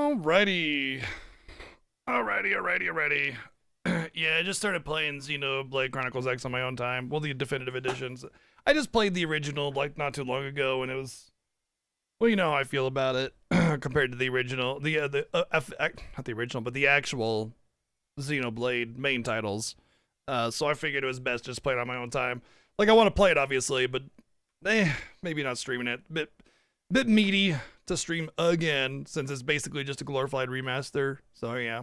Alrighty. Alrighty. Yeah, I just started playing Xenoblade Chronicles X on my own time. Well, the definitive editions. I just played the original like not too long ago, and it was well, you know how I feel about it compared to the original, not the original, but the actual Xenoblade main titles. So I figured it was best just play it on my own time. Like I want to play it obviously, but maybe not streaming it. Bit meaty to stream again since it's basically just a glorified remaster. So yeah.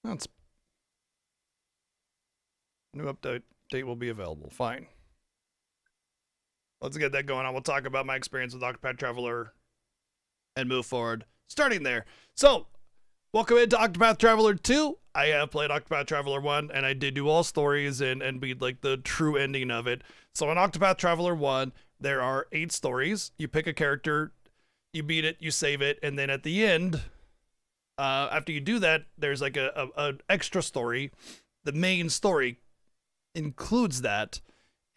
That's new update date will be available. Fine. Let's get that going on. We'll talk about my experience with Octopath Traveler and move forward. Starting there. So, welcome into Octopath Traveler 2. I have played Octopath Traveler 1, and I did do all stories and beat like the true ending of it. So in Octopath Traveler 1, there are 8 stories. You pick a character, you beat it, you save it, and then at the end, after you do that, there's like a extra story. The main story includes that,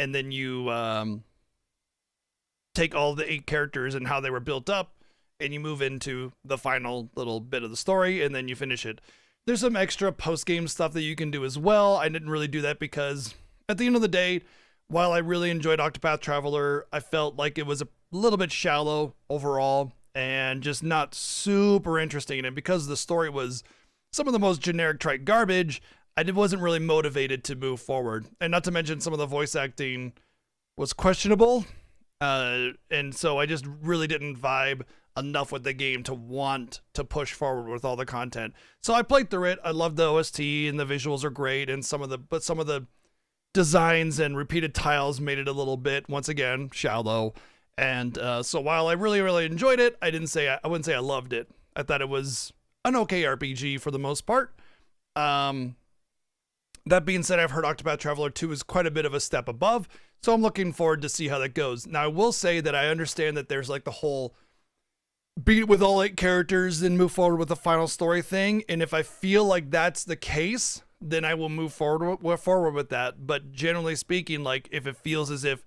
and then you take all the 8 characters and how they were built up, and you move into the final little bit of the story, and then you finish it. There's some extra post-game stuff that you can do as well. I didn't really do that because at the end of the day, while I really enjoyed Octopath Traveler, I felt like it was a little bit shallow overall and just not super interesting. And because the story was some of the most generic trite garbage, I wasn't really motivated to move forward. And not to mention some of the voice acting was questionable. And so I just really didn't vibe enough with the game to want to push forward with all the content. So I played through it. I love the OST and the visuals are great, and some of the designs and repeated tiles made it a little bit, once again, shallow. And so while I really enjoyed it, I wouldn't say I loved it. I thought it was an okay RPG for the most part. That being said, I've heard Octopath Traveler 2 is quite a bit of a step above, so I'm looking forward to see how that goes. Now, I will say that I understand that there's like the whole beat it with all 8 characters and move forward with the final story thing, and if I feel like that's the case, then I will move forward with that. But generally speaking, like if it feels as if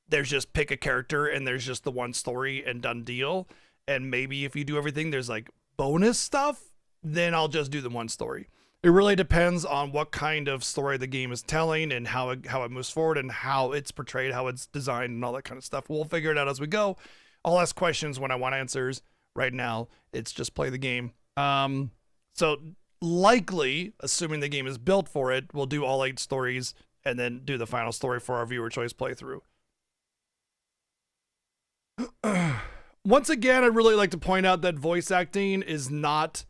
there's just pick a character and there's just the one story and done deal, and maybe if you do everything there's like bonus stuff, then I'll just do the one story. It really depends on what kind of story the game is telling and how it moves forward and how it's portrayed, how it's designed, and all that kind of stuff. We'll figure it out as we go. I'll ask questions when I want answers. Right now, it's just play the game. So likely, assuming the game is built for it, we'll do all 8 stories and then do the final story for our viewer choice playthrough. Once again, I'd really like to point out that voice acting is not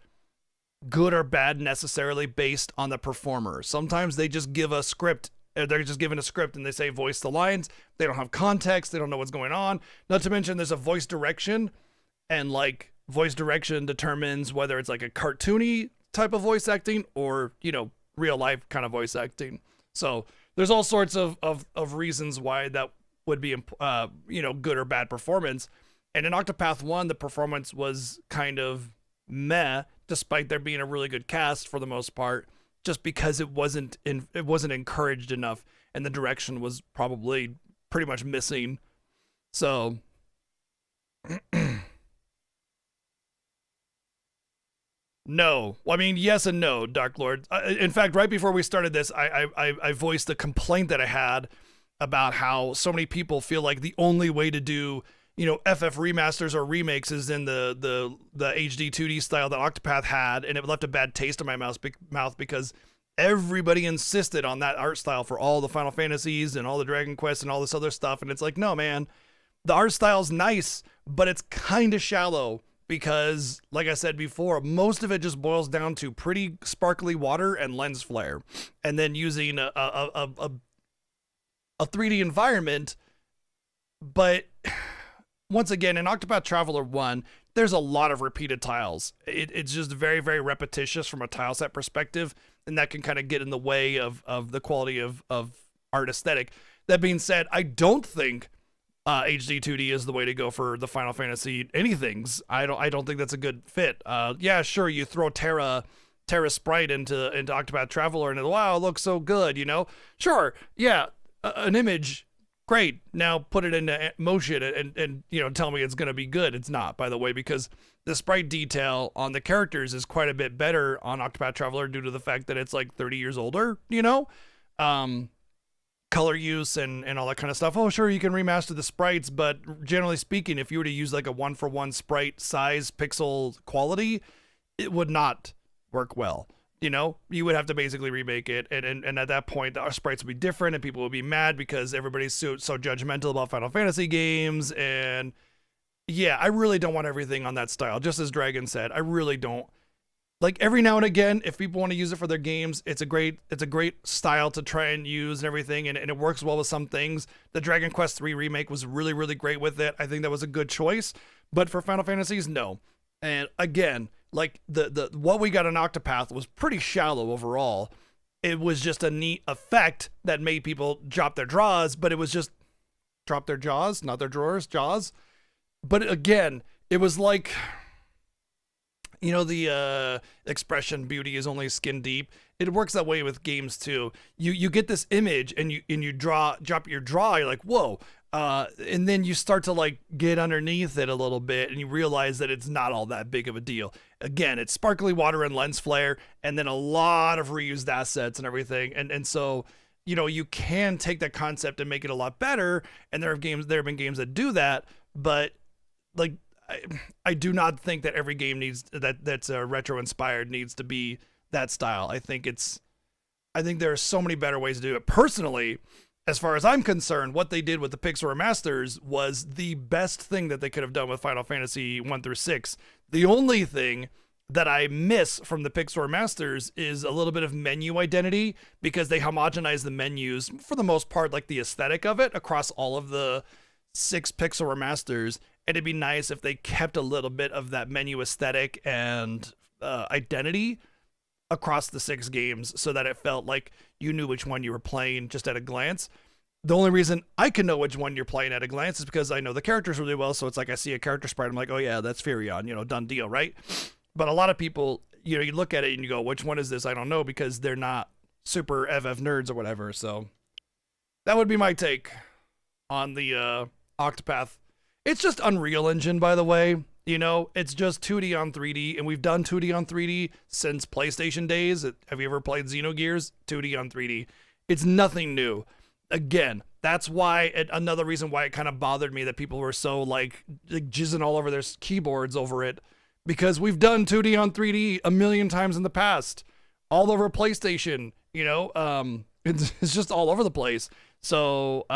good or bad necessarily based on the performer. Sometimes they just give a script. They're just given a script and they say voice the lines. They don't have context. They don't know what's going on. Not to mention there's a voice direction. And like voice direction determines whether it's like a cartoony type of voice acting or, real life kind of voice acting. So there's all sorts of reasons why that would be, good or bad performance. And in Octopath 1, the performance was kind of meh, despite there being a really good cast for the most part, just because it wasn't encouraged enough and the direction was probably pretty much missing. So no. I mean, yes and no, Dark Lord. In fact, right before we started this, I voiced a complaint that I had about how so many people feel like the only way to do, FF remasters or remakes is in the HD 2D style that Octopath had, and it left a bad taste in my mouth because everybody insisted on that art style for all the Final Fantasies and all the Dragon Quests and all this other stuff, and it's like, no, man, the art style's nice, but it's kind of shallow. Because, like I said before, most of it just boils down to pretty sparkly water and lens flare. And then using a 3D environment. But, once again, in Octopath Traveler 1, there's a lot of repeated tiles. It's just very, very repetitious from a tile set perspective. And that can kind of get in the way of the quality of art aesthetic. That being said, I don't think HD 2D is the way to go for the Final Fantasy anythings. I don't think that's a good fit. Yeah, sure, you throw Terra sprite into Octopath Traveler and wow, it looks so good, Sure, yeah, an image Great. Now put it into motion and tell me it's going to be good. It's not, by the way, because the sprite detail on the characters is quite a bit better on Octopath Traveler due to the fact that it's like 30 years older, color use and all that kind of stuff. Oh, sure, you can remaster the sprites, but generally speaking, if you were to use like a 1-for-1 sprite size pixel quality, it would not work well. You would have to basically remake it, and at that point, our sprites would be different, and people would be mad because everybody's so judgmental about Final Fantasy games, and yeah, I really don't want everything on that style. Just as Dragon said, I really don't. Like, every now and again, if people want to use it for their games, it's a great style to try and use and everything, and it works well with some things. The Dragon Quest III remake was really, really great with it. I think that was a good choice, but for Final Fantasies, no. And again, like the what we got in Octopath was pretty shallow overall. It was just a neat effect that made people drop their jaws, but it was just drop their jaws, not their drawers, jaws. But again, it was like, the expression beauty is only skin deep. It works that way with games too. You get this image and you drop your draw, you're like, whoa. And then you start to like get underneath it a little bit and you realize that it's not all that big of a deal. Again, it's sparkly water and lens flare and then a lot of reused assets and everything. And so, you can take that concept and make it a lot better. And there have been games that do that, but like, I do not think that every game that's retro inspired needs to be that style. I think there are so many better ways to do it. Personally, as far as I'm concerned, what they did with the Pixel remasters was the best thing that they could have done with Final Fantasy 1 through 6. The only thing that I miss from the Pixel remasters is a little bit of menu identity, because they homogenize the menus for the most part, like the aesthetic of it across all of the 6 Pixel remasters. And it'd be nice if they kept a little bit of that menu aesthetic and identity across the 6 games so that it felt like you knew which one you were playing just at a glance. The only reason I can know which one you're playing at a glance is because I know the characters really well. So it's like I see a character sprite, I'm like, oh yeah, that's Furion, done deal, right? But a lot of people, you look at it and you go, which one is this? I don't know, because they're not super FF nerds or whatever. So that would be my take on the Octopath. It's just Unreal Engine, by the way. It's just 2D on 3D, and we've done 2D on 3D since PlayStation days. Have you ever played Xenogears? 2D on 3D. It's nothing new. Again, that's why another reason why it kind of bothered me that people were so like jizzing all over their keyboards over it, because we've done 2D on 3D a million times in the past, all over PlayStation. It's just all over the place. So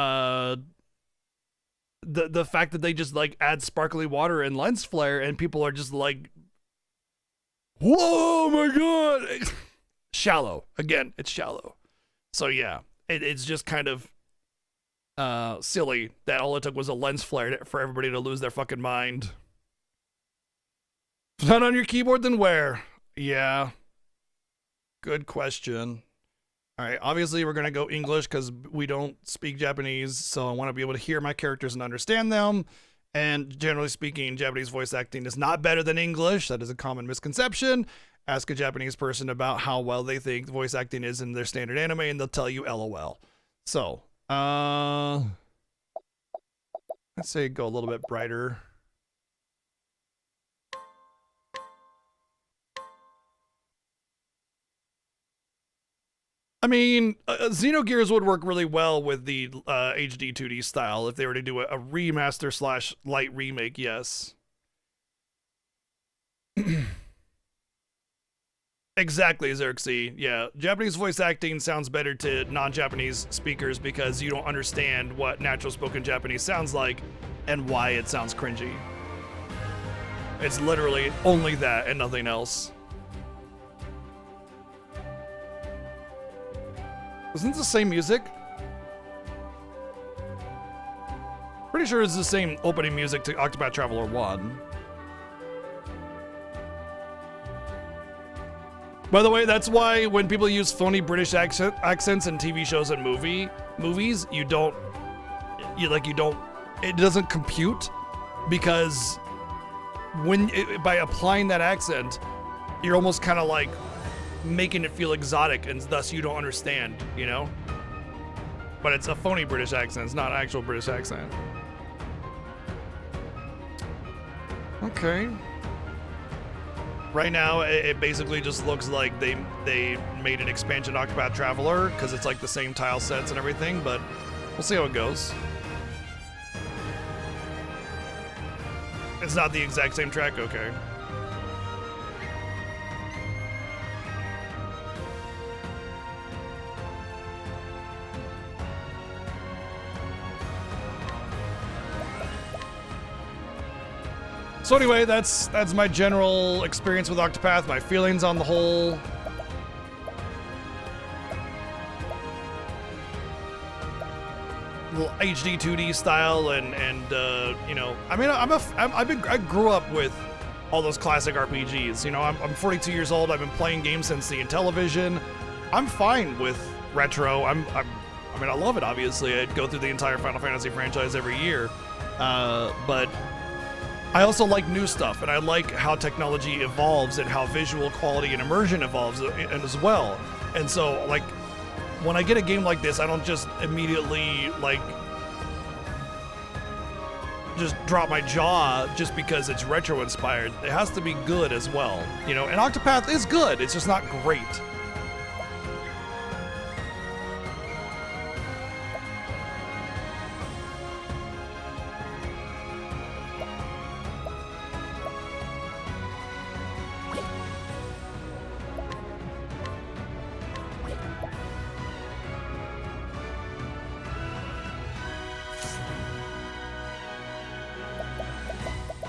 the fact that they just like add sparkly water and lens flare and people are just like, whoa, my god, shallow. Again, it's shallow. So yeah, it's just kind of silly that all it took was a lens flare for everybody to lose their fucking mind. If not on your keyboard, then where? Yeah, good question. All right, obviously we're going to go English because we don't speak Japanese, so I want to be able to hear my characters and understand them. And generally speaking, Japanese voice acting is not better than English. That is a common misconception. Ask a Japanese person about how well they think voice acting is in their standard anime, and they'll tell you LOL. So, let's say go a little bit brighter. I mean, Xenogears would work really well with the HD 2D style if they were to do a remaster / light remake, yes. Exactly, Xerxes. Yeah, Japanese voice acting sounds better to non-Japanese speakers because you don't understand what natural spoken Japanese sounds like and why it sounds cringy. It's literally only that and nothing else. Isn't it the same music? Pretty sure it's the same opening music to Octopath Traveler 1. By the way, that's why when people use phony British accents in TV shows and movies, it doesn't compute, because by applying that accent, you're almost kind of like making it feel exotic, and thus you don't understand, but it's a phony British accent. It's not an actual British accent. Okay. Right now, it basically just looks like they made an expansion Octopath Traveler because it's like the same tile sets and everything, but we'll see how it goes. It's not the exact same track, okay. So anyway, that's my general experience with Octopath, my feelings on the whole. Little HD 2D style and you know, I mean, I grew up with all those classic RPGs. You know, I'm 42 years old. I've been playing games since the Intellivision. I'm fine with retro. I mean, I love it. Obviously, I'd go through the entire Final Fantasy franchise every year, but I also like new stuff, and I like how technology evolves and how visual quality and immersion evolves as well. And so, like, when I get a game like this, I don't just immediately, like, just drop my jaw just because it's retro-inspired. It has to be good as well, you know? And Octopath is good, it's just not great.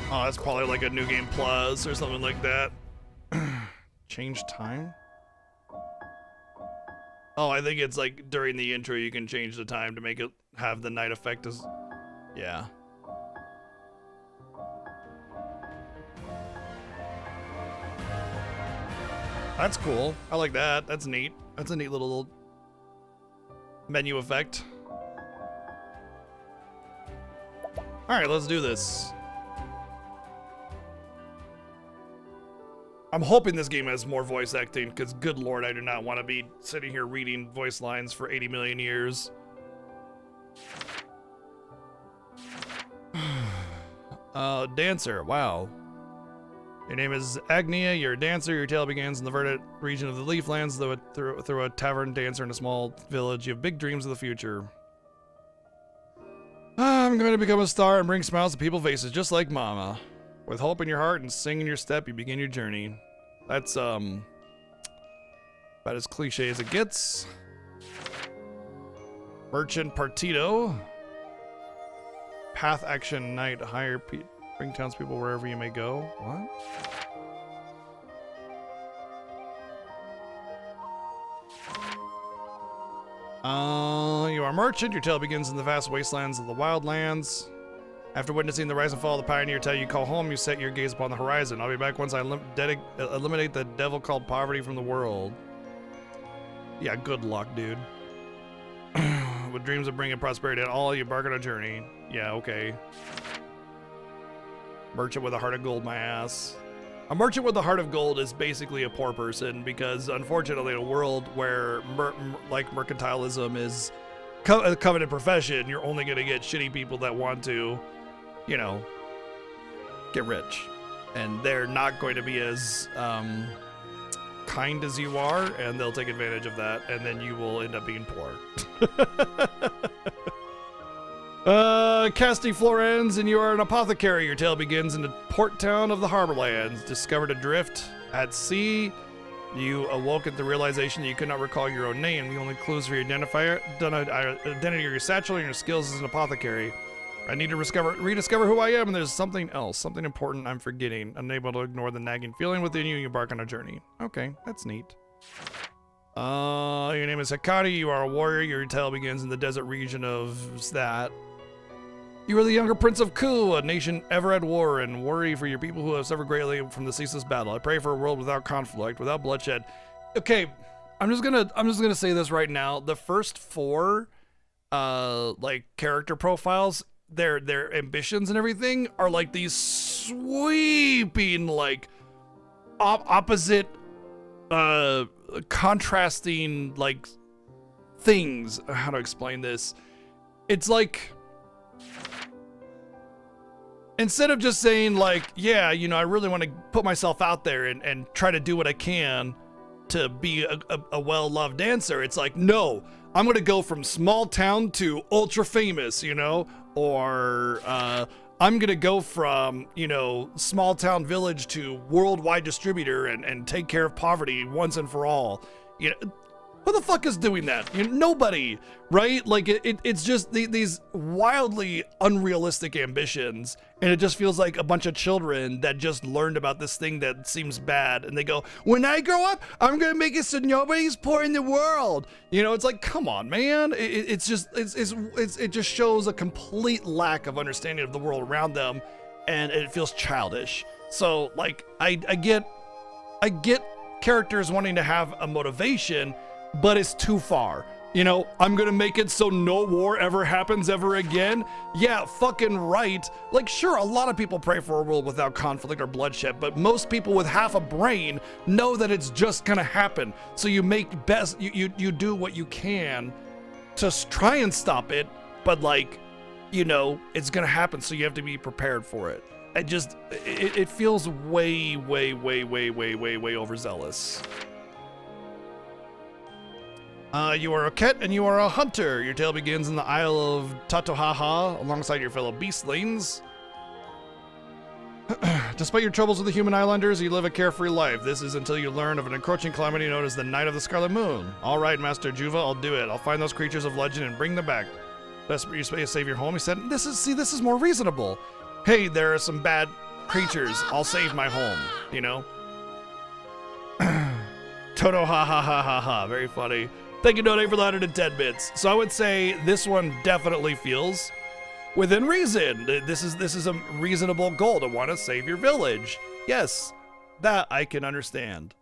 Oh, that's probably like a New Game Plus or something like that. Change time? Oh, I think it's like during the intro you can change the time to make it have the night effect as... Yeah. That's cool. I like that. That's neat. That's a neat little menu effect. Alright, let's do this. I'm hoping this game has more voice acting, because good lord, I do not want to be sitting here reading voice lines for 80 million years. Dancer, wow. Your name is Agnia, you're a dancer, your tale begins in the verdant region of the Leaflands, through a tavern dancer in a small village. You have big dreams of the future. I'm going to become a star and bring smiles to people's faces, just like Mama. With hope in your heart and sing in your step, you begin your journey. That's, about as cliche as it gets. Merchant Partido. Path Action Night. Bring townspeople wherever you may go. What? You are a merchant. Your tale begins in the vast wastelands of the wildlands. After witnessing the rise and fall of the pioneer tale you call home, you set your gaze upon the horizon. I'll be back once I eliminate the devil called poverty from the world. Yeah, good luck, dude. With dreams of bringing prosperity and all, you embark on a journey. Yeah, okay. Merchant with a heart of gold, my ass. A merchant with a heart of gold is basically a poor person because, unfortunately, in a world where mercantilism is a coveted profession, you're only going to get shitty people that want to, you know, get rich. And they're not going to be as kind as you are, and they'll take advantage of that, and then you will end up being poor. Casting floor ends, and you are an apothecary. Your tale begins in the port town of the Harborlands. Discovered adrift at sea, you awoke at the realization that you could not recall your own name. The only clues for your identity are your satchel and your skills as an apothecary. I need to rediscover who I am, and there's something else, something important I'm forgetting. Unable to ignore the nagging feeling within you, you embark on a journey. Okay, that's neat. Your name is Hikari. You are a warrior. Your tale begins in the desert region of that. You are the younger prince of Ku, a nation ever at war, and worry for your people who have suffered greatly from the ceaseless battle. I pray for a world without conflict, without bloodshed. Okay, I'm just gonna say this right now. The first four, like character profiles, their ambitions and everything are like these sweeping, like opposite, contrasting, like things. How to explain this? It's like, instead of just saying like, yeah, you know, I really want to put myself out there and try to do what I can to be a well-loved dancer, it's like, no, I'm going to go from small town to ultra famous, you know, or I'm going to go from, you know, small town village to worldwide distributor and take care of poverty once and for all. You know, who the fuck is doing that? You know, nobody, right? Like it's just these wildly unrealistic ambitions, and it just feels like a bunch of children that just learned about this thing that seems bad, and they go, when I grow up, I'm gonna make it so nobody's poor in the world. You know, it's like, come on, man. It just shows a complete lack of understanding of the world around them, and it feels childish. So like, I get characters wanting to have a motivation, but it's too far. You know, I'm gonna make it so no war ever happens ever again. Yeah, fucking right. Like, sure, a lot of people pray for a world without conflict or bloodshed, but most people with half a brain know that it's just gonna happen. So you make you do what you can to try and stop it, but like, you know, it's gonna happen, so you have to be prepared for it. It feels way overzealous. You are a cat and you are a hunter. Your tale begins in the Isle of Tatohaha alongside your fellow beastlings. Despite your troubles with the human islanders, you live a carefree life. This is until you learn of an encroaching calamity known as the Night of the Scarlet Moon. All right, Master Juva, I'll do it. I'll find those creatures of legend and bring them back. Best you save your home. He said, this is more reasonable. Hey, there are some bad creatures. I'll save my home, you know? Toto ha ha ha ha ha. Very funny. Thank you, Donate, for the 110 bits. So I would say this one definitely feels within reason. This is a reasonable goal to want to save your village. Yes, that I can understand.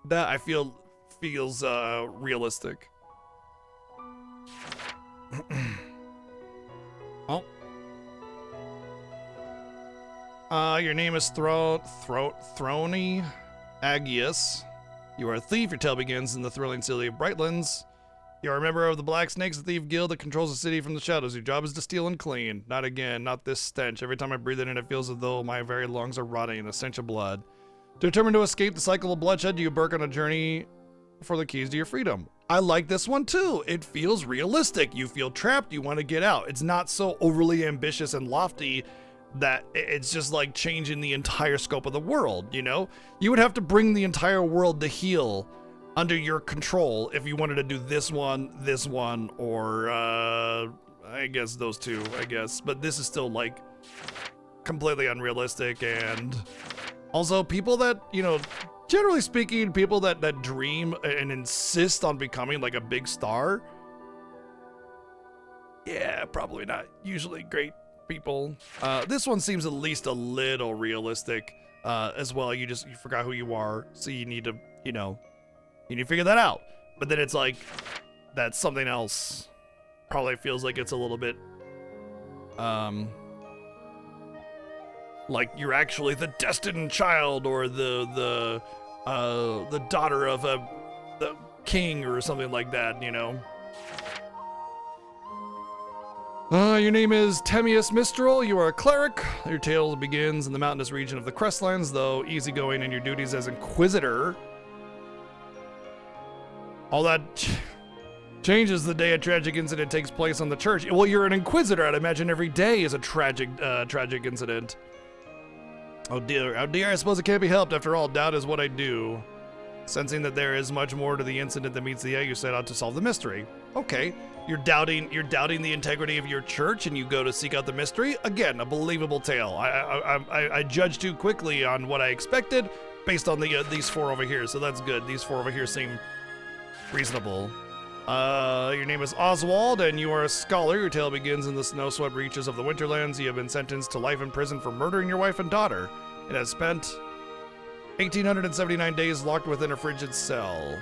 That I feel feels realistic. Oh. Your name is Throny Agius. You are a thief. Your tale begins in the thrilling city of Brightlands. You are a member of the Black Snakes, the thief guild that controls the city from the shadows. Your job is to steal and clean. Not again, not this stench. Every time I breathe it in, it feels as though my very lungs are rotting in a stench of blood. Determined to escape the cycle of bloodshed, you embark on a journey for the keys to your freedom. I like this one too. It feels realistic. You feel trapped. You want to get out. It's not so overly ambitious and lofty that it's just like changing the entire scope of the world, you know? You would have to bring the entire world to heal under your control if you wanted to do this one, or I guess those two, I guess. But this is still like completely unrealistic, and also people that, you know, generally speaking, people that dream and insist on becoming like a big star, yeah, probably not usually great people. This one seems at least a little realistic as well. You forgot who you are, so you need to, you know, you need to figure that out. But then it's like, that's something else. Probably feels like it's a little bit like you're actually the destined child or the daughter of the king or something like that, you know. Your name is Temius Mistral. You are a cleric. Your tale begins in the mountainous region of the Crestlands, though easygoing in your duties as Inquisitor. All that changes the day a tragic incident takes place on the church. Well, you're an Inquisitor. I'd imagine every day is a tragic incident. Oh dear, I suppose it can't be helped. After all, doubt is what I do. Sensing that there is much more to the incident than meets the eye, you set out to solve the mystery. Okay. You're doubting the integrity of your church, and you go to seek out the mystery. Again, a believable tale. I judged too quickly on what I expected based on these four over here, so that's good. These four over here seem reasonable. Your name is Oswald, and you are a scholar. Your tale begins in the snow-swept reaches of the Winterlands. You have been sentenced to life in prison for murdering your wife and daughter. It has spent 1,879 days locked within a frigid cell.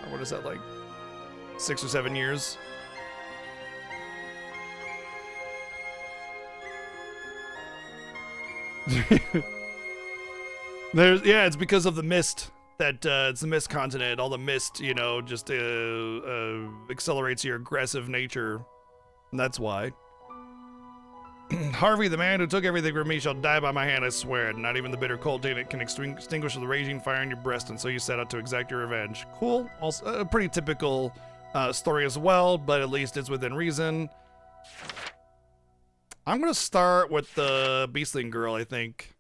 What is that, like 6 or 7 years? It's because of the mist. it's the mist continent. All the mist, you know, just accelerates your aggressive nature. And that's why. Harvey, the man who took everything from me, shall die by my hand, I swear. Not even the bitter cold taint can extinguish the raging fire in your breast, and so you set out to exact your revenge. Cool. Also, a pretty typical story as well, but at least it's within reason. I'm going to start with the Beastling girl, I think.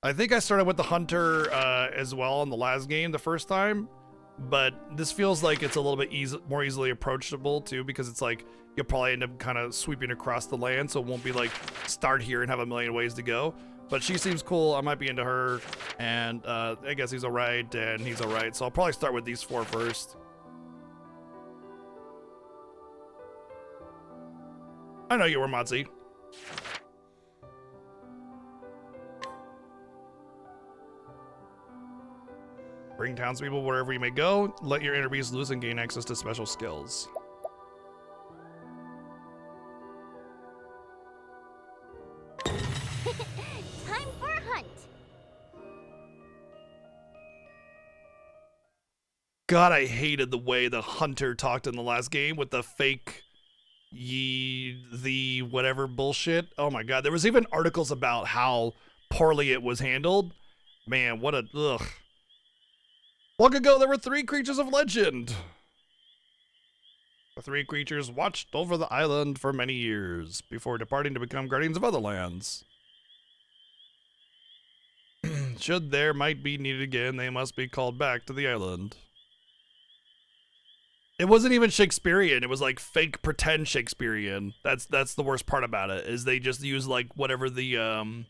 I think I started with the Hunter as well in the last game the first time, but this feels like it's a little bit more easily approachable too, because it's like you'll probably end up kind of sweeping across the land, so it won't be like start here and have a million ways to go. But she seems cool. I might be into her, and I guess he's alright, and he's alright. So I'll probably start with these 4 first. I know you were, Motzi. Bring townspeople wherever you may go. Let your inner beast loose and gain access to special skills. Time for a hunt. God, I hated the way the Hunter talked in the last game with the fake the whatever bullshit. Oh my God, there was even articles about how poorly it was handled. Man, what a ugh. Long ago, there were 3 creatures of legend. The 3 creatures watched over the island for many years before departing to become guardians of other lands. Should there might be needed again, they must be called back to the island. It wasn't even Shakespearean. It was like fake pretend Shakespearean. That's the worst part about it, is they just use like whatever the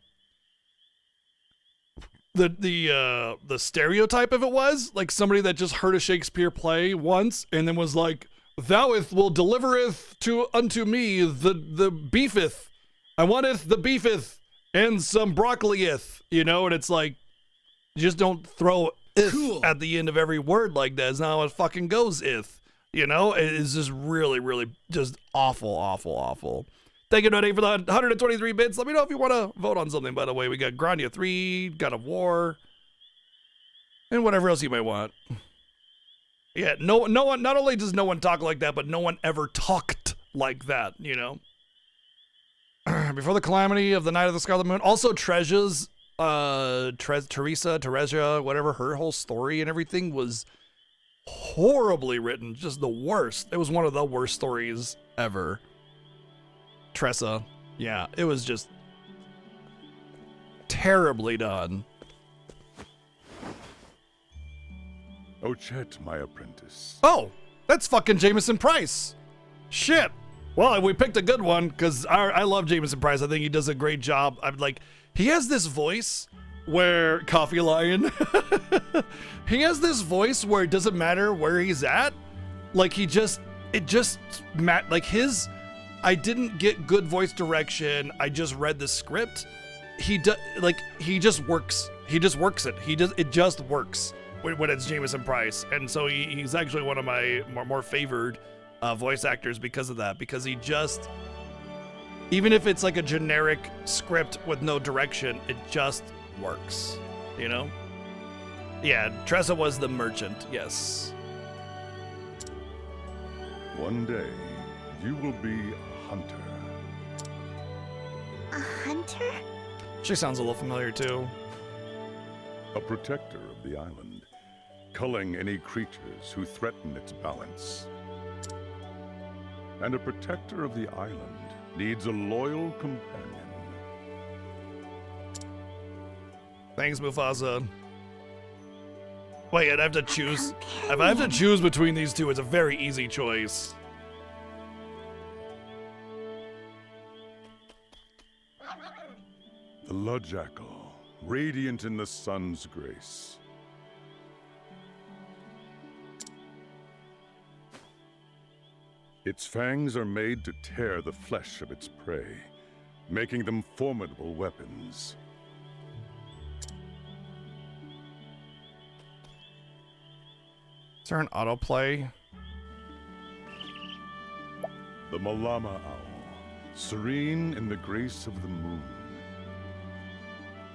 stereotype of it was, like somebody that just heard a Shakespeare play once and then was like, "Thou'th will delivereth unto me the beefeth. I wanteth the beefeth and some broccolieth," you know, and it's like, you just don't throw "ith" at the end of every word like that. It's not how it fucking goes, "ith." You know, it's just really, really just awful, awful, awful. Thank you, Donate, for the 123 bits. Let me know if you want to vote on something, by the way. We got Grandia 3, God of War, and whatever else you may want. Yeah, no one, not only does no one talk like that, but no one ever talked like that, you know? Before the calamity of the Night of the Scarlet Moon. Also, Teresa, whatever, her whole story and everything was horribly written. Just the worst. It was one of the worst stories ever. Tressa. Yeah, it was just terribly done. Ochet, my apprentice. Oh, that's fucking Jameson Price. Shit. Well, we picked a good one, because I love Jameson Price. I think he does a great job. I'm like, he has this voice where Coffee Lion, he has this voice where it doesn't matter where he's at. Like I didn't get good voice direction. I just read the script. He just works. He just works it. It just works when it's Jameson Price. And so he's actually one of my more favored voice actors because of that, because he just, even if it's like a generic script with no direction, it just works, you know? Yeah, Tressa was the merchant, yes. One day, you will be a hunter. A hunter? She sounds a little familiar too. A protector of the island, culling any creatures who threaten its balance. And a protector of the island needs a loyal companion. Thanks, Mufasa. Wait, I'd have to choose. If I have to choose between these two, it's a very easy choice. The Ludjackal, radiant in the sun's grace. Its fangs are made to tear the flesh of its prey, making them formidable weapons. Is there an autoplay? The Malama Owl, serene in the grace of the moon.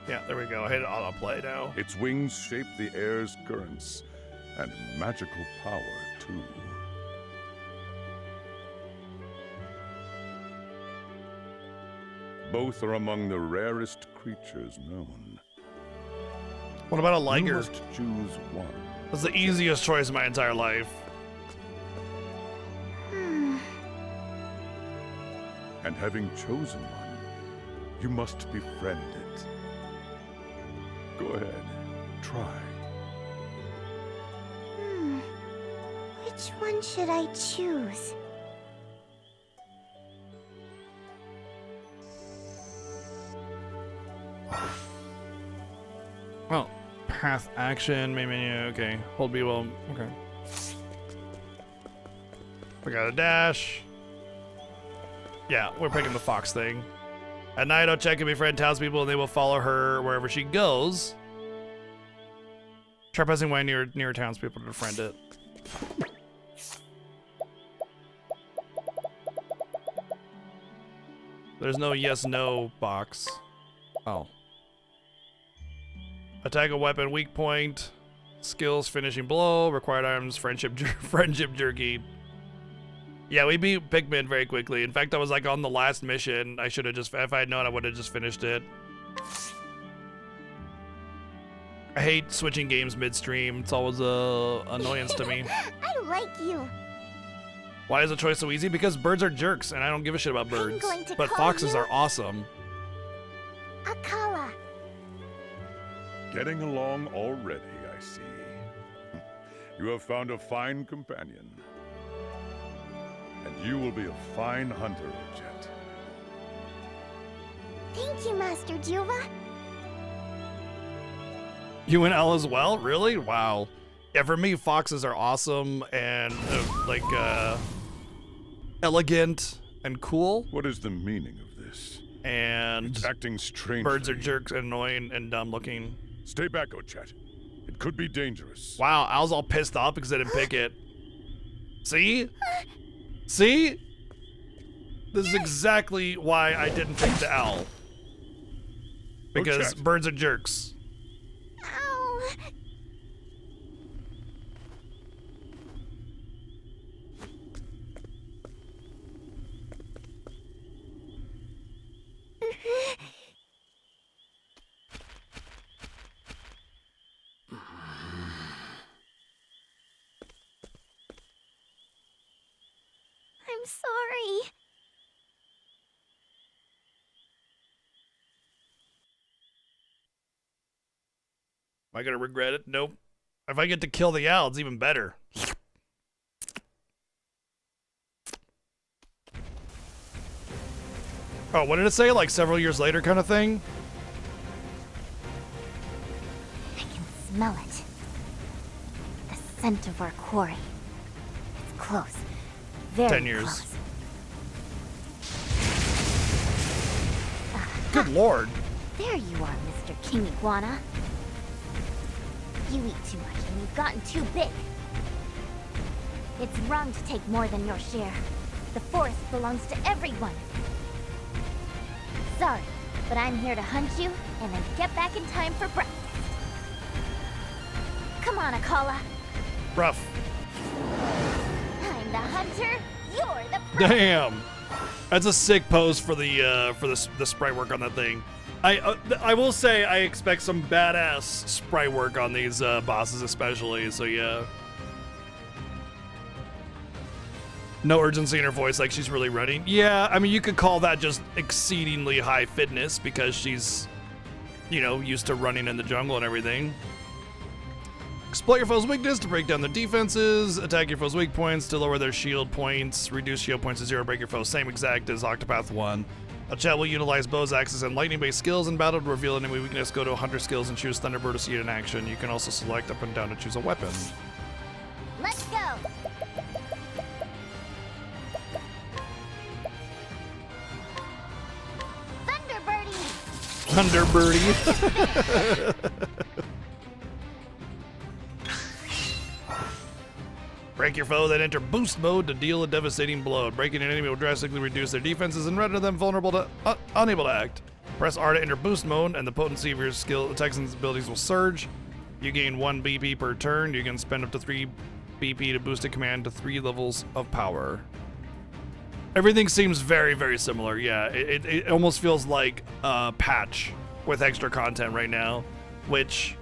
Yeah, there we go. I hit autoplay now. Its wings shape the air's currents, and magical power, too. Both are among the rarest creatures known. What about a You liger? must choose one. That's the easiest choice of my entire life. And having chosen one, you must befriend it. Go ahead, try. Which one should I choose? Well, path action, main menu, okay. Hold B while, okay. We got a dash. Yeah, we're picking the fox thing. At night, Ochette can befriend townspeople and they will follow her wherever she goes. Try pressing Y near townspeople to befriend it. There's no yes/no box. Oh. Attack a weapon, weak point. Skills, finishing blow. Required items, friendship jerky. Yeah, we beat Pikmin very quickly. In fact, I was like on the last mission. I should have just, if I had known, I would have just finished it. I hate switching games midstream. It's always a annoyance to me. I like you. Why is the choice so easy? Because birds are jerks, and I don't give a shit about birds. going to But call foxes you are awesome. Akala. Getting along already, I see. You have found a fine companion. And you will be a fine hunter, Ochette. Thank you, Master Juva. You and Elle as well? Really? Wow. Yeah, for me, foxes are awesome and elegant and cool. What is the meaning of this? And It's acting strangely. birds are jerks, annoying, and dumb looking. Stay back, Ochette. It could be dangerous. Wow, I was all pissed off because I didn't pick it. See? See? This is exactly why I didn't pick the owl. Because Ochette. birds are jerks. Ow. I'm sorry. Am I gonna regret it? Nope. If I get to kill the owl, it's even better. Oh, what did it say? Like several years later kind of thing? I can smell it. The scent of our quarry. It's close. Very 10 years. close. Good lord. There you are, Mr. King Iguana. You eat too much and you've gotten too big. It's wrong to take more than your share. The forest belongs to everyone. Sorry, but I'm here to hunt you and then get back in time for breakfast. Come on, Akala. Rough. I'm the hunter, you're the prey. Damn. That's a sick pose for the sprite work on that thing. I will say I expect some badass sprite work on these bosses especially, so yeah. No urgency in her voice, like she's really running. Yeah, I mean, you could call that just exceedingly high fitness because she's, you know, used to running in the jungle and everything. Exploit your foe's weakness to break down their defenses. Attack your foe's weak points to lower their shield points. Reduce shield points to 0. Break your foe. Same exact as Octopath 1. Ochette will utilize bows, axes, and lightning-based skills in battle to reveal enemy weakness. Go to Hunter skills and choose Thunderbird to see it in action. You can also select up and down to choose a weapon. Let's go. Thunderbirdie. Break your foe, then enter boost mode to deal a devastating blow. Breaking an enemy will drastically reduce their defenses and render them vulnerable to unable to act. Press R to enter boost mode, and the potency of your skill attacks and abilities will surge. You gain 1 BP per turn. You can spend up to 3 BP to boost a command to 3 levels of power. Everything seems very, very similar. Yeah, it almost feels like a patch with extra content right now, which,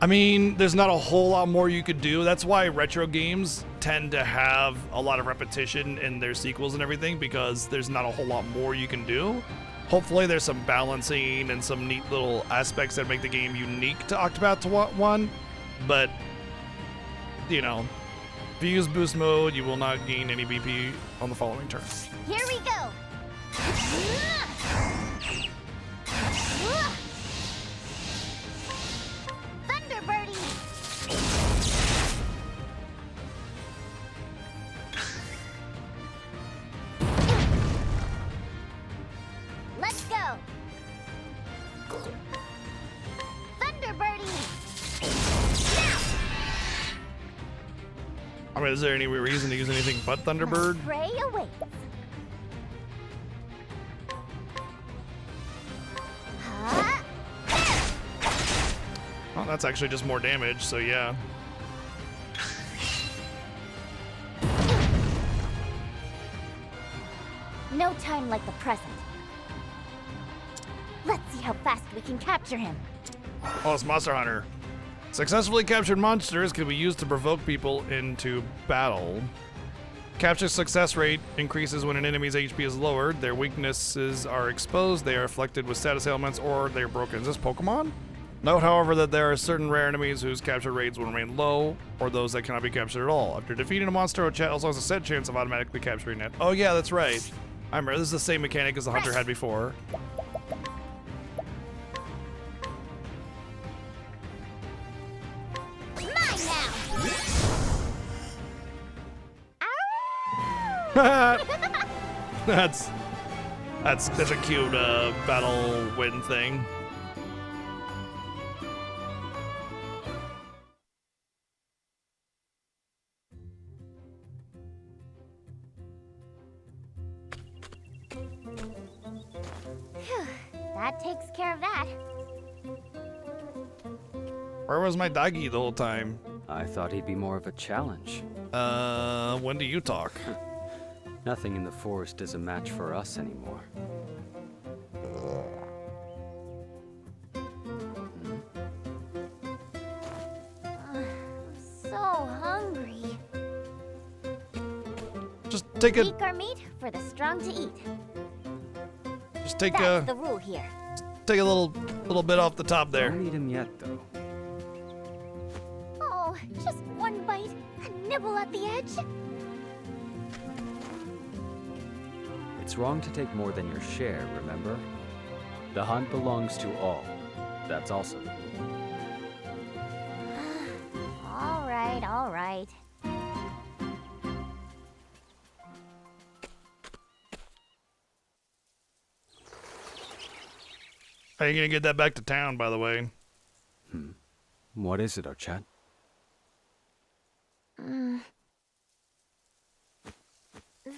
I mean, there's not a whole lot more you could do. That's why retro games tend to have a lot of repetition in their sequels and everything, because there's not a whole lot more you can do. Hopefully there's some balancing and some neat little aspects that make the game unique to Octopath 1, but, you know, if you use boost mode, you will not gain any BP on the following turn. Here we go. Thunderbirdie. Let's go. Thunderbirdie. I mean, is there any reason to use anything but Thunderbird? Prey awaits. Huh? Oh, that's actually just more damage, so yeah. No time like the present. Let's see how fast we can capture him. Oh, it's Monster Hunter. Successfully captured monsters can be used to provoke people into battle. Capture success rate increases when an enemy's HP is lowered, their weaknesses are exposed, they are afflicted with status ailments, or they are broken. Is this Pokemon? Note, however, that there are certain rare enemies whose capture rates will remain low, or those that cannot be captured at all. After defeating a monster, a chat also has a set chance of automatically capturing it. Oh yeah, that's right. I remember, this is the same mechanic as the hunter had before. That's a cute battle win thing. That takes care of that. Where was my doggy the whole time? I thought he'd be more of a challenge. When do you talk? Nothing in the forest is a match for us anymore. I'm so hungry. Just take a Weak are meat for the strong to eat. just take That's a the rule here. take a little bit off the top there. Don't eat him yet, though. Oh, just one bite, a nibble at the edge. It's wrong to take more than your share, remember? The hunt belongs to all. That's also the rule. All right, all right. How are you gonna get that back to town, by the way? What is it, Ochat?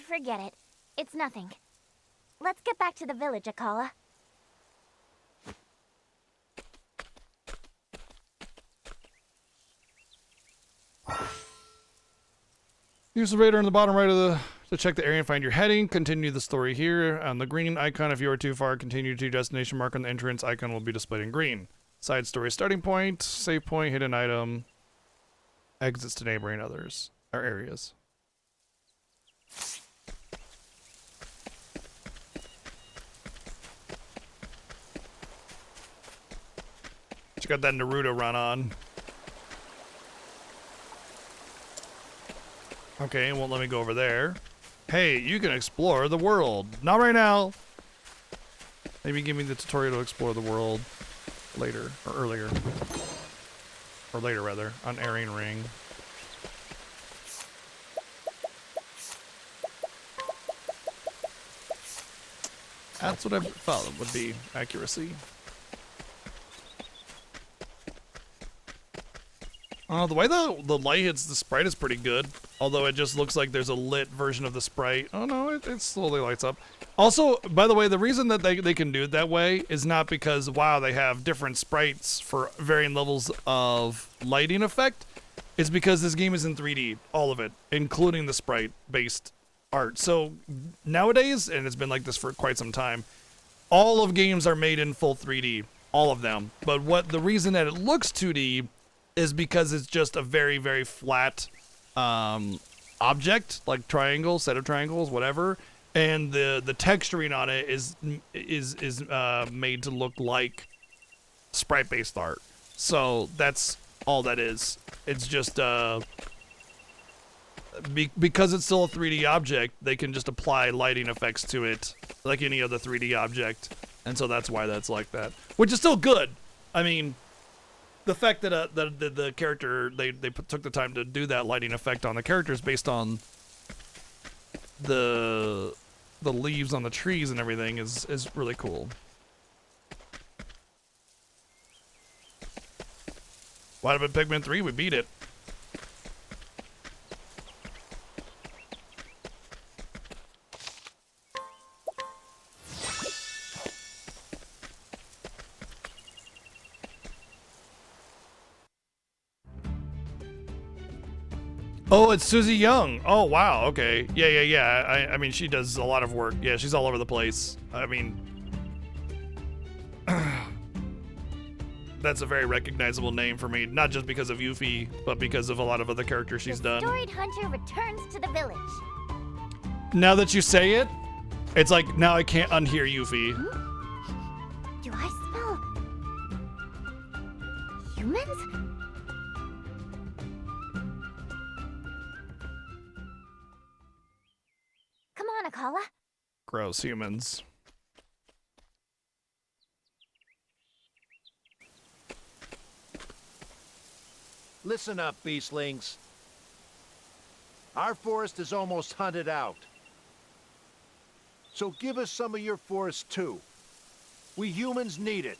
Forget it. It's nothing. Let's get back to the village, Akala. Use the radar in the bottom right to check the area and find your heading. Continue the story here. On the green icon, if you are too far, continue to your destination mark on the entrance icon will be displayed in green. Side story starting point, save point, hidden item, exits to neighboring others or areas. You got that Naruto run on. Okay, won't let me go over there. Hey, you can explore the world. Not right now. Maybe give me the tutorial to explore the world later, or earlier. Or later, rather, on Airing Ring. That's what I thought it would be, accuracy. The way the light hits the sprite is pretty good, although it just looks like there's a lit version of the sprite. Oh no, it slowly lights up. Also, by the way, the reason that they can do it that way is not because, wow, they have different sprites for varying levels of lighting effect. It's because this game is in 3D, all of it, including the sprite-based art. So nowadays, and it's been like this for quite some time, all of games are made in full 3D, all of them. But the reason that it looks 2D is because it's just a very, very flat object, like triangle, set of triangles, whatever, and the texturing on it is made to look like sprite-based art. So that's all that is. It's just because it's still a 3D object, they can just apply lighting effects to it like any other 3D object, and so that's why that's like that, which is still good. I mean, the fact that the character took the time to do that lighting effect on the characters based on the leaves on the trees and everything is really cool. What happened in Pikmin 3? We beat it. Oh, it's Susie Young. Oh, wow. Okay. Yeah. I mean, she does a lot of work. Yeah, she's all over the place. I mean, that's a very recognizable name for me, not just because of Yuffie, but because of a lot of other characters she's done. The storied hunter returns to the village. Now that you say it, it's like now I can't unhear Yuffie. Do I smell humans? Come on, Akala. Gross humans. Listen up, beastlings. Our forest is almost hunted out. So give us some of your forest too. We humans need it.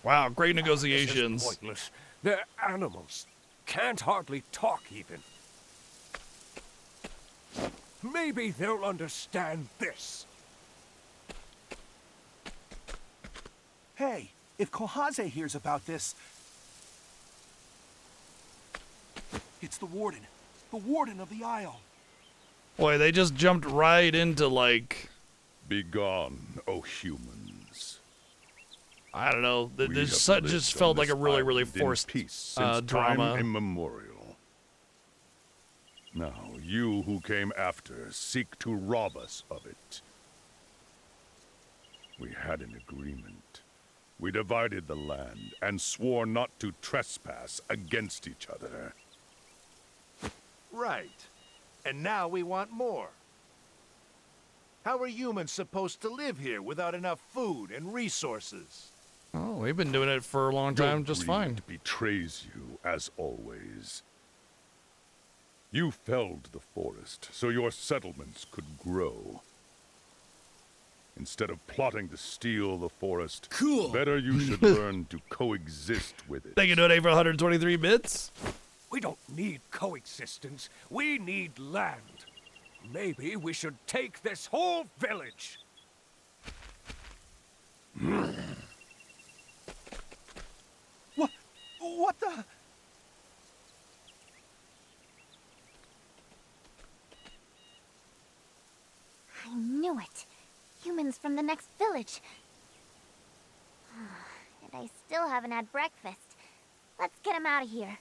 Wow, great This negotiations. is pointless. They're animals. Can't hardly talk even. Maybe they'll understand this. Hey, if Kohaze hears about this... It's the Warden of the Isle. Boy, they just jumped right into like, Begone, O humans. I don't know. We This have just lived felt on like a this really, really island in forced peace since drama. time immemorial. Now, you who came after seek to rob us of it. We had an agreement. We divided the land and swore not to trespass against each other. Right. And now we want more. How are humans supposed to live here without enough food and resources? Oh, we've been doing it for a long Your time, just fine. greed betrays you, as always. You felled the forest so your settlements could grow. Instead of plotting to steal the forest, better you should learn to coexist with it. Thank you, Donate, for 123 bits. We don't need coexistence. We need land. Maybe we should take this whole village. What the... I knew it. Humans from the next village. And I still haven't had breakfast. Let's get him out of here.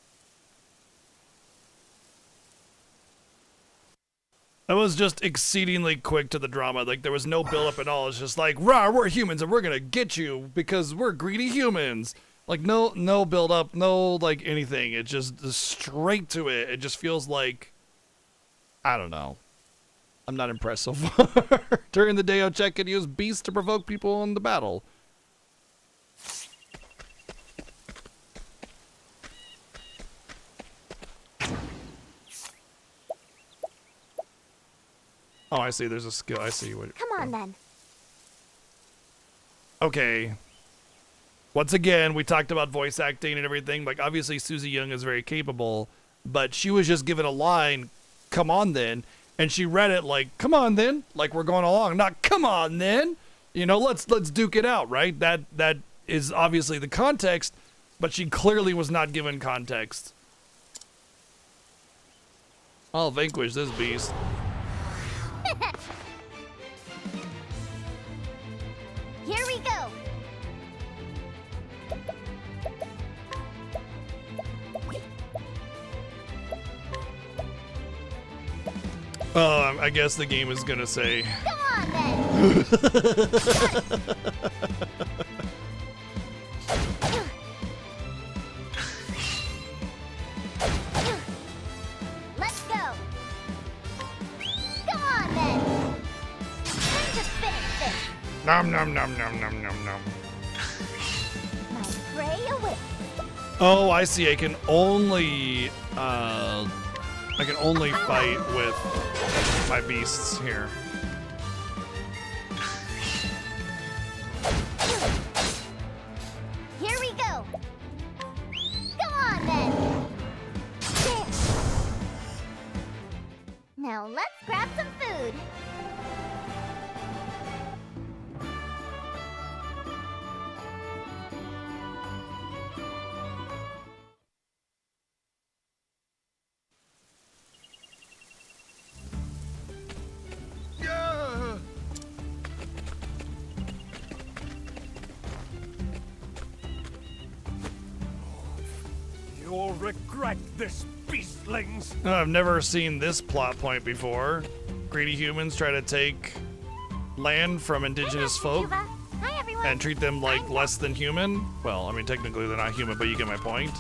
That was just exceedingly quick to the drama. Like, there was no build-up at all. It's just like, rah, we're humans and we're gonna get you because we're greedy humans. Like, no build-up, no, like, anything. It just straight to it. It just feels like, I don't know. I'm not impressed so far. During the day, I'll check and use beasts to provoke people in the battle. Oh, I see. There's a skill. I see what. Come on, then. Okay. once again, we talked about voice acting and everything. Like, obviously, Susie Young is very capable, but she was just given a line, "Come on, then," and she read it like, "Come on, then," like we're going along, not "Come on, then." You know, let's duke it out, right? That is obviously the context, but she clearly was not given context. I'll vanquish this beast. Here we go. I guess the game is gonna say. Come on then. Let's go. Come on then. Time to finish this. Nom nom nom nom nom nom nom. My prey awaits. Oh, I see. I can only fight with my beasts here. Here we go. Come on then. There. Now let's grab some food. You'll regret this, beastlings. I've never seen this plot point before. Greedy humans try to take land from indigenous folk Hi everyone. and treat them like less than human. Well, I mean, technically they're not human, but you get my point.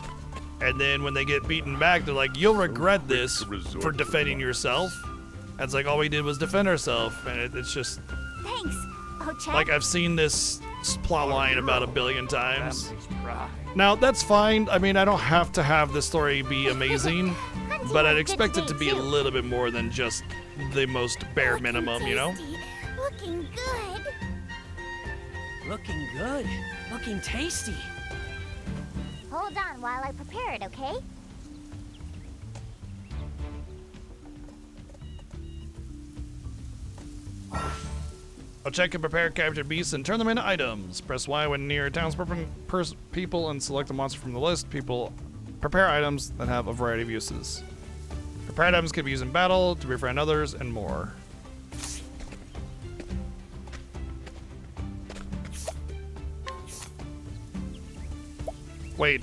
And then when they get beaten back, they're like, "You'll regret this for defending yourself." And it's like, all we did was defend ourselves, and it's just Thanks. Oh, Chad. like I've seen this plot line about 1 billion times. Family's pride. Now that's fine. I mean, I don't have to have the story be amazing, Hunting but was I'd good expect it to today, be a too. little bit more than just the most bare Looking minimum, you know? tasty. Looking good. Looking good. Looking tasty. Hold on while I prepare it, okay? I'll check and prepare captured beasts and turn them into items. Press Y when near people and select a monster from the list. Prepare items that have a variety of uses. Prepared items can be used in battle, to befriend others, and more. Wait.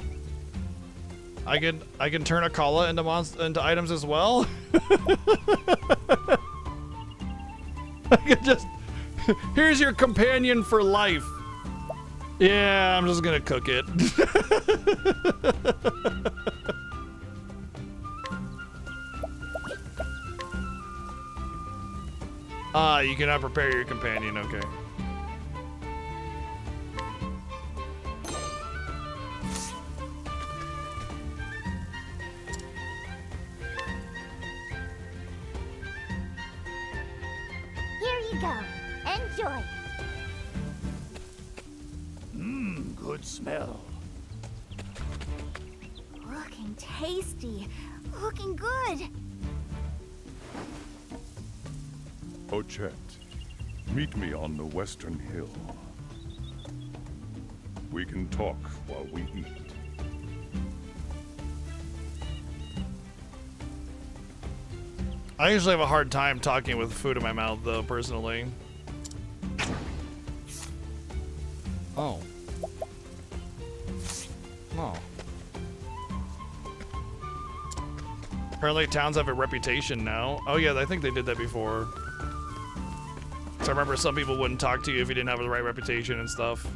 I can turn a Kala into items as well? I can just here's your companion for life. Yeah, I'm just gonna cook it. Ah, you cannot prepare your companion, okay. Here you go. Enjoy. Good smell. Looking tasty. Looking good. Ochette, meet me on the western hill. We can talk while we eat. I usually have a hard time talking with food in my mouth, though, personally. Oh. Oh. Apparently towns have a reputation now. Oh yeah, I think they did that before. So I remember some people wouldn't talk to you if you didn't have the right reputation and stuff.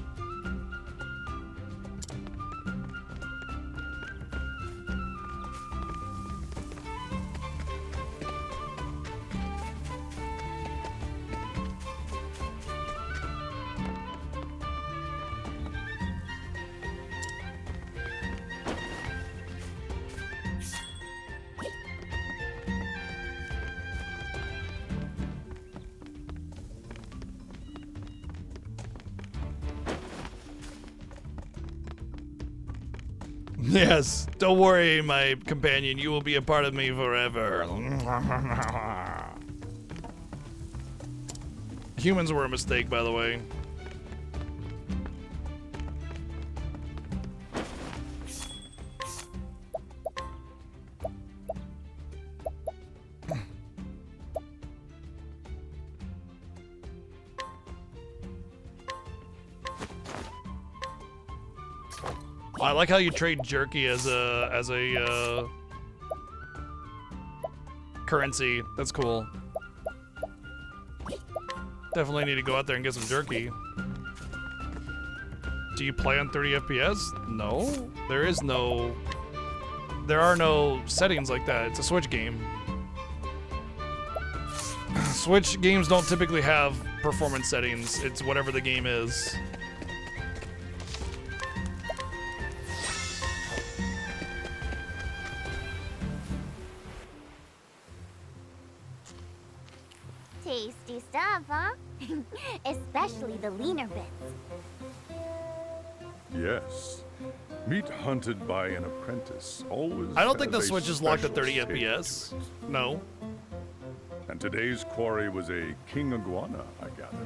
Yes, don't worry, my companion. You will be a part of me forever. Humans were a mistake, by the way. I like how you trade jerky as a currency. That's cool. Definitely need to go out there and get some jerky. Do you play on 30 FPS? No, there are no settings like that. It's a Switch game. Switch games don't typically have performance settings. It's whatever the game is. Tasty stuff, huh? Especially the leaner bits. Yes. Meat hunted by an apprentice always. I don't think the has a Switch is locked at 30 special FPS. taste. No. And today's quarry was a king iguana, I gather.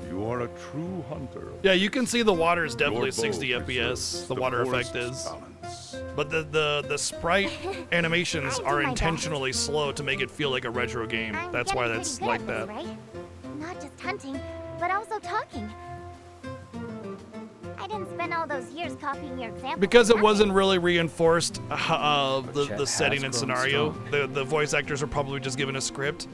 You are a true hunter. Yeah, you can see the water is definitely Your bow 60 FPS. preserves The water effect forest's is. balance. But the sprite animations I do are my best. intentionally slow to make it feel like a retro game. I'm That's why getting that's pretty like good at that. this, right? Not just hunting, but also talking. I didn't spend all those years copying your example. Because it for wasn't nothing. really reinforced the Chet setting has and grown scenario. strong. The voice actors are probably just given a script.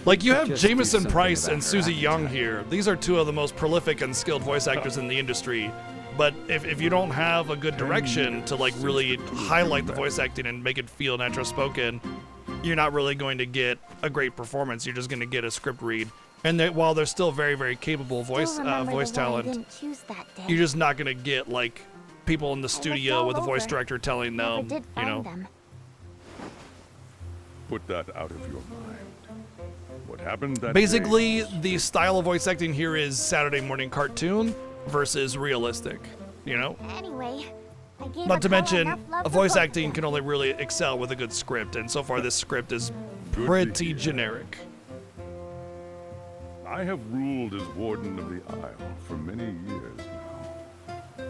Like you have Just do Jameson something Price about and her Susie Young appetite. here. These are two of the most prolific and skilled voice actors in the industry. But if you don't have a good direction to like really highlight the voice acting and make it feel natural spoken, you're not really going to get a great performance. You're just going to get a script read. And while they're still very, very capable voice Still remember voice the one I talent, didn't choose that day. you're just not going to get like people in the studio all with a voice over. director telling Never them, did you find know. them. Put that out of your mind. What happened that Basically, day? the style of voice acting here is Saturday morning cartoon versus realistic, you know? Anyway, I gave Not to Akala mention, enough love a for voice both acting of can them. only really excel with a good script, and so far this script is Good to pretty hear. generic. I have ruled as Warden of the Isle for many years now.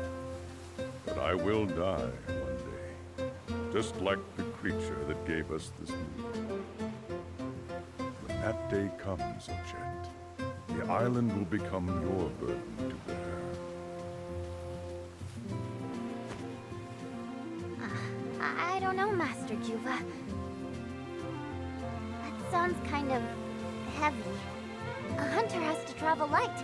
But I will die one day, just like the creature that gave us this meal. When that day comes, Ochet, the island will become your burden to bear. I don't know, Master Juva. That sounds kind of heavy. A hunter has to travel light.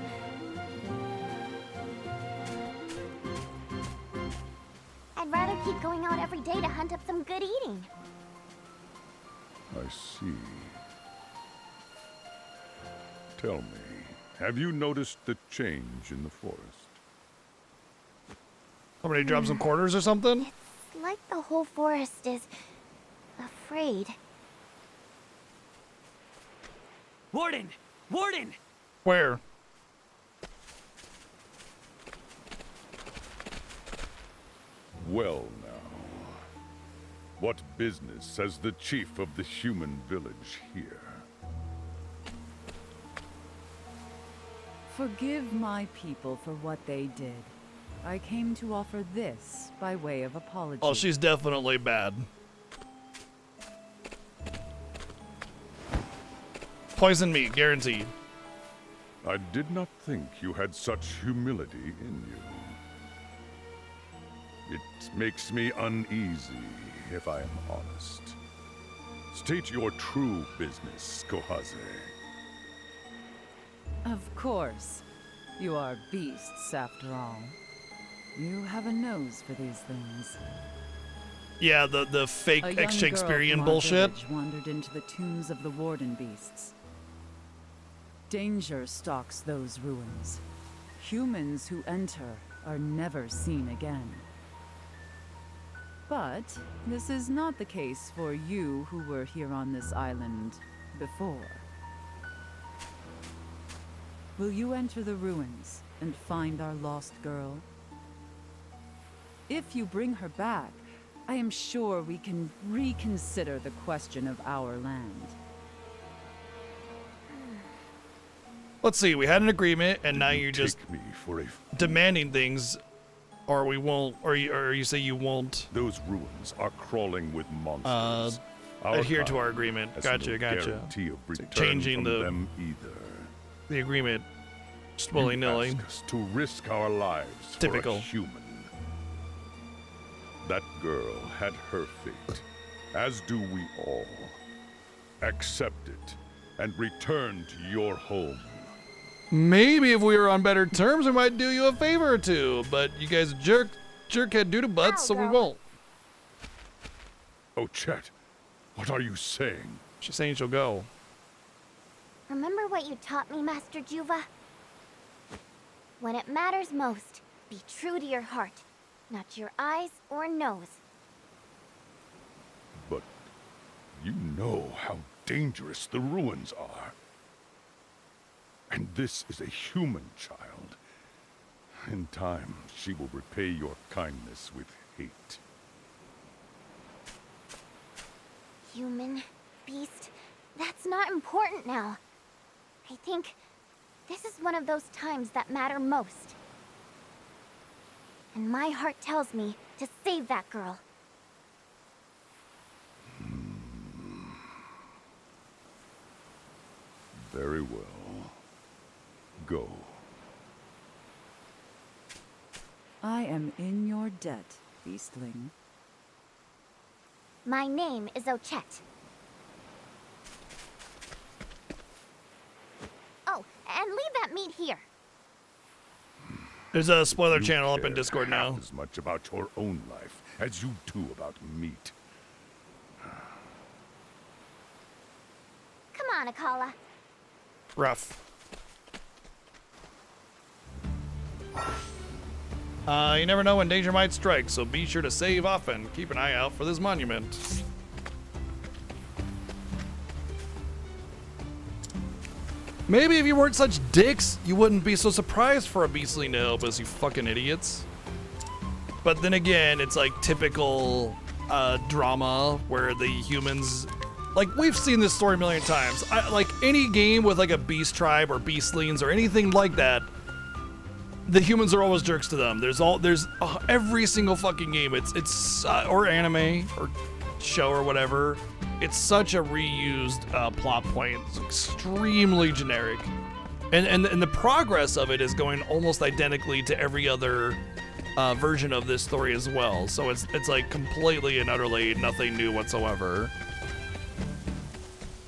I'd rather keep going out every day to hunt up some good eating. I see. Tell me, have you noticed the change in the forest? Somebody drop some quarters or something? It's like the whole forest is afraid. Warden! Warden! Where? Well now, what business has the chief of the human village here? Forgive my people for what they did. I came to offer this by way of apology. Oh, she's definitely bad. Poison meat, guaranteed. I did not think you had such humility in you. It makes me uneasy, if I am honest. State your true business, Kohaze. Of course. You are beasts, after all. You have a nose for these things. Yeah, the fake A young girl Shakespearean from our bullshit. village wandered into the tombs of the warden beasts. Danger stalks those ruins. Humans who enter are never seen again. But this is not the case for you who were here on this island before. Will you enter the ruins and find our lost girl? If you bring her back, I am sure we can reconsider the question of our land. Let's see, we had an agreement, and now you're just Take me for a... demanding things, or we won't, or you say you won't Those ruins are crawling with monsters. adhere to kind our agreement. has Gotcha, no gotcha. guarantee of return changing from the- them either. The agreement, just You willy-nilly. ask us to risk our lives Typical. for a human. That girl had her fate, as do we all. Accept it and return to your home. Maybe if we were on better terms, we might do you a favor or two, but you guys jerkhead doodle butts, so we I'll go. won't. Oh, Chet, what are you saying? She's saying she'll go. Remember what you taught me, Master Juva? When it matters most, be true to your heart, not your eyes or nose. But you know how dangerous the ruins are. And this is a human child. In time, she will repay your kindness with hate. Human, beast, that's not important now. I think this is one of those times that matter most. And my heart tells me to save that girl. Very well. Go. I am in your debt, beastling. My name is Ochet. Oh, and leave that meat here. There's a spoiler You channel up in care Discord now. half as much about your own life as you do about meat. Come on, Akala. Rough. You never know when danger might strike, so be sure to save often. Keep an eye out for this monument. Maybe if you weren't such dicks, you wouldn't be so surprised for a beastly to help us, you fucking idiots. But then again, it's like typical drama where the humans, like we've seen this story a million times. Like any game with like a beast tribe or beastlings or anything like that, the humans are always jerks to them. There's every single fucking game. It's or anime or show or whatever. It's such a reused plot point. It's extremely generic, and the progress of it is going almost identically to every other version of this story as well. So it's like completely and utterly nothing new whatsoever.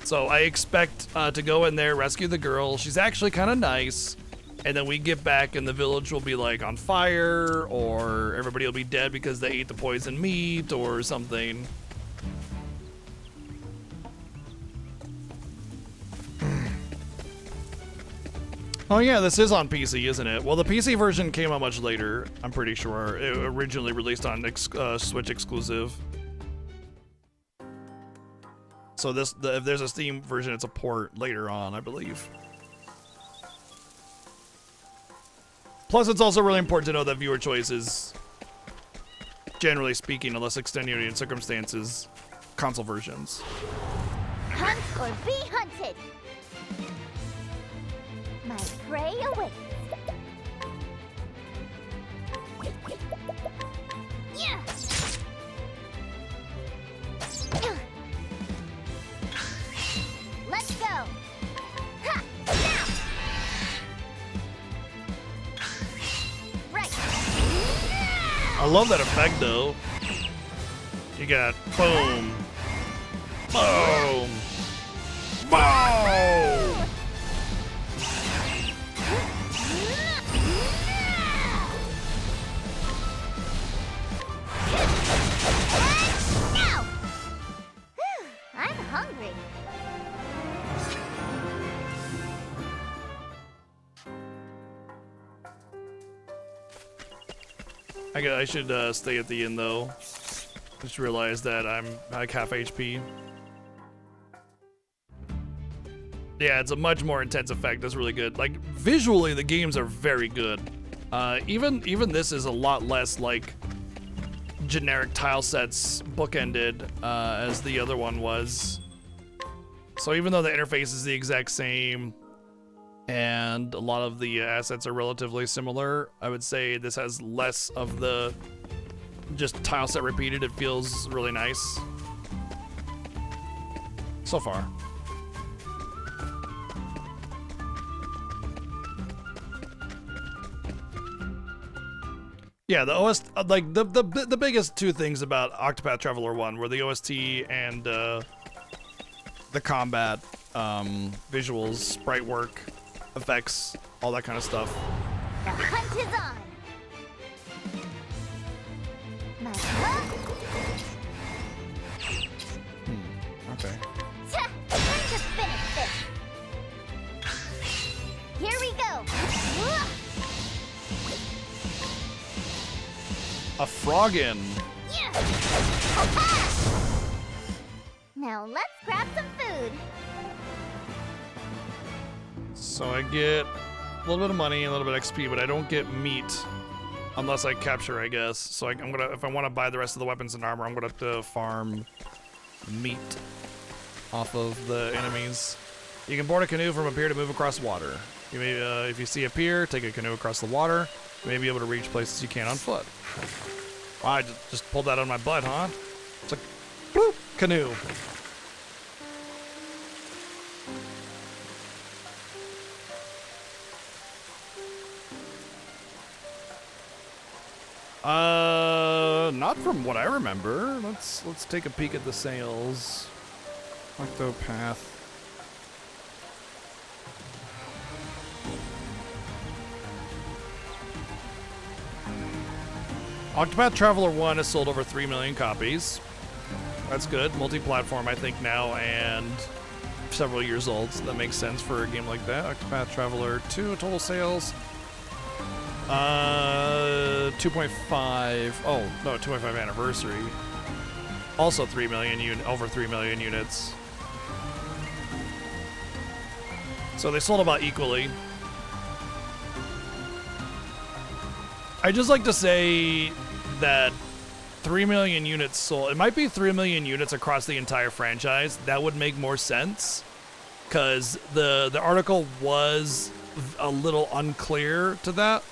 So I expect to go in there, rescue the girl. She's actually kind of nice. And then we get back and the village will be like on fire, or everybody will be dead because they ate the poison meat or something. Oh yeah, this is on PC, isn't it? Well, the PC version came out much later, I'm pretty sure. It originally released on Switch exclusive. So if there's a Steam version, it's a port later on, I believe. Plus, it's also really important to know that viewer choice is, generally speaking, unless extenuating circumstances, console versions. Hunt or be hunted. My prey awaits. Yeah. Let's go. Ha! Now. Right. I love that effect, though. You got boom, boom, boom. Now. I'm hungry. I should stay at the inn though. Just realized that I'm like half HP. Yeah, it's a much more intense effect. That's really good. Like visually, the games are very good. Even this is a lot less like generic tile sets bookended as the other one was. So even though the interface is the exact same and a lot of the assets are relatively similar, I would say this has less of the just tile set repeated. It feels really nice so far. Yeah, the OST, like the biggest two things about Octopath Traveler 1 were the OST and the combat, visuals, sprite work, effects, all that kind of stuff. The hunt is on. My Okay. time to finish this. Here we go. A frogin. Yeah. Now let's grab some food. So I get a little bit of money, a little bit of XP, but I don't get meat unless I capture, I guess. So I'm gonna, if I want to buy the rest of the weapons and armor, I'm gonna have to farm meat off of the enemies. You can board a canoe from a pier to move across water. You may, if you see a pier, take a canoe across the water. You may be able to reach places you can't on foot. Wow, I just pulled that on my butt, huh? It's like, bloop, canoe. Not from what I remember. Let's take a peek at the sales. Octopath. Octopath Traveler 1 has sold over 3 million copies. That's good. Multi-platform, I think, now, and several years old, so that makes sense for a game like that. Octopath Traveler 2, total sales. 2.5. Oh, no, 2.5 anniversary. Also 3 million over 3 million units. So they sold about equally. I just like to say that 3 million units sold. It might be 3 million units across the entire franchise. That would make more sense, because the article was a little unclear to that.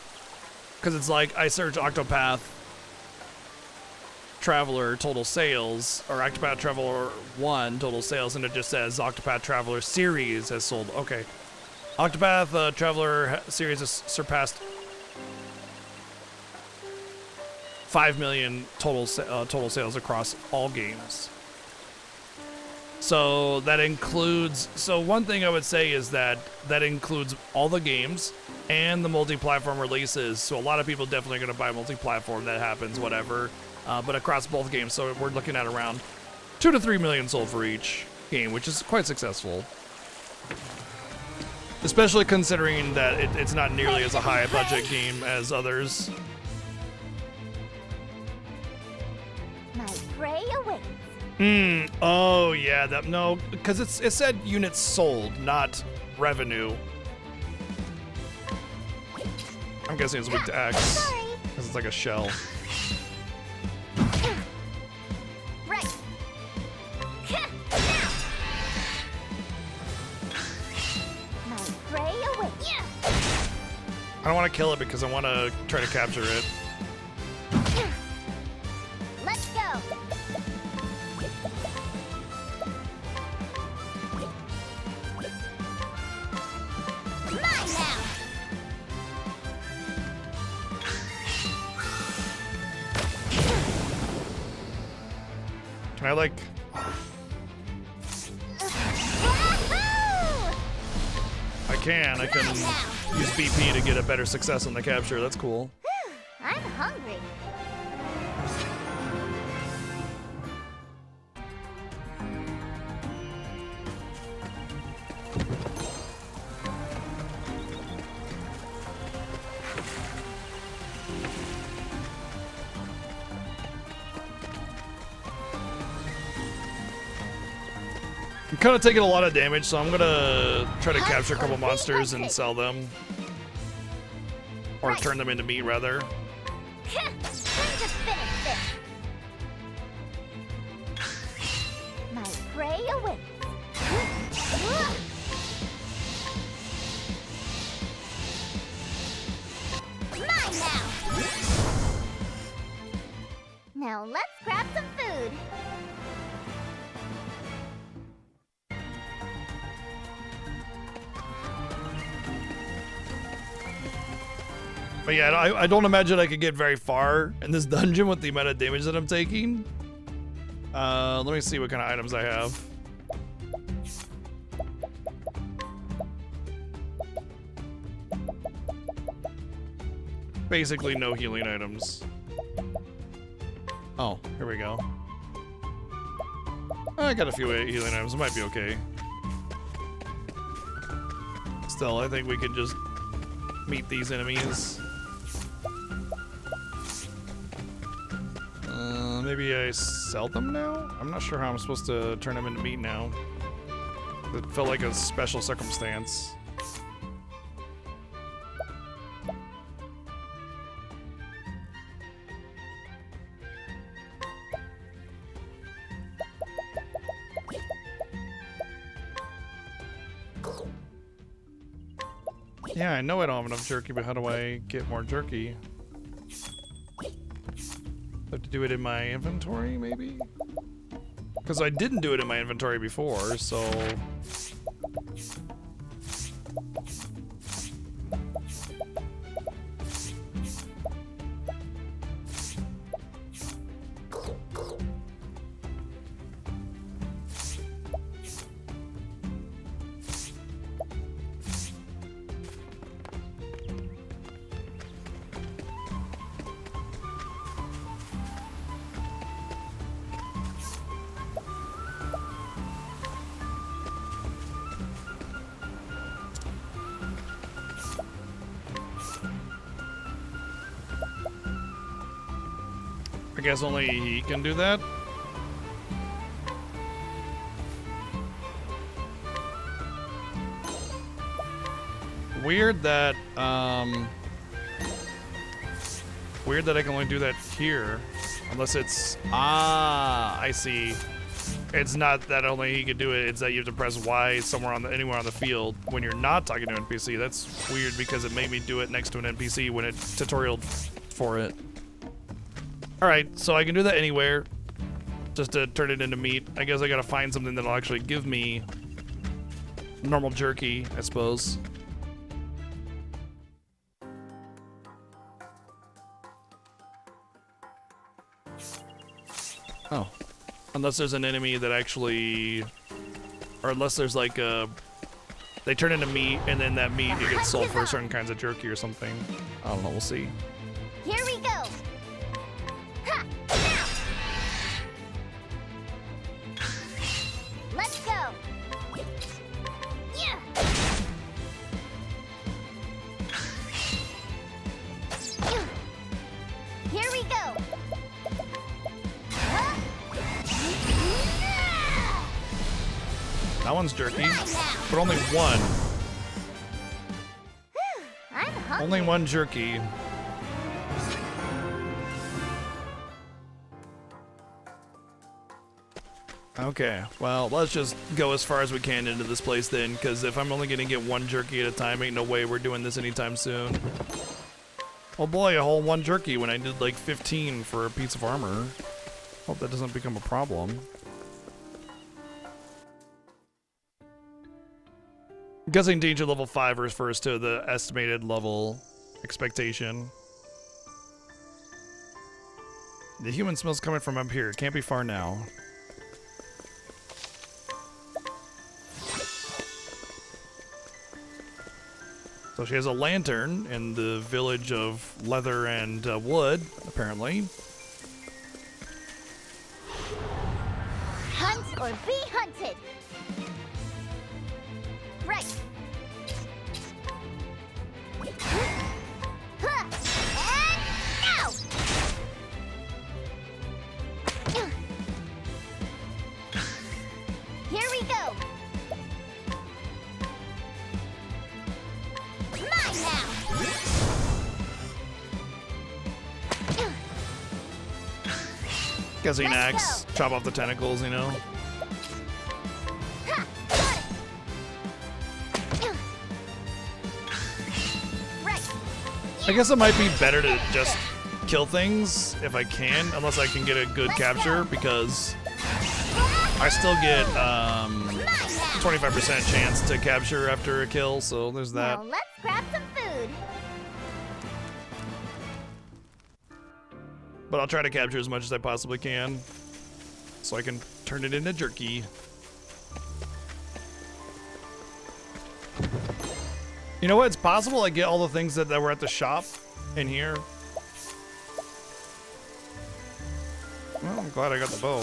Because it's like, I search Octopath Traveler total sales, or Octopath Traveler 1 total sales, and it just says Octopath Traveler series has sold. Okay. Octopath Traveler series has surpassed 5 million total sales across all games. So that includes, so one thing I would say is that includes all the games and the multi-platform releases. So a lot of people definitely are going to buy multi-platform. That happens, whatever. But across both games, so we're looking at around 2 to 3 million sold for each game, which is quite successful. Especially considering that it's not nearly as a high budget game as others. My prey awaits. Oh yeah, that, no, because it said units sold, not revenue. I'm guessing it's weak to X, because it's like a shell. Right. My prey awaits. I don't want to kill it because I want to try to capture it. Let's go. Mine now. Can I, like... I can use BP to get a better success on the capture. That's cool. I'm hungry. I'm kind of taking a lot of damage, so I'm gonna try to capture a couple monsters and sell them. Or turn them into meat, rather. Time to finish this. victory awaits. Mine now! Now let's grab some food. But yeah, I don't imagine I could get very far in this dungeon with the amount of damage that I'm taking. Let me see what kind of items I have. Basically no healing items. Oh, here we go. I got a few healing items. It might be okay. Still, I think we could just meet these enemies. Maybe I sell them now? I'm not sure how I'm supposed to turn them into meat now. It felt like a special circumstance. Yeah, I know I don't have enough jerky, but how do I get more jerky? I have to do it in my inventory, maybe? Because I didn't do it in my inventory before, so... I guess only he can do that. Weird that I can only do that here. Unless it's I see. It's not that only he could do it, it's that you have to press Y somewhere on anywhere on the field when you're not talking to an NPC. That's weird because it made me do it next to an NPC when it tutorialed for it. Alright, so I can do that anywhere, just to turn it into meat. I guess I gotta find something that'll actually give me normal jerky, I suppose. Oh. Unless there's an enemy that actually... Or unless there's like a... They turn into meat, and then that meat, it gets sold for certain kinds of jerky or something. I don't know, we'll see. Here we go! Let's go! Yeah! Here we go! That one's jerky, but only one. I'm hungry. Only one jerky. Okay, well, let's just go as far as we can into this place then, because if I'm only gonna get one jerky at a time, ain't no way we're doing this anytime soon. Oh boy, a whole one jerky when I did like 15 for a piece of armor. Hope that doesn't become a problem. I'm guessing danger level 5 refers to the estimated level expectation. The human smell's coming from up here. It can't be far now. So she has a lantern in the village of leather and wood, apparently. Hunt or be hunted! Right! Huh. And now! Here we go! Mine now! Guessing Let's axe, chop off the tentacles, you know? I guess it might be better to just kill things if I can, unless I can get a good capture, because I still get 25% chance to capture after a kill, so there's that. Now let's grab some food. But I'll try to capture as much as I possibly can, so I can turn it into jerky. You know what? It's possible I get all the things that were at the shop in here. Well, I'm glad I got the bow.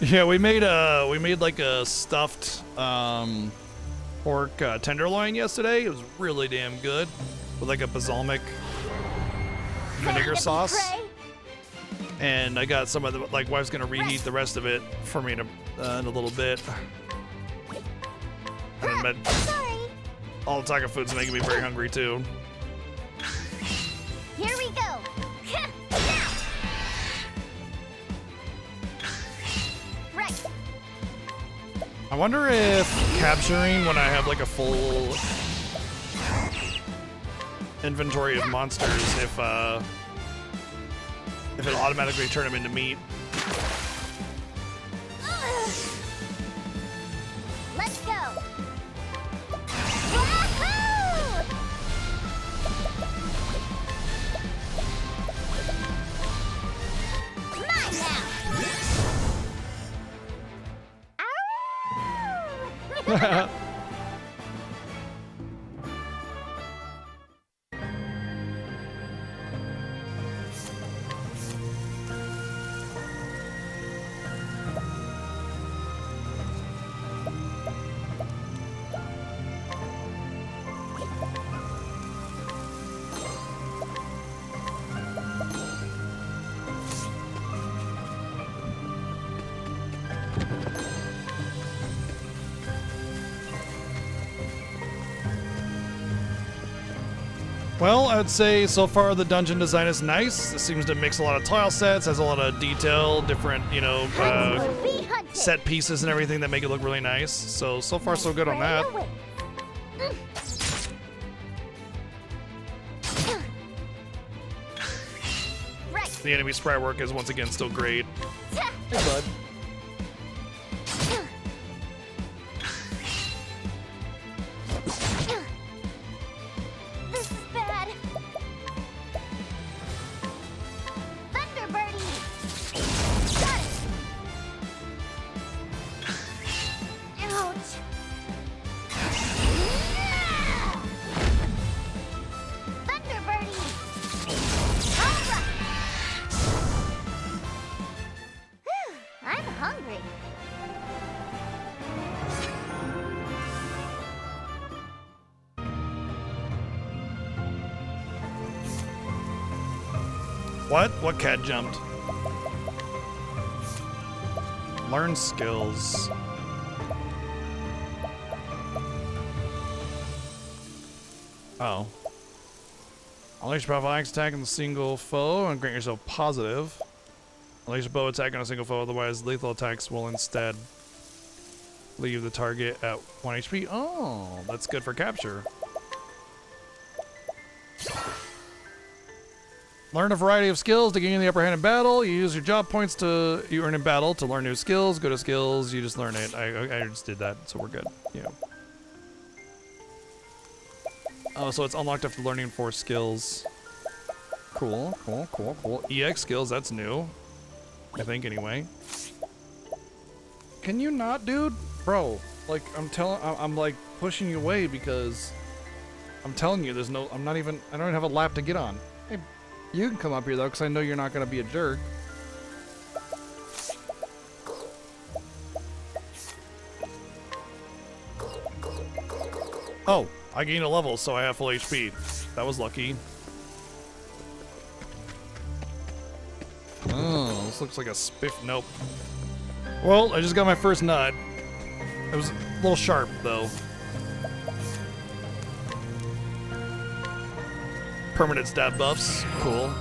Yeah, we made like a stuffed pork tenderloin yesterday. It was really damn good with like a balsamic vinegar sauce. And I got some of the, like, wife's gonna reheat the rest of it for me in a little bit. But all the taco food's making me very hungry too. Here we go. Right. I wonder if capturing when I have like a full inventory of monsters, if it'll automatically turn them into meat. Let's go. Wahoo! Mine now. Ow! Well, I'd say so far the dungeon design is nice. It seems to mix a lot of tile sets, has a lot of detail, different, you know, set pieces and everything that make it look really nice. So far so good on that. The enemy sprite work is once again still great. Hey, bud. This is bad. Thunder Birdie. Got it. Ouch. Thunder Birdie. All right. I'm hungry. What? What cat jumped? Learn skills. Oh. Unleash your powerful axe attack on the single foe and grant yourself positive. Unleash a bow attack on a single foe, otherwise lethal attacks will instead leave the target at 1 HP. Oh, that's good for capture. Learn a variety of skills to gain the upper hand in battle. You use your job points you earn in battle to learn new skills. Go to skills, you just learn it. I just did that, so we're good. Yeah. Oh, so it's unlocked after learning 4 skills. Cool. EX skills, that's new. I think anyway. Can you not, dude? Bro, like I'm like pushing you away because I'm telling you I don't even have a lap to get on. Hey, you can come up here though, because I know you're not gonna be a jerk. Oh, I gained a level, so I have full HP. That was lucky. Oh, this looks like a spiff. Nope. Well, I just got my first nut. It was a little sharp, though. Permanent stat buffs. Cool.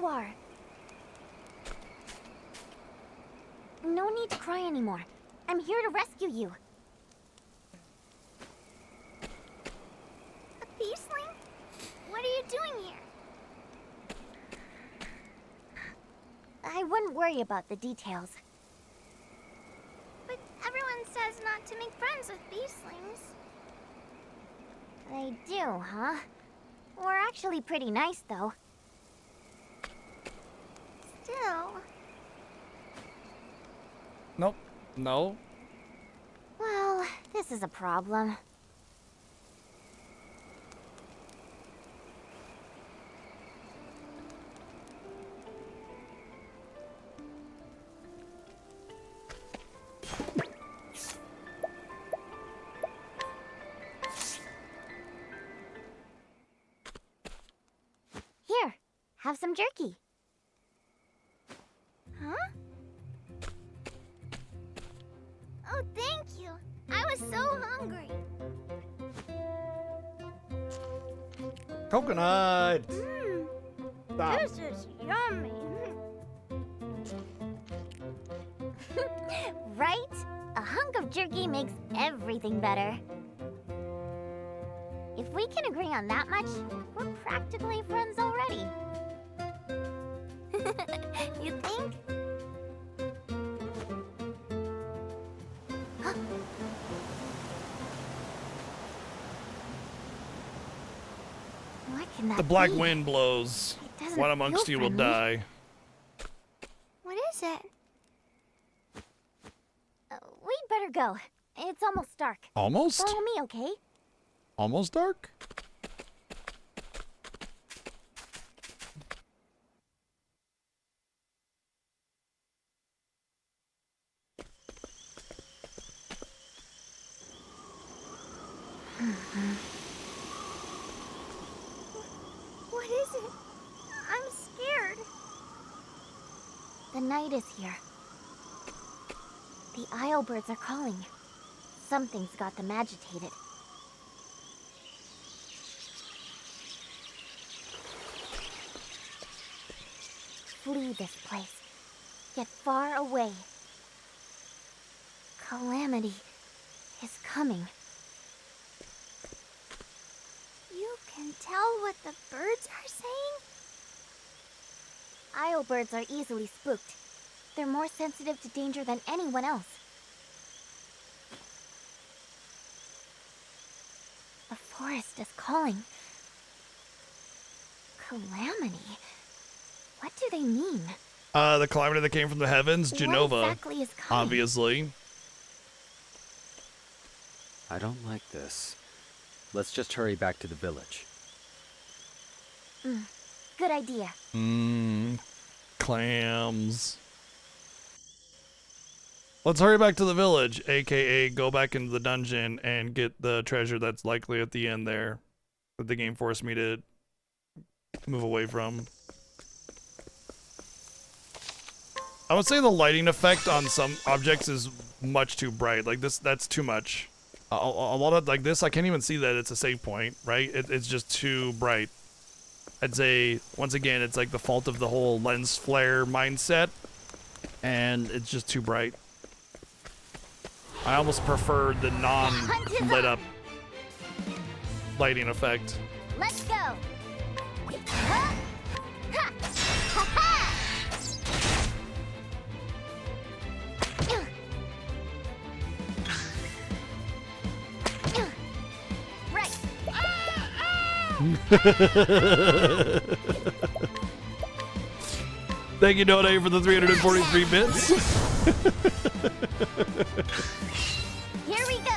are. No need to cry anymore. I'm here to rescue you. A beastling? What are you doing here? I wouldn't worry about the details. But everyone says not to make friends with beastlings. They do, huh? We're actually pretty nice, though. Still... Nope. No. Well, this is a problem. Here, have some jerky. Huh? Oh, thank you. I was so hungry. Coconut. Stop. This is yummy. Right? A hunk of jerky makes everything better. If we can agree on that much, we're practically friends already. You think? What can that The black be? wind blows. It doesn't One amongst feel you will friendly. die. What is it? We'd better go. It's almost dark. Almost? Follow me, okay? Almost dark? What is it? I'm scared. The night is here. The Isle birds are calling. Something's got them agitated. Flee this place. Get far away. Calamity is coming. You can tell what the birds are saying? Isle birds are easily spooked. They're more sensitive to danger than anyone else. The forest is calling. Calamity? What do they mean? The calamity that came from the heavens, What Genova, exactly is coming? obviously. I don't like this. Let's just hurry back to the village. Good idea. Clams. Let's hurry back to the village, aka go back into the dungeon and get the treasure that's likely at the end there that the game forced me to move away from. I would say the lighting effect on some objects is much too bright. Like this, that's too much. A lot of like this, I can't even see that it's a save point, right? It's just too bright. I'd say, once again, it's like the fault of the whole lens flare mindset, and it's just too bright. I almost prefer the non-lit up lighting effect. Let's go. Huh? Ha! Ha ha! Right. Thank you, Donate, for the 343 bits. Here we go.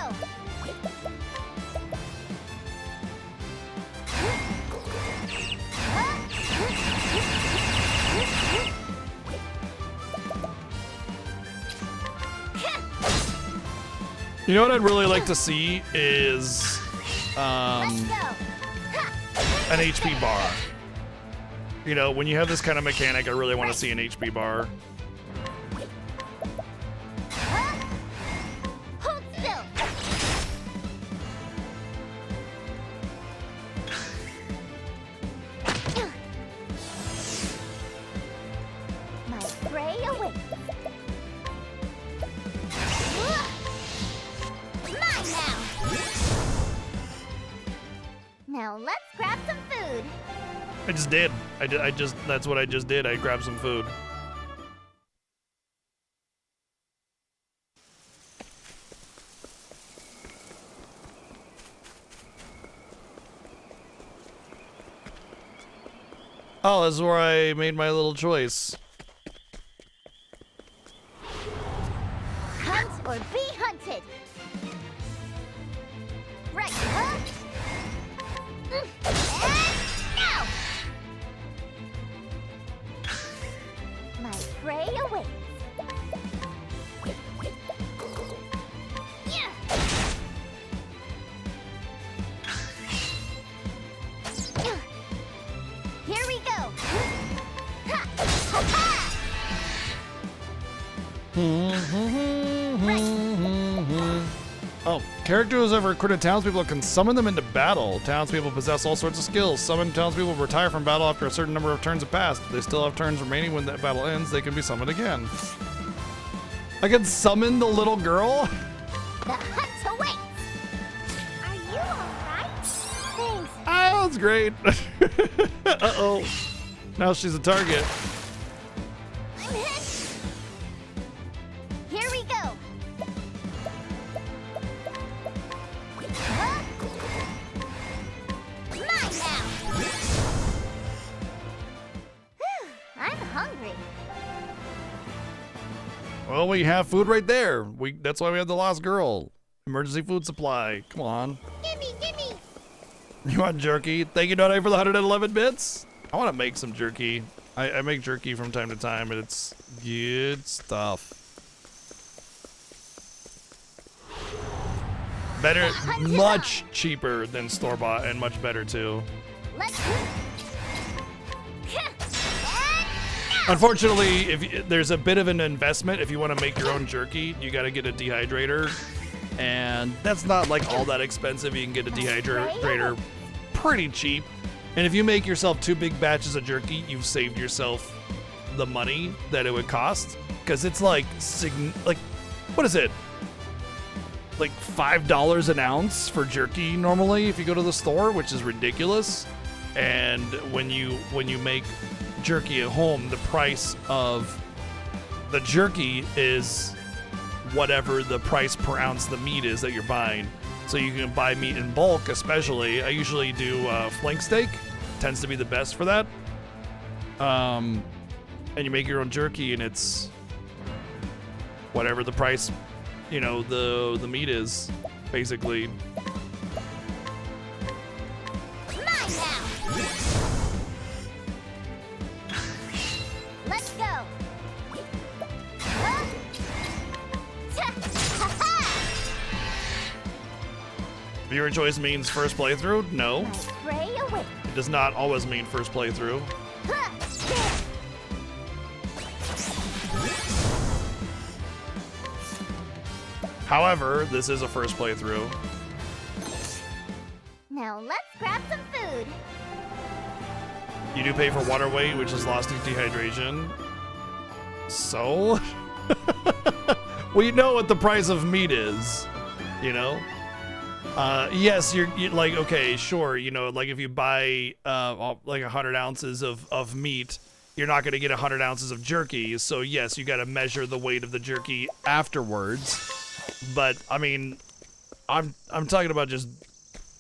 You know what I'd really like to see is Let's go. an HP bar. You know, when you have this kind of mechanic, I really want to see an HP bar. Hold still. grab some food. I just did. That's what I just did. I grabbed some food. Oh, this is where I made my little choice. Hunt or be hunted. Right, huh? And now! My prey awaits. Yeah. Here we go. Ha! Ha! Ha! Oh, characters who have recruited townspeople can summon them into battle. Townspeople possess all sorts of skills. Summoned townspeople retire from battle after a certain number of turns have passed. If they still have turns remaining when that battle ends, they can be summoned again. I can summon the little girl? The hunt awaits. Are you alright? Thanks. Oh, that's great. Uh-oh. Now she's a target. I'm hit. Here we go. Huh? Mine now. Whew, I'm hungry. Well, we have food right there. That's why we have the lost girl. Emergency food supply. Come on. Gimme, gimme. You want jerky? Thank you, Donate, for the 111 bits. I want to make some jerky. I make jerky from time to time, and it's good stuff. Better, much cheaper than store-bought, and much better, too. Let's Unfortunately, there's a bit of an investment. If you want to make your own jerky, you got to get a dehydrator, and that's not like all that expensive. You can get a dehydrator pretty cheap, and if you make yourself 2 big batches of jerky, you've saved yourself the money that it would cost, because it's like what is it? Like $5 an ounce for jerky normally if you go to the store, which is ridiculous. And when you make jerky at home, the price of the jerky is whatever the price per ounce the meat is that you're buying. So you can buy meat in bulk, especially. I usually do flank steak. Tends to be the best for that. And you make your own jerky, and it's whatever the price, you know, the meat is, basically. mine now. Let's go. Huh? Ha-ha! Viewer choice means first playthrough? No. My prey awaits. It does not always mean first playthrough. Ha! However, this is a first playthrough. Now let's grab some food. You do pay for water weight, which is lost due to dehydration. So? We know what the price of meat is, you know? Yes, you're like, okay, sure, you know, like if you buy like 100 ounces of meat, you're not going to get 100 ounces of jerky. So yes, you got to measure the weight of the jerky afterwards. But I mean, I'm talking about just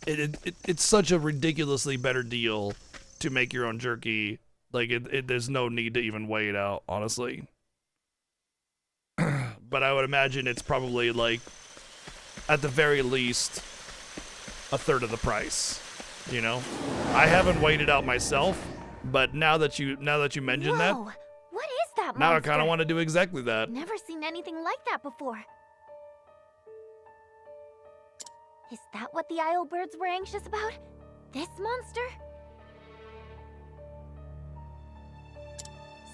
it's such a ridiculously better deal to make your own jerky. Like there's no need to even weigh it out, honestly. But I would imagine it's probably like at the very least a third of the price. You know, I haven't weighed it out myself, but now that you mention that, Whoa, what is that now I monster? kind of want to do exactly that. Never seen anything like that before. Is that what the Isle birds were anxious about? This monster?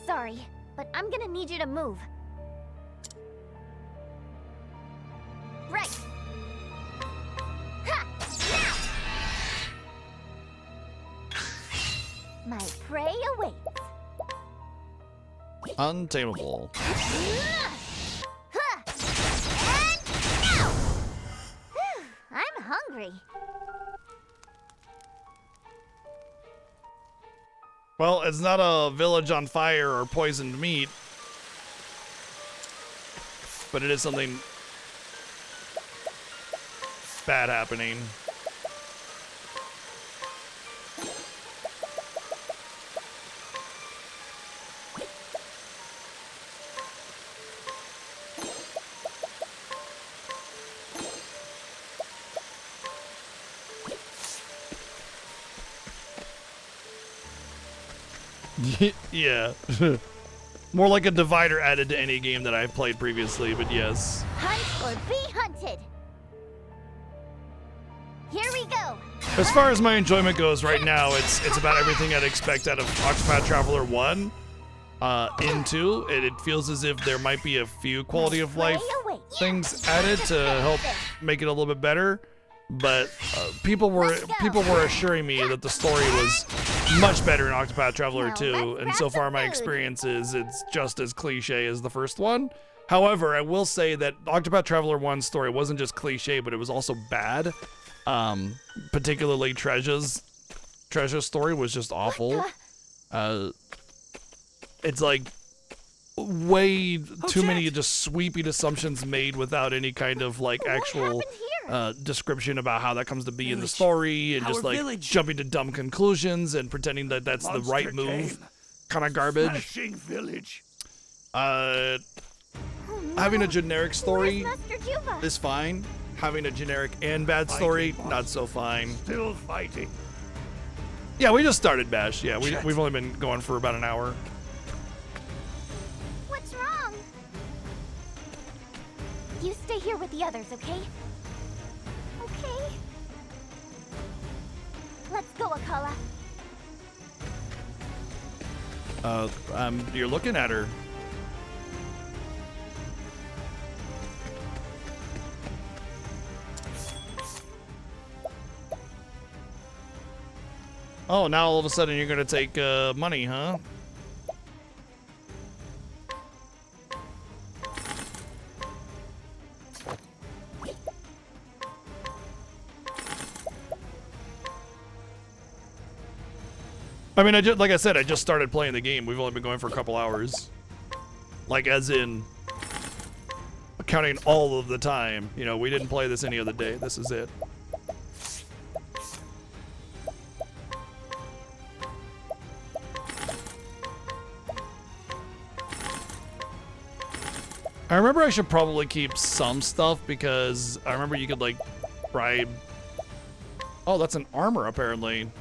Sorry, but I'm gonna need you to move. Right. Ha! Now! My prey awaits. Untamable. Ha! And now! Whew, I'm hungry. Well, it's not a village on fire or poisoned meat, but it is something bad happening. Yeah. More like a divider added to any game that I've played previously, but yes. Hunt or be hunted. Here we go. As far as my enjoyment goes right now, it's about everything I'd expect out of Octopath Traveler 1 into. It feels as if there might be a few quality of life things added to help make it a little bit better. But people were assuring me that the story was much better in Octopath Traveler 2, and so far my experience is it's just as cliche as the first one. However, I will say that Octopath Traveler 1's story wasn't just cliche, but it was also bad. Particularly Treasure's story was just awful. It's like way too many just sweeping assumptions made without any kind of like actual description about how that comes to be in the story, and just like jumping to dumb conclusions and pretending that that's the right move. Kind of garbage. Village. Having a generic story is fine. Having a generic and bad story, not so fine. Still fighting. Yeah, we just started Bash. Yeah, we've only been going for about an hour. What's wrong? You stay here with the others, okay? Okay. Let's go, Akala. You're looking at her. Oh, now all of a sudden you're gonna take money, huh? I mean, like I said, I just started playing the game. We've only been going for a couple hours. Like, as in, counting all of the time. You know, we didn't play this any other day. This is it. I remember I should probably keep some stuff because I remember you could like bribe. Oh, that's an armor apparently.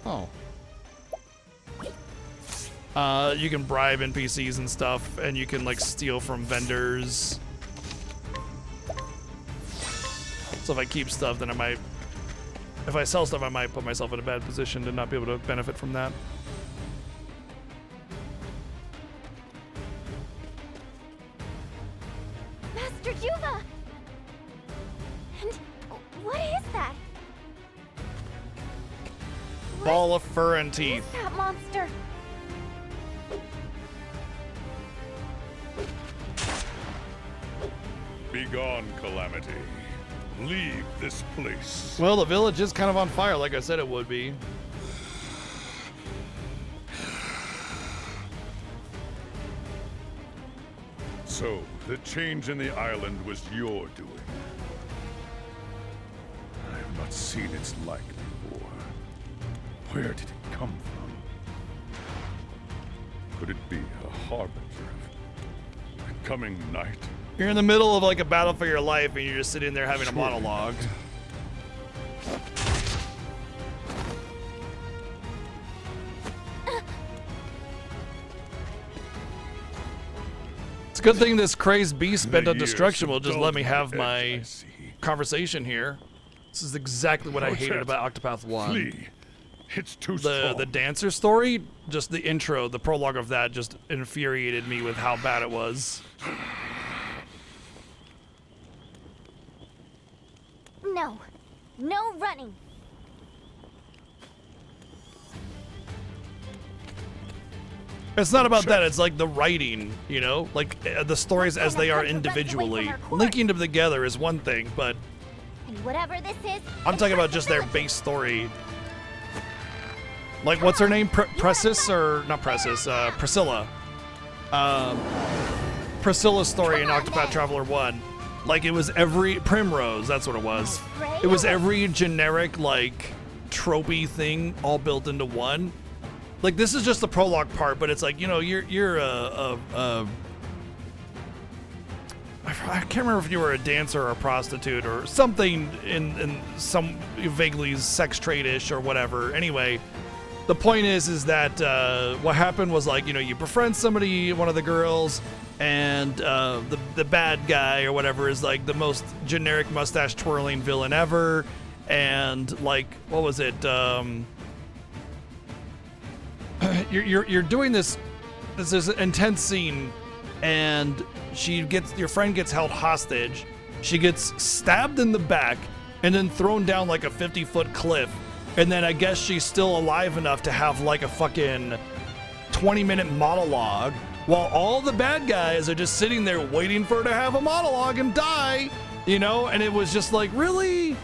Oh. You can bribe NPCs and stuff, and you can like steal from vendors. So if I keep stuff, then I might. If I sell stuff, I might put myself in a bad position to not be able to benefit from that. Master Juva! And what is that? Ball of fur and teeth. What is that monster? Begone, Calamity. Leave this place. Well, the village is kind of on fire, like I said it would be. So, the change in the island was your doing. I have not seen its like before. Where did it come from? Could it be a harbinger of the coming night? You're in the middle of like a battle for your life, and you're just sitting there having a monologue. It's a good thing this crazed beast bent on destruction will just let me have my conversation here. This is exactly what I hated about Octopath 1. Flee. It's too strong. The dancer story, just the intro, the prologue of that just infuriated me with how bad it was. No. No running. It's not about that, it's like the writing, you know? Like the stories as they are individually. Linking them together is one thing, but And whatever this is, I'm talking about just their base story. Like, what's her name? Precis, or not Precis? Priscilla. Priscilla's story in Octopath Traveler 1. Like, it was every Primrose. That's what it was. It was every generic, like, tropey thing all built into one. Like, this is just the prologue part, but it's like, you know, you're I can't remember if you were a dancer or a prostitute or something in some vaguely sex trade-ish or whatever. Anyway, the point is that what happened was, like, you know, you befriend somebody, one of the girls, and the bad guy or whatever is like the most generic mustache twirling villain ever, and like, what was it? You're doing this intense scene, and your friend gets held hostage. She gets stabbed in the back and then thrown down like a 50-foot cliff. And then I guess she's still alive enough to have like a fucking 20-minute monologue while all the bad guys are just sitting there waiting for her to have a monologue and die, you know? And it was just like, really,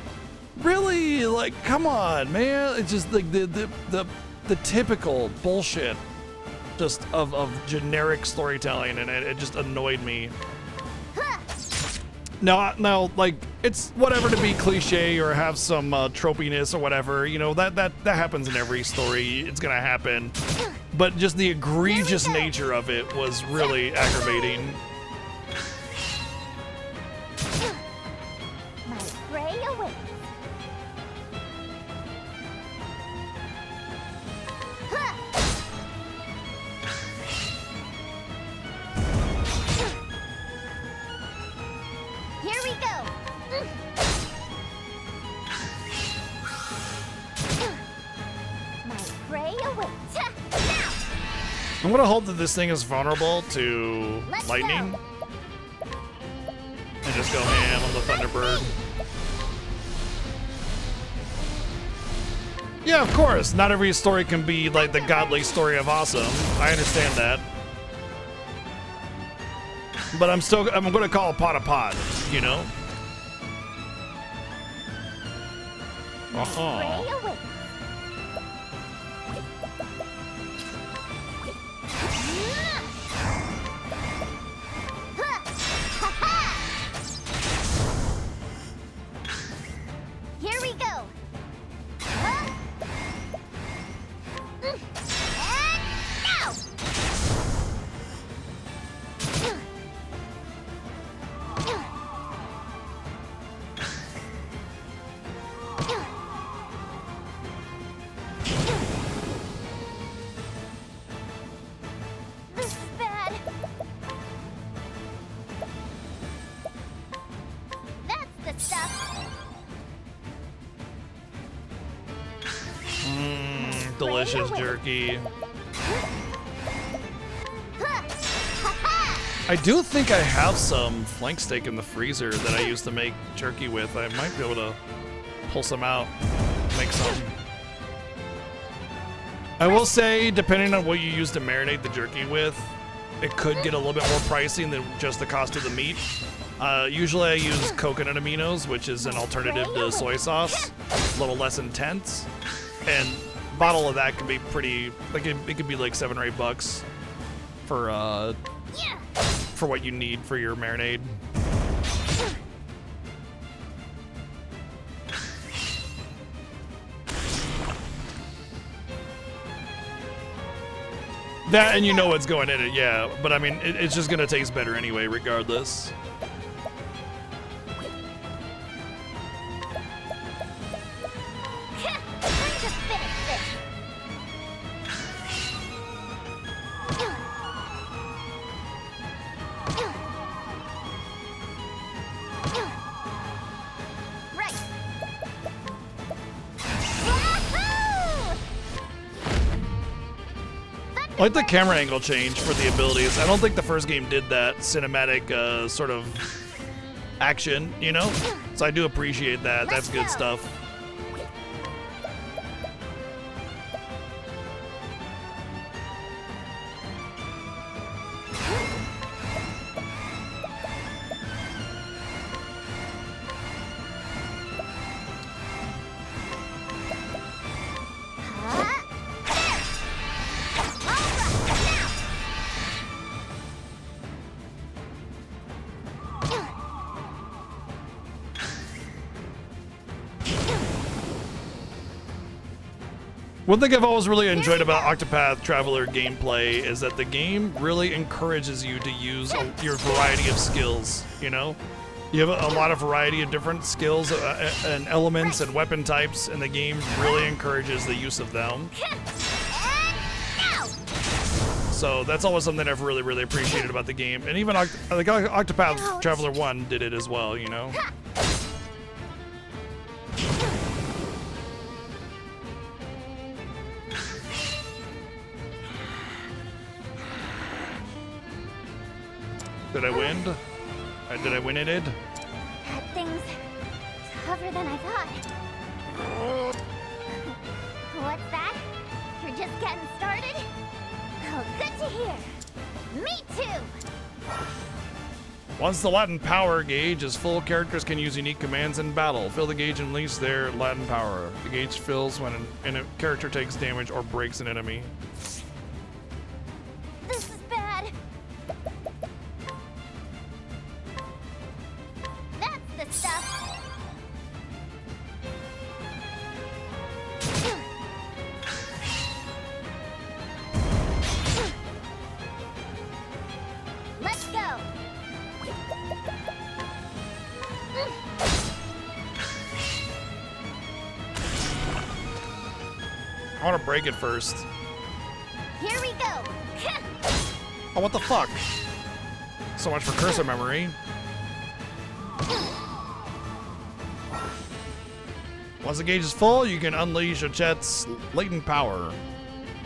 like, come on, man. It's just like the typical bullshit just of generic storytelling, and it just annoyed me. Now, like, it's whatever to be cliche or have some tropiness or whatever, you know, that happens in every story. It's gonna happen. But just the egregious nature of it was really aggravating. My prey awaits. Here we go. My prey awaits. Now. I'm gonna hope that this thing is vulnerable to lightning. Go. And just go ham on the Thunderbird. Yeah, of course. Not every story can be like the godly story of awesome. I understand that. But I'm gonna call a pot a pot, you know? Uh-huh. Prey awaits. Here we go. And now. This is bad. That's the stuff. Delicious jerky. I do think I have some flank steak in the freezer that I used to make jerky with. I might be able to pull some out, make some. I will say, depending on what you use to marinate the jerky with, it could get a little bit more pricey than just the cost of the meat. Usually I use coconut aminos, which is an alternative to soy sauce, a little less intense, and a bottle of that can be pretty, like, it could be like $7 or $8 for what you need for your marinade. That, and you know what's going in it, yeah. But I mean, it's just gonna taste better anyway, regardless. I like the camera angle change for the abilities. I don't think the first game did that cinematic sort of action, you know? So I do appreciate that. That's good stuff. One thing I've always really enjoyed about Octopath Traveler gameplay is that the game really encourages you to use your variety of skills, you know? You have a lot of variety of different skills and elements and weapon types, and the game really encourages the use of them. So that's always something I've really, really appreciated about the game. And even Octopath Traveler 1 did it as well, you know? Did I win? Did I win it? That thing's tougher than I thought. What's that? You're just getting started? Oh, good to hear. Me too! Once the Latin power gauge is full, characters can use unique commands in battle. Fill the gauge and release their Latin power. The gauge fills when a character takes damage or breaks an enemy. This is bad. That's the stuff. Let's go. I want to break it first. Here we go. Oh, what the fuck? So much for cursor memory. Once the gauge is full, you can unleash a jet's latent power.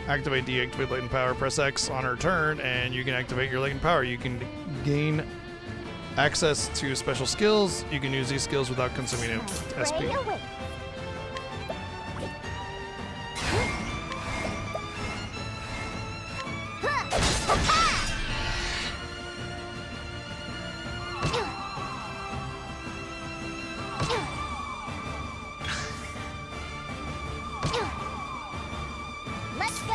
Activate, deactivate latent power, press X on her turn, and you can activate your latent power. You can gain access to special skills. You can use these skills without consuming SP. Pray away. Let's go.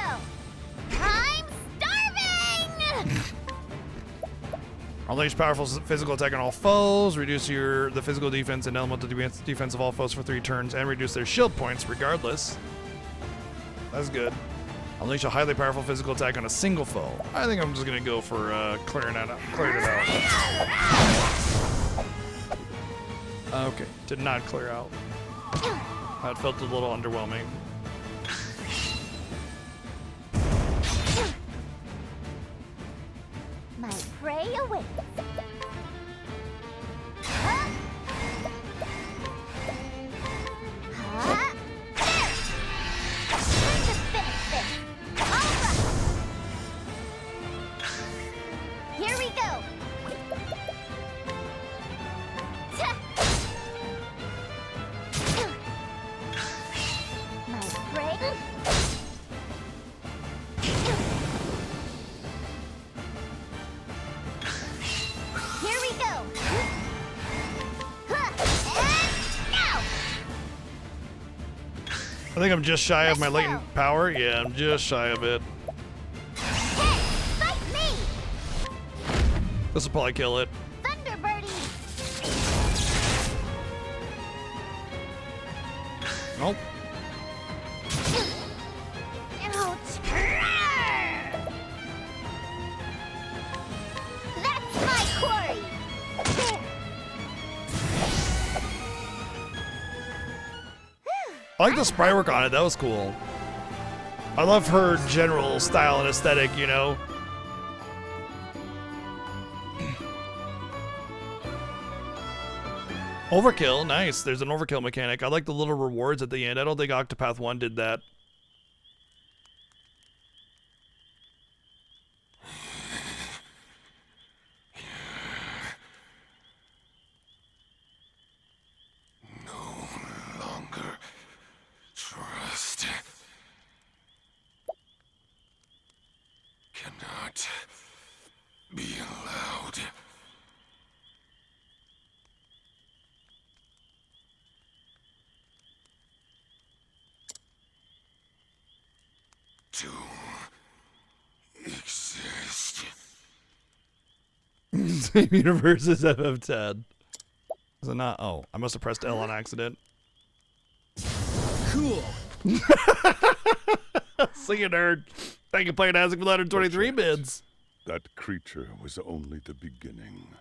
I'm starving. Unleash powerful physical attack on all foes. Reduce the physical defense and elemental defense of all foes for 3 turns, and reduce their shield points regardless. That's good. Unleash a highly powerful physical attack on a single foe. I think I'm just gonna go for clearing it out. Okay, did not clear out. That felt a little underwhelming. My prey awaits. Let's finish this. All right. Here we go. My prey. Here we go. And now. I think I'm just shy of my latent power. Yeah, I'm just shy of it. Hey, fight me. This will probably kill it. Thunderbirdie. Nope. Ouch. That's my quarry. There. I like the sprite work on it. That was cool. I love her general style and aesthetic, you know. Overkill, nice. There's an overkill mechanic. I like the little rewards at the end. I don't think Octopath 1 did that. Longer trust. Cannot be allowed. To exist. Same universe as FF10. Is it not? Oh, I must have pressed L on accident. Cool. See you, nerd. Thank you, playing Isaac for 123 bids. That creature was only the beginning.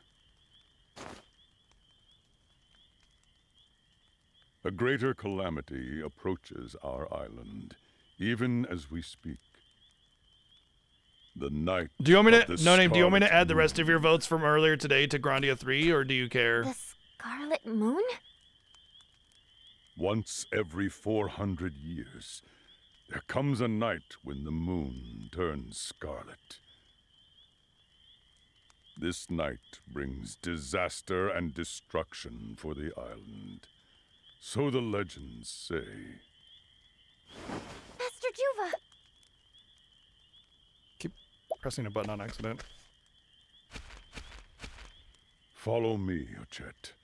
A greater calamity approaches our island, even as we speak. The night. Do you want me of to? the No name. Do you want me to Scarlet add the rest of your Moon. votes from earlier today to Grandia 3, or do you care? The Scarlet Moon? Once every 400 years, there comes a night when the moon turns scarlet. This night brings disaster and destruction for the island. So the legends say. Master Juva! Keep pressing a button on accident. Follow me, Ochet.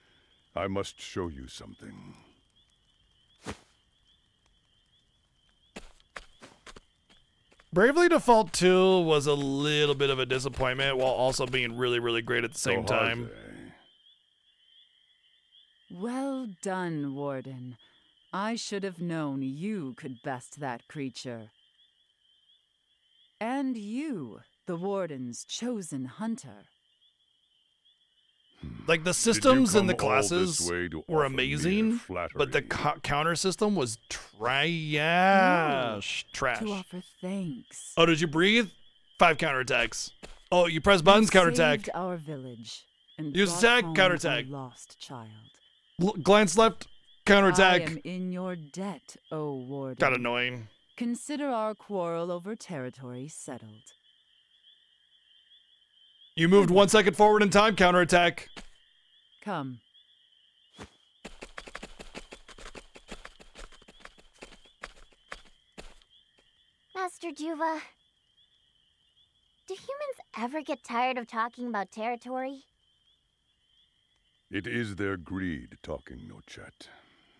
I must show you something. Bravely Default 2 was a little bit of a disappointment while also being really, really great at the same time. Well done, Warden. I should have known you could best that creature. And you, the Warden's chosen hunter. Like, the systems and the classes were amazing, but the counter system was trash. Trash. To offer thanks. Oh, did you breathe? 5 counterattacks. Oh, you press buttons, counterattack. Saved our village and Use brought attack, home counterattack. our lost child. Glance left, counterattack. I am in your debt, O Warden. Got annoying. Consider our quarrel over territory settled. You moved 1 second forward in time, counterattack. Come. Master Juva, do humans ever get tired of talking about territory? It is their greed talking, Nochet.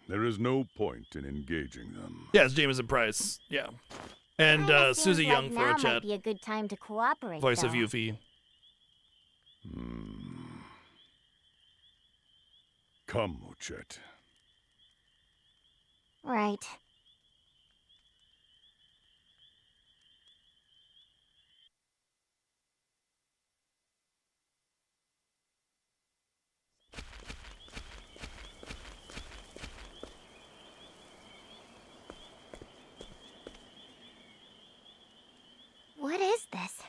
There is no point in engaging them. Yeah, it's Jameson Price. Yeah. And Kinda Susie seems Young like for now a chat. might be a good time to cooperate. Voice of though. Yuffie. Come, Ochet. Right. What is this?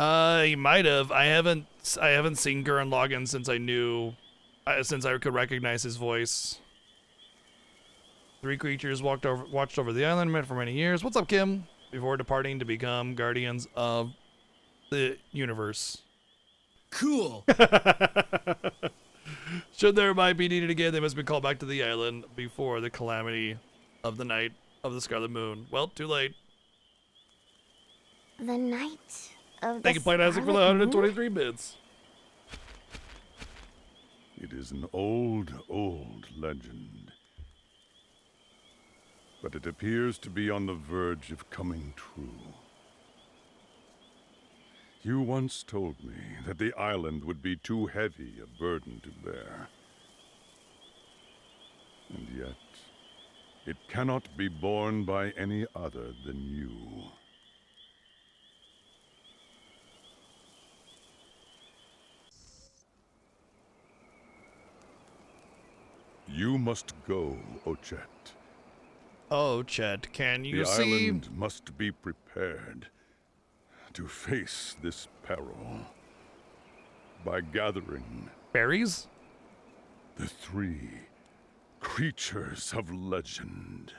He might have. I haven't seen Gurren Lagann since I knew, since I could recognize his voice. 3 creatures watched over the island for many years. What's up, Kim? Before departing to become guardians of the universe. Cool. Should there might be needed again, they must be called back to the island before the calamity of the night of the Scarlet Moon. Well, too late. The night of Thank the you, Plain Isaac, for the Scarlet Moon? 123 bits. It is an old, old legend. But it appears to be on the verge of coming true. You once told me that the island would be too heavy a burden to bear. And yet, it cannot be borne by any other than you. You must go, Ochet. Oh, Chet, can you The see? island must be prepared to face this peril by gathering Berries? the 3 creatures of legend.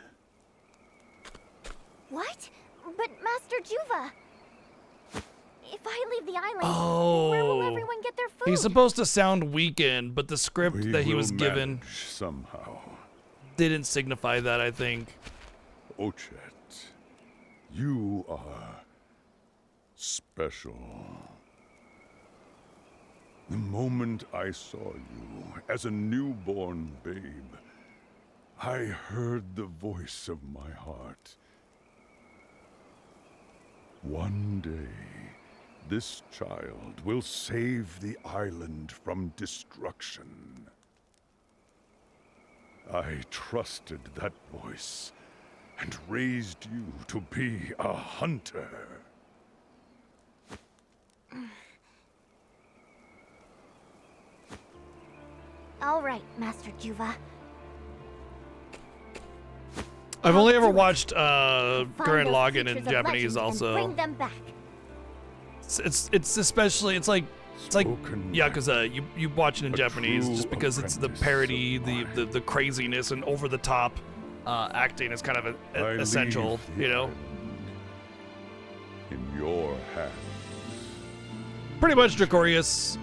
What? But Master Juva, if I leave the island, Oh. where will everyone get their food? He's supposed to sound weakened, but the script We that he will was given manage somehow. didn't signify that, I think. Ochet, you are special. The moment I saw you as a newborn babe, I heard the voice of my heart. One day, this child will save the island from destruction. I trusted that voice and raised you to be a hunter. All right, Master Juva. I've only ever Do it. watched Find Gurren those Lagann in creatures of Japanese legend and also. bring them back. It's especially it's like Spoken Yakuza. You watch it in a Japanese true just because it's the apprentice parody, of the craziness and over the top acting is kind of I essential, leave the you know. island in your hands. Pretty much Dracorius.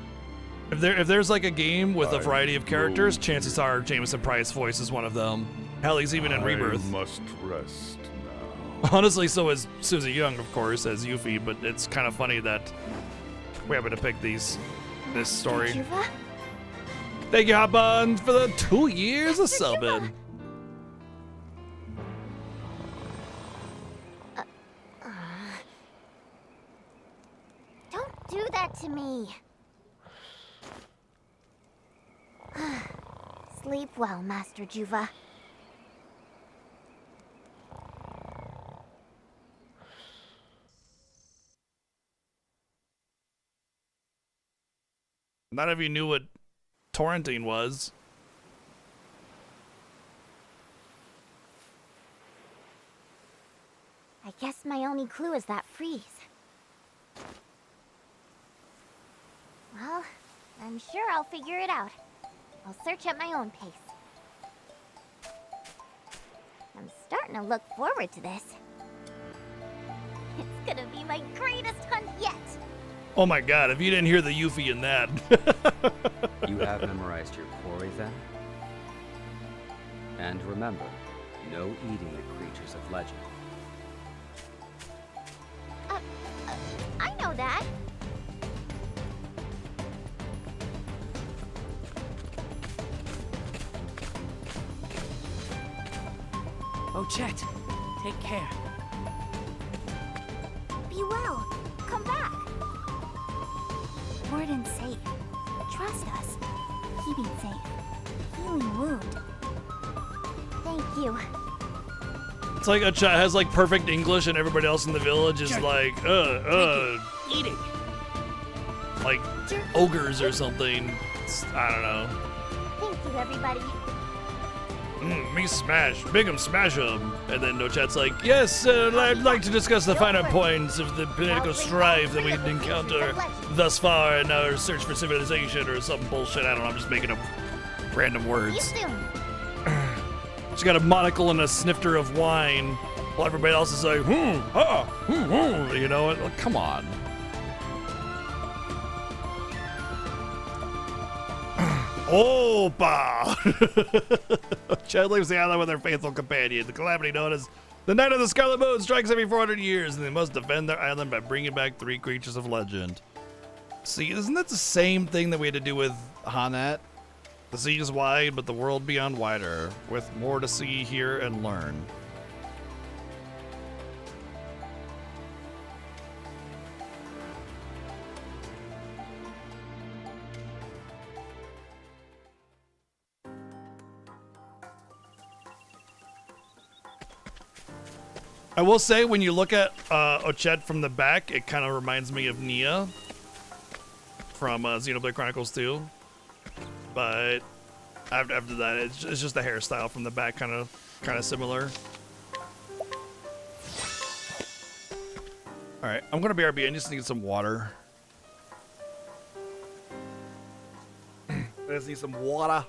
If there's like a game with a I variety of characters, will chances are Jameson Price voice is one of them. Hell, he's even in Rebirth. I must rest now. Honestly, so is Susie Young, of course, as Yuffie, but it's kind of funny that we happen to pick this story. Juva? Thank you, Hopon, for the 2 years of subbing. Don't do that to me. Sleep well, Master Juva. None of you knew what torrenting was. I guess my only clue is that freeze. Well, I'm sure I'll figure it out. I'll search at my own pace. I'm starting to look forward to this. It's gonna be my greatest hunt yet. Oh my god, if you didn't hear the Yuffie in that. You have memorized your quarry then? And remember, no eating of creatures of legend. I know that. Oh, Chet, take care. Be well. Come back. Warden's safe. Trust us. Keeping safe. Healing wound. Thank you. It's like a child has like perfect English and everybody else in the village is like, Eating. like ogres or something. I don't know. Thank you, everybody. Me smash, big 'em, smash 'em. And then No Chat's like, yes, I'd like to discuss the finer points of the political strife that we've encountered thus far in our search for civilization or some bullshit. I don't know, I'm just making up random See you words. soon. She's got a monocle and a snifter of wine, while everybody else is like, you know what? Like, come on. Opa! Chad leaves the island with her faithful companion. The calamity known as the Night of the Scarlet Moon strikes every 400 years, and they must defend their island by bringing back 3 creatures of legend. See, isn't that the same thing that we had to do with Hanat? The sea is wide, but the world beyond wider, with more to see, hear, and learn. I will say, when you look at Ochet from the back, it kind of reminds me of Nia from Xenoblade Chronicles 2. But after that, it's just the hairstyle from the back, kind of similar. All right, I'm gonna BRB. I just need some water. I just need some water.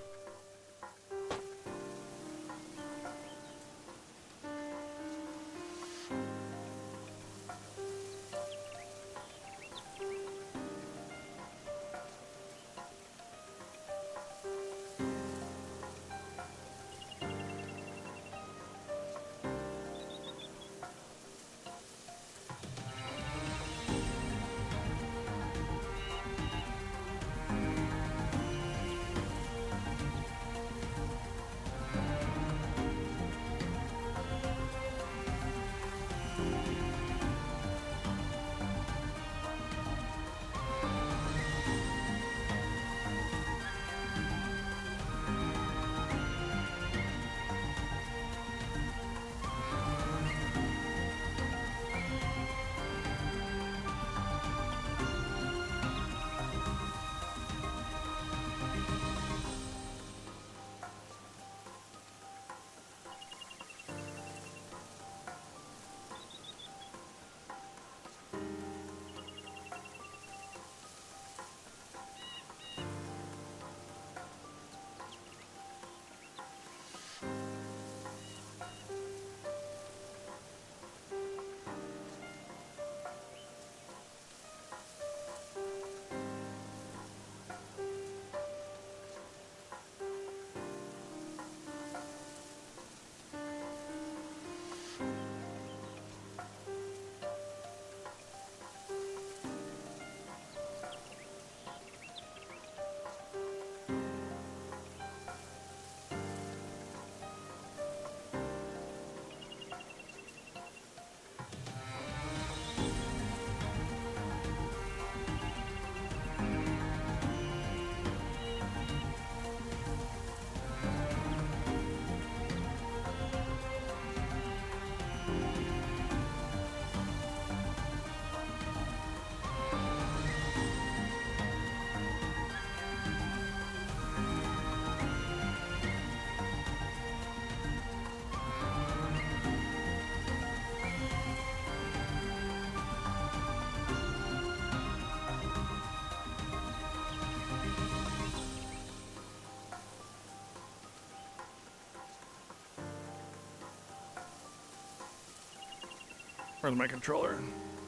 Where's my controller?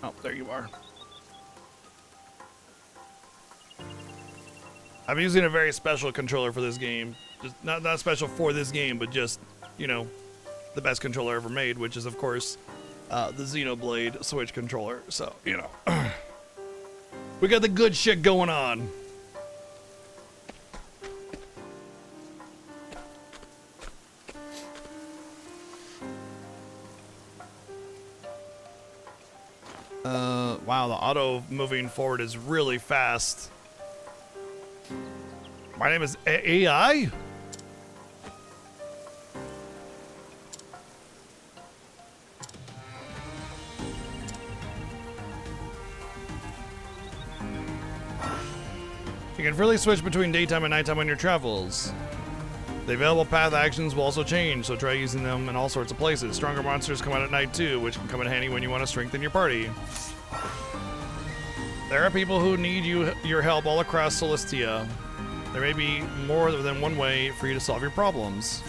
Oh, there you are. I'm using a very special controller for this game. Just not special for this game, but just, you know, the best controller ever made, which is, of course, the Xenoblade Switch controller. So, you know, we got the good shit going on. Wow, the auto moving forward is really fast. My name is AI? You can freely switch between daytime and nighttime on your travels. The available path actions will also change, so try using them in all sorts of places. Stronger monsters come out at night too, which can come in handy when you want to strengthen your party. There are people who need your help all across Celestia. There may be more than one way for you to solve your problems.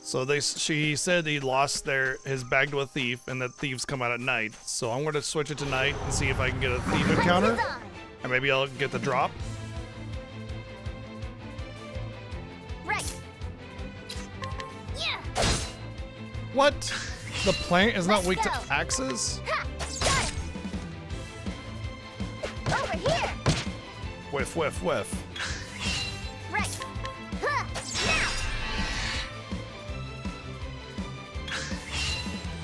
So she said he lost his bag to a thief, and that thieves come out at night. So I'm going to switch it to night and see if I can get a thief encounter, and maybe I'll get the drop. Right. Yeah. What? The plant is not Let's weak to go. axes? Ha! Got it. Over here. Whiff, whiff, whiff. Right. Ha! Now.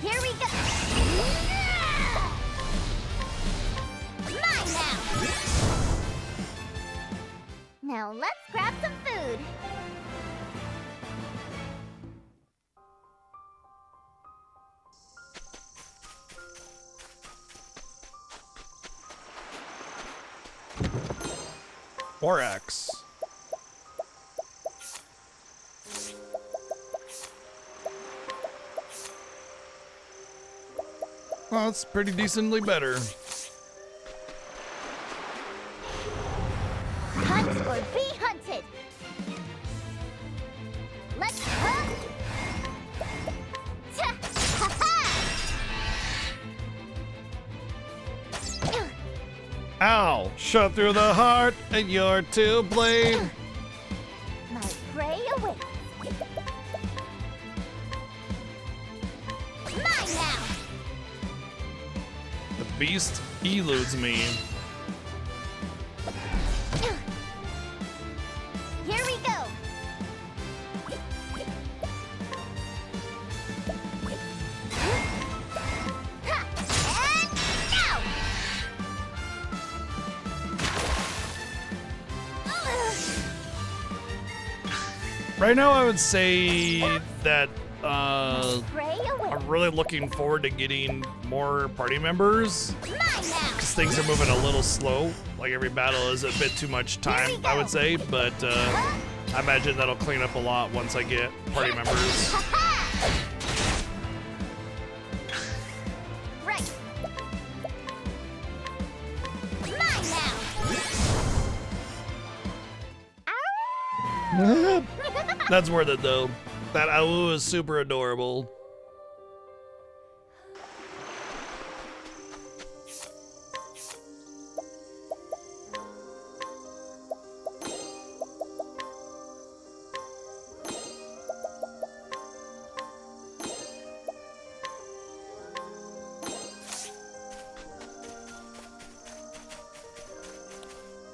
Here we go. Mine now. Now let's grab some food. Borax. Well, it's pretty decently better. Hunt or be hunted. Let's hunt. Ow! Shot through the heart, and you're to blame. My prey awaits. Mine now. The beast eludes me. Here we go. Ha! And now. Right now, I would say that Prey awaits. I'm really looking forward to getting more party members, Mine now. because things are moving a little slow. Like every battle is a bit too much time, I would say, but I imagine that'll clean up a lot once I get party members. Ha-ha! Right. Mine now. Ow! That's worth it, though. That AU is super adorable.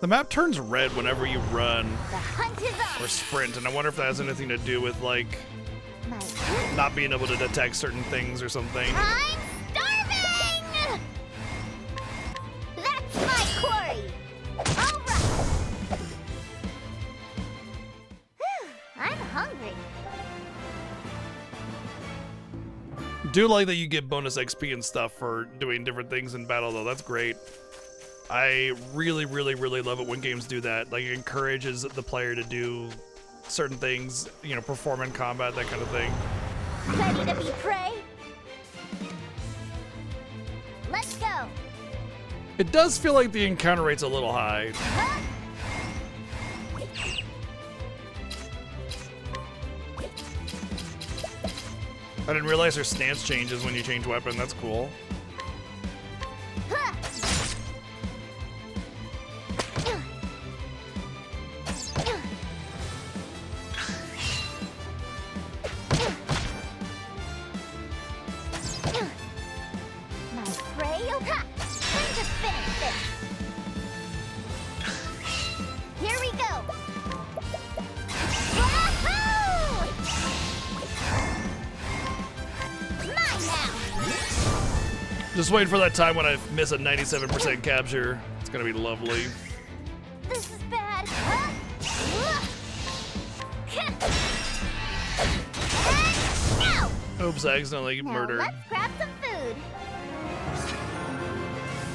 The map turns red whenever you run The hunt is or on. sprint, and I wonder if that has anything to do with, like, My not being able to detect certain things or something. I'm starving! That's my quarry! Alright! I'm hungry. Do like that you get bonus XP and stuff for doing different things in battle, though. That's great. I really, really, really love it when games do that. Like, it encourages the player to do certain things, you know, perform in combat, that kind of thing. Ready to be prey? Let's go! It does feel like the encounter rate's a little high. Huh? I didn't realize her stance changes when you change weapon. That's cool. My prey, time to finish this. Here we go. Wahoo! Mine now. Just wait for that time when I miss a 97% capture. It's gonna be lovely. This is bad. And no! Oops, I accidentally Now murdered. let's grab some food.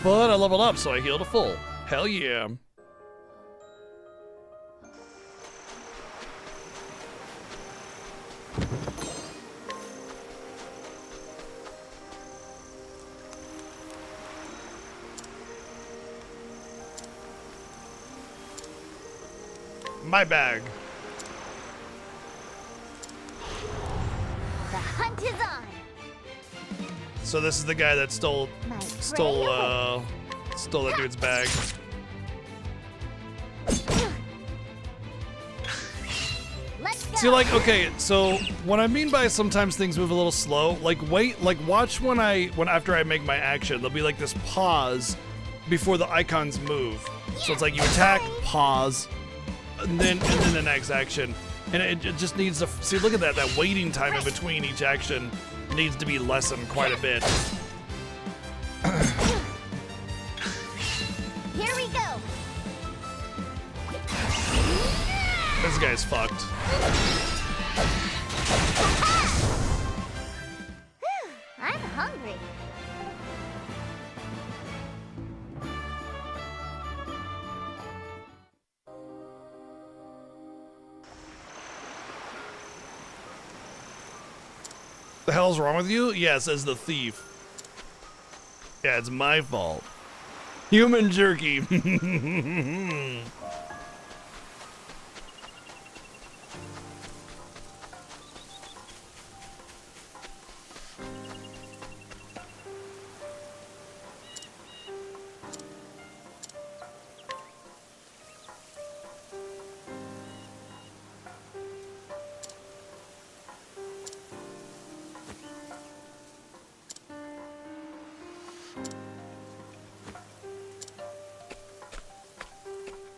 But I leveled up, so I healed a full. Hell yeah. My bag. The hunt is on. So this is the guy that stole My stole that dude's bag. Let's go. See, like, okay, so what I mean by sometimes things move a little slow, like watch when after I make my action, there'll be like this pause before the icons move. So it's like you attack, pause, and then the next action. And it just needs to see, look at that waiting time in between each action needs to be lessened quite a bit. Here we go. This guy's fucked. I'm hungry. The hell's wrong with you? Yeah, says the thief. Yeah, it's my fault. Human jerky.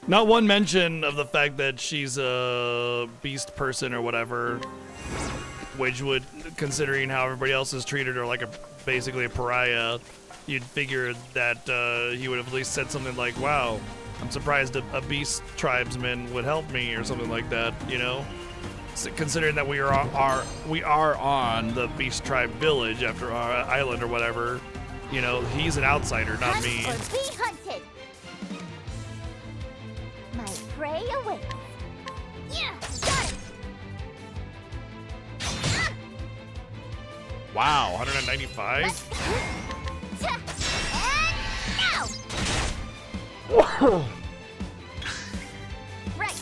Not one mention of the fact that she's a beast person or whatever, which would, considering how everybody else has treated her like basically a pariah, you'd figure that he would have at least said something like, wow, I'm surprised a beast tribesman would help me or something like that, you know? Considering that we are on the beast tribe village after our island or whatever, you know, he's an outsider, not Hunt me. or be hunted. My prey awaits. Yeah, got it. Wow, 195? And now. Right.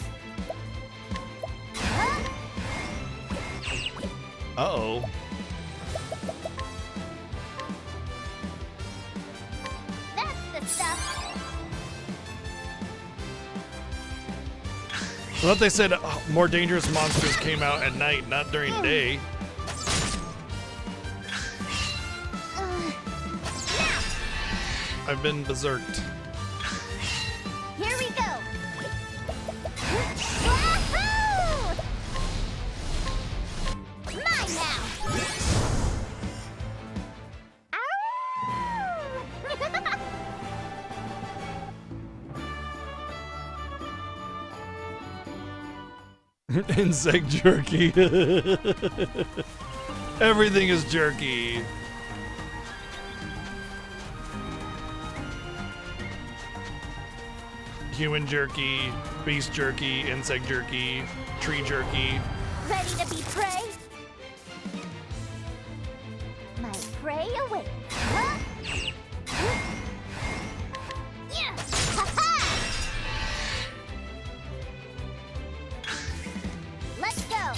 Uh-oh. That's the stuff. I thought they said more dangerous monsters came out at night, not during day. I've been berserked. Here we go. Wahoo! Mine now. Insect jerky. Everything is jerky. Human jerky, beast jerky, insect jerky, tree jerky. Ready to be prey? My prey awaits. Huh? Yeah! Ha-ha! Let's go.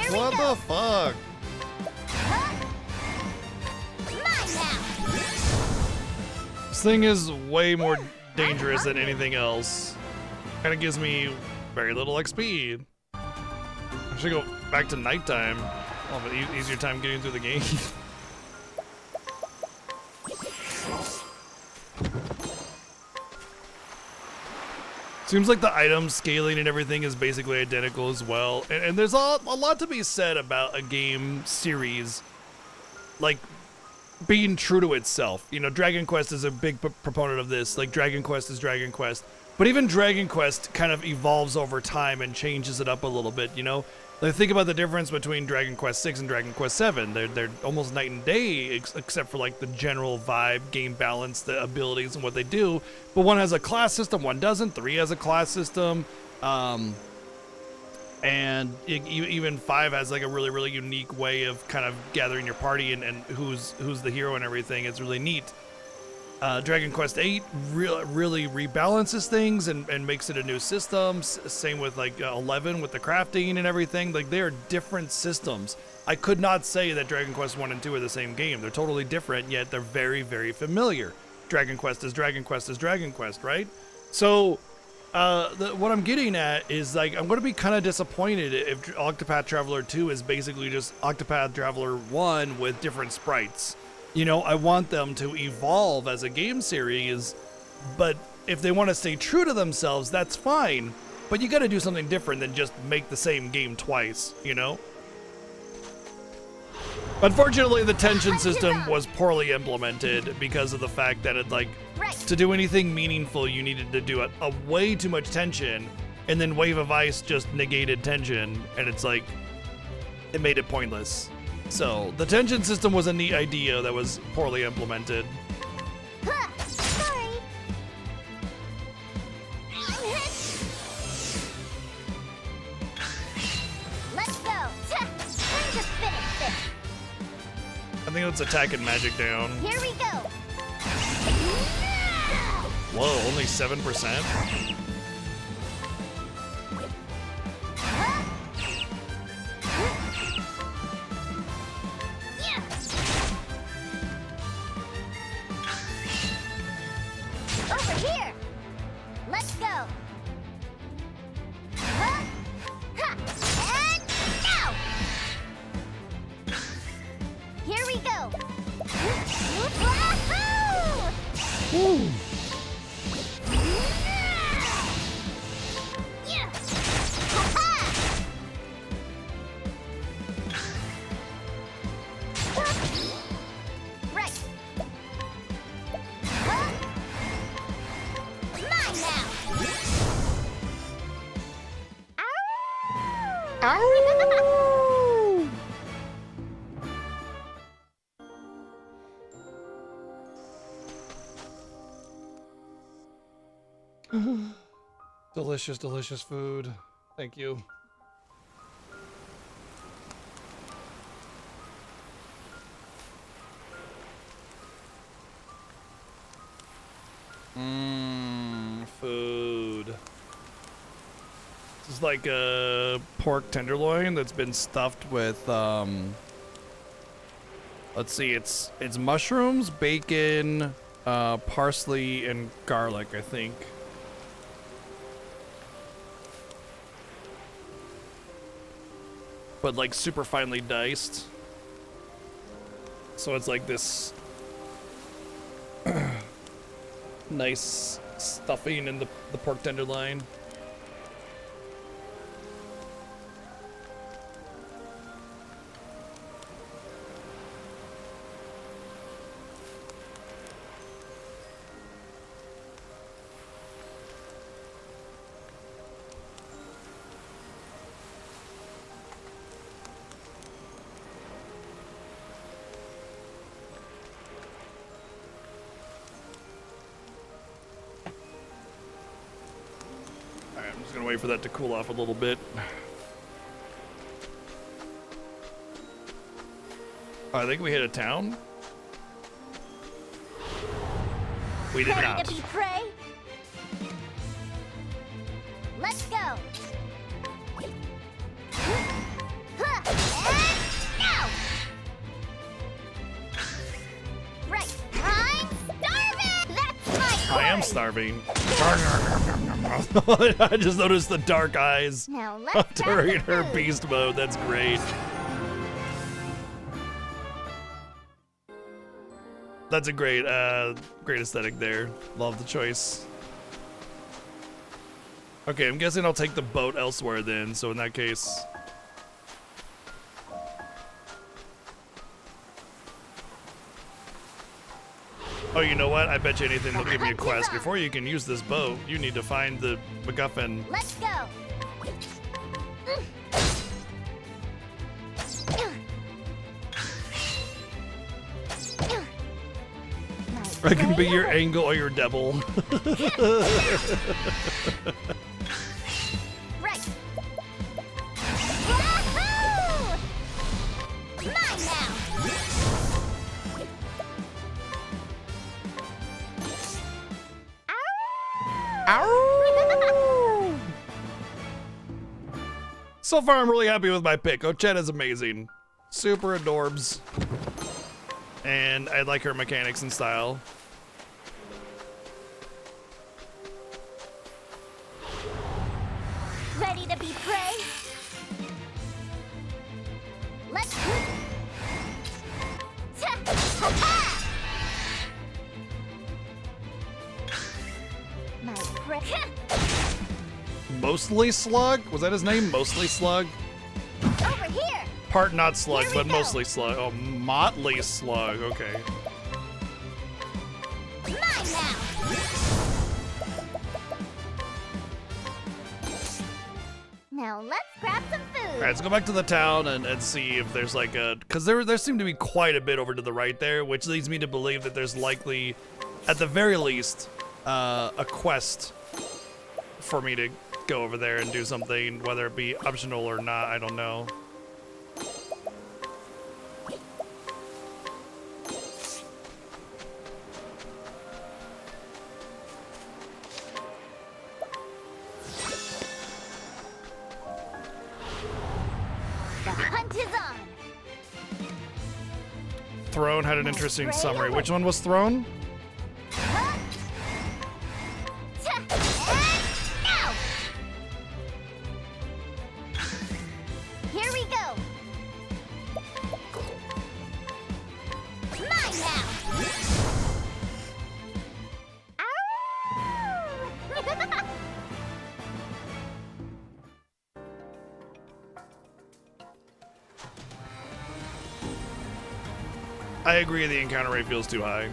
Here What we go. the fuck? Mine now. This thing is way more dangerous than anything else. Kind of gives me very little XP. I should go back to nighttime. I'll have an easier time getting through the game. Seems like the item scaling and everything is basically identical as well. And there's a lot to be said about a game series like being true to itself. You know, Dragon Quest is a big proponent of this. Like, Dragon Quest is Dragon Quest. But even Dragon Quest kind of evolves over time and changes it up a little bit, you know? Like, think about the difference between Dragon Quest 6 and Dragon Quest 7. They're almost night and day, except for, like, the general vibe, game balance, the abilities, and what they do. But one has a class system, one doesn't. 3 has a class system. And even 5 has, like, a really, really unique way of kind of gathering your party and who's the hero and everything. It's really neat. Dragon Quest 8 really rebalances things and makes it a new system. Same with like 11 with the crafting and everything. Like, they are different systems. I could not say that Dragon Quest 1 and 2 are the same game. They're totally different, yet they're very, very familiar. Dragon Quest is Dragon Quest is Dragon Quest, right? So what I'm getting at is, like, I'm going to be kind of disappointed if Octopath Traveler 2 is basically just Octopath Traveler 1 with different sprites. You know, I want them to evolve as a game series, but if they want to stay true to themselves, that's fine. But you got to do something different than just make the same game twice, you know? Unfortunately, the tension system was poorly implemented because of the fact that it, like, to do anything meaningful, you needed to do a way too much tension, and then Wave of Ice just negated tension, and it's like, it made it pointless. So, the tension system was a neat idea that was poorly implemented. Sorry. Let's go. Time to finish this. I think let's attack and magic down. Here we go. Whoa, only 7%? Over here. Let's go. Ha! And now. Here we go. Wahoo! Yeah. Ha-ha! Right. Huh? Mine now. Ow! Delicious, delicious food. Thank you. Food. This is like a pork tenderloin that's been stuffed with, let's see, it's mushrooms, bacon, parsley, and garlic, I think. But like super finely diced. So it's like this nice stuffing in the pork tenderloin. I'm just gonna wait for that to cool off a little bit. I think we hit a town. We did Ready not. to be prey? Let's go. Huh. Now! Right. I'm starving! That's my I am quarry. starving. I just noticed the dark eyes Now let's during grab the her food. beast mode. That's great. That's a great, great aesthetic there. Love the choice. Okay, I'm guessing I'll take the boat elsewhere then. So in that case, oh, you know what? I bet you anything they'll give me a quest. Before you can use this boat, you need to find the MacGuffin. Let's go. I can be your angle or your devil. Right. Wahoo! Mine now. So far, I'm really happy with my pick. Ochette is amazing. Super adorbs. And I like her mechanics and style. Ready to be prey? Let's my prey. Mostly Slug? Was that his name? Mostly Slug? Over here. Part not Slug, Here we but go. mostly Slug. Oh, Motley Slug. Okay. Mine now. Now let's grab some food. All right, let's go back to the town and see if there's like a, because there seemed to be quite a bit over to the right there, which leads me to believe that there's likely, at the very least, a quest for me to go over there and do something, whether it be optional or not. I don't know. The hunt is on. Throne had an interesting summary. Which one was Throne? Huh? And now. Here we go. Mine now. Ow! I agree the encounter rate feels too high.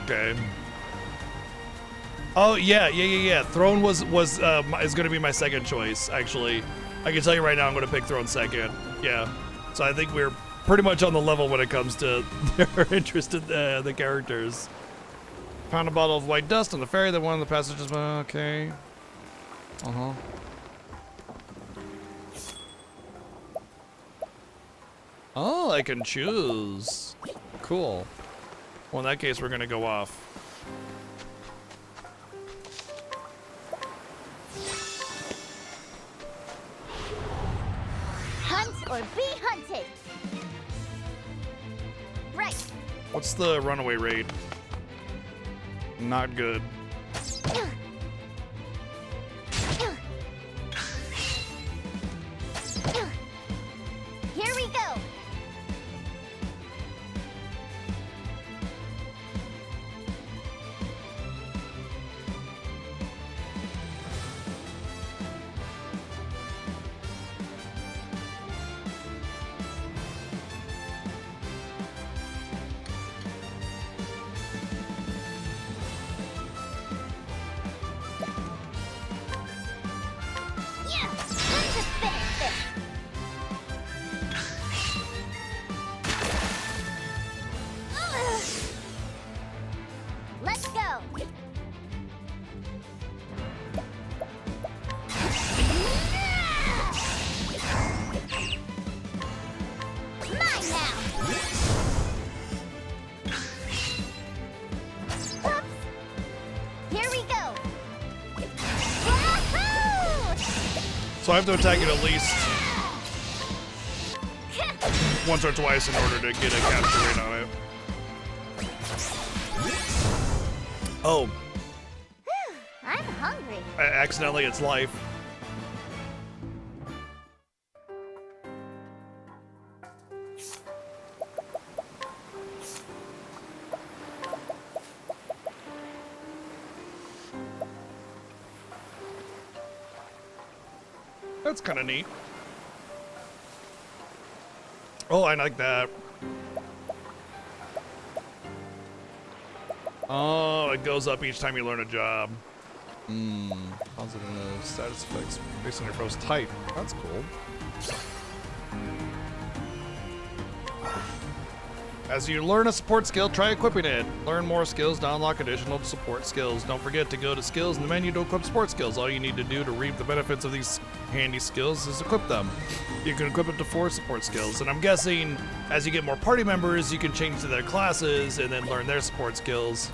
Okay. Oh yeah. Throne is gonna be my second choice, actually. I can tell you right now I'm gonna pick Throne second. Yeah. So I think we're pretty much on the level when it comes to their interest in the characters. Found a bottle of white dust on the ferry that one of the passengers. Okay. Uh-huh. Oh, I can choose. Cool. Well, in that case, we're gonna go off. Hunt or be hunted. Right. What's the runaway rate? Not good. Here we go. So I have to attack it at least once or twice in order to get a capture rate on it. Oh. I'm hungry. Accidentally, it's life. That's kind of neat. Oh, I like that. Oh, it goes up each time you learn a job. Positive status effects based on your foe's type. That's cool. As you learn a support skill, try equipping it. Learn more skills to unlock additional support skills. Don't forget to go to skills in the menu to equip support skills. All you need to do to reap the benefits of these handy skills is equip them. You can equip up to 4 support skills, and I'm guessing as you get more party members, you can change to their classes and then learn their support skills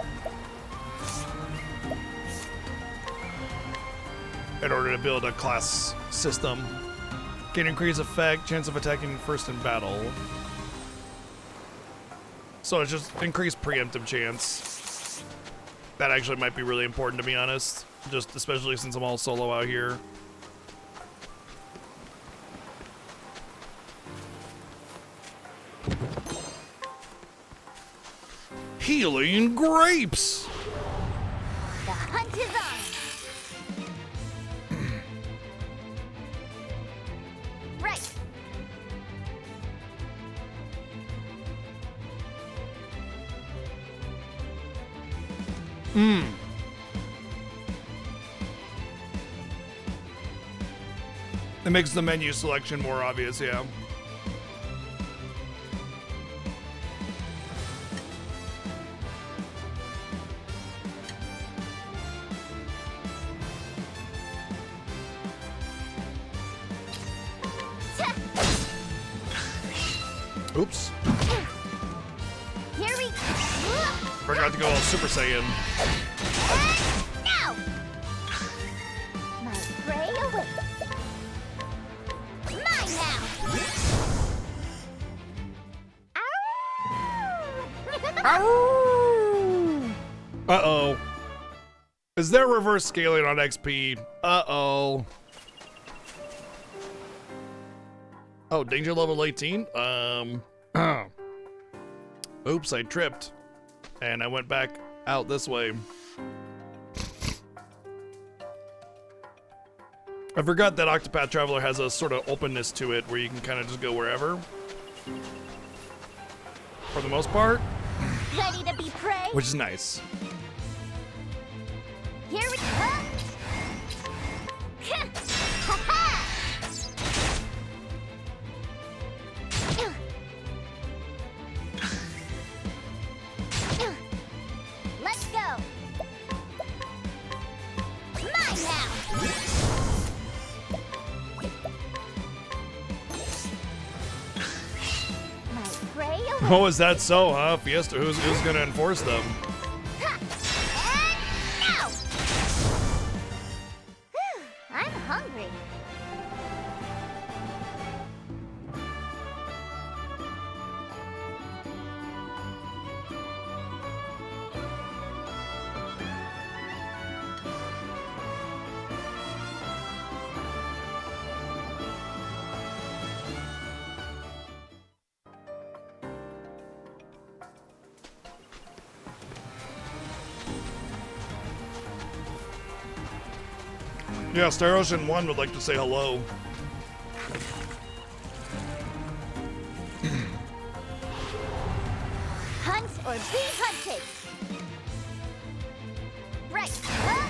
in order to build a class system. Can increase effect, chance of attacking first in battle. So it's just increased preemptive chance. That actually might be really important, to be honest. Just especially since I'm all solo out here. Healing grapes! The hunt is on. Right. It makes the menu selection more obvious, yeah. Oops. Here we go. Forgot to go all Super Saiyan. Now! My prey awaits. Mine now! Ow! Uh-oh. Is there reverse scaling on XP? Uh-oh. Oh, danger level 18? Oops, I tripped. And I went back out this way. I forgot that Octopath Traveler has a sort of openness to it where you can kind of just go wherever. For the most part. Ready to be prey? Which is nice. Here we go. Let's go. Mine now. My prey awaits. Oh, is that so, huh? Fiesta, who's gonna enforce them? I'm hungry. Yeah, Star Ocean 1 would like to say hello. Hunt or be hunted. Right. Huh?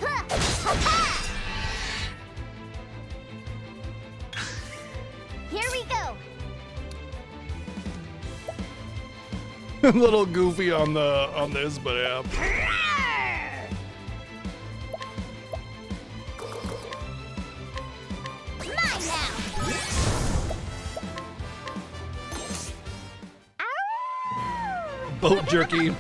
Huh. Ha-ha! Here we go. A little goofy on this, but yeah. Mine now. Ow! Boat jerky.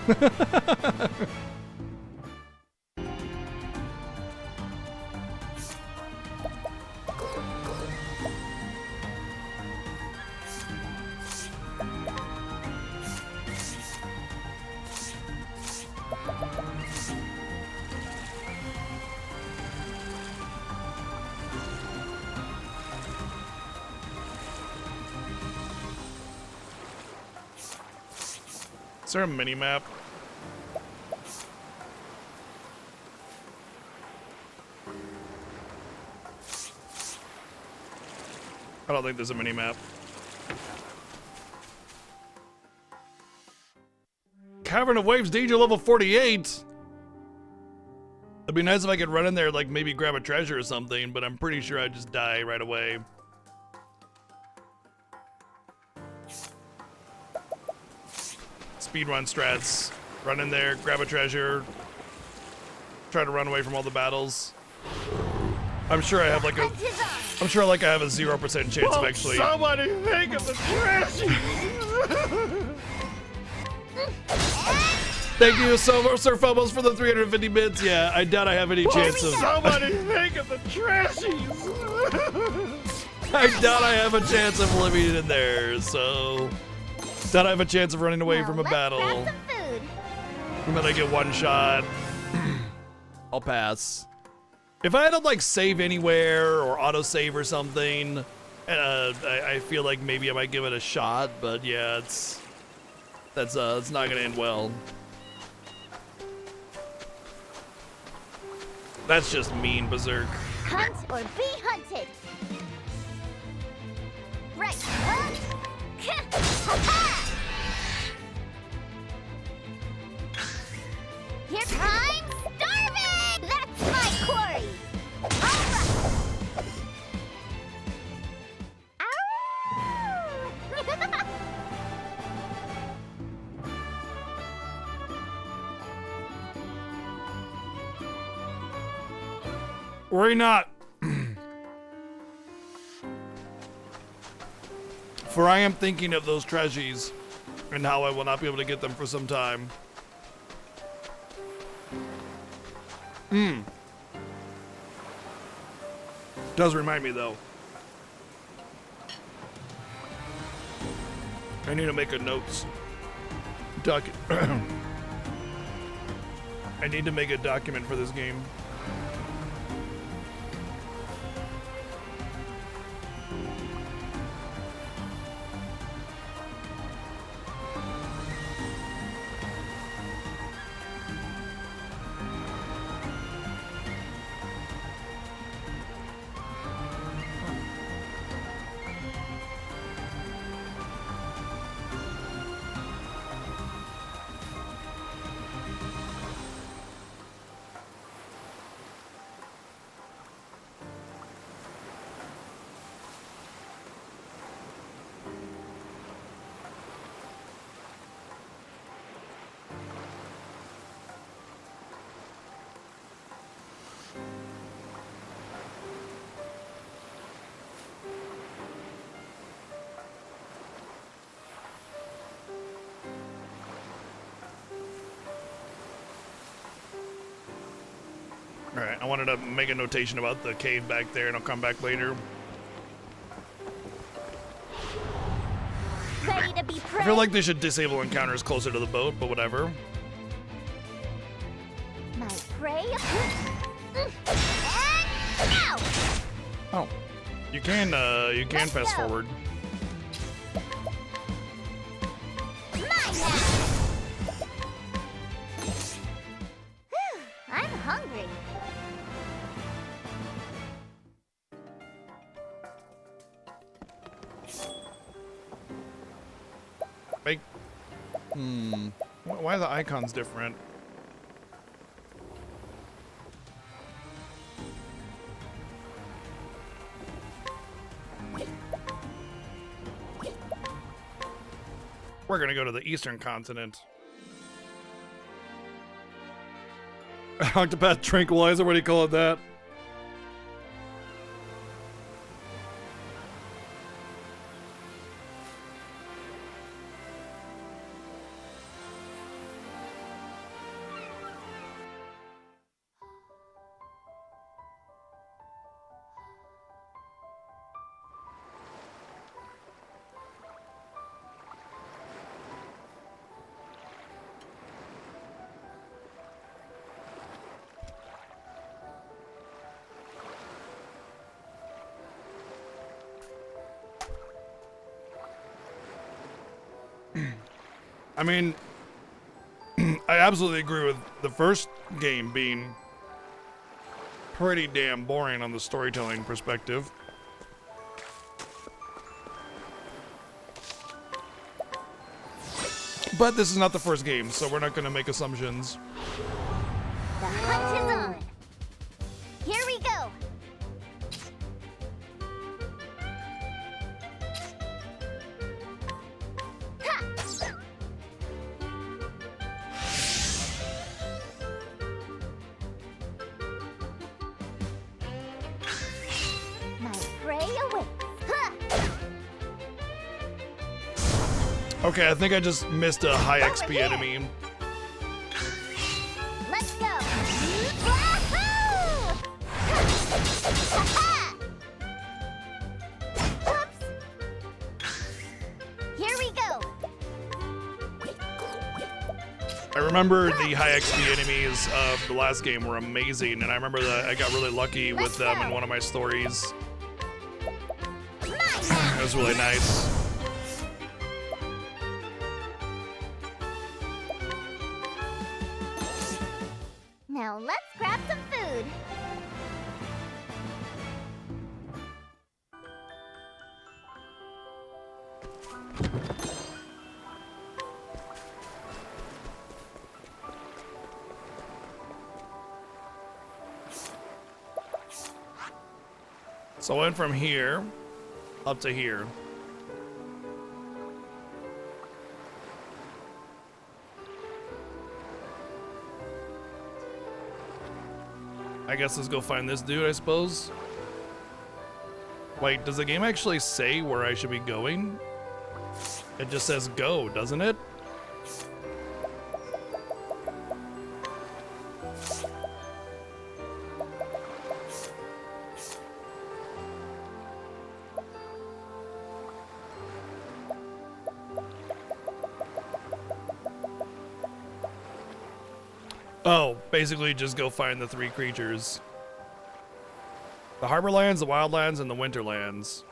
Is there a mini map? I don't think there's a mini map. Cavern of Waves, danger level 48. It'd be nice if I could run in there, like maybe grab a treasure or something, but I'm pretty sure I'd just die right away. Speedrun strats. Run in there, grab a treasure, try to run away from all the battles. I'm sure I have like a, I'm sure like I have a 0% chance of actually. Somebody think of the trashies! Thank you, Sir Phobos, for the 350 bits. Yeah, I doubt I have any chance of. Somebody think of the trashies! I doubt I have a chance of living in there, so. Doubt I have a chance of running away from a battle. Grab some food. I'm gonna get one shot. I'll pass. If I had to like save anywhere or autosave or something, I feel like maybe I might give it a shot. But yeah, it's not gonna end well. That's just mean, Berserk. Hunt or be hunted. Right. Hunt. Here I'm starving! That's my quarry! Alright! Ow! Worry not. For I am thinking of those treasures and how I will not be able to get them for some time. Does remind me though. I need to make a notes. I need to make a document for this game. Alright, I wanted to make a notation about the cave back there, and I'll come back later. Ready to be prey? I feel like they should disable encounters closer to the boat, but whatever. My prey. And now! Oh. You can Let's fast go. forward. Mine now! I'm hungry. Make. Why are the icons different? We're gonna go to the eastern continent. Octopath Tranquilizer, what do you call it that? I mean, I absolutely agree with the first game being pretty damn boring on the storytelling perspective. But this is not the first game, so we're not going to make assumptions. The hunt is on. Here we go. Ha! My prey awaits. Ha! Okay, I think I just missed a high XP enemy. Let's go! Wahoo! Ha-ha! Whoops! Here we go! I remember the high XP enemies of the last game were amazing, and I remember that I got really lucky with them in one of my stories. It was really nice. Now let's grab some food. So I went from here up to here. I guess let's go find this dude, I suppose. Wait, does the game actually say where I should be going? It just says go, doesn't it? Oh, basically just go find the 3 creatures. The Harborlands, the Wildlands, and the Winterlands.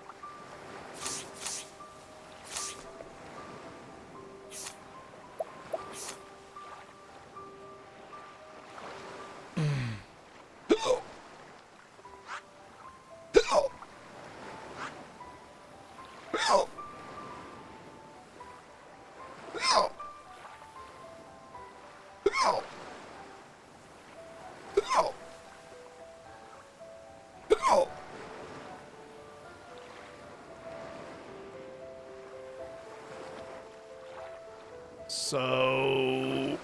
So,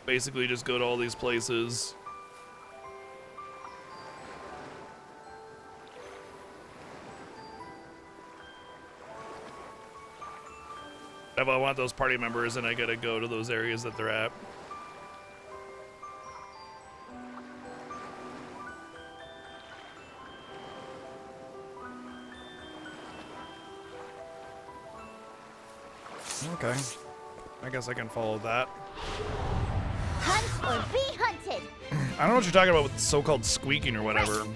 basically just go to all these places. If I want those party members, then I gotta go to those areas that they're at. Okay. I guess I can follow that. Hunt or be hunted. I don't know what you're talking about with so-called squeaking or whatever.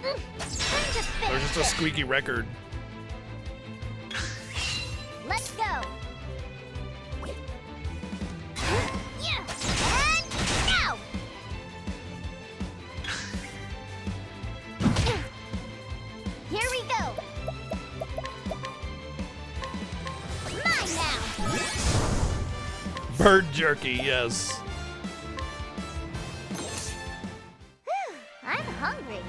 There's just a squeaky record. Let's go. Yeah. And now. Here we go. Mine now. Bird jerky, yes. I'm hungry.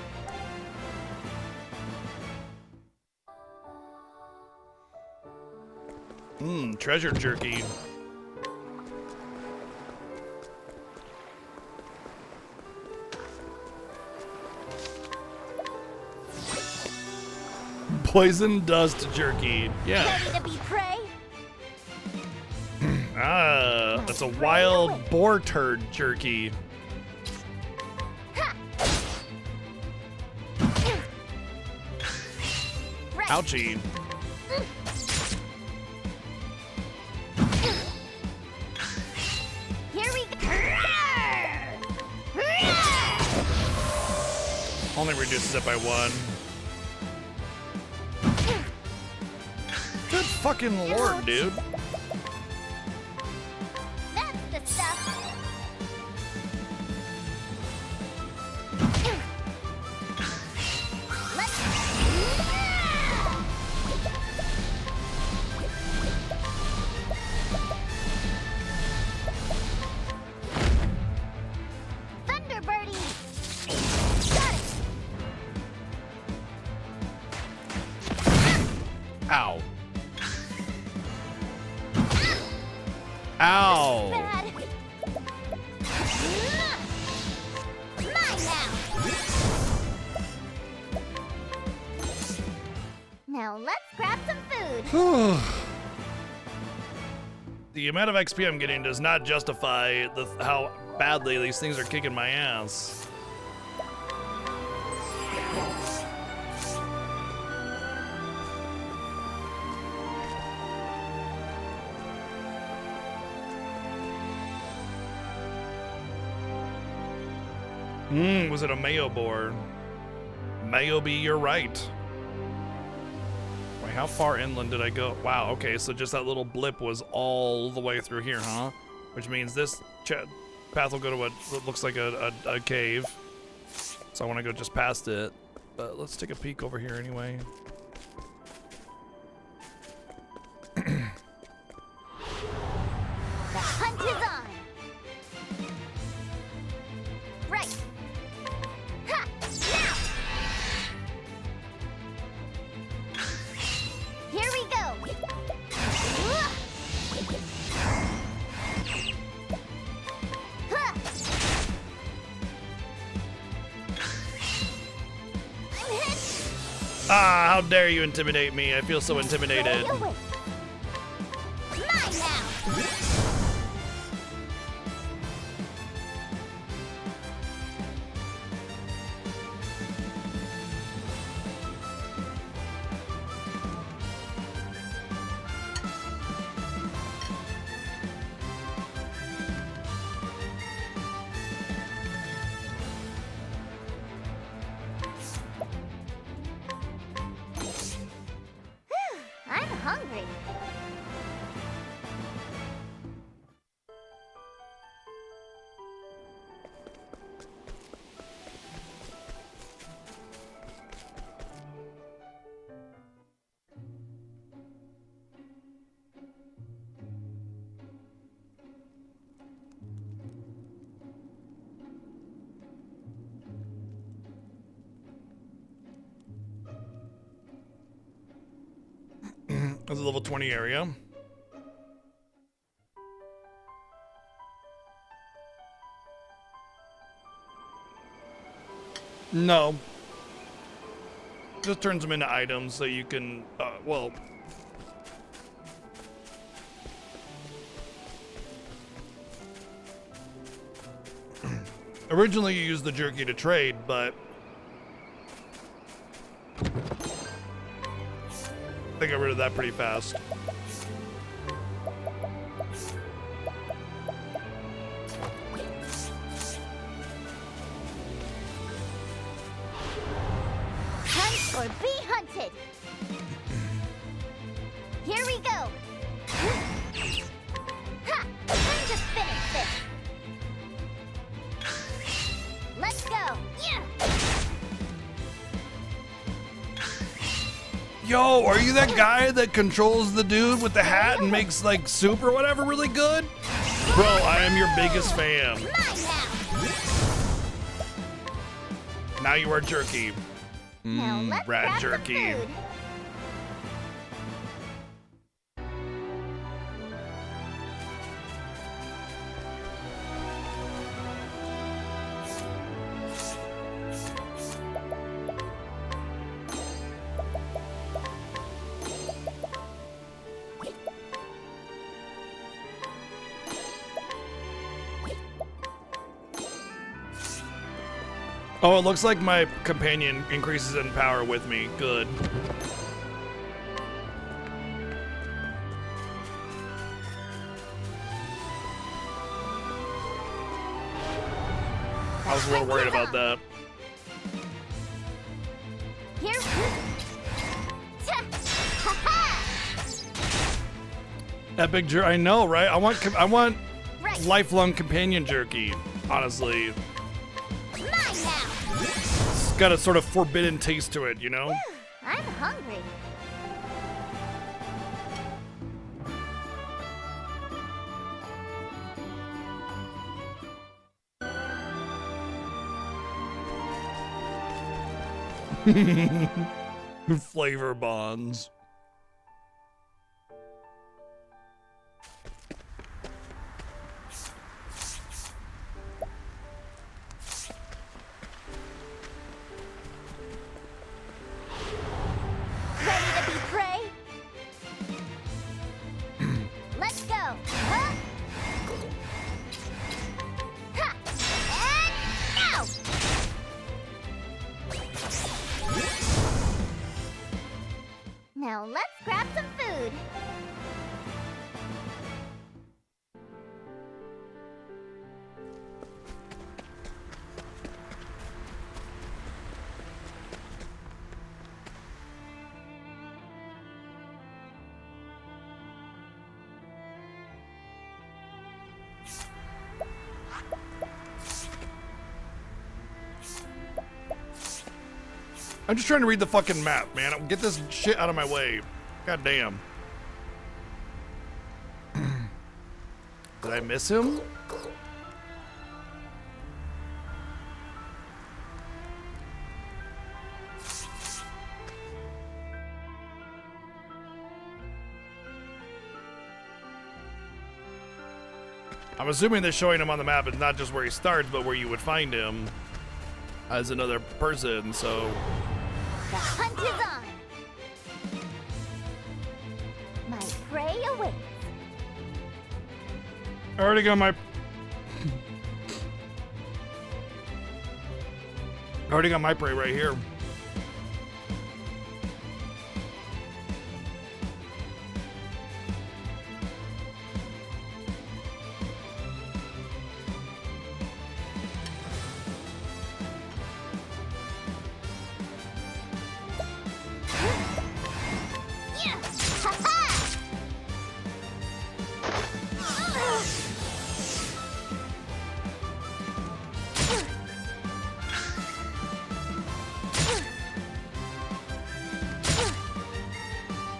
Treasure jerky. Poison dust jerky. Yeah. Ready to be prey? Ah, that's a wild boar turd jerky. Right. Ouchie. Here we go. Only reduces it by 1. Good fucking lord, dude. Ow. Ow. Bad. Mine now. Now let's grab some food. The amount of XP I'm getting does not justify how badly these things are kicking my ass. Was it a mayo boar? Mayo be you're right. Wait, how far inland did I go? Wow, okay, so just that little blip was all the way through here, huh? Which means this path will go to what looks like a cave. So I want to go just past it. But let's take a peek over here anyway. The hunt is on. Right. Ha! Now. Here we go. Ha! I'm hit. Ah, how dare you intimidate me? I feel so intimidated. Stay away. Mine now. I'm hungry. This is a level 20 area. No. Just turns them into items so you can, well. Originally you used the jerky to trade, but I got rid of that pretty fast. Hunt or be hunted. Here we go. Ha! Time to finish this. Let's go. Yeah. Yo, are you that guy that controls the dude with the hat and makes like soup or whatever really good? Bro, I am your biggest fan. Mine now. Now you are jerky. Now let's Rat grab jerky. some food. Oh, it looks like my companion increases in power with me. Good. I was a little worried about that. Here. Ha-ha! Epic jerk. I know, right? I want. Right. lifelong companion jerky, honestly. Mine now. It's got a sort of forbidden taste to it, you know? I'm hungry. Flavor bonds. Ready to be prey? Let's go. Huh? Ha! And now! Now let's grab some food. I'm just trying to read the fucking map, man. Get this shit out of my way. God damn. Did I miss him? I'm assuming they're showing him on the map. It's not just where he starts, but where you would find him as another person, so... The hunt is on. My prey awaits. I already got my... already got my prey right here. Yeah! Ha-ha!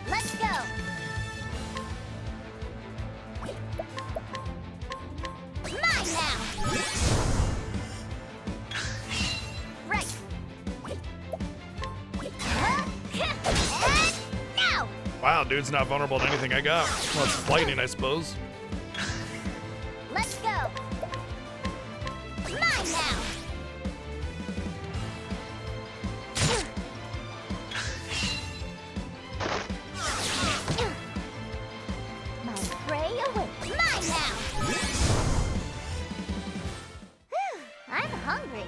Let's go. Mine now. Right. Huh? And now. Wow, dude's not vulnerable to anything I got. Well, it's lightning, I suppose. Let's go. Mine now. My prey awaits. Mine now. I'm hungry.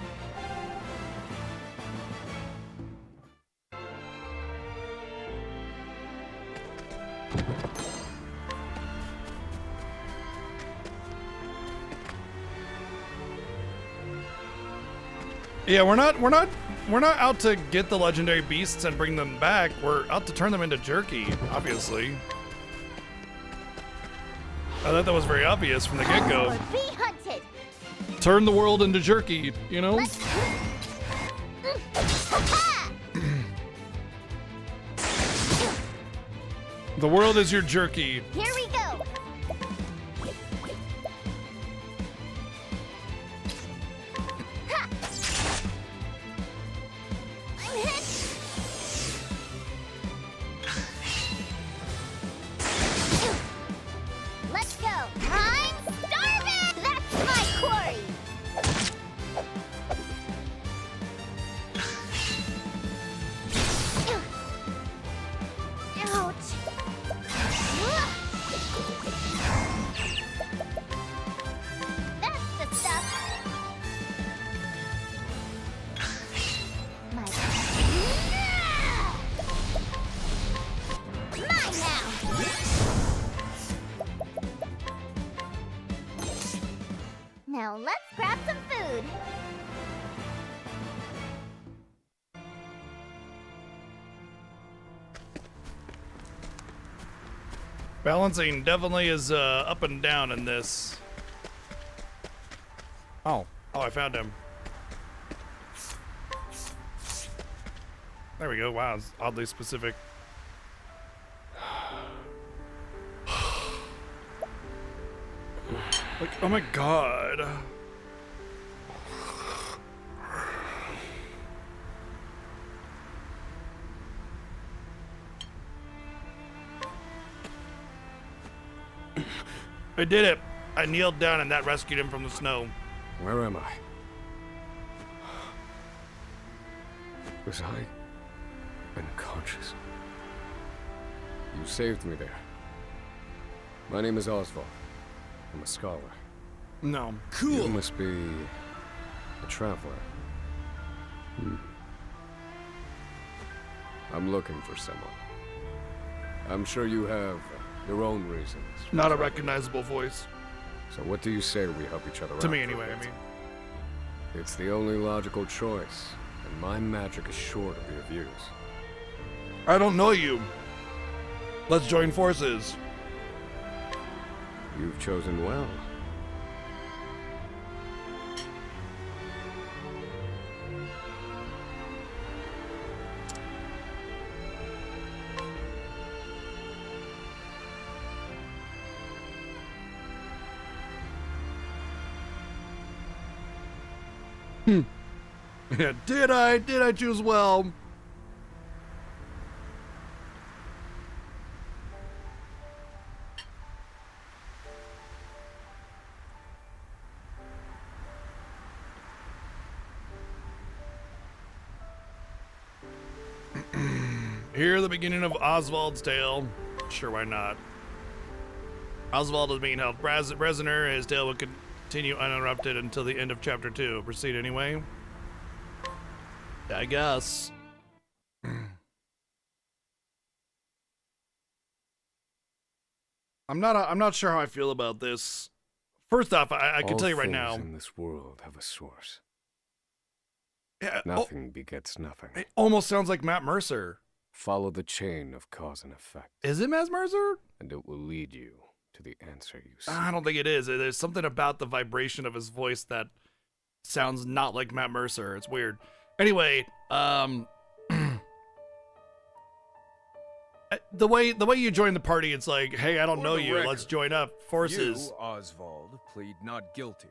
Yeah, we're not out to get the legendary beasts and bring them back. We're out to turn them into jerky, obviously. I thought that was very obvious from the get-go. Or be hunted. Turn the world into jerky, you know? Let's. Ha-ha! The world is your jerky. Here we go. Ha! I'm hit. Let's go. I'm starving. That's my quarry. Ouch. That's the stuff. My. Mine now. Now let's grab some food. Balancing definitely is up and down in this. Oh, I found him. There we go. Wow, it's oddly specific. Like, oh my god. I did it. I kneeled down and that rescued him from the snow. Where am I? Was I unconscious? You saved me there. My name is Oswald. I'm a scholar. No. You must be a traveler. I'm looking for someone. I'm sure you have your own reasons. Not a recognizable voice. So what do you say we help each other out? To me, anyway, I mean. It's the only logical choice, and my magic is short of your views. I don't know you. Let's join forces. You've chosen well. Yeah, did I choose well? Here, the beginning of Oswald's tale. Sure, why not? Oswald is being held prisoner. His tale will continue uninterrupted until the end of chapter 2. Proceed anyway. I guess. I'm not sure how I feel about this. First off, I can tell you right now. All things in this world have a source. Yeah, Nothing begets nothing. it almost sounds like Matt Mercer. Follow the chain of cause and effect. Is it Matt Mercer? And it will lead you to the answer you seek. I don't think it is. There's something about the vibration of his voice that sounds not like Matt Mercer. It's weird. Anyway, the way you join the party, it's like, hey, I don't know you. Let's join up forces. You, Oswald, plead not guilty.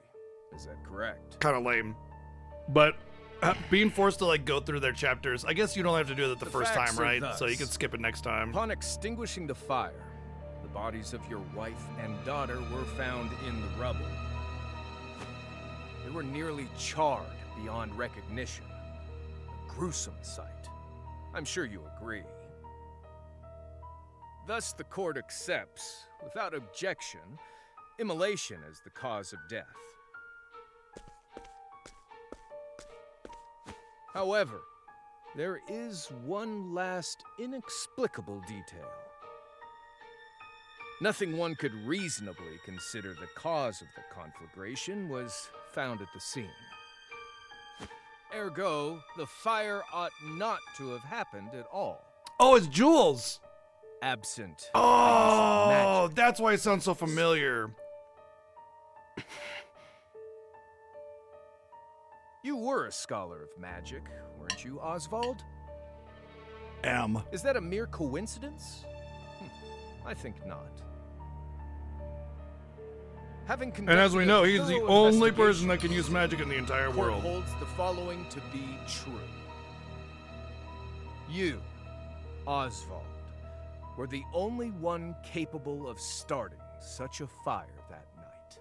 Is that correct? Kind of lame, but being forced to like go through their chapters. I guess you don't have to do that the first time, right? So you can skip it next time. Upon extinguishing the fire, the bodies of your wife and daughter were found in the rubble. They were nearly charred beyond recognition. A gruesome sight. I'm sure you agree. Thus, the court accepts, without objection, immolation as the cause of death. However, there is one last inexplicable detail. Nothing one could reasonably consider the cause of the conflagration was found at the scene. Ergo, the fire ought not to have happened at all. Oh, it's Jules. Absent. Oh, that's why it sounds so familiar. You were a scholar of magic, weren't you, Oswald? Am. Is that a mere coincidence? I think not. Having And as we know, he's the only person that can use magic in the entire court world. holds the following to be true. You, Oswald, were the only one capable of starting such a fire that night.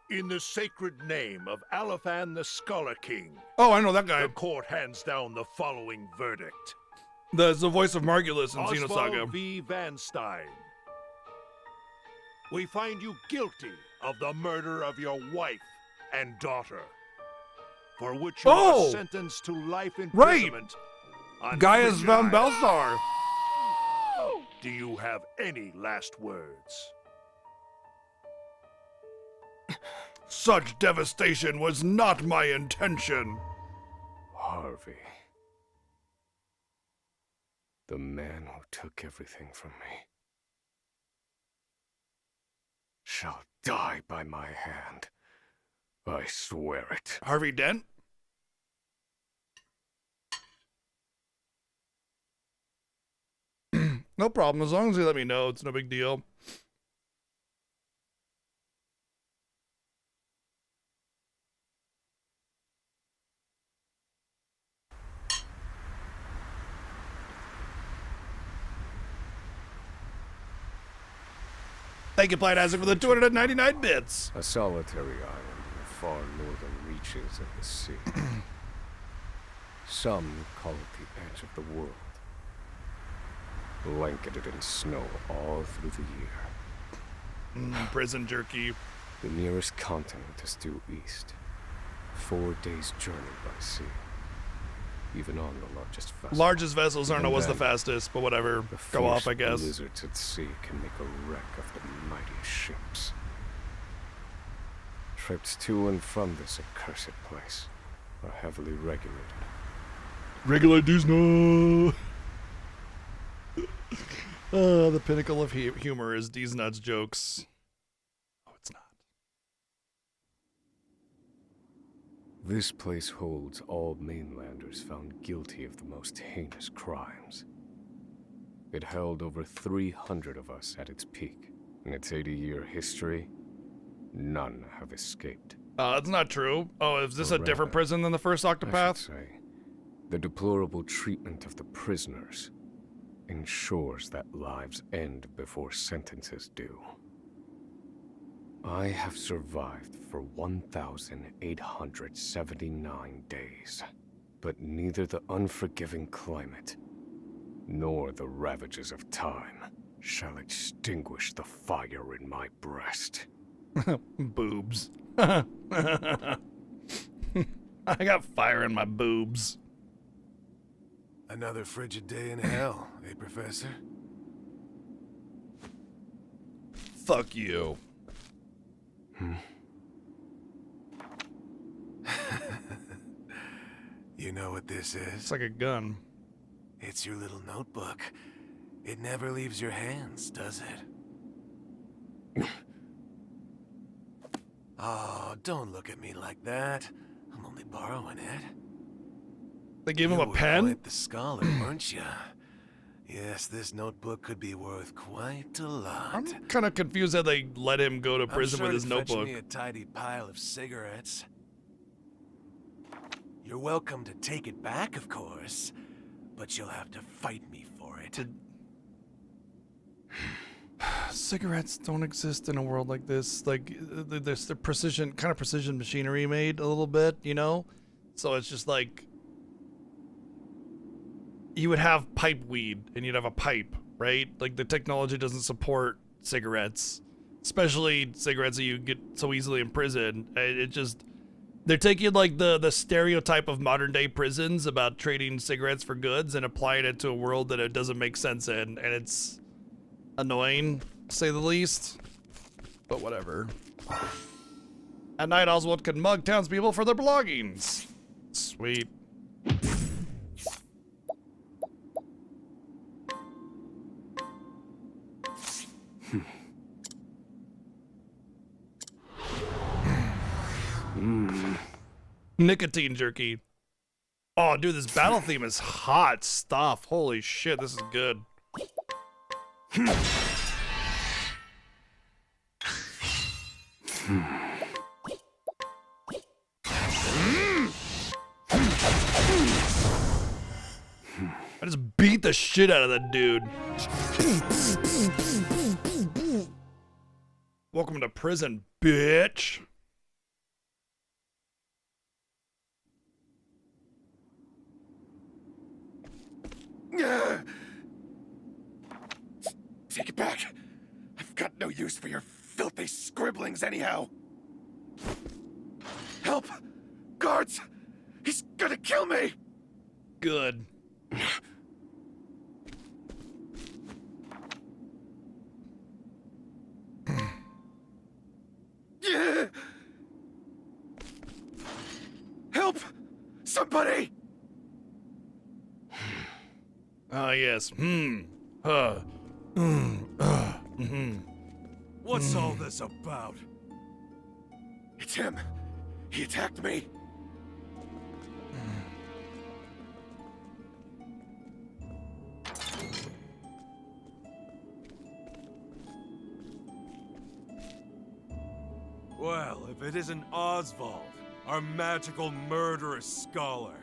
In the sacred name of Aliphan the Scholar King, Oh, I know that guy. the court hands down the following verdict. The voice of Margulis in Oswald Xenosaga. V. Van Stein. We find you guilty of the murder of your wife and daughter, for which you are sentenced to life imprisonment. On Gaius Frigid von Isle. Belsar. Do you have any last words? Such devastation was not my intention. Harvey. The man who took everything from me shall die by my hand. I swear it. Harvey Dent? No problem. As long as you let me know, it's no big deal. Thank you, Blind Isaac, for the 299 bits. A solitary island in the far northern reaches of the sea. Some call it the edge of the world. Blanketed in snow all through the year. Prison jerky. The nearest continent is due east. 4 days' journey by sea. Even on the largest vessel. Largest vessels aren't always the fastest, but whatever. Go off, I guess. Blizzards at sea can make a wreck of the mightiest ships. Trips to and from this accursed place are heavily regulated. Regulators, no. The pinnacle of humor is these nuts jokes. Oh, it's not. This place holds all mainlanders found guilty of the most heinous crimes. It held over 300 of us at its peak. In its 80-year history, none have escaped. That's not true. Oh, is this a different prison than the first Octopath? I should say, the deplorable treatment of the prisoners ensures that lives end before sentences do. I have survived for 1,879 days, but neither the unforgiving climate nor the ravages of time shall extinguish the fire in my breast. Boobs. I got fire in my boobs. Another frigid day in hell, eh, Professor? Fuck you. You know what this is? It's like a gun. It's your little notebook. It never leaves your hands, does it? Oh, don't look at me like that. I'm only borrowing it. They gave him a pen? You were quite the scholar, weren't you? Yes, this notebook could be worth quite a lot. I'm kind of confused that they let him go to prison I'm sure with his to fetch notebook. me a tidy pile of cigarettes. You're welcome to take it back, of course, but you'll have to fight me for it. Cigarettes don't exist in a world like this. Like, there's the precision machinery made a little bit, you know? So it's just like, you would have pipe weed and you'd have a pipe, right? Like, the technology doesn't support cigarettes, especially cigarettes that you get so easily in prison. It just, they're taking like the stereotype of modern day prisons about trading cigarettes for goods and applying it to a world that it doesn't make sense in, and it's annoying, to say the least. But whatever. At night, Oswald can mug townspeople for their belongings. Sweet. Nicotine jerky. Oh, dude, this battle theme is hot stuff. Holy shit, this is good. I just beat the shit out of that dude. Welcome to prison, bitch. Take it back. I've got no use for your filthy scribblings anyhow. Help! Guards! He's gonna kill me! Good. Help! Somebody! Ah, yes. What's all this about? It's him. He attacked me. Well, if it isn't Oswald, our magical murderous scholar.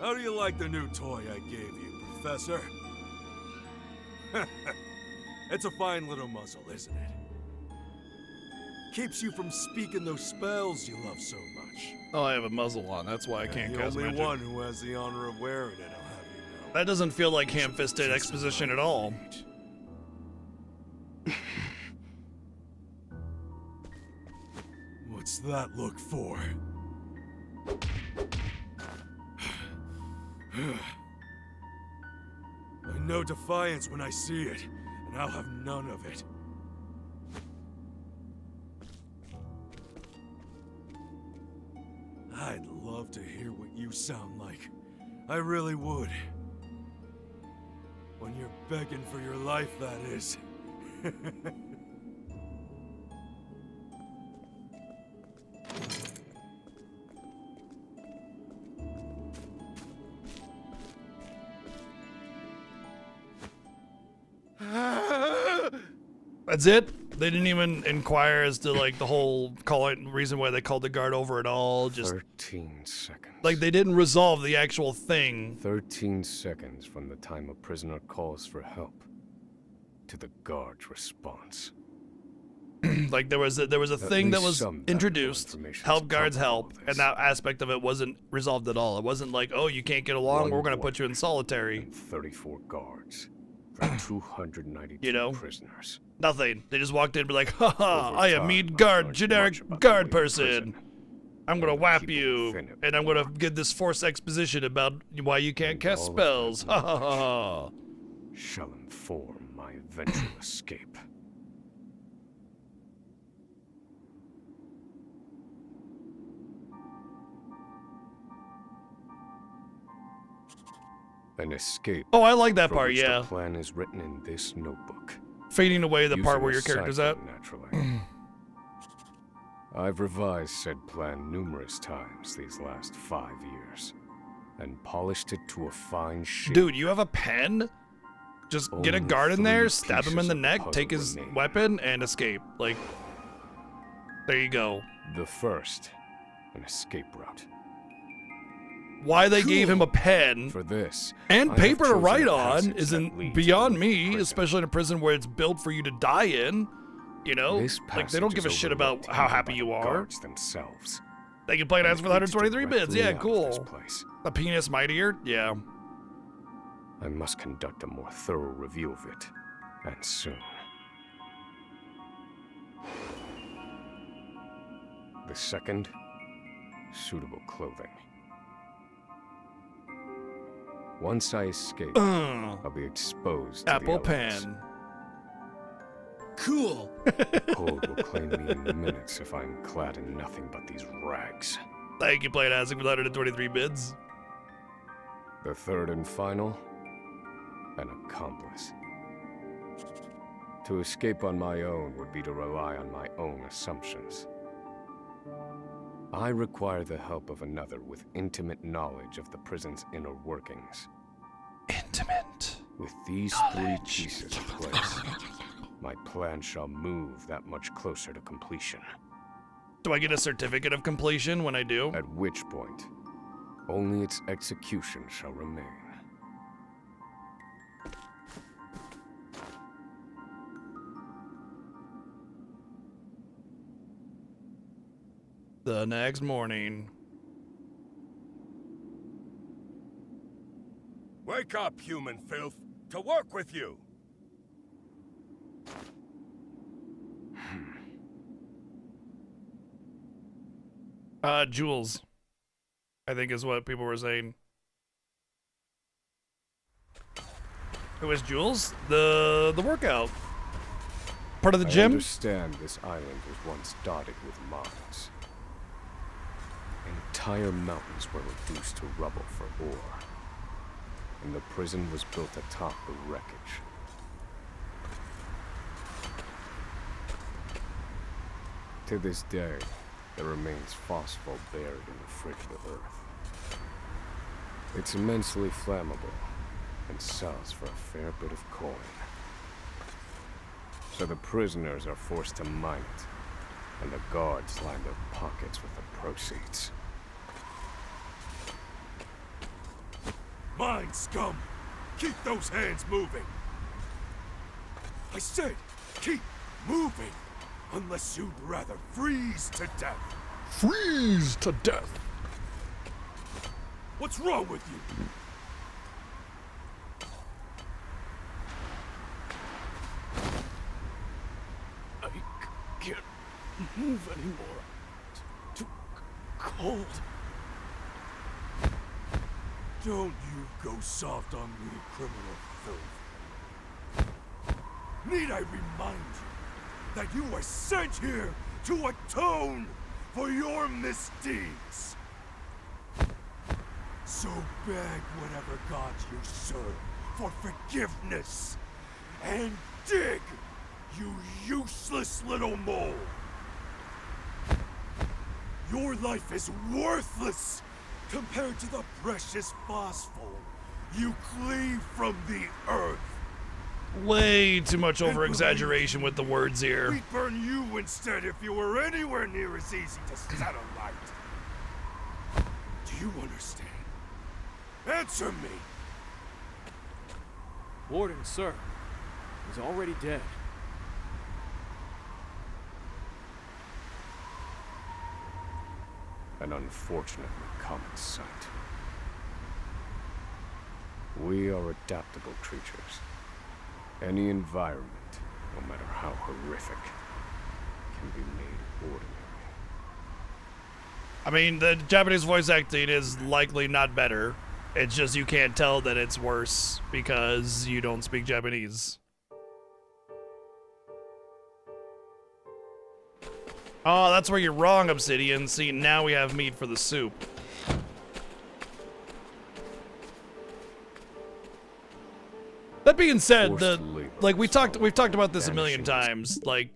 How do you like the new toy I gave you, Professor? It's a fine little muzzle, isn't it? Keeps you from speaking those spells you love so much. Oh, I have a muzzle on. That's why I can't the cast only magic. one who has the honor of wearing it, I'll have you know. That doesn't feel like ham-fisted exposition at all. What's that look for? I know defiance when I see it, and I'll have none of it. I'd love to hear what you sound like. I really would. When you're begging for your life, that is. That's it? They didn't even inquire as to like the whole reason why they called the guard over at all. Just 13 seconds. like they didn't resolve the actual thing. 13 seconds from the time a prisoner calls for help to the guard's response. Like there was a thing that was introduced, help guards help, and that aspect of it wasn't resolved at all. It wasn't like, oh, you can't get along, we're gonna put you in solitary. 34 guards for 292 you know, prisoners. Nothing. They just walked in and be like, haha, I am meat guard, generic guard person. I'm gonna whap you, and I'm gonna give this forced exposition about why you can't cast spells. Ha ha ha ha. Shall inform my eventual escape. An escape. Oh, I like that for part, which yeah. The plan is written in this notebook. Fading away the part Using where a your character's at. cipher, naturally. I've revised said plan numerous times these last 5 years, and polished it to a fine shape. Dude, you have a pen? Just get a Only guard in there, 3 stab him in pieces the of the neck, puzzle take his remain. weapon, and escape. Like, there you go. The first, an escape route. Why they gave him a pen For this, and I have paper to chosen write a on passage that isn't leads beyond to me, prison. especially in a prison where it's built for you to die in. You know? This Like, they don't passage give a is shit about overlooked how even happy by you the are. guards themselves. They can play it And as for it the leads 123 bits. directly Yeah, out of this cool. place. The penis mightier? Yeah. I must conduct a more thorough review of it, and soon. The second, suitable clothing. Once I escape, I'll be exposed to Apple the elements. pen. Cool. Cold will claim me in minutes if I'm clad in nothing but these rags. Thank you, playing Isaac with 123 bids. The third and final, an accomplice. To escape on my own would be to rely on my own assumptions. I require the help of another with intimate knowledge of the prison's inner workings. Intimate. With these 3 pieces in place, my plan shall move that much closer to completion. Do I get a certificate of completion when I do? At which point, only its execution shall remain. The next morning. Wake up, human filth. To work with you. Jules. I think is what people were saying. It was Jules? The workout. Part of the I gym? understand this island was once dotted with mines. Entire mountains were reduced to rubble for ore. And the prison was built atop the wreckage. To this day, there remains phosphor buried in the frigid earth. It's immensely flammable and sells for a fair bit of coin. So the prisoners are forced to mine it, and the guards line their pockets with the proceeds. Mine, scum! Keep those hands moving! I said, keep moving! Unless you'd rather freeze to death. Freeze to death. What's wrong with you? I can't move anymore. It's too cold. Don't you go soft on me, criminal filth. Need I remind you that you were sent here to atone for your misdeeds? So beg whatever gods you serve for forgiveness, and dig, you useless little mole! Your life is worthless compared to the precious phosphor you cleave from the earth. Way too much over-exaggeration with the words here. We'd burn you instead if you were anywhere near as easy to set alight. Do you understand? Answer me! Warden, sir. He's already dead. An unfortunately common sight. We are adaptable creatures. Any environment, no matter how horrific, can be made ordinary. I mean, the Japanese voice acting is likely not better. It's just you can't tell that it's worse because you don't speak Japanese. Oh, that's where you're wrong, Obsidian. See, now we have meat for the soup. That being said, we've talked about this a million times. Like,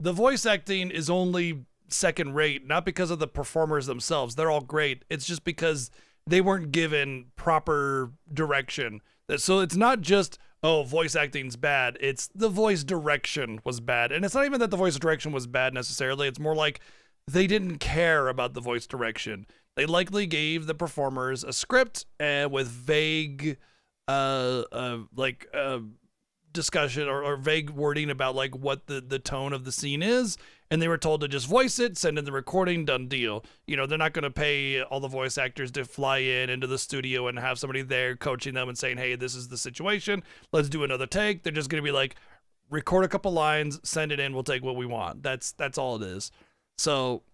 the voice acting is only second rate, not because of the performers themselves. They're all great. It's just because they weren't given proper direction. So it's not just, oh, voice acting's bad. It's the voice direction was bad. And it's not even that the voice direction was bad necessarily. It's more like they didn't care about the voice direction. They likely gave the performers a script with vague discussion or vague wording about like what the tone of the scene is, and they were told to just voice it, send in the recording, done deal. You know, they're not going to pay all the voice actors to fly into the studio and have somebody there coaching them and saying, hey, this is the situation, let's do another take. They're just going to be like, record a couple lines, send it in, we'll take what we want. That's all it is. So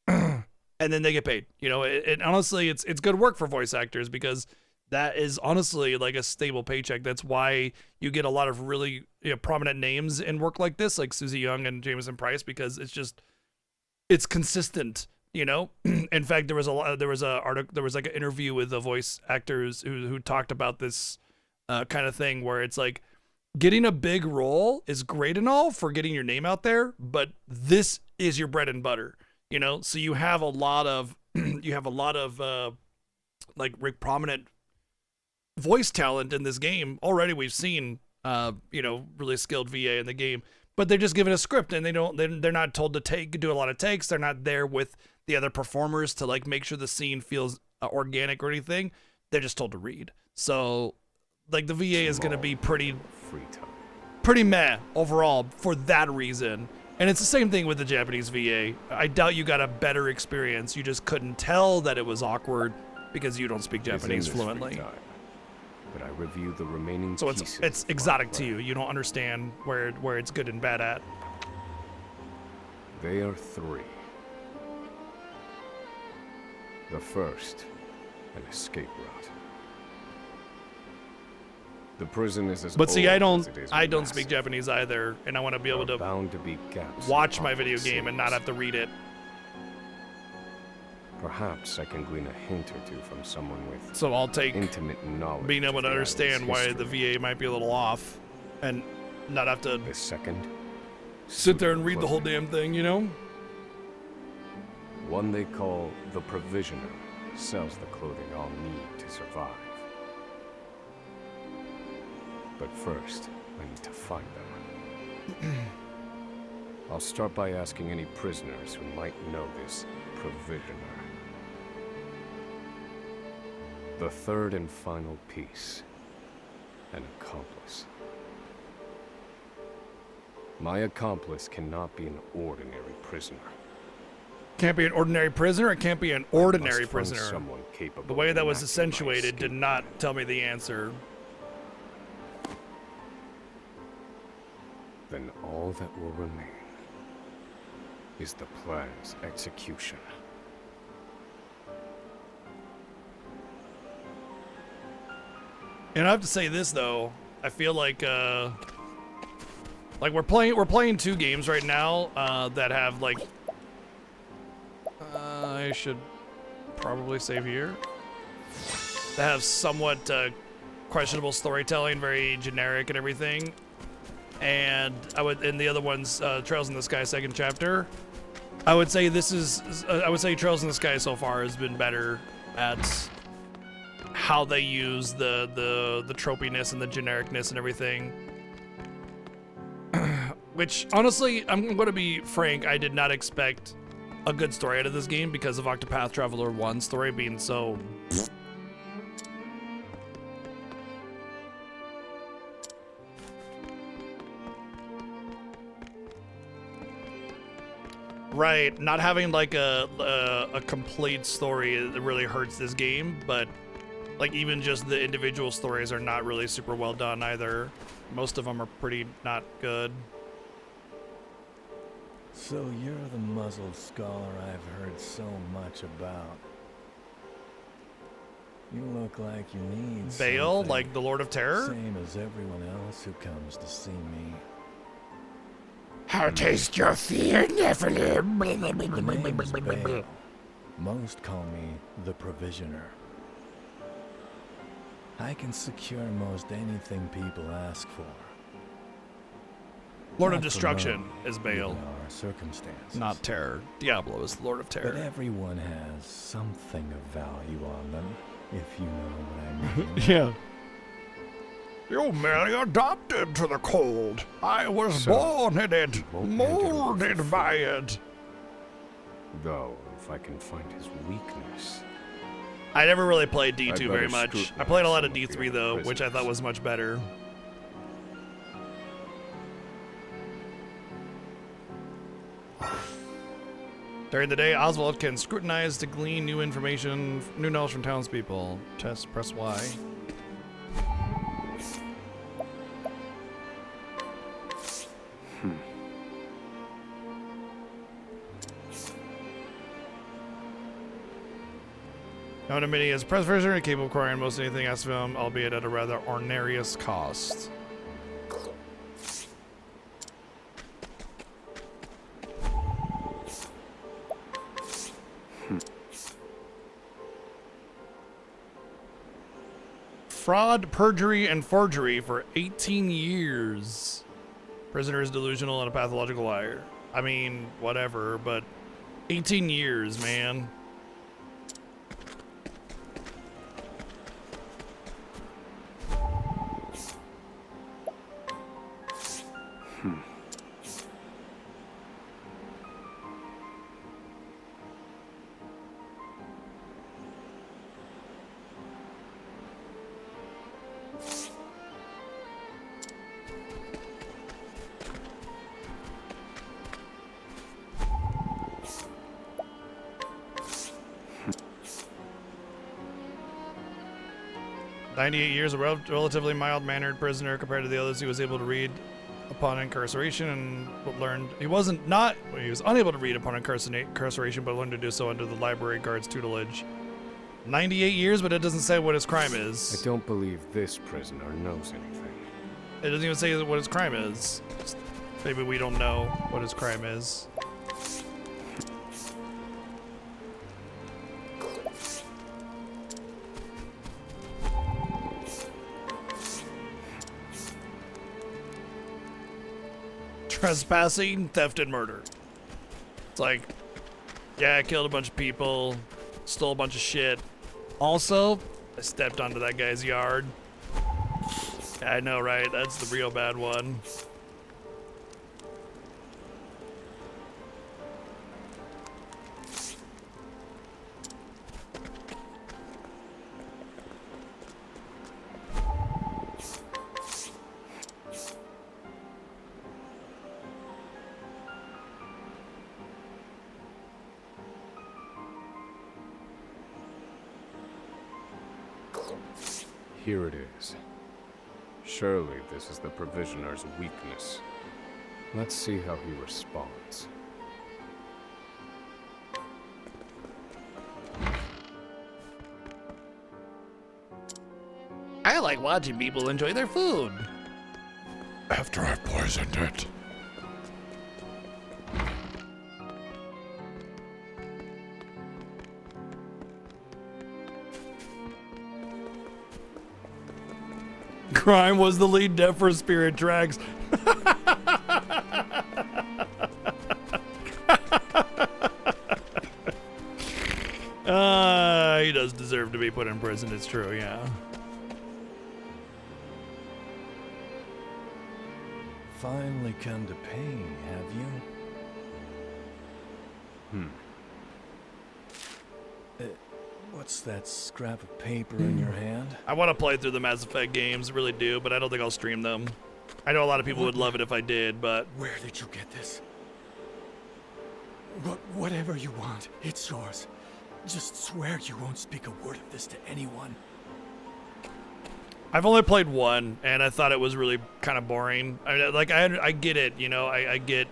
and then they get paid. You know, it honestly, it's good work for voice actors because that is honestly like a stable paycheck. That's why you get a lot of really prominent names in work like this, like Susie Young and Jameson Price, because it's consistent. You know, in fact, there was like an interview with the voice actors who talked about this kind of thing where it's like getting a big role is great and all for getting your name out there, but this is your bread and butter. You know, so you have a lot of like prominent voice talent in this game already. We've seen really skilled VA in the game, but they're just given a script and they're not told to do a lot of takes. They're not there with the other performers to like make sure the scene feels organic or anything. They're just told to read. So like the VA is going to be pretty meh overall for that reason. And it's the same thing with the Japanese VA. I doubt you got a better experience. You just couldn't tell that it was awkward because you don't speak Japanese fluently. But I review the remaining so it's exotic to you. You don't understand where it's good and bad at. They are three. The first, an escape route. The prison is as But see, old I don't speak Japanese either, and I want to be able to watch my video game and not have to read it. Perhaps I can glean a hint or two from someone with so I'll take intimate knowledge being able to understand why the VA might be a little off and not have to the second sit there and read the whole damn thing, you know? One they call the Provisioner sells the clothing I'll need to survive. But first, I need to find them. I'll start by asking any prisoners who might know this Provisioner. The third and final piece. An accomplice. My accomplice cannot be an ordinary prisoner. Can't be an ordinary prisoner. It can't be an ordinary prisoner. Someone capable the way that was of accentuated did not tell me the answer. Then all that will remain is the plan's execution. And I have to say this though, I feel like we're playing two games right now that have like I should probably save here. That have somewhat questionable storytelling, very generic and everything. And and the other one's Trails in the Sky Second Chapter. I would say Trails in the Sky so far has been better at how they use the tropiness and the genericness and everything. Which honestly, I'm going to be frank, I did not expect a good story out of this game because of Octopath Traveler 1 story being so right, not having like a complete story, it really hurts this game, but like even just the individual stories are not really super well done either. Most of them are pretty not good. So you're the muzzled scholar I've heard so much about. You look like you need Bale, something, like the Lord of Terror? same as everyone else who comes to see me. I'll taste your fear, Nephilim. The name's Bale. Most call me the Provisioner. I can secure most anything people ask for. Lord Not of for Destruction money, is Bale. given our circumstances. Not Terror. Diablo is the Lord of Terror. But everyone has something of value on them, if you know what I mean. Yeah. You merely adopted to the cold. I was born in it, molded by it. Though, if I can find his weakness. I never really played D2 I'd very better much. I scrutinize played a lot of some of D3 the though, other which I thought was much better. During the day, Oswald can scrutinize to glean new information, new knowledge from townspeople. Press Y. Known to many as press prisoner and capable of acquiring most anything asked of him, albeit at a rather onerous cost. Fraud, perjury, and forgery for 18 years. Prisoner is delusional and a pathological liar. I mean, whatever, but 18 years, man. "98 years, a relatively mild-mannered prisoner compared to the others. He was able to read upon incarceration and learned he was unable to read upon incarceration, but learned to do so under the library guard's tutelage. 98 years, but it doesn't say what his crime is. I don't believe this prisoner knows anything. It doesn't even say what his crime is. Maybe we don't know what his crime is. Trespassing, theft, and murder. It's like, Yeah, I killed a bunch of people, stole a bunch of shit. Also, I stepped onto that guy's yard. I know, right? That's the real bad one. Here it is. Surely this is the provisioner's weakness. Let's see how he responds. I like watching people enjoy their food. After I've poisoned it. Crime was the lead death for Spirit Tracks. He does deserve to be put in prison, it's true, yeah. Finally come to paying, have you? What's that scrap of paper in your hand? I want to play through the Mass Effect games, really do, but I don't think I'll stream them. I know a lot of people would love it if I did, but... Where did you get this? Whatever you want, it's yours. Just swear you won't speak a word of this to anyone. I've only played one, and I thought it was really kind of boring. I get it, you know, I get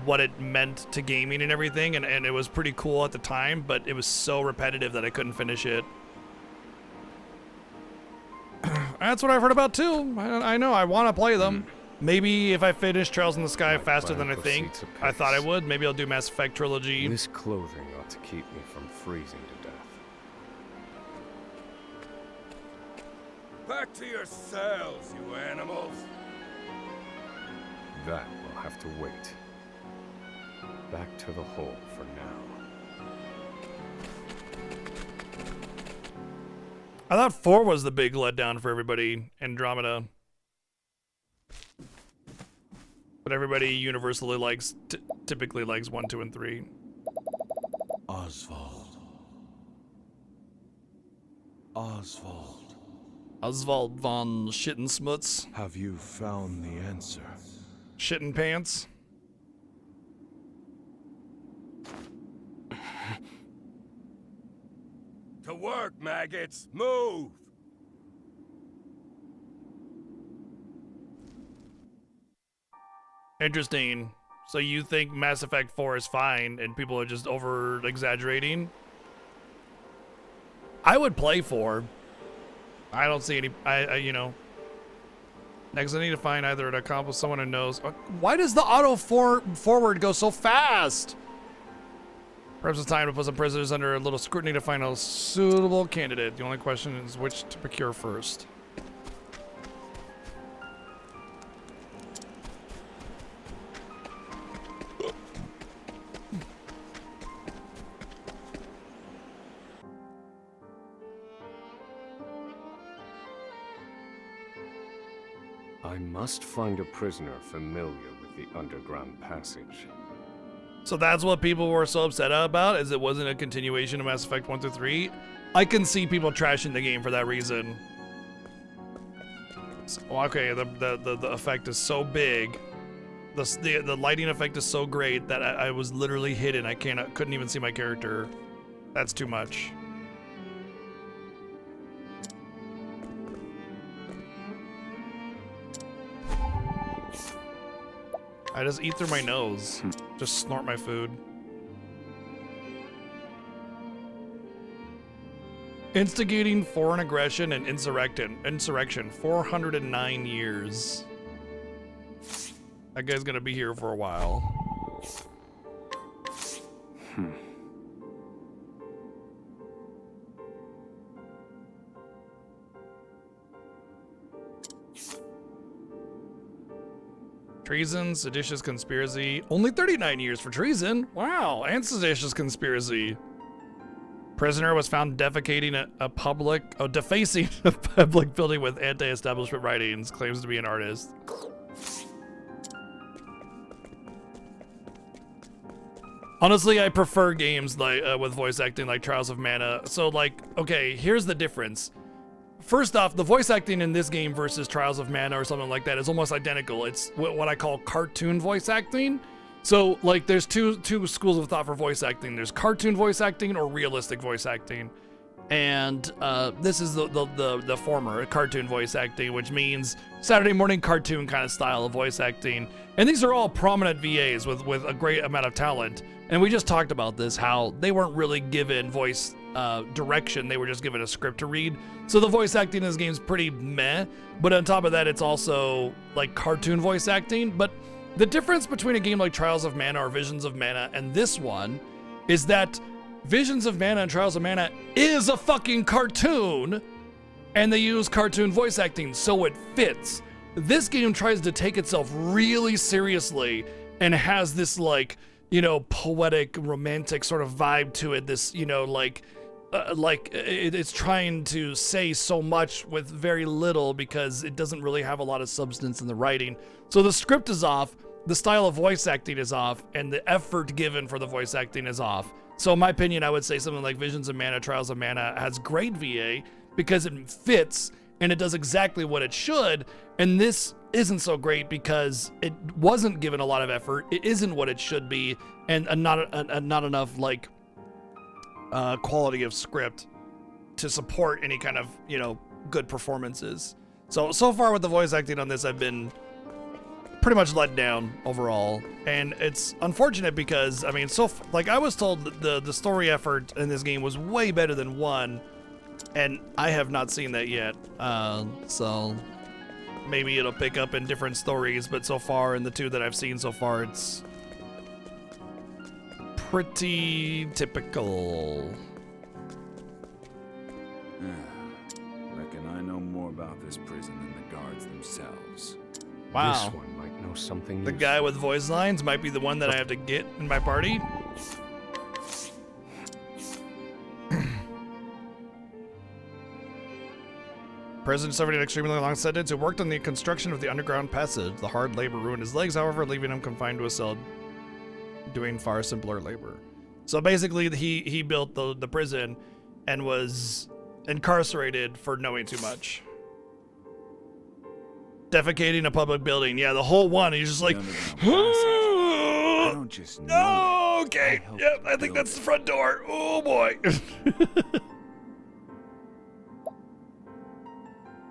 what it meant to gaming and everything, and it was pretty cool at the time, but it was so repetitive that I couldn't finish it. That's what I've heard about too. I know, I want to play them. Maybe if I finish Trails in the Sky faster than I think I thought I would, maybe I'll do Mass Effect Trilogy. This clothing ought to keep me from freezing to death. Back to your cells, you animals. That will have to wait. Back to the hole for now. I thought 4 was the big letdown for everybody, Andromeda. But everybody universally likes, typically likes 1, 2, and 3. Oswald. Oswald. Oswald von Shittensmutz. Have you found the answer? Shittin' Pants. To work, maggots! Move! Interesting. So you think Mass Effect 4 is fine and people are just over exaggerating? I would play 4. I don't see any, you know. Next I need to find either an accomplice, someone who knows. Why does the auto forward go so fast? Perhaps it's time to put some prisoners under a little scrutiny to find a suitable candidate. The only question is which to procure first. I must find a prisoner familiar with the underground passage. So that's what people were so upset about, is it wasn't a continuation of Mass Effect 1 through 3. I can see people trashing the game for that reason. So, okay, the effect is so big. The lighting effect is so great that I was literally hidden. I couldn't even see my character. That's too much. I just eat through my nose. Just snort my food. Instigating foreign aggression and insurrection. 409 years. That guy's gonna be here for a while. Treason, seditious conspiracy. Only 39 years for treason. Wow, and seditious conspiracy. Prisoner was found defacing a public building with anti-establishment writings. Claims to be an artist. Honestly, I prefer games like with voice acting like Trials of Mana. So like, okay, here's the difference. First off, the voice acting in this game versus Trials of Mana or something like that is almost identical. It's what I call cartoon voice acting. So like there's two schools of thought for voice acting. There's cartoon voice acting or realistic voice acting. And this is the former, cartoon voice acting, which means Saturday morning cartoon kind of style of voice acting. And these are all prominent VAs with a great amount of talent. And we just talked about this, how they weren't really given voice direction. They were just given a script to read. So the voice acting in this game is pretty meh. But on top of that, it's also like cartoon voice acting. But the difference between a game like Trials of Mana or Visions of Mana and this one is that Visions of Mana and Trials of Mana is a fucking cartoon, and they use cartoon voice acting, so it fits. This game tries to take itself really seriously and has this like, you know, poetic, romantic sort of vibe to it. This, you know, it's trying to say so much with very little because it doesn't really have a lot of substance in the writing. So the script is off, the style of voice acting is off, and the effort given for the voice acting is off. So in my opinion, I would say something like Visions of Mana, Trials of Mana has great VA because it fits and it does exactly what it should. And this isn't so great because it wasn't given a lot of effort. It isn't what it should be, and not enough like quality of script to support any kind of, you know, good performances. So far with the voice acting on this, I've been pretty much let down overall, and it's unfortunate because I mean, like I was told that the story effort in this game was way better than 1, and I have not seen that yet. So maybe it'll pick up in different stories, but so far in the 2 that I've seen so far, it's pretty typical. Reckon I know more about this prison than the guards themselves. Wow. This one might know something The useful. guy with voice lines might be the one that I have to get in my party. President suffered an extremely long sentence who worked on the construction of the underground passage. The hard labor ruined his legs, however, leaving him confined to a cell doing far simpler labor. So basically, he built the prison and was incarcerated for knowing too much. Defecating a public building. Yeah, the whole one. He's just like, I don't just know. oh, okay. Yep, I think that's the front door. Oh boy.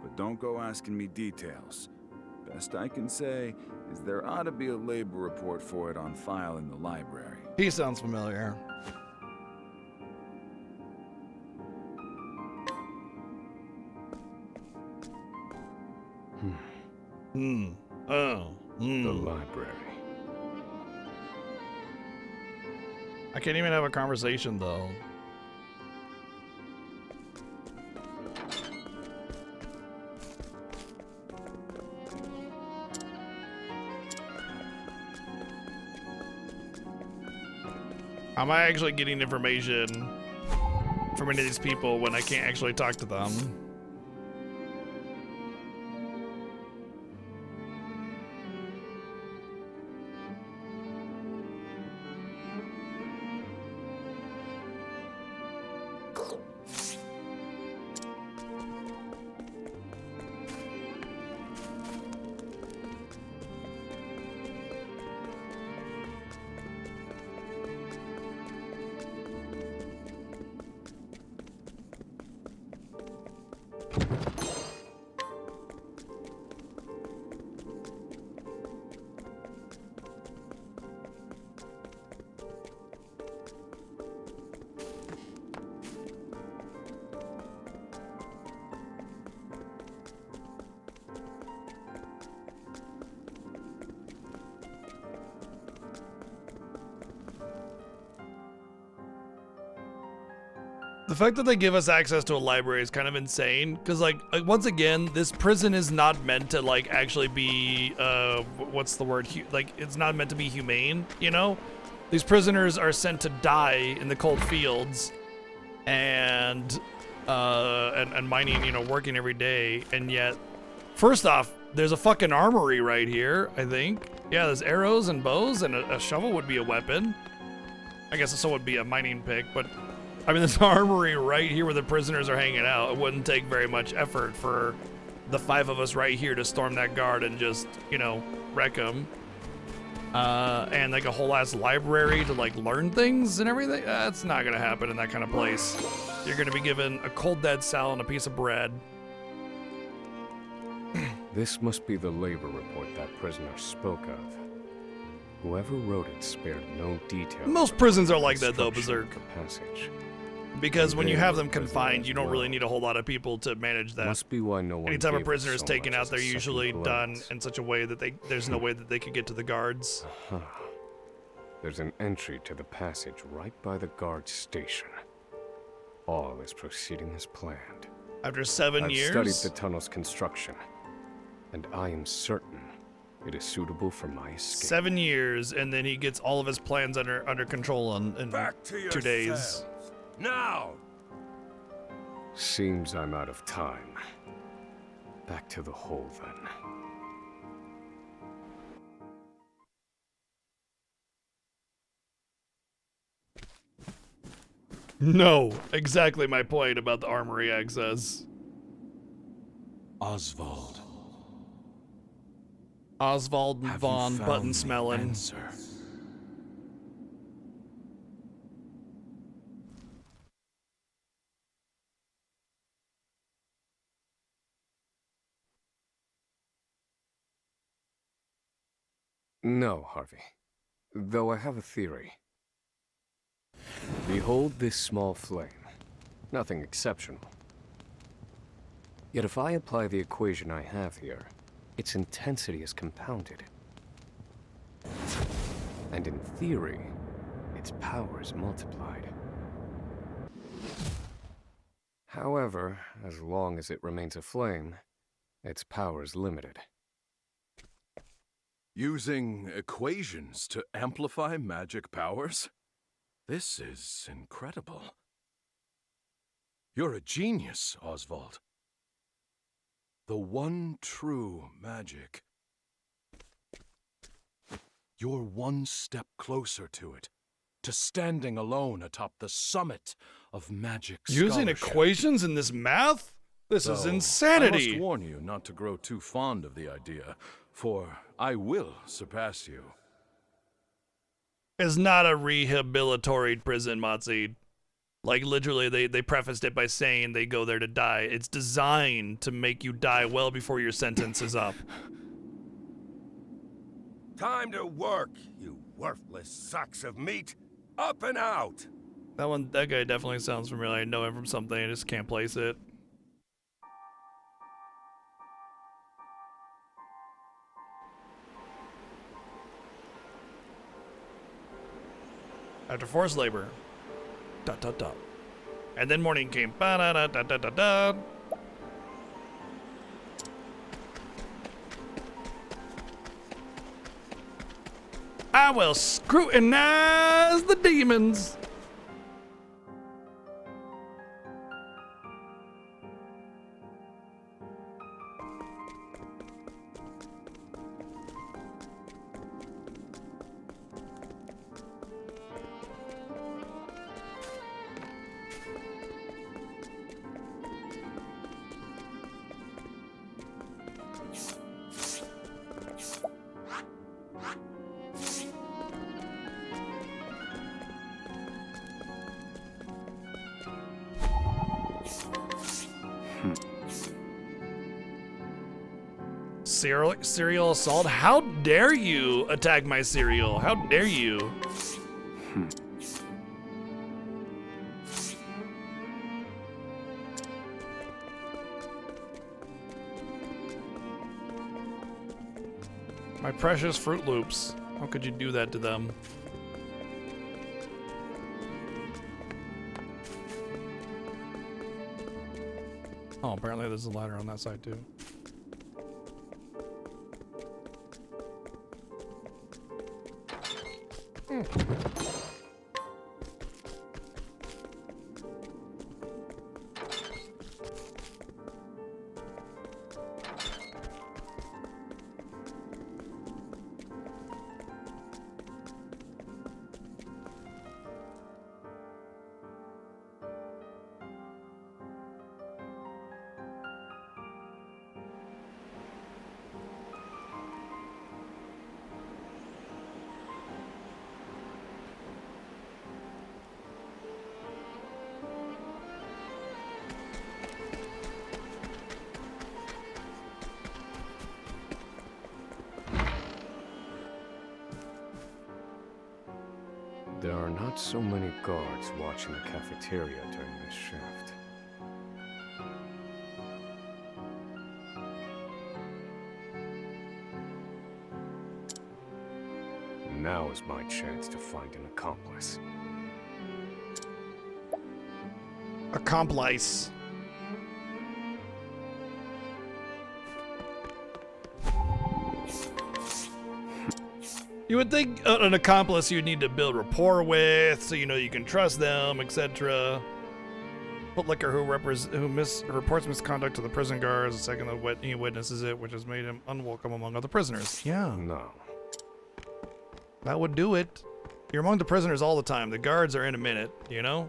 But don't go asking me details. Best I can say is there ought to be a labor report for it on file in the library. He sounds familiar. The library. I can't even have a conversation though. How am I actually getting information from any of these people when I can't actually talk to them? The fact that they give us access to a library is kind of insane, because like once again, this prison is not meant to like actually be what's the word? Like it's not meant to be humane, you know? These prisoners are sent to die in the cold fields, and mining, you know, working every day, and yet, first off, there's a fucking armory right here, I think. Yeah, there's arrows and bows, and a shovel would be a weapon. I guess so would be a mining pick, but I mean, this armory right here where the prisoners are hanging out, it wouldn't take very much effort for the 5 of us right here to storm that guard and just, you know, wreck them. And like a whole ass library to like learn things and everything. That's not gonna happen in that kind of place. You're gonna be given a cold dead cell and a piece of bread. This must be the labor report that prisoner spoke of. Whoever wrote it spared no detail. Most prisons are like that though, Berserk. Passage. Because when you have them confined, you don't really need a whole lot of people to manage that. Must be why no one Anytime a gave prisoner us is so taken much out, as a they're second usually done glance. in such a way that there's no way that they could get to the guards. There's an entry to the passage right by the guard station. All is proceeding as planned. After 7 years? I've studied the tunnel's construction, and I am certain it is suitable for my escape. 7 years, and then he gets all of his plans under control in Back to 2 days. yourselves. Now! Seems I'm out of time. Back to the hole, then. No, exactly my point about the armory access. Oswald. Oswald Have von you found Button the Smelling. answer? No, Harvey. Though I have a theory. Behold this small flame. Nothing exceptional. Yet if I apply the equation I have here, its intensity is compounded. And in theory, its power is multiplied. However, as long as it remains a flame, its power is limited. Using equations to amplify magic powers? This is incredible. You're a genius, Oswald. The one true magic. You're one step closer to it, to standing alone atop the summit of magic Using scholarship. equations in this math? This is Though, insanity. I must warn you not to grow too fond of the idea, for I will surpass you. It's not a rehabilitory prison, Matseed. Like, literally, they prefaced it by saying they go there to die. It's designed to make you die well before your sentence is up. Time to work, you worthless sacks of meat. Up and out! That guy definitely sounds familiar. I know him from something, I just can't place it. After forced labor. Dot dot dot. And then morning came. Ba da da da da da da. I will scrutinize the demons. Serial assault? How dare you attack my cereal? How dare you? My precious Fruit Loops. How could you do that to them? Oh, apparently there's a ladder on that side too. There are not so many guards watching the cafeteria during this shift. Now is my chance to find an accomplice. Accomplice. You would think an accomplice you'd need to build rapport with, so you know you can trust them, etc. Footlicker who reports misconduct to the prison guards. The second that he witnesses it, which has made him unwelcome among other prisoners. Yeah. No. That would do it. You're among the prisoners all the time. The guards are in a minute, you know?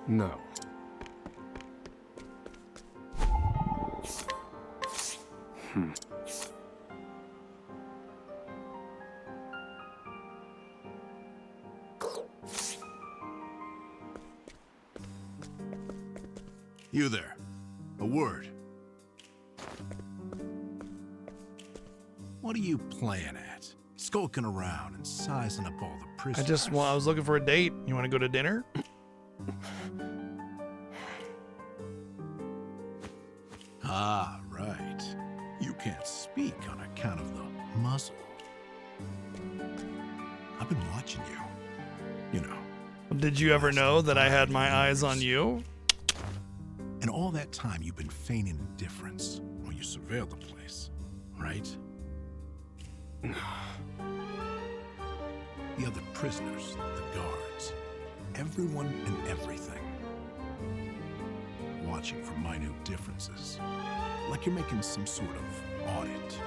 No. You there. A word. What are you playing at? Skulking around and sizing up all the prisoners. I was looking for a date. You want to go to dinner? Ah, right. You can't speak on account of the muzzle. I've been watching you. You know. Did you ever know that I had my eyes on you? And all that time you've been feigning indifference while you surveilled the place, right? The other prisoners, the guards, everyone and everything. Watching for minute differences, like you're making some sort of audit.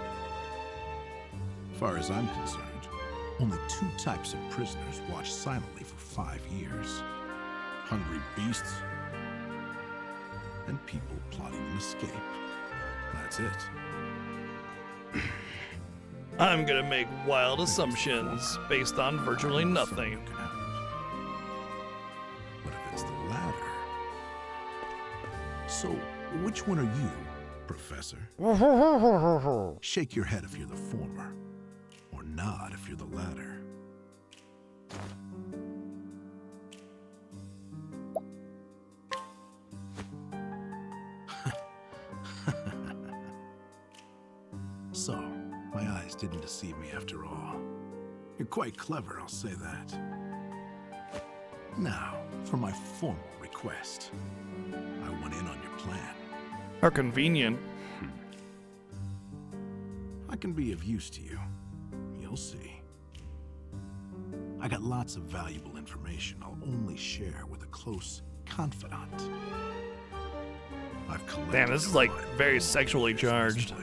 As far as I'm concerned, only two types of prisoners watch silently for 5 years. Hungry beasts and people plotting an escape. That's it. I'm gonna make wild assumptions based on virtually nothing. What if it's the latter? So, which one are you, Professor? Shake your head if you're the former, or nod if you're the latter. So, my eyes didn't deceive me after all. You're quite clever, I'll say that. Now, for my formal request. I went in on your plan. How convenient. I can be of use to you. You'll see. I got lots of valuable information I'll only share with a close confidant. I've collected. Damn, this is like very sexually charged.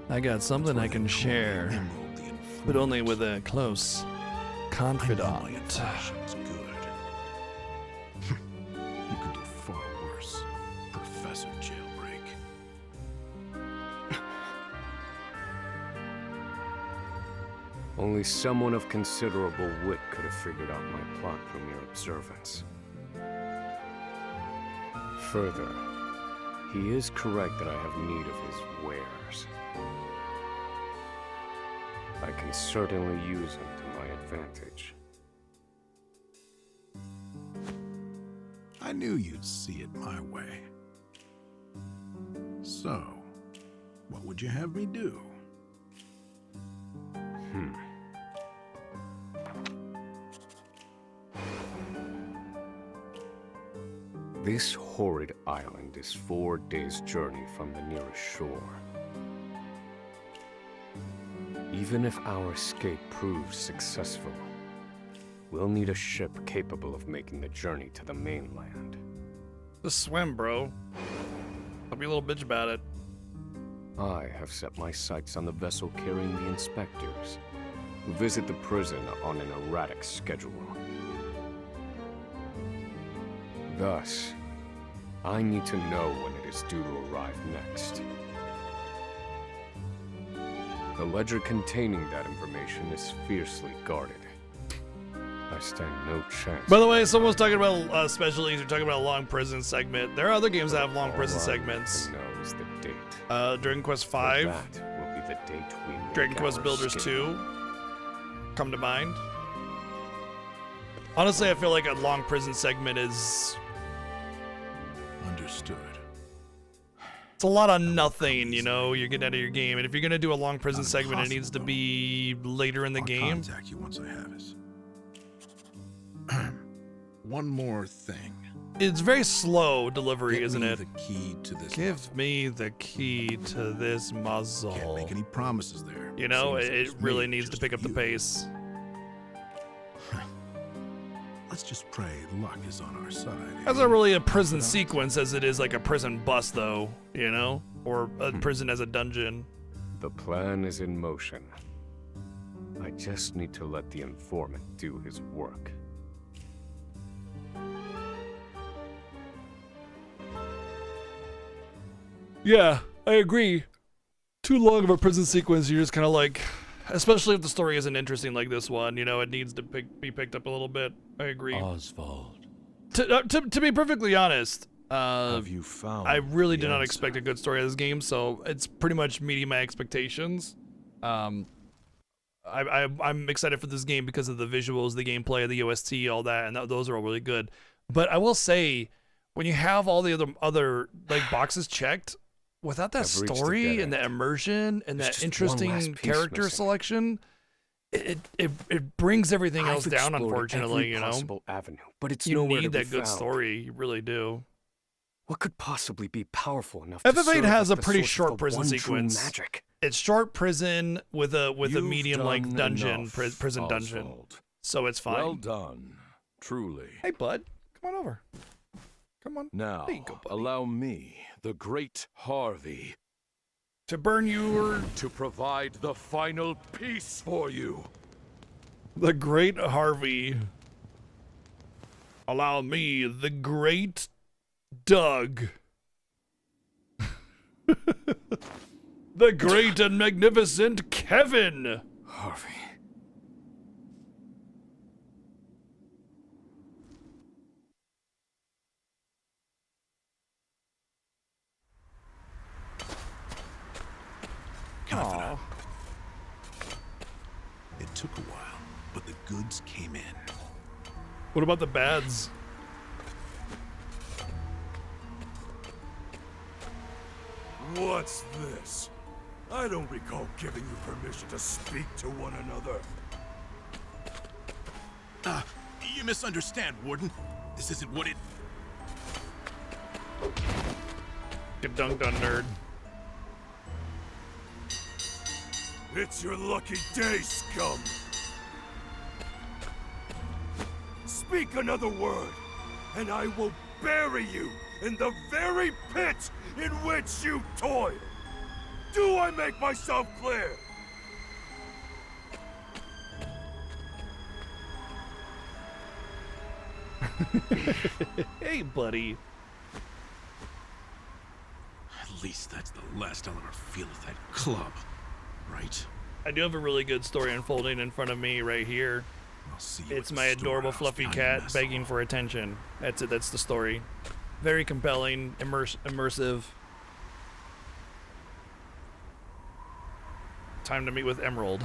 I got something I can share, but only with a close confidant. You could do far worse, Professor Jailbreak. Only someone of considerable wit could have figured out my plot from your observance. Further, he is correct that I have need of his wares. I can certainly use him to my advantage. I knew you'd see it my way. So, what would you have me do? This horrid island is 4 days' journey from the nearest shore. Even if our escape proves successful, we'll need a ship capable of making the journey to the mainland. Just swim, bro. Don't be a little bitch about it. I have set my sights on the vessel carrying the inspectors, who visit the prison on an erratic schedule. Thus, I need to know when it is due to arrive next. The ledger containing that information is fiercely guarded. I stand no chance. By the way, someone's talking about specialties. You're talking about a long prison segment. There are other games that have long prison segments. Know is the date. Dragon Quest V. That will be the date we make Dragon Quest our Builders escape. 2 come to mind. Honestly, I feel like a long prison segment is... Understood. It's a lot of nothing, you know, you're getting out of your game. And if you're going to do a long prison segment, it needs to be later in the game. Contact you once I have it. One more thing. It's very slow delivery, Get isn't me it? the key to this Give muzzle. me the key to this muzzle. Can't make any promises there. You know, Seems it it's really me, needs to just pick up the you. pace. Let's just pray luck is on our side. That's not really a prison sequence as it is like a prison bus, though, you know? Or a prison as a dungeon. The plan is in motion. I just need to let the informant do his work. Yeah, I agree. Too long of a prison sequence, you're just kind of like, especially if the story isn't interesting like this one, you know, it needs to be picked up a little bit. I agree. Oswald, To be perfectly honest, have you found I really the did not answer? expect a good story of this game, so it's pretty much meeting my expectations. I'm excited for this game because of the visuals, the gameplay, the OST, all that, and those are all really good. But I will say, when you have all the other like boxes checked, without that I've reached a story dead and the end. immersion and There's that just one interesting last piece character missing. selection, it brings everything else I've down. explored Unfortunately, every you know, possible avenue, but it's you nowhere need to be that good found. story. You really do. What could possibly be powerful enough to FF8 serve has as a the pretty source of short the prison one true sequence. magic? It's short prison with a You've medium like done dungeon, enough, prison dungeon, Oswald. so it's fine. Well done, truly. Hey, bud, come on over. Come on. Now, There you go, buddy. allow me, the great Harvey, To burn you, to provide the final piece for you. the great Harvey. Allow me, the great Doug. The great and magnificent Kevin. Harvey. Confidant. It took a while, but the goods came in. What about the bads? What's this? I don't recall giving you permission to speak to one another. You misunderstand, Warden. This isn't what it... Get dunked on, nerd. It's your lucky day, scum! Speak another word, and I will bury you in the very pit in which you toil! Do I make myself clear? Hey, buddy. At least that's the last I'll ever feel of that club, right? I do have a really good story unfolding in front of me right here. I'll see you It's at my the adorable storehouse fluffy behind cat the mess begging hall. for attention. That's it. That's the story. Very compelling, immersive. Time to meet with Emerald.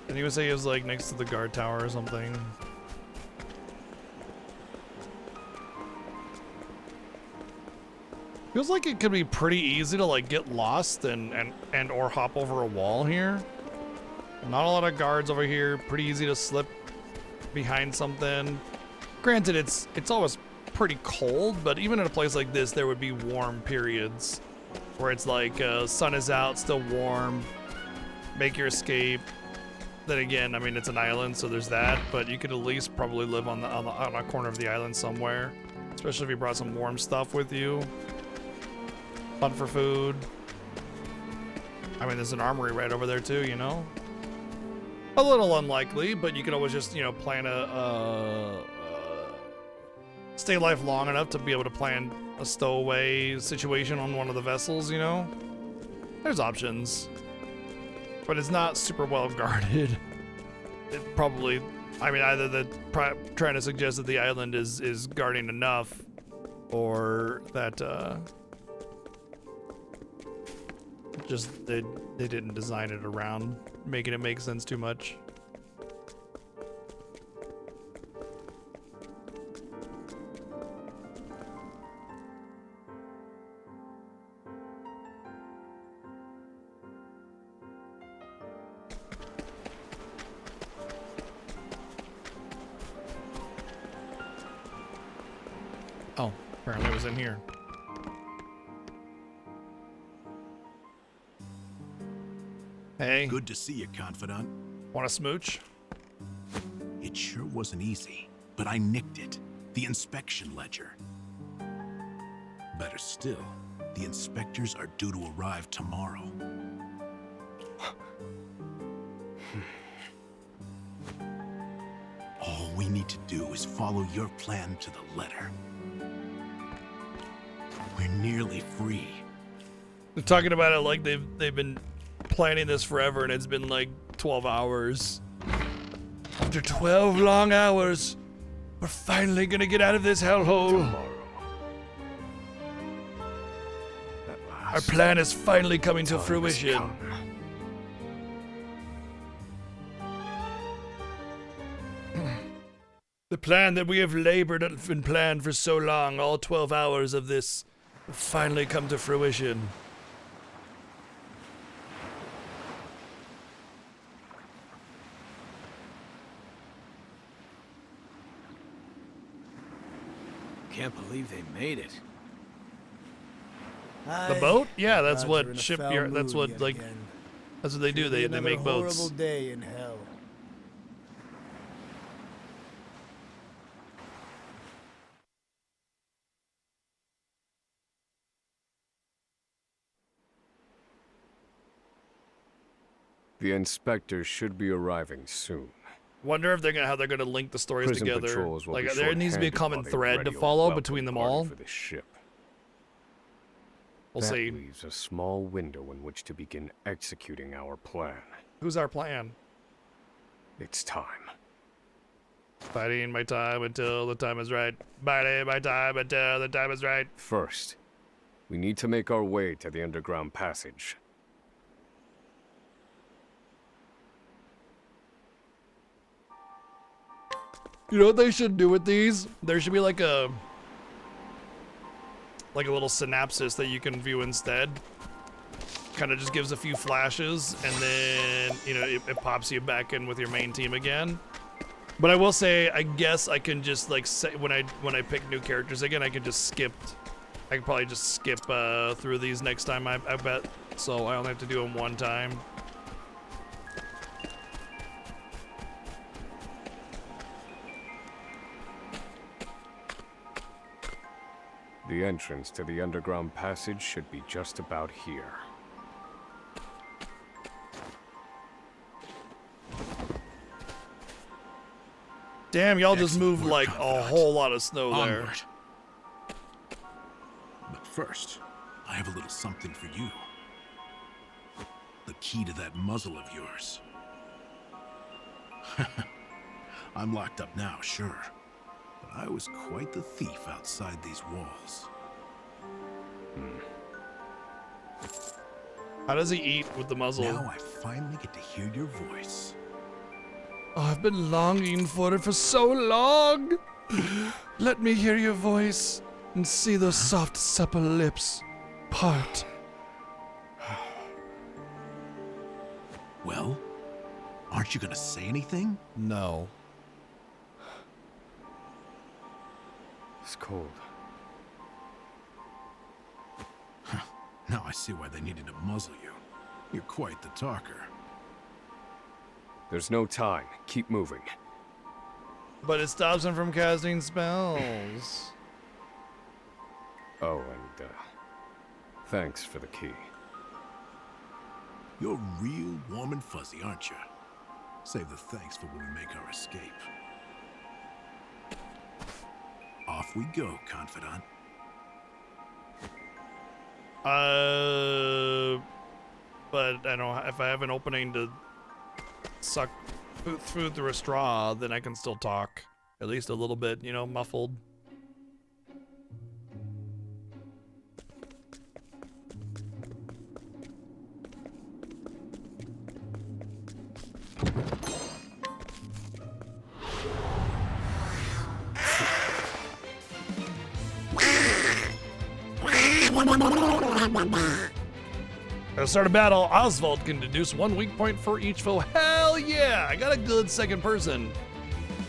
Didn't he say he was like next to the guard tower or something? Feels like it could be pretty easy to like get lost and or hop over a wall here. Not a lot of guards over here. Pretty easy to slip behind something. Granted, it's always pretty cold, but even in a place like this, there would be warm periods where it's like sun is out, still warm. Make your escape. Then again, I mean, it's an island, so there's that. But you could at least probably live on a corner of the island somewhere, especially if you brought some warm stuff with you. Hunt for food. I mean, there's an armory right over there too, you know? A little unlikely, but you could always just, you know, plan stay alive long enough to be able to plan a stowaway situation on one of the vessels, you know? There's options. But it's not super well guarded. It probably, I mean, either they're trying to suggest that the island is guarding enough, or that, just they didn't design it around making it make sense too much. Oh, apparently it was in here. Hey. Good to see you, confidant. Want a smooch? It sure wasn't easy, but I nicked it. The inspection ledger. Better still, the inspectors are due to arrive tomorrow. All we need to do is follow your plan to the letter. We're nearly free. They're talking about it like they've been planning this forever, and it's been like 12 hours. After 12 long hours, we're finally gonna get out of this hellhole. Our plan is finally coming to fruition. The plan that we have labored and planned for so long, all 12 hours of this, will finally come to fruition. Can't believe they made it. The boat? Yeah, that's what shipyard. That's what like. That's what they do. They make boats. Horrible day in hell. The inspectors should be arriving soon. Wonder if how they're gonna link the stories Prison together. patrols will Like be there needs to be a short-handed common while they thread ready to a follow welcome between them party all. for this ship. We'll that see. leaves a small window in which to begin executing our plan. Who's our plan? It's time. Biding my time until the time is right. Biding my time until the time is right. First, we need to make our way to the underground passage. You know what they should do with these? There should be like a little synopsis that you can view instead. Kind of just gives a few flashes, and then it pops you back in with your main team again. But I will say, I guess I can just like say when I pick new characters again, I can just skip. I can probably just skip through these next time. I bet. So I only have to do them one time. The entrance to the underground passage should be just about here. Damn, y'all just moved like a whole lot of snow there. Onward. But first, I have a little something for you. The key to that muzzle of yours. I'm locked up now, sure. But I was quite the thief outside these walls. How does he eat with the muzzle? Now I finally get to hear your voice. Oh, I've been longing for it for so long. Let me hear your voice and see those soft, supple lips part. Well, aren't you gonna say anything? No. It's cold. Now I see why they needed to muzzle you. You're quite the talker. There's no time. Keep moving. But it stops him from casting spells. Oh, and thanks for the key. You're real warm and fuzzy, aren't you? Save the thanks for when we make our escape. Off we go, confidant. But I don't. If I have an opening to suck food through a straw, then I can still talk, at least a little bit, you know, muffled. At the start of battle, Oswald can deduce 1 weak point for each foe. Hell yeah! I got a good second person.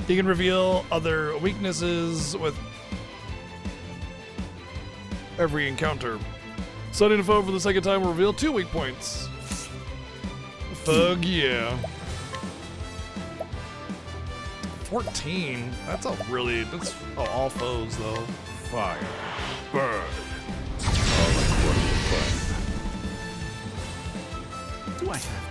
He can reveal other weaknesses with every encounter. Sudden foe for the second time will reveal 2 weak points. Fuck yeah. 14? That's a really, that's all foes though. Fire. Burn. All according to plan. Do I have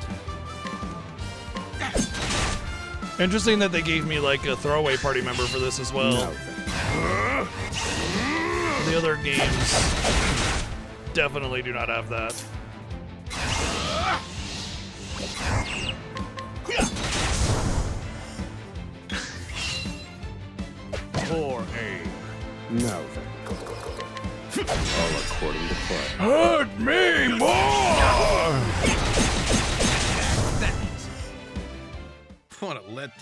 to? Interesting that they gave me like a throwaway party member for this as well. No. The other games definitely do not have that. Poor aim. Now then. All according to plan. Hurt me more! What a letdown.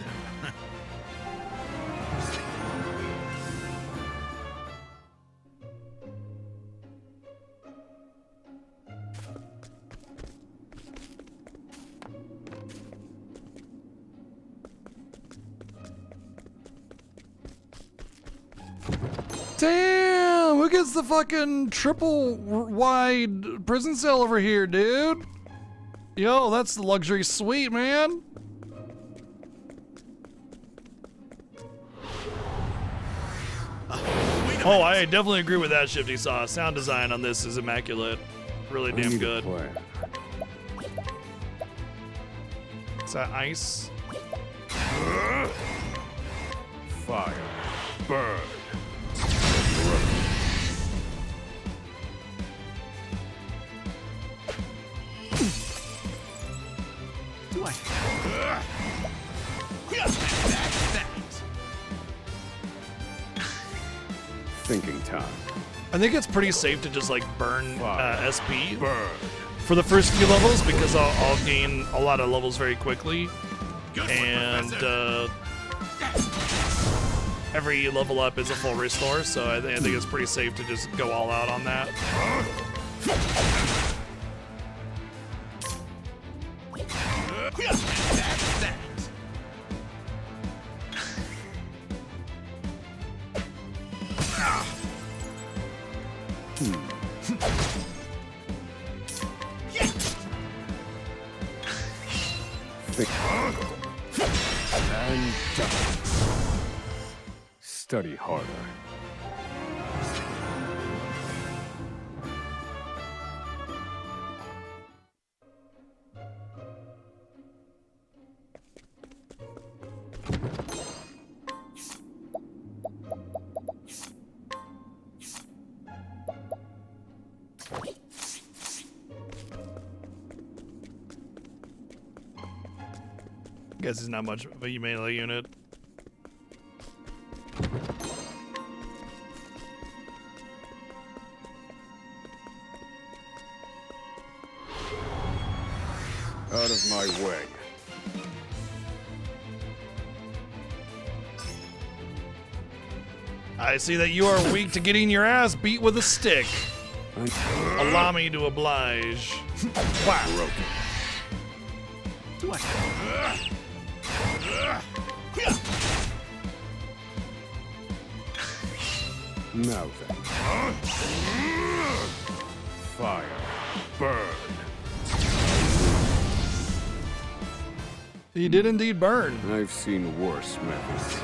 Damn, who gets the fucking triple wide prison cell over here, dude? Yo, that's the luxury suite, man. Oh, I definitely agree with that, Shifty Sauce. Sound design on this is immaculate. Really damn good. Is that ice? Fire. Burn. Do I? Thinking time. I think it's pretty safe to just like burn SP for the first few levels because I'll gain a lot of levels very quickly, and every level up is a full restore, so I think it's pretty safe to just go all out on that. And study harder. Guess it's not much of a melee unit. Out of my way. I see that you are weak to getting your ass beat with a stick. Allow me to oblige. Wow. Now then. Fire. Burn. He did indeed burn. I've seen worse methods.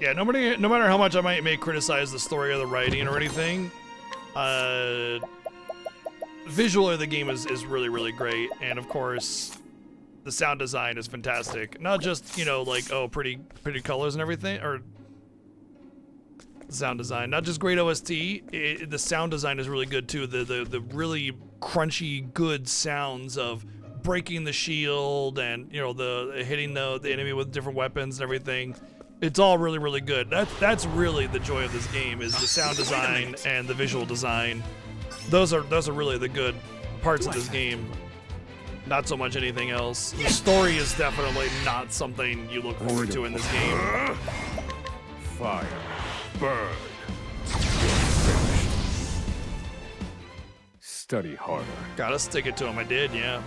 Yeah, no matter how much I may criticize the story or the writing or anything, visually the game is really, really great, and of course, the sound design is fantastic. Not just, you know, like, oh, pretty colors and everything, or sound design. Not just great OST, the sound design is really good too. The really crunchy, good sounds of breaking the shield and, you know, the hitting the enemy with different weapons and everything. It's all really, really good. That's really the joy of this game, is the sound design and the visual design. Those are really the good parts of this game. Not so much anything else. The story is definitely not something you look forward to in this game. Fire. Burn. Study harder. Gotta stick it to him. I did, yeah.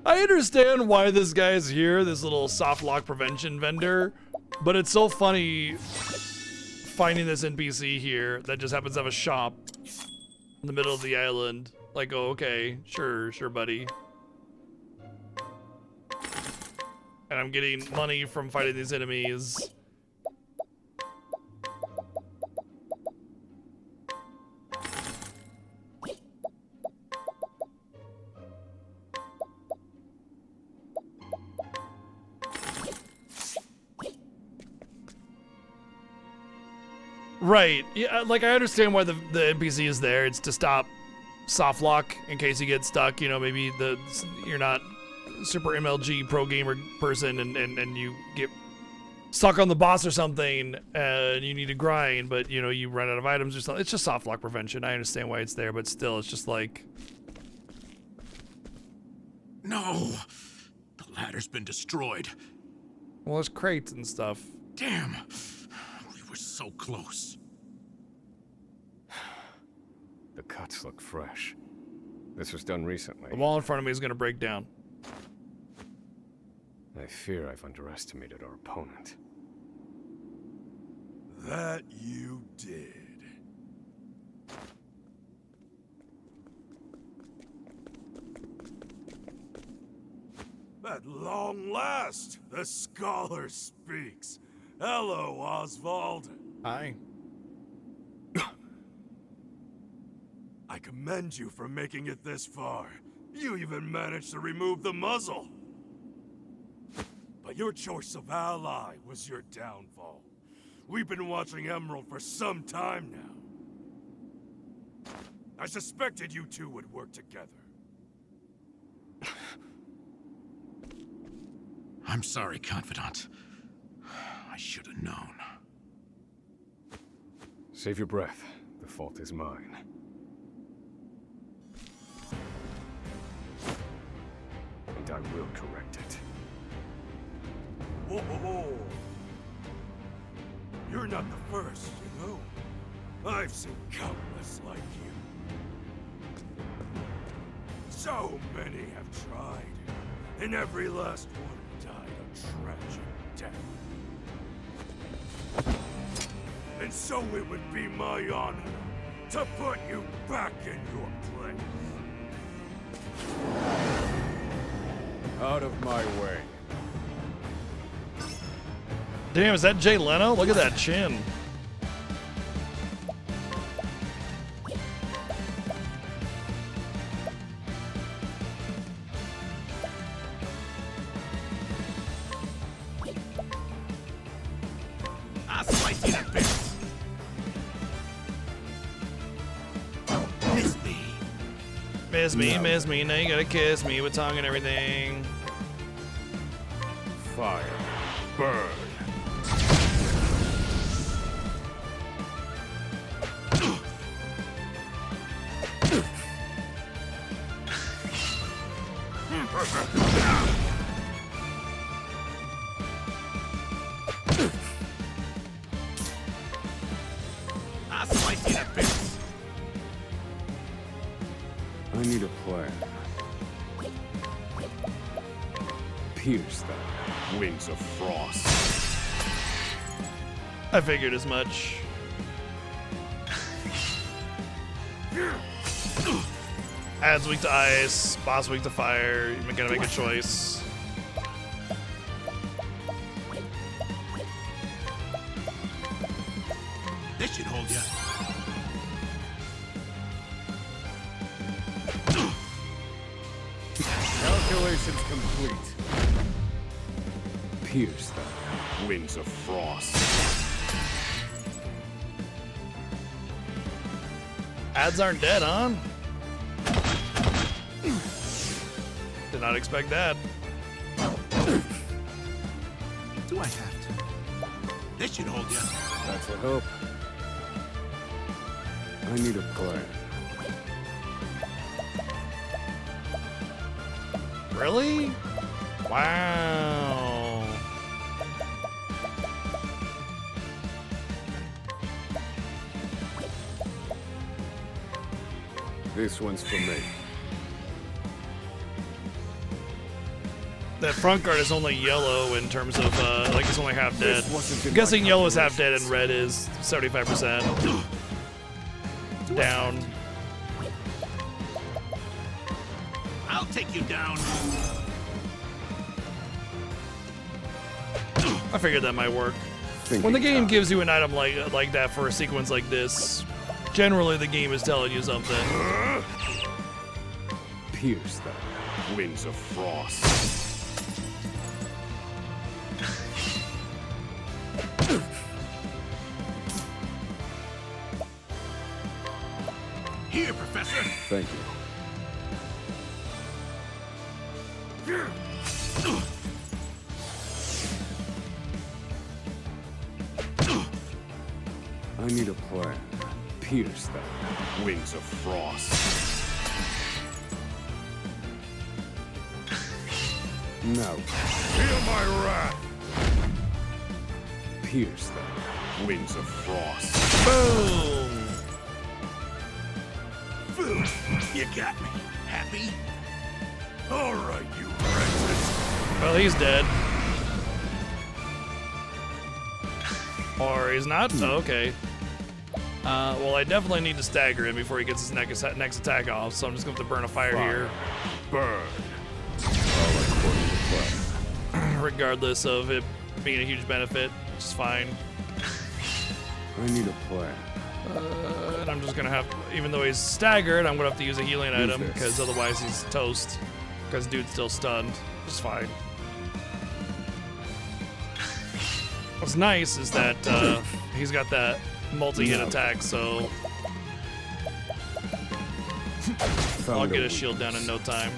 I understand why this guy's here, this little soft lock prevention vendor, but it's so funny finding this NPC here that just happens to have a shop in the middle of the island. Like, oh, okay, sure, buddy. And I'm getting money from fighting these enemies. Right. Yeah, like I understand why the NPC is there. It's to stop soft lock in case you get stuck. You know, maybe you're not super MLG pro gamer person and you get stuck on the boss or something and you need to grind, but you know, you run out of items or something. It's just soft lock prevention. I understand why it's there, but still, it's just like... No! The ladder's been destroyed. Well, there's crates and stuff. Damn! We were so close. The cuts look fresh. This was done recently. The wall in front of me is going to break down. I fear I've underestimated our opponent. That you did. At long last, the scholar speaks. Hello, Oswald. Hi. I commend you for making it this far. You even managed to remove the muzzle. But your choice of ally was your downfall. We've been watching Emerald for some time now. I suspected you two would work together. I'm sorry, Confidant. I should have known. Save your breath. The fault is mine. And I will correct it. Whoa, whoa, whoa. You're not the first, you know? I've seen countless like you. So many have tried, and every last one died a tragic death. And so it would be my honor to put you back in your place. Out of my way. Damn, is that Jay Leno? Look at that chin. I'll slice you to bits. Miss me. Miss me, miss me. Now you gotta kiss me with tongue and everything. Fire. Burn. I'll slice you to bits. I need a plan. Pierce the wings of frost. I figured as much. Adds weak to ice, boss weak to fire. You're gonna make a choice. This should hold you. Calculations complete. Pierce the wings of frost. Ads aren't dead, huh? Did not expect that. Do I have to? This should hold you. That's a hope. I need a plan. Really? Wow. This one's for me. That front guard is only yellow in terms of, like it's only half dead. This wasn't in I'm guessing my yellow is half dead and red is 75% down. I'll take you down. I figured that might work. Thinking When the game time. gives you an item like that for a sequence like this, generally the game is telling you something. Pierce the wings of frost. Here, Professor. Thank you. I need a plan. Pierce the wings of frost. No. Feel my wrath. Pierce the wings of frost. Boom! You got me. Happy? All right, you wretches. Well, he's dead. Or he's not? Oh, okay. Well, I definitely need to stagger him before he gets his next attack off, so I'm just going to have to burn a fire here. Burn. All according to plan. Regardless of it being a huge benefit, which is fine. I need a plan. And I'm just gonna have, even though he's staggered, I'm gonna have to use a healing Use item this. because otherwise he's toast. Because dude's still stunned. It's fine. What's nice is that he's got that multi-hit attack, so I'll get his shield down in no time.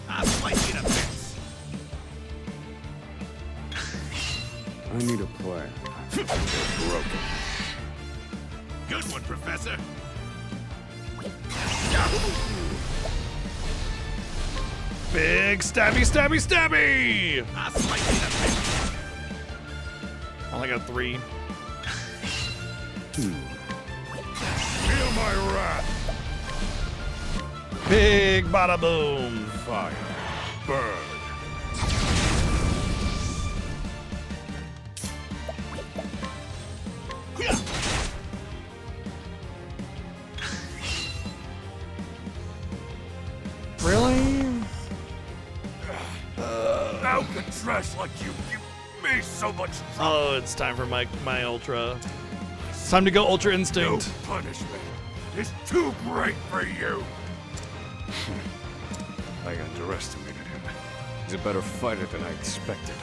I'll slice you to bits. I need a plan. They're broken. Good one, Professor. Big stabby, stabby, stabby! I'll slice you to bits. I only got 3. Feel my wrath. Big bada boom! Fire. Burn. Really? How could trash like you give me so much trouble? Oh, it's time for my ultra. It's time to go Ultra Instinct. No punishment is too great for you. I underestimated him. He's a better fighter than I expected.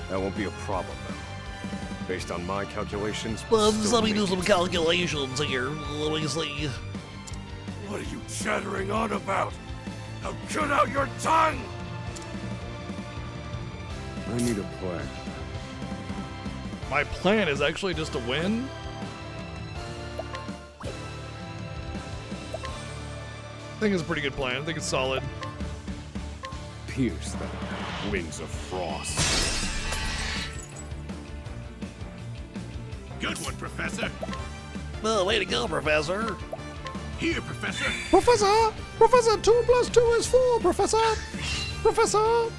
That won't be a problem, though. Based on my calculations, we'll Let's still let me do make some it. calculations here. Let me see. What are you chattering on about? Now cut out your tongue! I need a plan. my plan is actually just to win. I think it's a pretty good plan. I think it's solid. Pierce them. Wings of frost. Good one, Professor. Well, way to go, Professor. Here, Professor. Professor! Professor, 2 + 2 is 4, Professor! Professor!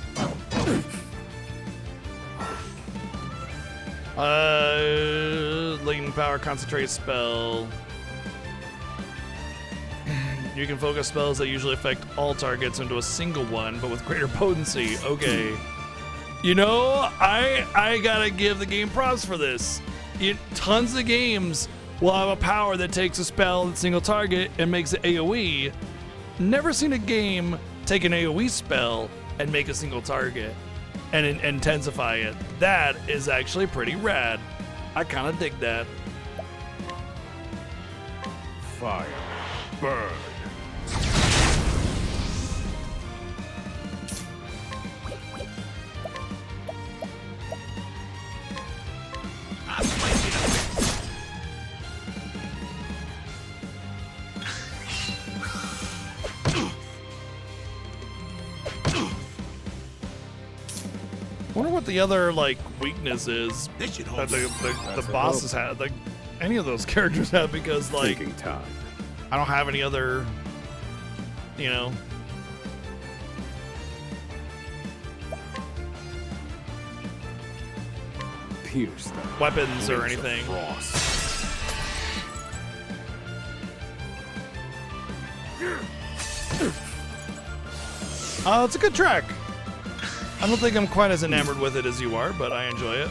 Latent power concentrate spell. You can focus spells that usually affect all targets into a single one, but with greater potency. Okay. You know, I gotta give the game props for this. Tons of games will have a power that takes a spell at single target and makes it AoE. Never seen a game take an AoE spell and make a single target and intensify it. That is actually pretty rad. I kind of dig that. Fire. Burn. Wonder what the other like weakness is that the bosses have, like any of those characters have, because like Taking time. I don't have any other, you know. Pierce them. Weapons or anything. It's a good track. I don't think I'm quite as enamored with it as you are, but I enjoy it.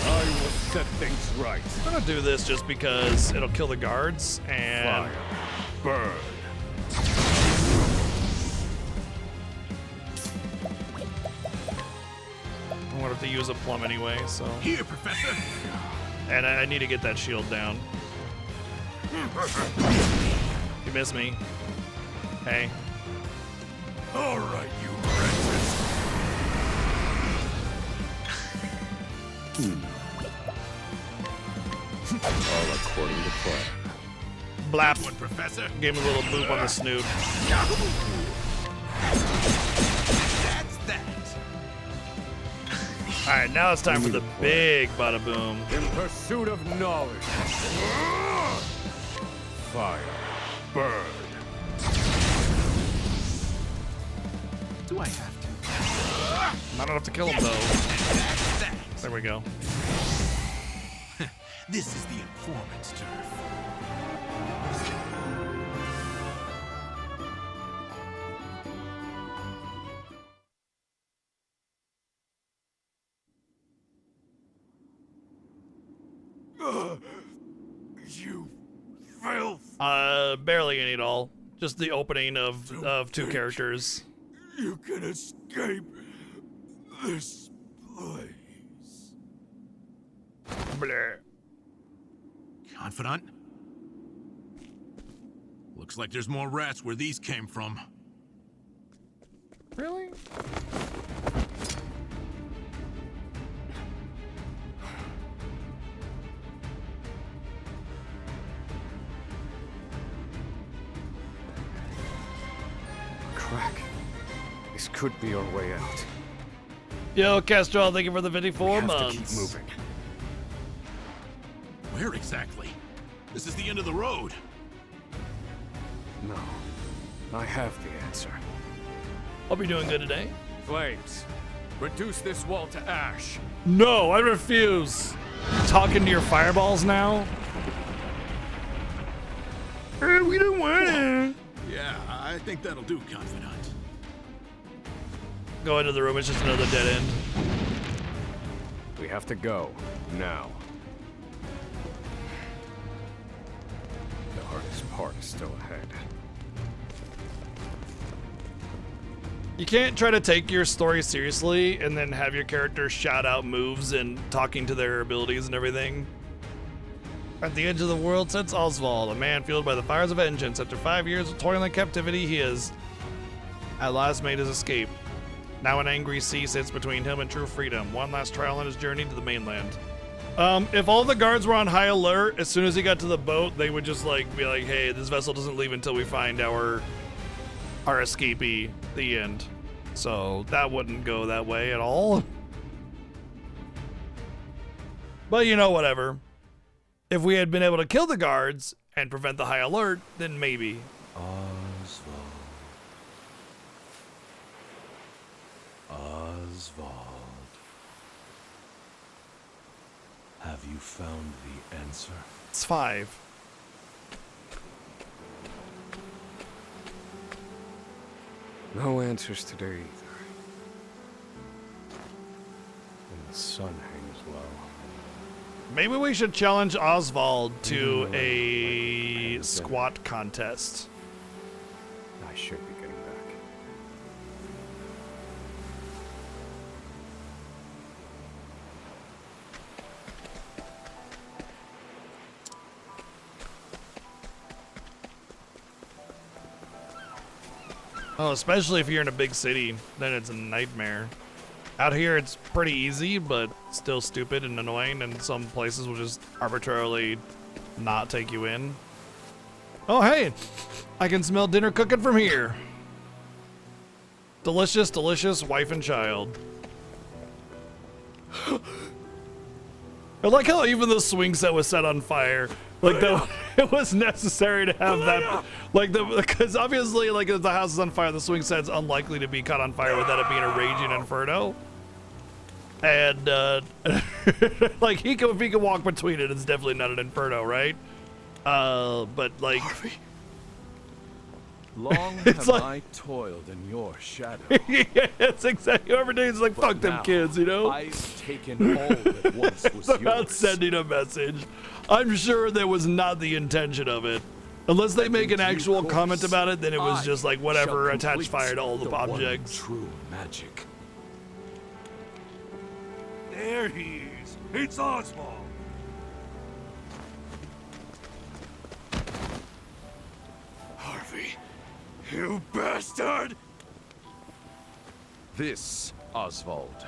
I will set things right. I'm gonna do this just because it'll kill the guards and Fire. Burn. I wanted to use a plum anyway, so. Here, Professor. And I need to get that shield down. You missed me. Hey. All right, you wretches. All according to plan. Blap. Good one, Professor. Gave him a little boop on the snoot. That's that. Alright, now it's time for the big bada boom. In pursuit of knowledge. Fire. Burn. Do I have to? Not enough to kill him though. There we go. This is the informant's turf. You filth! Barely any at all. Just the opening of 2 characters. You can escape this place. Bleh. Confidant? Looks like there's more rats where these came from. Really? Crack. This could be our way out. Yo, Castrol, thank you for the 54 We have months. to keep moving. Where exactly? This is the end of the road. No. I have the answer. Hope you're doing good today. Flames. Reduce this wall to ash. No, I refuse. Talking to your fireballs now? We don't want it. Yeah, I think that'll do, Confidant. Go into the room, it's just another dead end. We have to go. Now. The hardest part is still ahead. You can't try to take your story seriously and then have your characters shout out moves and talking to their abilities and everything. At the edge of the world sits Oswald, a man fueled by the fires of vengeance. After 5 years of toil and captivity, he has at last made his escape. Now an angry sea sits between him and true freedom. One last trial on his journey to the mainland. If all the guards were on high alert, as soon as he got to the boat, they would just like be like, hey, this vessel doesn't leave until we find our escapee. The end. So that wouldn't go that way at all. But you know, whatever. If we had been able to kill the guards and prevent the high alert, then maybe. Oswald. Have you found the answer? It's 5. No answers today either. And the sun hangs low. Maybe we should challenge Oswald to a squat contest. I should be getting back. Oh, especially if you're in a big city, then it's a nightmare. Out here, it's pretty easy, but still stupid and annoying, and some places will just arbitrarily not take you in. Oh, hey! I can smell dinner cooking from here. Delicious, delicious wife and child. I like how even the swing set was set on fire. Like, it was necessary to have that. Like, because obviously, like, if the house is on fire, the swing set's unlikely to be caught on fire without it being a raging inferno. And, like, if he can walk between it, it's definitely not an inferno, right? But, like... Harvey. Long have I toiled in your shadow. Yeah, that's exactly what every day is like, fuck them kids, you know? I've taken all that once was About yours. sending a message. I'm sure that was not the intention of it. Unless they make an actual comment about it, then it was just like, whatever, attach fire to all the objects. True magic. There he is. It's Oswald. Harvey, you bastard! This, Oswald,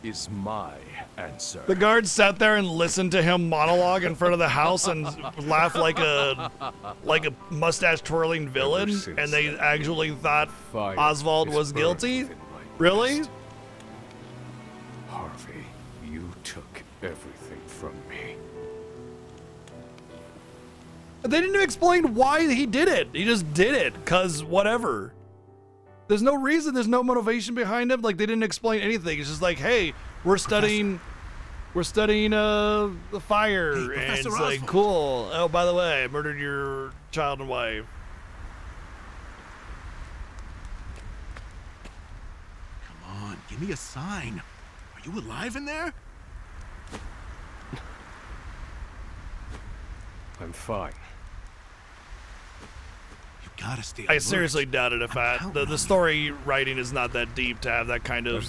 is my answer. The guards sat there and listened to him monologue in front of the house and laugh like a mustache twirling villain, and they actually thought Oswald was guilty? Really? Harvey, you took everything from me. They didn't explain why he did it. He just did it, cause whatever. There's no reason, there's no motivation behind him. Like, they didn't explain anything. It's just like, hey, we're studying the fire, and it's like, cool. Oh, by the way, I murdered your child and wife. Come on, give me a sign. Are you alive in there? I'm fine. You gotta stay I alert. seriously doubted if the story writing is not that deep to have that kind of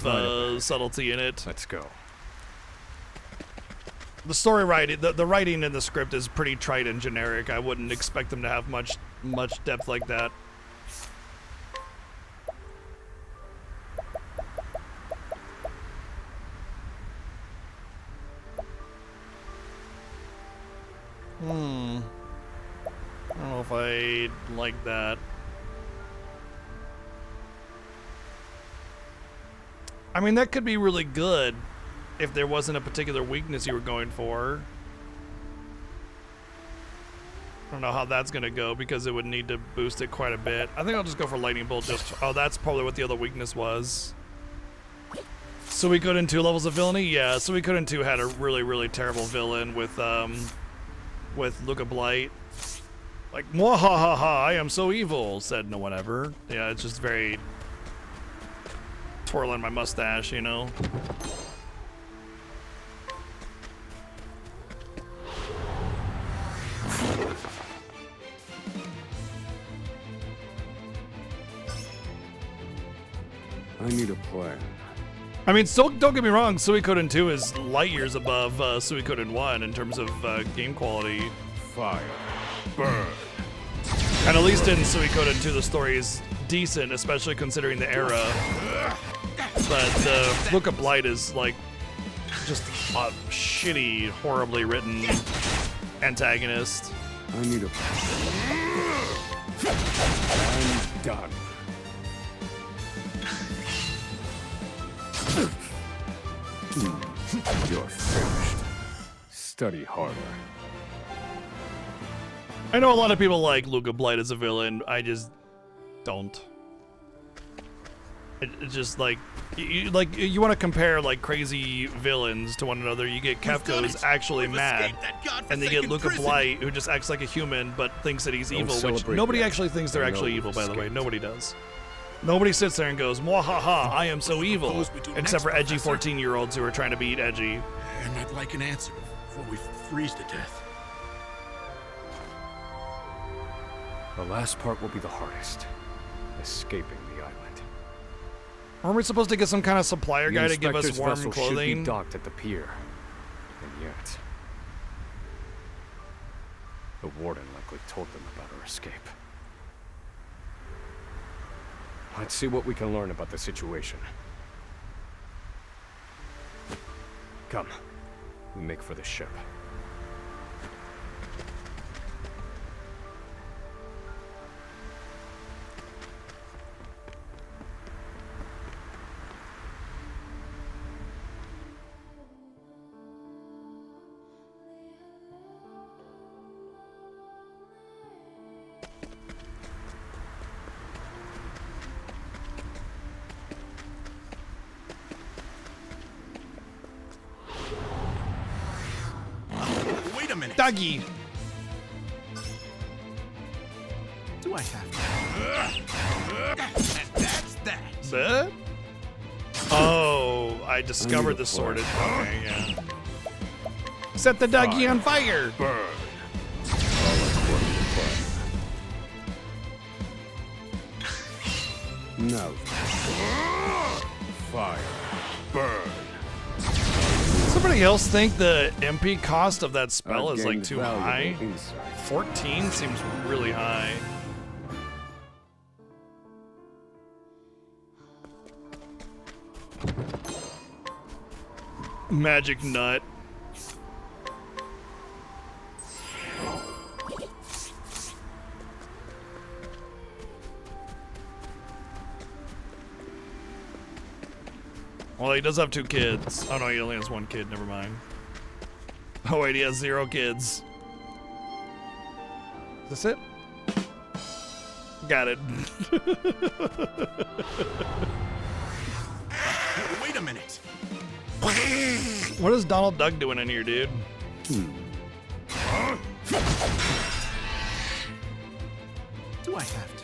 subtlety in it. Let's go. The story writing, the writing in the script is pretty trite and generic. I wouldn't expect them to have much depth like that. I don't know if I like that. I mean, that could be really good if there wasn't a particular weakness you were going for. I don't know how that's going to go because it would need to boost it quite a bit. I think I'll just go for Lightning Bolt. Oh, that's probably what the other weakness was. Suikoden 2 levels of villainy? Yeah, Suikoden 2 had a really, really terrible villain with Luca Blight. Like, mwahaha, I am so evil, said no one ever. Yeah, it's just very twirling my mustache, you know? I need a plan. I mean, so don't get me wrong, Suikoden 2 is light years above Suikoden 1 in terms of game quality. Fire. Burn. And at least in Suikoden 2, the story is decent, especially considering the era. But Look of Blight is like just a shitty, horribly written antagonist. I need a... I'm done. You're finished. Study harder. I know a lot of people like Look of Blight as a villain. I just don't. It's just like you want to compare like crazy villains to one another. You get Kefka who's actually mad, and they get Look of Blight who just acts like a human but thinks that he's evil, which nobody actually thinks they're actually evil. By the way, nobody does. Nobody sits there and goes, "Mwahaha, I am so evil," except for edgy 14-year-olds who are trying to beat edgy. And I'd like an answer before we freeze to death. The last part will be the hardest. Escaping the island. Aren't we supposed to get some kind of supplier guy to give us warm vessel clothing? should be docked at the pier. And yet... the warden likely told them about our escape. Let's see what we can learn about the situation. Come. We make for the ship. Dougie. Do I have to? That's that. Oh, I discovered the sorted. Okay, yeah. Set the Dougie on fire. Burn. No. Fire. Burn. Somebody else think the MP cost of that spell is like gained too valuable high? insight. 14 seems really high. Magic nut. Well, he does have 2 kids. Oh no, he only has 1 kid, never mind. Oh wait, he has 0 kids. Is this it? Got it. Wait a minute. What is Donald Duck doing in here, dude? Do I have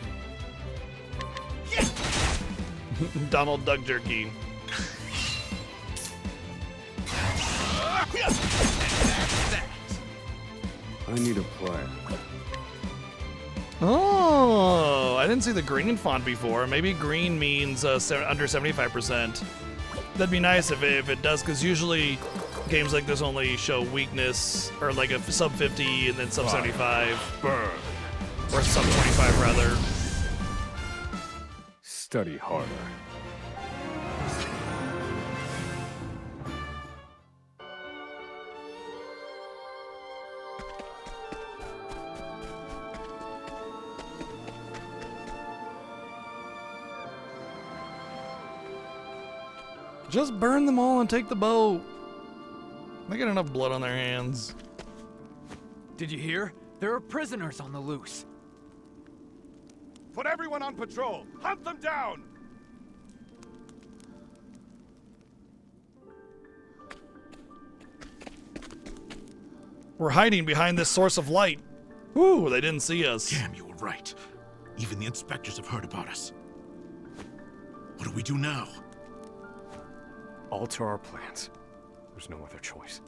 to? Donald Duck jerky. I need a plan. Oh, I didn't see the green font before. Maybe green means under 75%. That'd be nice if it does, because usually games like this only show weakness, or like a sub 50 and then sub 75. Burn. Or sub 25 rather. Study harder. Just burn them all and take the boat. They got enough blood on their hands. Did you hear? There are prisoners on the loose. Put everyone on patrol. Hunt them down. We're hiding behind this source of light. Ooh, they didn't see us. Damn, you were right. Even the inspectors have heard about us. What do we do now? Alter our plans. There's no other choice.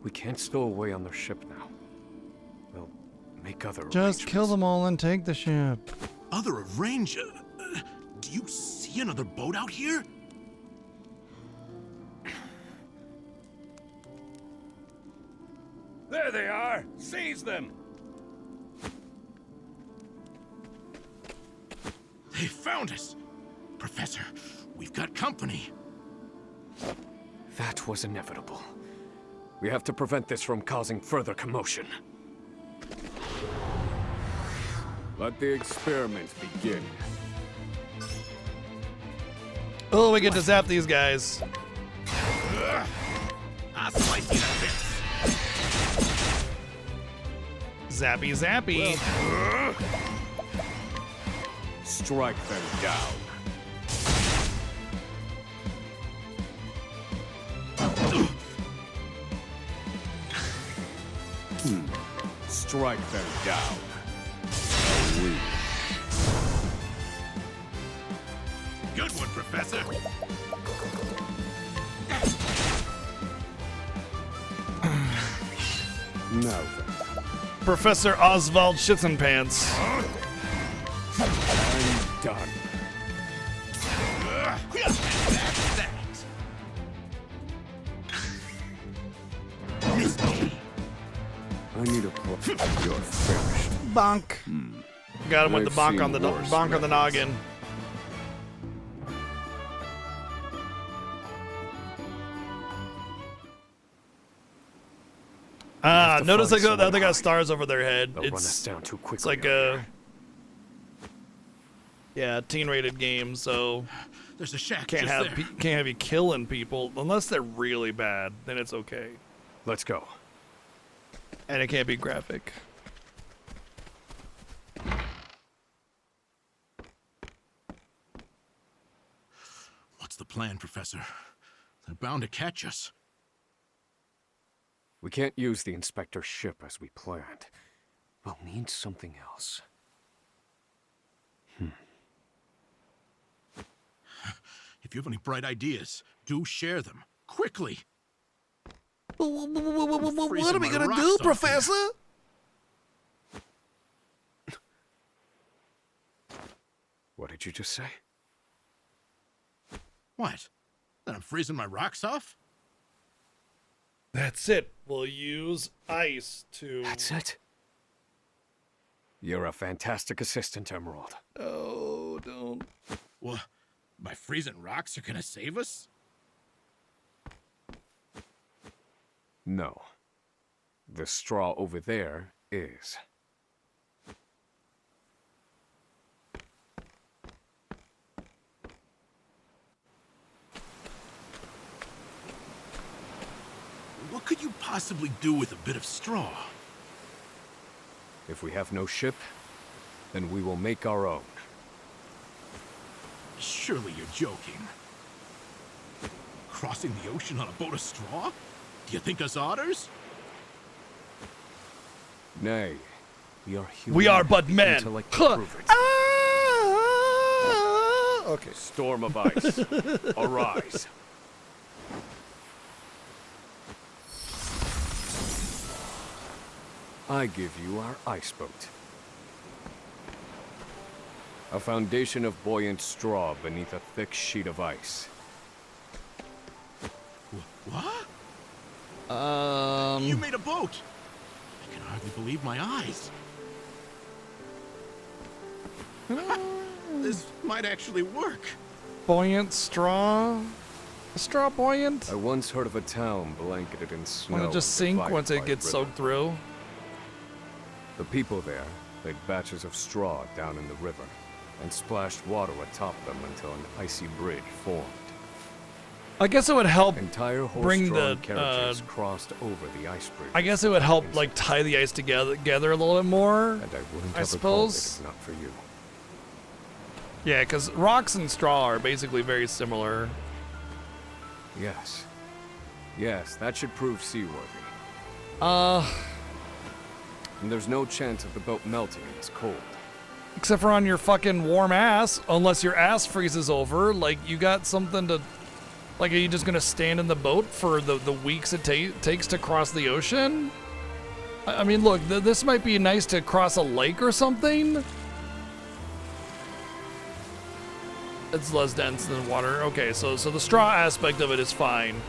We can't stow away on their ship now. We'll make other Just kill them all and take the ship. Other arranger? Do you see another boat out here? There they are! Seize them! They found us! Professor, we've got company. That was inevitable. We have to prevent this from causing further commotion. Let the experiment begin. Oh, we get to zap these guys. I'll slice you to bits. Zappy, zappy. Strike them down. Strike them down. Good one, Professor. Now then. Professor Oswald Schitzenpants. I'm done. I need a pull. You're finished. Bonk. Got him with the I've bonk on the seen worse bonk on the methods. noggin. Ah, notice like they got stars over their head. They'll run us down too quickly. It's like a teen-rated game, so There's a shack can't just have there. can't have you killing people unless they're really bad. Then it's okay, Let's go. and it can't be graphic. What's the plan, Professor? They're bound to catch us. We can't use the inspector's ship as we planned. We'll need something else. If you have any bright ideas, do share them. Quickly! What are we freezing my gonna rocks do, off here. Professor? What did you just say? What? That I'm freezing my rocks off? That's it. We'll use ice to. That's it? You're a fantastic assistant, Emerald. Oh, don't. Well, my freezing rocks are gonna save us? No. The straw over there is. What could you possibly do with a bit of straw? If we have no ship, then we will make our own. Surely you're joking. Crossing the ocean on a boat of straw? Do you think us otters? Nay, we are human. We are but men. Intellect Huh. prove it. Okay. Storm of ice, arise. I give you our ice boat. A foundation of buoyant straw beneath a thick sheet of ice. What? You made a boat! I can hardly believe my eyes. This might actually work. Buoyant straw? A straw buoyant? I once heard of a town blanketed in snow. Will it just and sink divided once it by gets river. soaked through? The people there laid batches of straw down in the river and splashed water atop them until an icy bridge formed. I guess it would help Entire bring the. horse-drawn carriages crossed over the ice bridge. I guess it would help like tie the ice together a little bit more. And I wouldn't I have suppose. recalled it if not for you. Yeah, because rocks and straw are basically very similar. Yes. Yes, that should prove seaworthy. And there's no chance of the boat melting in this cold. Except for on your fucking warm ass, unless your ass freezes over. Like, you got something to. Like, are you just gonna stand in the boat for the weeks it takes to cross the ocean? I mean, look, this might be nice to cross a lake or something. It's less dense than water. Okay, so the straw aspect of it is fine.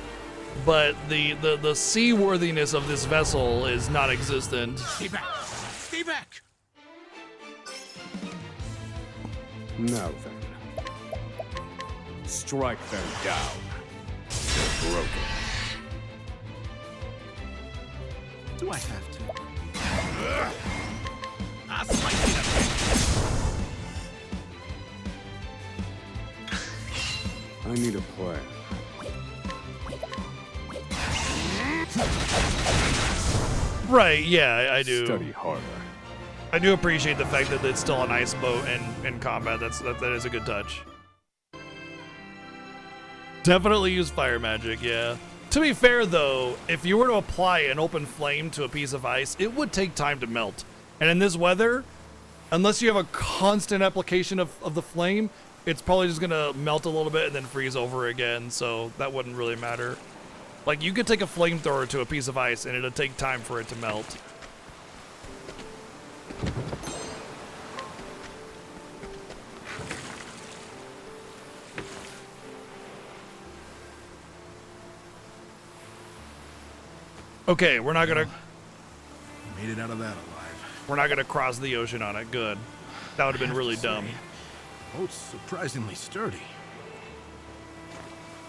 But the seaworthiness of this vessel is non-existent. Stay back! Stay back! Now then. Strike them down. They're broken. Do I have to? I'll slice it up. I need a plan. Right, yeah, I do. Study harder. I do appreciate the fact that it's still an ice boat in combat. That is a good touch. Definitely use fire magic, yeah. To be fair, though, if you were to apply an open flame to a piece of ice, it would take time to melt. And in this weather, unless you have a constant application of the flame, it's probably just going to melt a little bit and then freeze over again, so that wouldn't really matter. Like, you could take a flamethrower to a piece of ice, and it'll take time for it to melt. Okay, we're not gonna... Made it out of that alive. We're not gonna cross the ocean on it. Good. That would have been really dumb. Boat's surprisingly sturdy.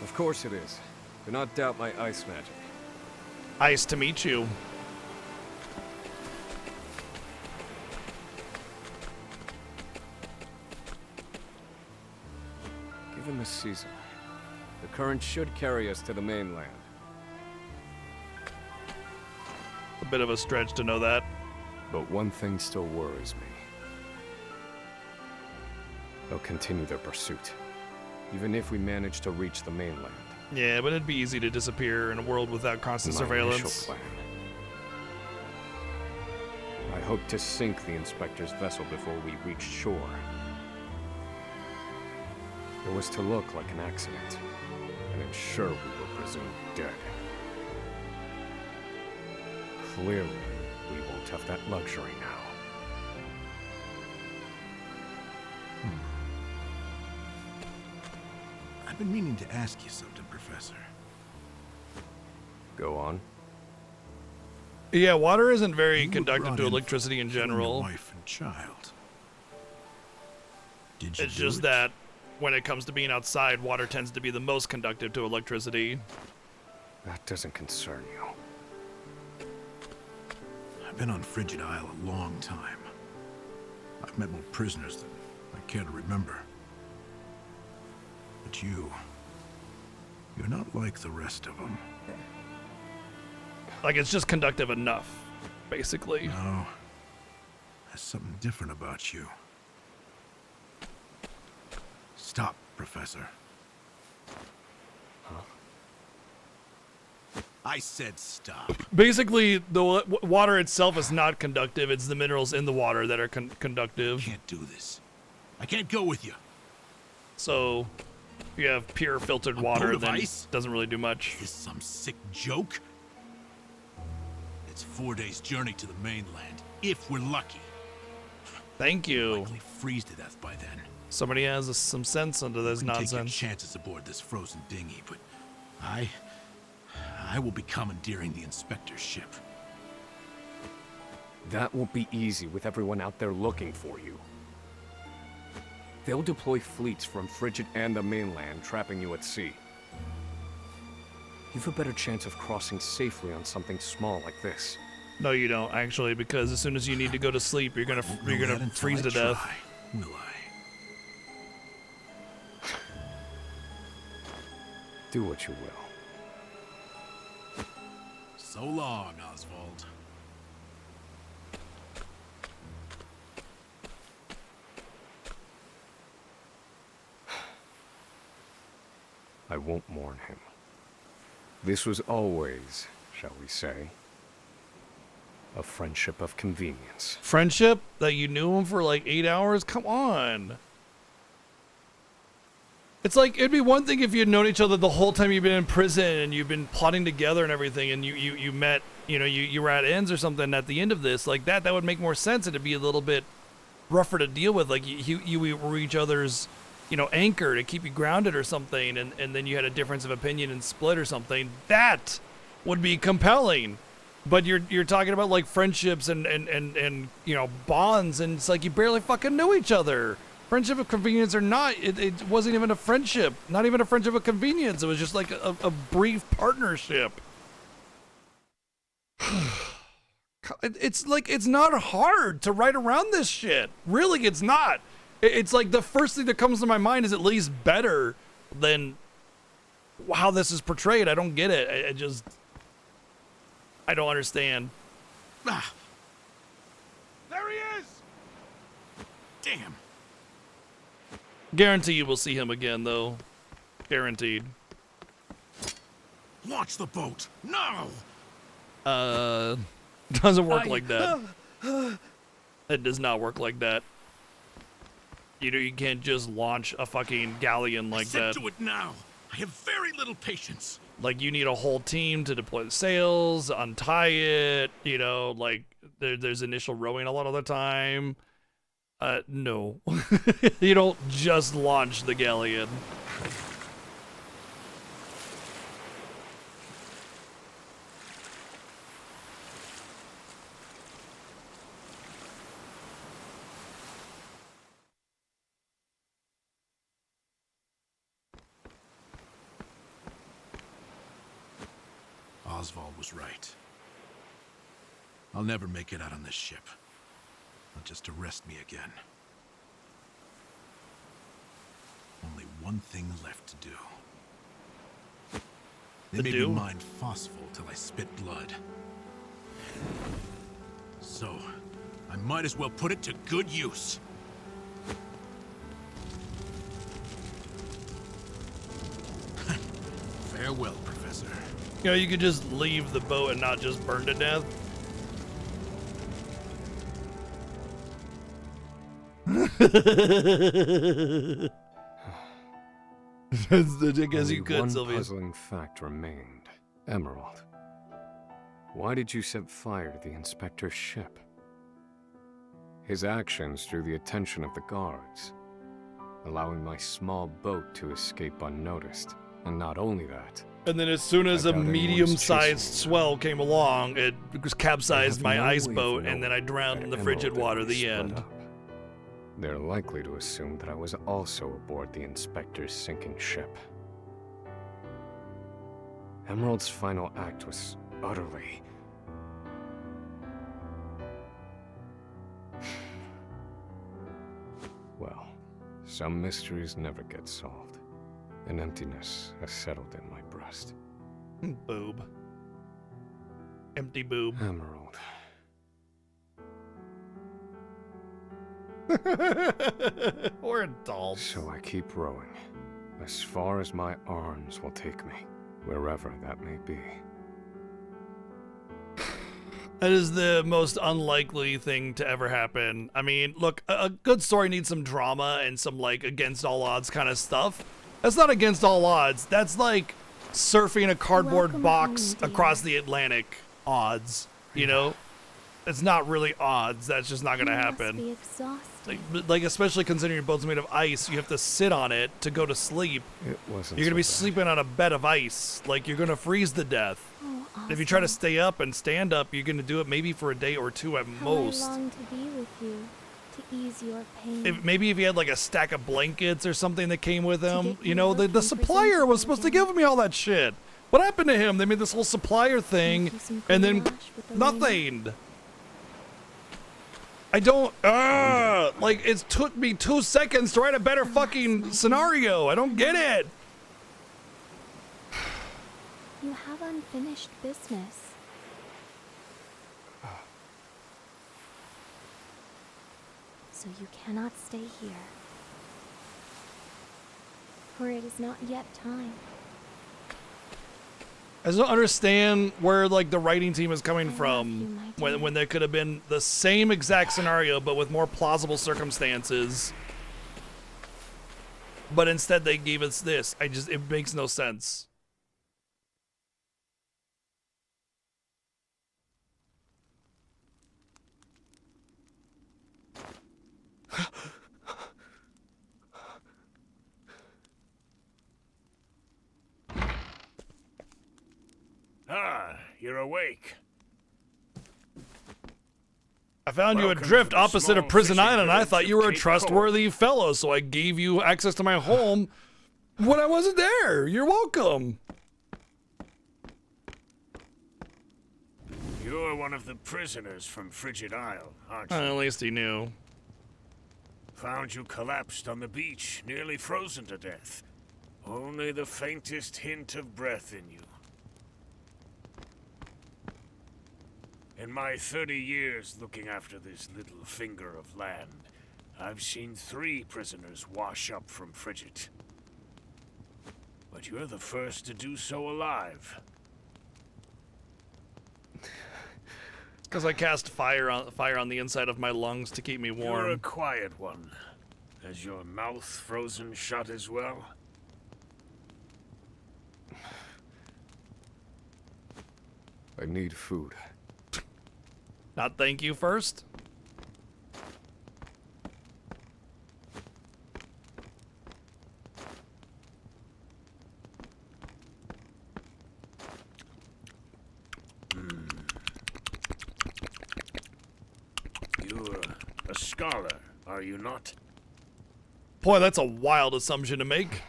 Of course it is. Do not doubt my ice magic. Ice to meet you. Given the season, the current should carry us to the mainland. A bit of a stretch to know that. But one thing still worries me. They'll continue their pursuit, even if we manage to reach the mainland. Yeah, but it'd be easy to disappear in a world without constant surveillance. Plan. I hope to sink the inspector's vessel before we reach shore. It was to look like an accident, and ensure we were presumed dead. Clearly, we won't have that luxury now. I've been meaning to ask you something, Professor. Go on. Yeah, water isn't very You conductive brought to in electricity in your general. wife and child. Did you It's do just it? that when it comes to being outside, water tends to be the most conductive to electricity. That doesn't concern you. I've been on Frigid Isle a long time. I've met more prisoners than I care to remember. But you're not like the rest of them. Like, it's just conductive enough, basically. No, there's something different about you. Stop, Professor. Huh? I said stop. Basically, the water itself is not conductive. It's the minerals in the water that are conductive. I can't do this. I can't go with you. So, if you have pure filtered water, then ice? it doesn't really do much. Is this some sick joke? It's 4 days' journey to the mainland, if we're lucky. Thank you. Likely freeze to death by then. Somebody has some sense under this You can nonsense. take your chances aboard this frozen dinghy, but I will be commandeering the inspector's ship. That won't be easy with everyone out there looking for you. They'll deploy fleets from Frigid and the mainland, trapping you at sea. You've a better chance of crossing safely on something small like this. No, you don't, actually, because as soon as you need to go to sleep, you're gonna freeze to death. Will I? Do what you will. So long, Oswald. I won't mourn him. This was always, shall we say, a friendship of convenience. Friendship? That you knew him for like 8 hours? Come on. It's like, it'd be one thing if you had known each other the whole time you've been in prison and you've been plotting together and everything, and you met, you were at ends or something at the end of this. Like that would make more sense, and it'd be a little bit rougher to deal with. Like you were each other's, anchor to keep you grounded or something, and then you had a difference of opinion and split or something. That would be compelling. But you're talking about like friendships and bonds, and it's like you barely fucking knew each other. Friendship of convenience or not, it wasn't even a friendship. Not even a friendship of convenience. It was just like a brief partnership. It's like, it's not hard to write around this shit. Really, it's not. It's like the first thing that comes to my mind is at least better than how this is portrayed. I don't get it. I don't understand. Ah. There he is! Damn. Guarantee you will see him again, though. Guaranteed. Launch the boat! No! Doesn't work like that. It does not work like that. You know, you can't just launch a fucking galleon like that. Do it now. I have very little patience. Like, you need a whole team to deploy the sails, untie it, you know, like, there's initial rowing a lot of the time. No. You don't just launch the galleon. Oswald was right. I'll never make it out on this ship. Not just to arrest me again. Only one thing left to do. They made me mine phosphol till I spit blood. So, I might as well put it to good use. Farewell, Professor. You know, you could just leave the boat and not just burn to death. I guess you could, Sylvia. One puzzling fact remained. Emerald. Why did you set fire to the inspector's ship? His actions drew the attention of the guards, allowing my small boat to escape unnoticed. And not only that, and then as soon as a medium-sized swell came along, it capsized my ice boat, and then I drowned in the frigid water. The end. They're likely to assume that I was also aboard the inspector's sinking ship. Emerald's final act was utterly... Well, some mysteries never get solved. An emptiness has settled in my breast. Boob. Empty boob. Emerald. Or adults. So I keep rowing, as far as my arms will take me, wherever that may be. That is the most unlikely thing to ever happen. I mean, look, a good story needs some drama and some, like, against all odds kind of stuff. That's not against all odds. That's like surfing a cardboard box across the Atlantic odds, you know? It's not really odds. That's just not going to happen. Like, especially considering your boat's made of ice, you have to sit on it to go to sleep. It wasn't You're going to be so sleeping on a bed of ice. Like, you're going to freeze to death. If you try to stay up and stand up, you're going to do it maybe for a day or two at most. I long to be with you, to ease your pain. Maybe if he had like a stack of blankets or something that came with him, you know, the supplier was supposed to give me all that shit. What happened to him? They made this whole supplier thing, and then nothing. I don't, like, it took me 2 seconds to write a better fucking scenario. I don't get it. You have unfinished business. So you cannot stay here. For it is not yet time. I just don't understand where, like, the writing team is coming from when there could have been the same exact scenario but with more plausible circumstances. But instead they gave us this. It makes no sense. Ah, you're awake. I found you Welcome adrift to the opposite of small Prison fishing Island. I village thought of you were a Cape trustworthy fellow, so I gave you access to my home when I wasn't there. You're welcome. You're one of the prisoners from Frigid Isle, aren't you? At least he knew. Found you collapsed on the beach, nearly frozen to death. Only the faintest hint of breath in you. In my 30 years looking after this little finger of land, I've seen 3 prisoners wash up from Frigid. But you're the first to do so alive. Because I cast fire on the inside of my lungs to keep me warm. You're a quiet one. Has your mouth frozen shut as well? I need food. Not thank you first? You're a scholar, are you not? Boy, that's a wild assumption to make.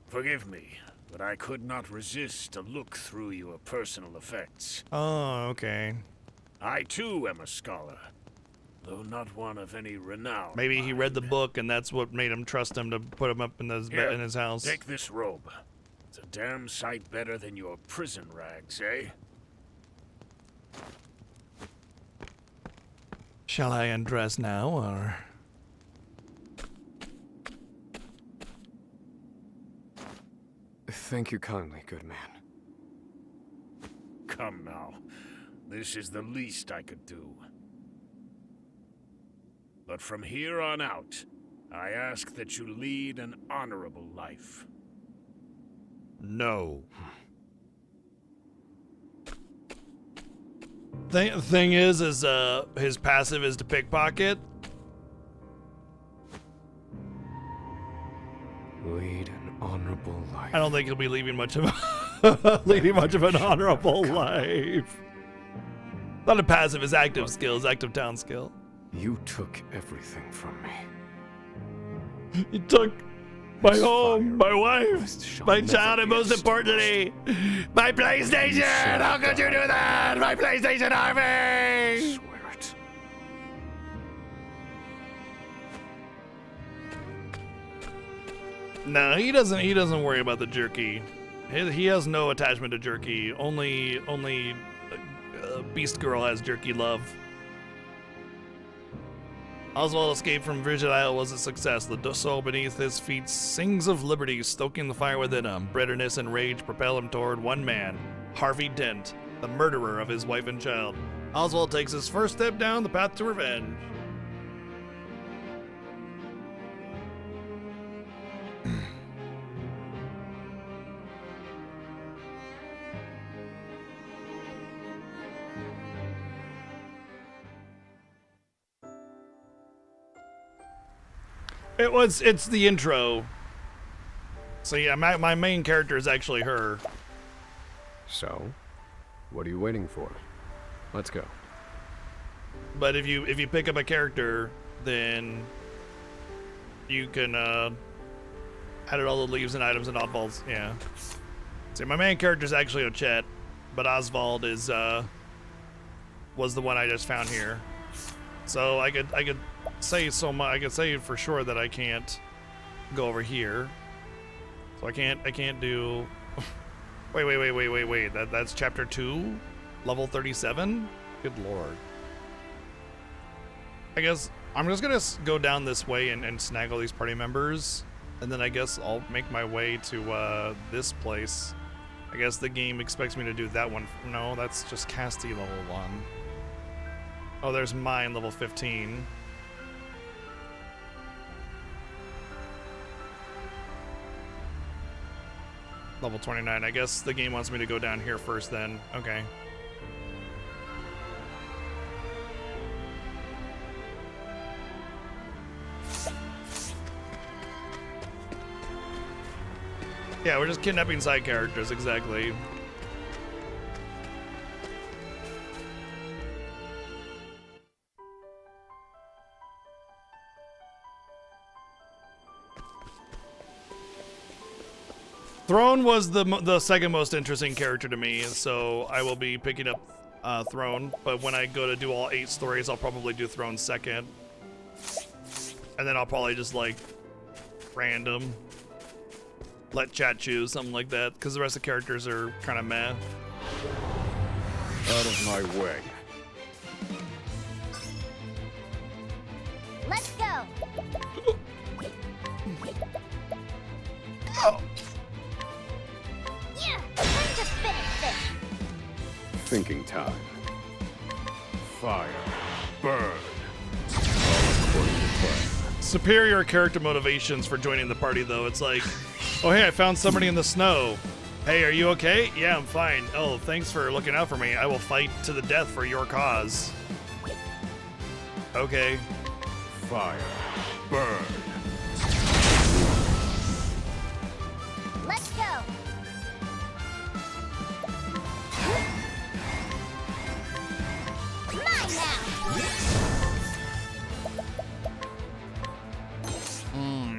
Forgive me, but I could not resist a look through your personal effects. Oh, okay. I too am a scholar, though not one of any renown. Maybe he read the book and that's what made him trust him to put him up in his house. Take this robe. It's a damn sight better than your prison rags, eh? Shall I undress now, or...? Thank you kindly, good man. Come now. This is the least I could do. But from here on out, I ask that you lead an honorable life. No. Thing is his passive is to pickpocket. Lead an honorable life. I don't think he'll be leading much of an honorable life. Not a passive, his active skill, his active town skill. You took everything from me. You took my home, my wife, my child, and most importantly, my PlayStation! How could you do that? My PlayStation, Harvey! Swear it. No, he doesn't worry about the jerky. He has no attachment to jerky. Only Beast Girl has jerky love. Oswald escape from Frigid Isle was a success. The soul beneath his feet sings of liberty, stoking the fire within him. Bitterness and rage propel him toward one man, Harvey Dent, the murderer of his wife and child. Oswald takes his first step down the path to revenge. It's the intro. So yeah, my main character is actually her. So, what are you waiting for? Let's go. But if you pick up a character, then you can edit all the leaves and items and oddballs. Yeah. See, my main character is actually Ochette, but Oswald is was the one I just found here. So I could say so much. I could say for sure that I can't go over here. So I can't do. Wait. That's chapter 2, level 37. Good lord. I guess I'm just gonna go down this way and snag all these party members, and then I guess I'll make my way to this place. I guess the game expects me to do that one. No, that's just Casti level 1. Oh, there's mine, level 15. Level 29. I guess the game wants me to go down here first then. Okay. Yeah, we're just kidnapping side characters, exactly. Throne was the second most interesting character to me, so I will be picking up Throne. But when I go to do all 8 stories, I'll probably do Throne second, and then I'll probably just like random let chat choose something like that, because the rest of the characters are kind of meh. Out of my way. Let's go. Oh. Yeah, time to finish this. Thinking time. Fire. Burn. All according to plan. Superior character motivations for joining the party, though. It's like, oh hey, I found somebody in the snow. Hey, are you okay? Yeah, I'm fine. Oh, thanks for looking out for me. I will fight to the death for your cause. Okay. Fire. Burn. Let's go. Mine now.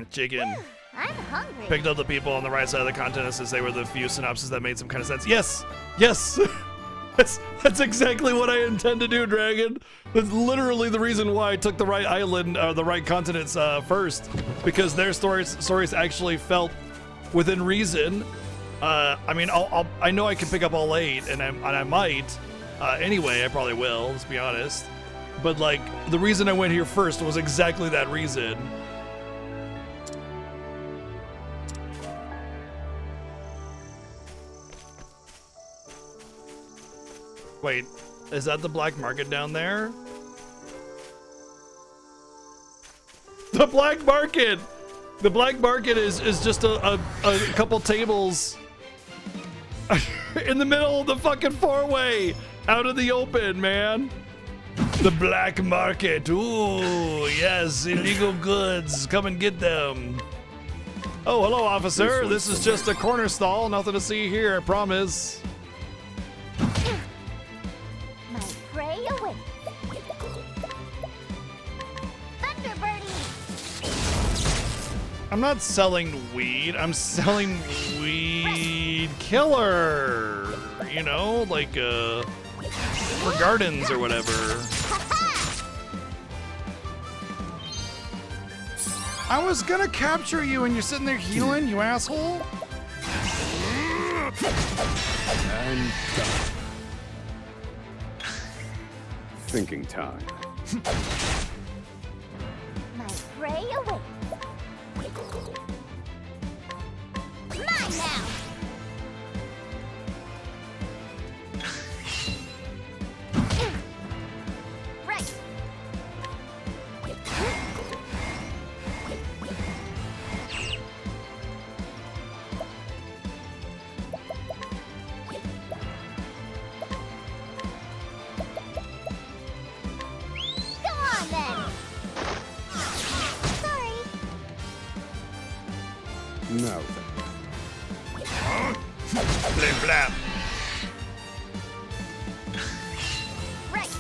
Chicken. I'm hungry. Picked up the people on the right side of the content as they were the few synopses that made some kind of sense. Yes! Yes! that's exactly what I intend to do, Dragon. That's literally the reason why I took the right island, the right continents first. Because their stories actually felt within reason. I mean, I know I can pick up all 8, and I might. Anyway, I probably will, let's be honest. But, like, the reason I went here first was exactly that reason. Wait, is that the black market down there? The black market! The black market is just a couple tables in the middle of the fucking 4-way, out in the open, man. The black market. Ooh, yes, illegal goods. Come and get them. Oh, hello, officer. This is just a corner stall. Nothing to see here, I promise. My prey awaits. Thunderbirdy. I'm not selling weed. I'm selling weed killer. You know, like for gardens or whatever. I was gonna capture you and you're sitting there healing, you asshole. And done. Thinking time. My prey awaits. Mine now. Right. Go on then. Sorry. Now then. Blim blam. Right.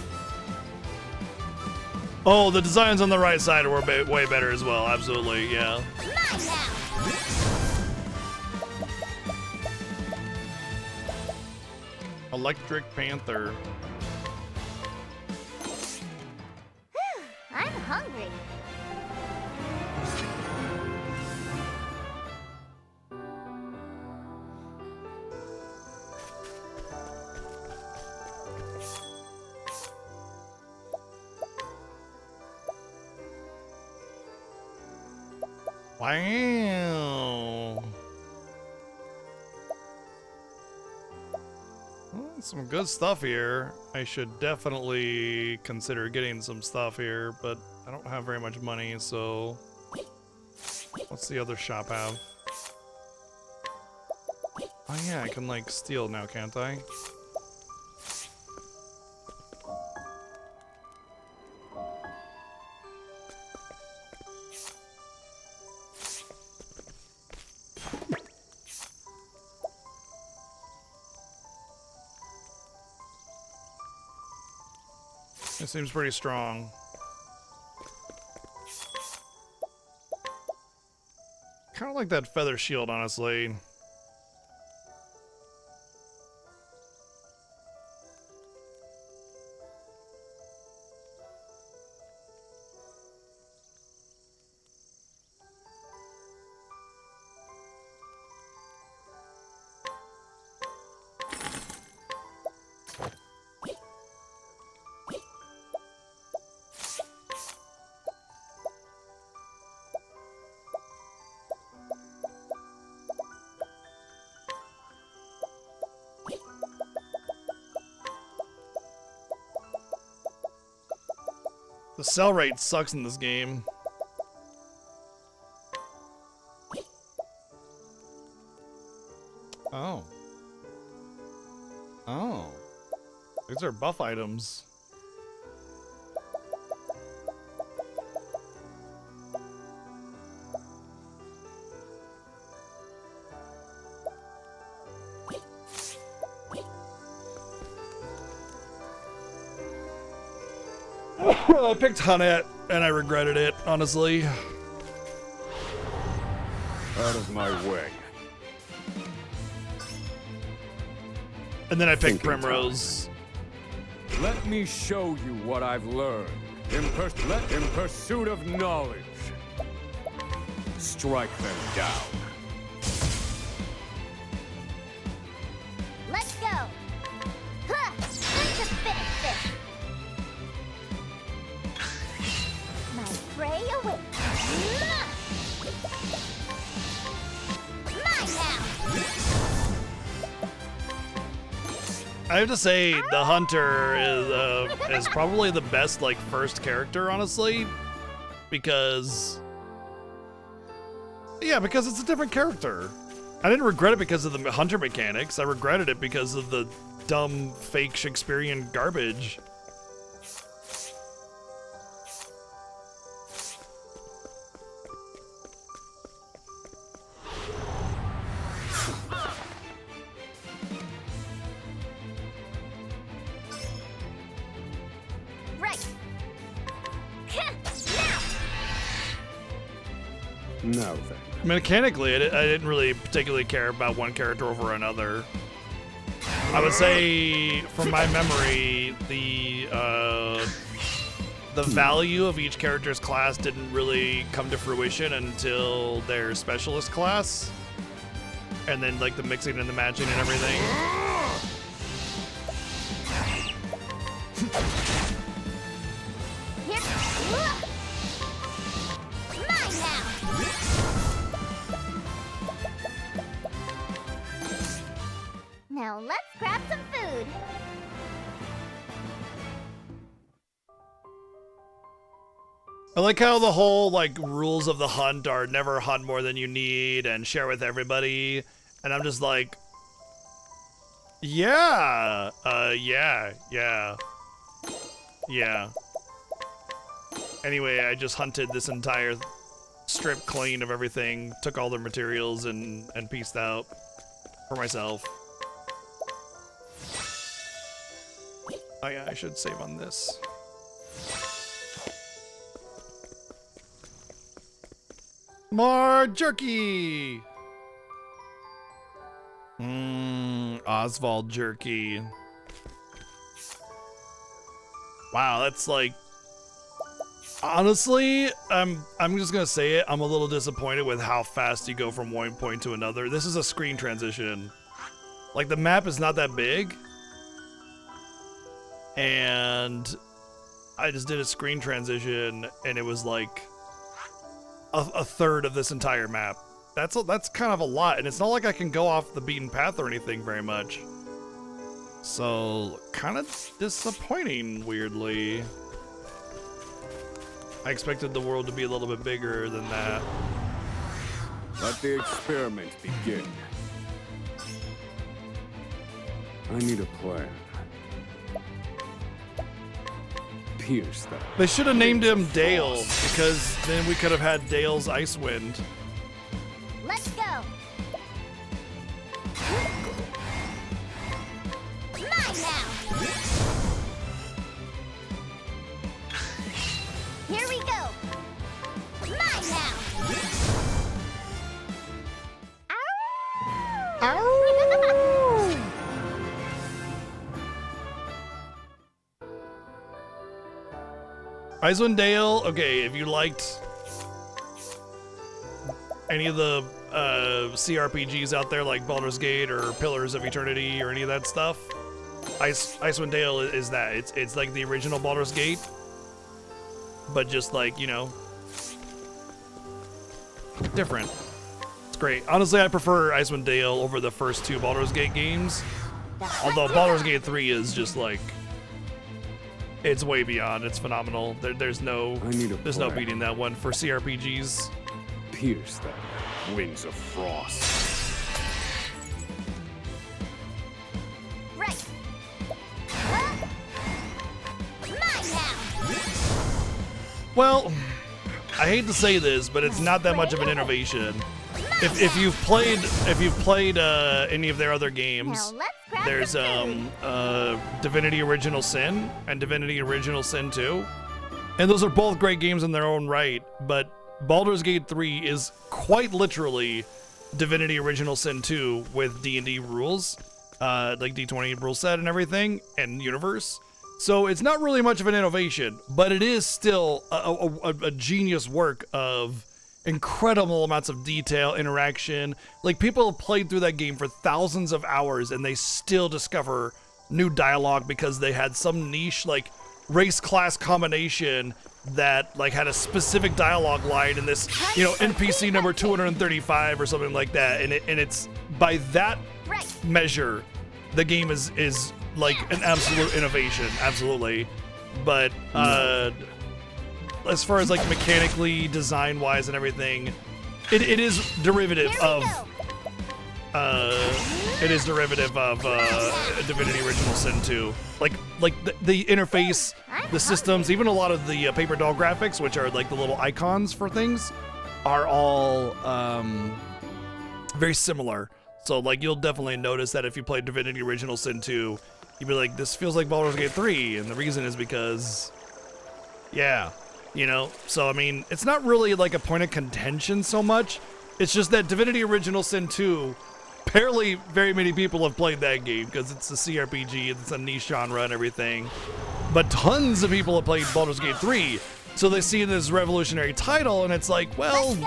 Oh, the designs on the right side were way better as well. Absolutely, yeah. Mine now. Electric Panther. I'm hungry. Wow. Well, some good stuff here. I should definitely consider getting some stuff here, but I don't have very much money, so what's the other shop have? Oh yeah, I can like steal now, can't I? It seems pretty strong. Kind of like that feather shield, honestly. The sell rate sucks in this game. Oh. Oh. These are buff items. I picked Hunnet and I regretted it, honestly. Out of my way. And then I picked Primrose. Let me show you what I've learned. In pursuit of knowledge. Strike them down. Let's go! Huh! Time to finish this! My prey awaits. Mine now! I have to say, the Hunter is probably the best like first character, honestly, because it's a different character. I didn't regret it because of the Hunter mechanics. I regretted it because of the dumb, fake Shakespearean garbage. Right! Now then. Mechanically, I didn't really particularly care about one character over another. I would say, from my memory, the value of each character's class didn't really come to fruition until their specialist class, and then like the mixing and the matching and everything. Mine now! Now let's grab some food. I like how the whole like rules of the hunt are never hunt more than you need and share with everybody, and I'm just like, yeah, yeah. Anyway, I just hunted this entire strip clean of everything, took all their materials and pieced out for myself. Oh yeah, I should save on this. More jerky! Oswald jerky. Wow, that's like... Honestly, I'm just gonna say it, I'm a little disappointed with how fast you go from one point to another. This is a screen transition. Like, the map is not that big. And I just did a screen transition, and it was like a third of this entire map. That's kind of a lot, and it's not like I can go off the beaten path or anything very much. So, kind of disappointing, weirdly. I expected the world to be a little bit bigger than that. Let the experiment begin. I need a plan. Pierce that. They should have named him Dale, because then we could have had Dale's Icewind. Let's go! Mine now! Here we go! Mine now! Ow! Icewind Dale, okay, if you liked any of the CRPGs out there like Baldur's Gate or Pillars of Eternity or any of that stuff, Icewind Dale is that. It's like the original Baldur's Gate, but just like, you know, different. It's great. Honestly, I prefer Icewind Dale over the first two Baldur's Gate games, although Baldur's Gate 3 is just like, It's way beyond. It's phenomenal. There's no plan. beating that one for CRPGs. Pierce them. Wings of frost. Right. Huh? Mine now. Well, I hate to say this, but it's not that much of an innovation. If you've played any of their other games, there's Divinity Original Sin and Divinity Original Sin 2, and those are both great games in their own right. But Baldur's Gate 3 is quite literally Divinity Original Sin 2 with D&D rules, like D20 rule set and everything, and universe. So it's not really much of an innovation, but it is still a genius work of incredible amounts of detail, interaction. Like, people have played through that game for thousands of hours and they still discover new dialogue because they had some niche, like, race class combination that, like, had a specific dialogue line in this, you know, NPC number 235 or something like that. And it's by that measure, the game is like an absolute innovation, absolutely. But as far as like mechanically, design wise, and everything, it is derivative of Divinity Original Sin 2. Like the interface, the systems, even a lot of the paper doll graphics, which are like the little icons for things, are all very similar. So like you'll definitely notice that if you play Divinity Original Sin 2, you'd be like, this feels like Baldur's Gate 3, and the reason is because, yeah, you know. So I mean, it's not really like a point of contention so much. It's just that Divinity Original Sin 2, barely very many people have played that game because it's a CRPG, it's a niche genre and everything. But tons of people have played Baldur's Gate 3, so they see this revolutionary title, and it's like, well,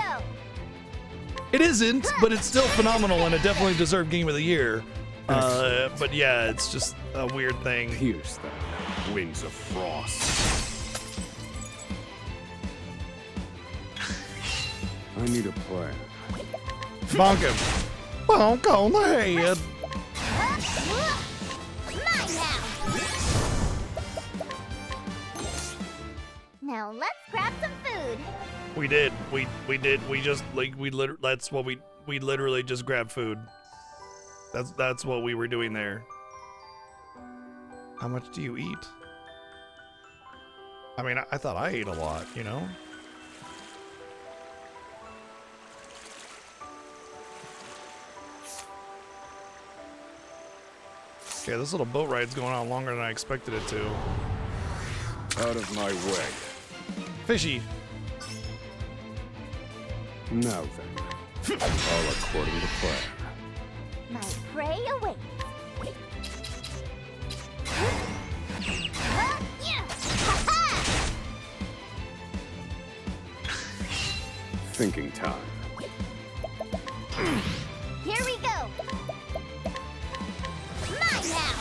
it isn't, but it's still phenomenal, and it definitely deserved Game of the Year. But yeah, it's just a weird thing. Pierce them. Wings of frost. I need a plan. Bonk him. Bonk on the head. Now let's grab some food. We did. We did. We just like that's what we literally just grabbed food. That's what we were doing there. How much do you eat? I mean, I thought I ate a lot, you know? Okay, this little boat ride's going on longer than I expected it to. Out of my way. Fishy. Now then, all according to plan. My prey awaits. Thinking time. Here we go. Mine now.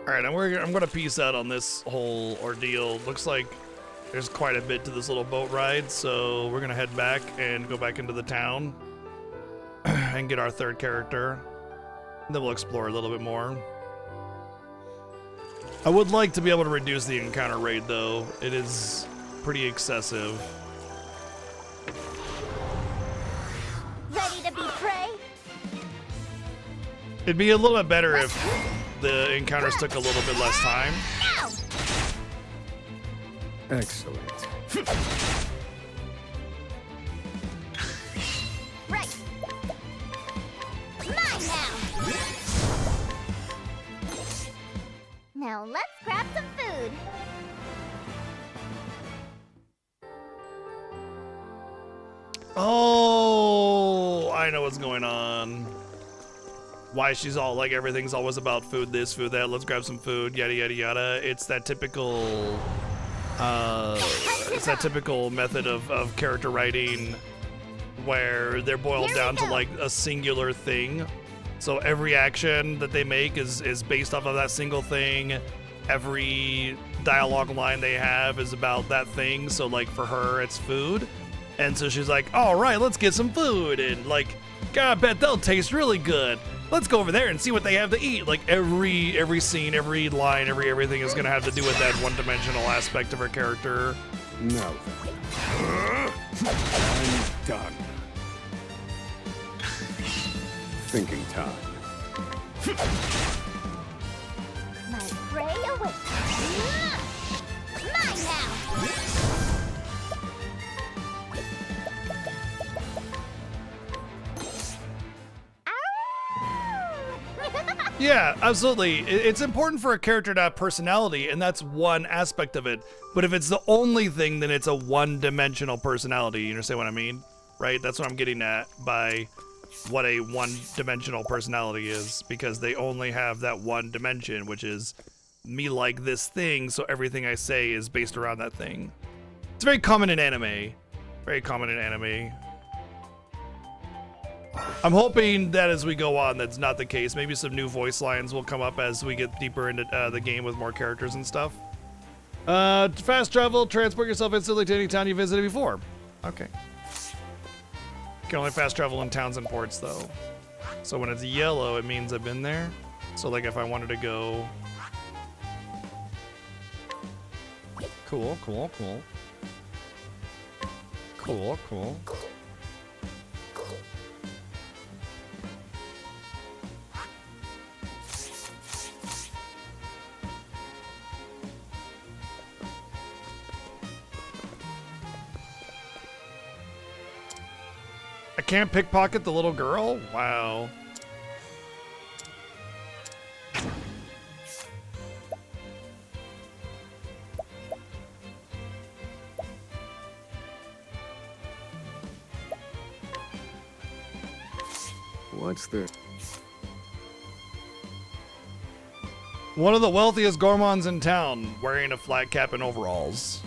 All right, I'm gonna peace out on this whole ordeal. Looks like there's quite a bit to this little boat ride, so we're gonna head back and go back into the town and get our third character. And then we'll explore a little bit more. I would like to be able to reduce the encounter rate, though. It is pretty excessive. Ready to be prey? It'd be a little bit better if the encounters took a little bit less time. Excellent. Right. Mine now. Now let's grab some food. Oh, I know what's going on. Why she's all like, everything's always about food this, food that, let's grab some food, yada yada yada. It's that typical method of character writing where they're boiled down to like a singular thing. So every action that they make is based off of that single thing. every dialogue line they have is about that thing. So like for her, it's food. And so she's like, all right, let's get some food. And like, God, I bet they'll taste really good. Let's go over there and see what they have to eat. Like every scene, every line, everything is gonna have to do with that one-dimensional aspect of her character. Now then. I'm done. Thinking time. My prey awaits. Mine now. Yeah, absolutely. It's important for a character to have personality, and that's one aspect of it. But if it's the only thing, then it's a one-dimensional personality. You understand what I mean? Right? That's what I'm getting at by what a one-dimensional personality is, because they only have that one dimension, which is me like this thing, so everything I say is based around that thing. It's very common in anime. Very common in anime. I'm hoping that as we go on, that's not the case. Maybe some new voice lines will come up as we get deeper into the game with more characters and stuff. Fast travel, transport yourself instantly to any town you visited before. Okay. You can only fast travel in towns and ports, though. So when it's yellow, it means I've been there. So like if I wanted to go... Cool. I can't pickpocket the little girl? Wow. What's this? One of the wealthiest gourmands in town, wearing a flat cap and overalls.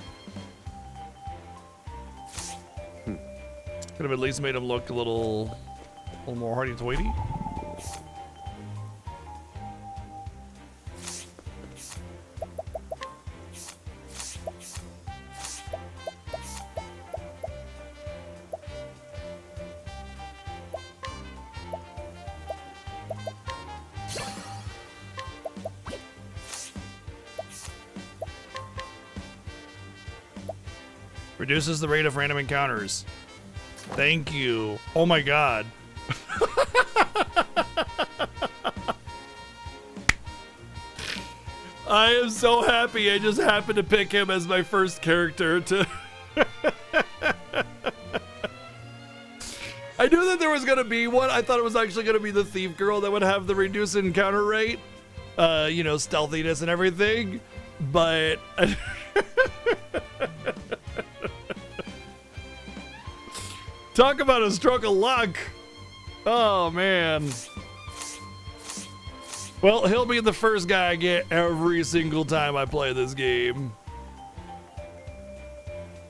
Could have at least made him look a little more hoity-toity. Reduces the rate of random encounters. Thank you. Oh my god. I am so happy I just happened to pick him as my first character to... I knew that there was going to be one. I thought it was actually going to be the thief girl that would have the reduced encounter rate. You know, stealthiness and everything. But... Talk about a stroke of luck. Oh, man. Well, he'll be the first guy I get every single time I play this game.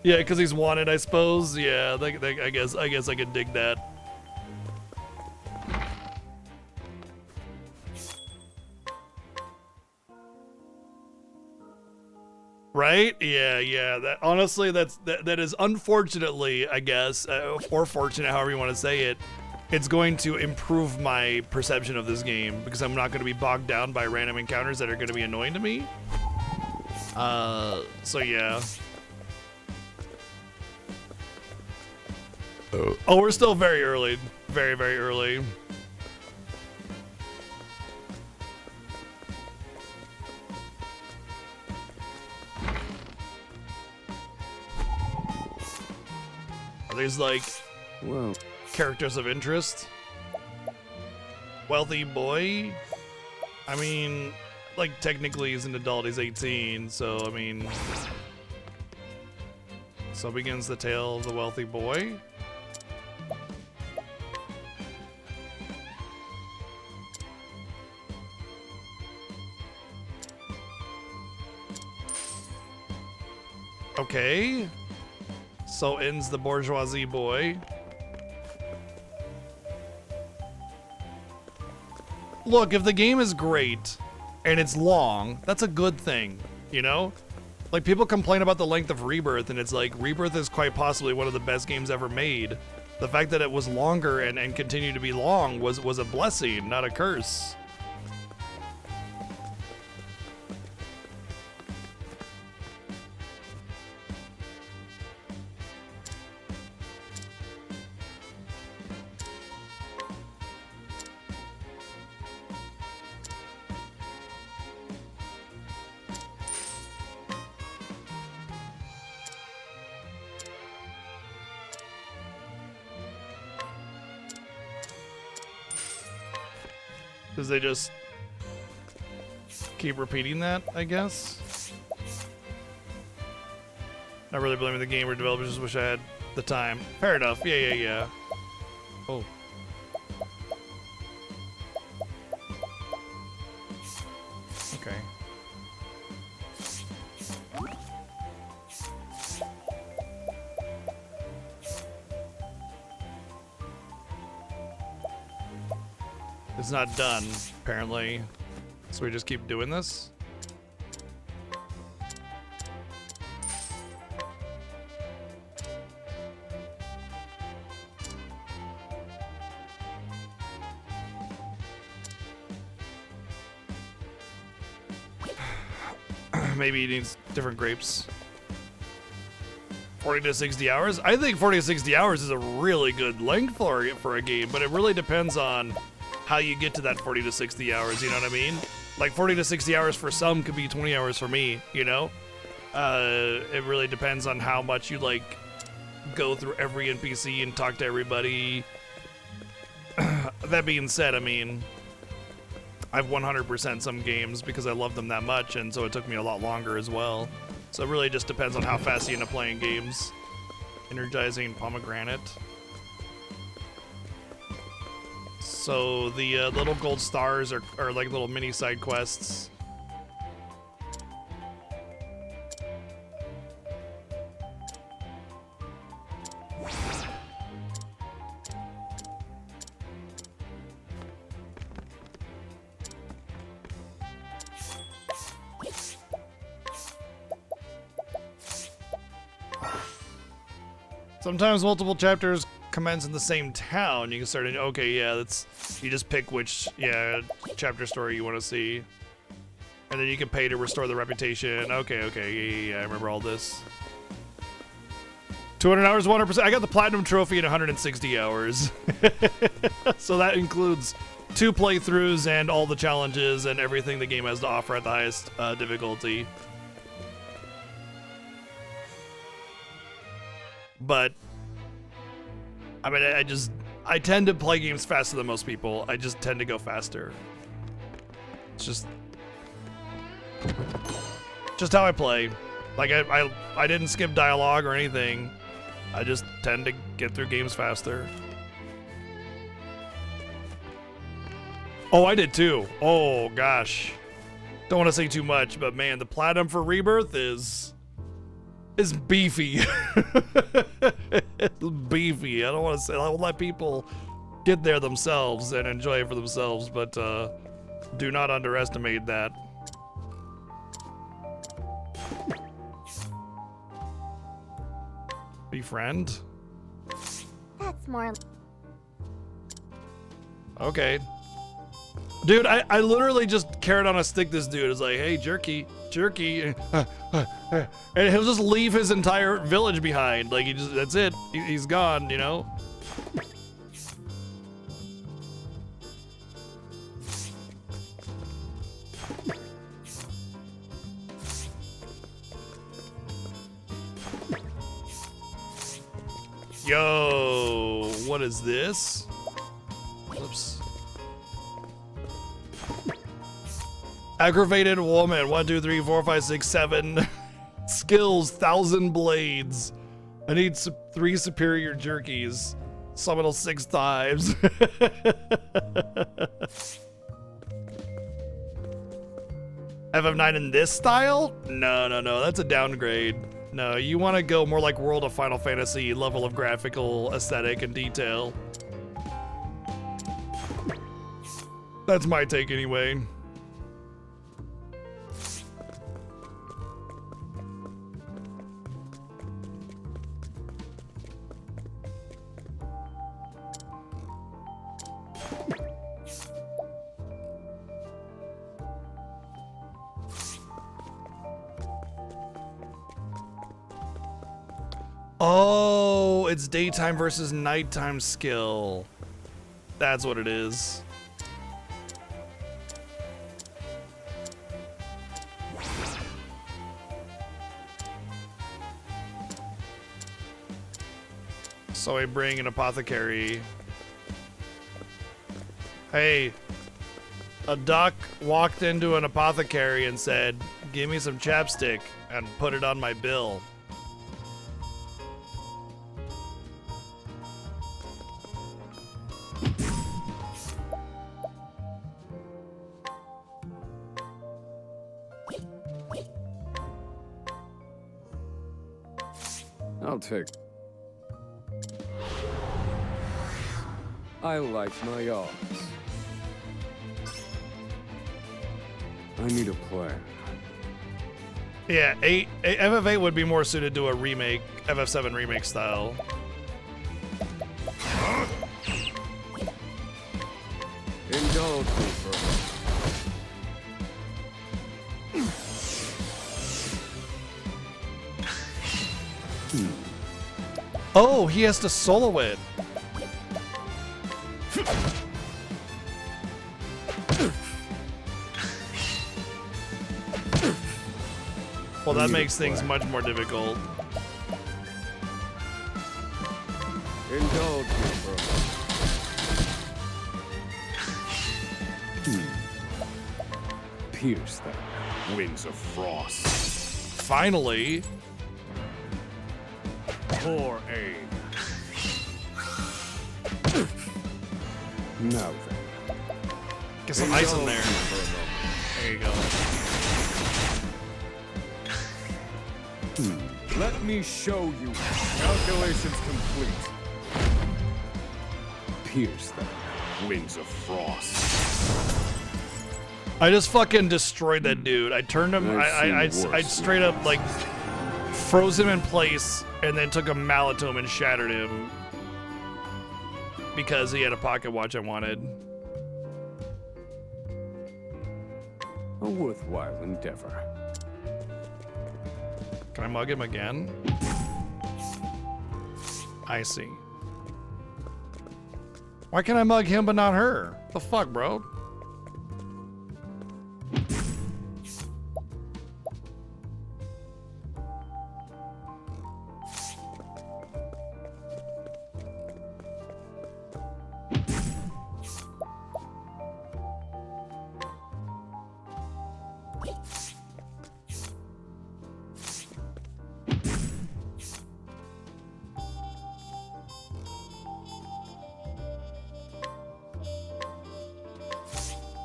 Yeah, because he's wanted, I suppose. Yeah, I guess I can dig that. Right? Yeah. That honestly, that is unfortunately, I guess, or fortunate, however you want to say it. It's going to improve my perception of this game because I'm not going to be bogged down by random encounters that are going to be annoying to me. So yeah. Oh, we're still very early. Very, very early. Are these like characters of interest? Wealthy boy? I mean, like technically he's an adult, he's 18, so I mean... So begins the tale of the wealthy boy? Okay. So ends the bourgeoisie boy. Look, if the game is great and it's long, that's a good thing, you know? Like, people complain about the length of Rebirth, and it's like, Rebirth is quite possibly one of the best games ever made. The fact that it was longer and continued to be long was a blessing, not a curse. Because they just keep repeating that, I guess. Not really blaming the game or developers, just wish I had the time. Fair enough. Yeah. Oh. Okay. It's not done, apparently. So we just keep doing this? Maybe he needs different grapes. 40 to 60 hours? I think 40 to 60 hours is a really good length for a game, but it really depends on how you get to that 40 to 60 hours, you know what I mean? Like 40 to 60 hours for some could be 20 hours for me, you know? It really depends on how much you like go through every NPC and talk to everybody. That being said, I mean, I've 100% some games because I love them that much, and so it took me a lot longer as well. So it really just depends on how fast you end up playing games. Energizing pomegranate. So the little gold stars are like little mini side quests. Sometimes multiple chapters commence in the same town. You can start in, okay, yeah, that's, you just pick which, chapter story you want to see. And then you can pay to restore the reputation. Okay, yeah, I remember all this. 200 hours, 100%. I got the platinum trophy in 160 hours. So that includes 2 playthroughs and all the challenges and everything the game has to offer at the highest difficulty. But I mean, I tend to play games faster than most people. I just tend to go faster. It's just how I play. Like I didn't skip dialogue or anything. I just tend to get through games faster. Oh, I did too. Oh gosh. Don't want to say too much, but man, the platinum for Rebirth is beefy. It's beefy. I don't want to say, I'll let people get there themselves and enjoy it for themselves, but do not underestimate that. Befriend? That's more. Okay. Dude, I literally just carrot on a stick this dude. It's like, hey, jerky. And he'll just leave his entire village behind. Like, that's it. He's gone, you know? Yo, what is this? Whoops. Aggravated woman. 1, 2, 3, 4, 5, 6, 7. Skills, 1,000 blades. I need 3 superior jerkies. Summon 6 times. FF9 in this style? No. That's a downgrade. No, you want to go more like World of Final Fantasy level of graphical aesthetic and detail. That's my take anyway. Oh, it's daytime versus nighttime skill. That's what it is. So I bring an apothecary. Hey, a duck walked into an apothecary and said, "Give me some chapstick," and put it on my bill. I'll take. I like my odds. I need a plan. Yeah, FF8 would be more suited to a remake, FF7 remake style. Indulge me for a moment. Oh, he has to solo it. Well, that makes things much more difficult. Indulge me for a moment. Pierce them. Winds of frost. Finally. Poor aim. Now then. Get some ice in there. There you go. Let me show you. Calculations complete. Pierce them. Winds of frost. I just fucking destroyed that dude. I turned him. I straight up like froze him in place and then took a mallet to him and shattered him because he had a pocket watch I wanted. A worthwhile endeavor. Can I mug him again? I see. Why can I mug him but not her? The fuck, bro?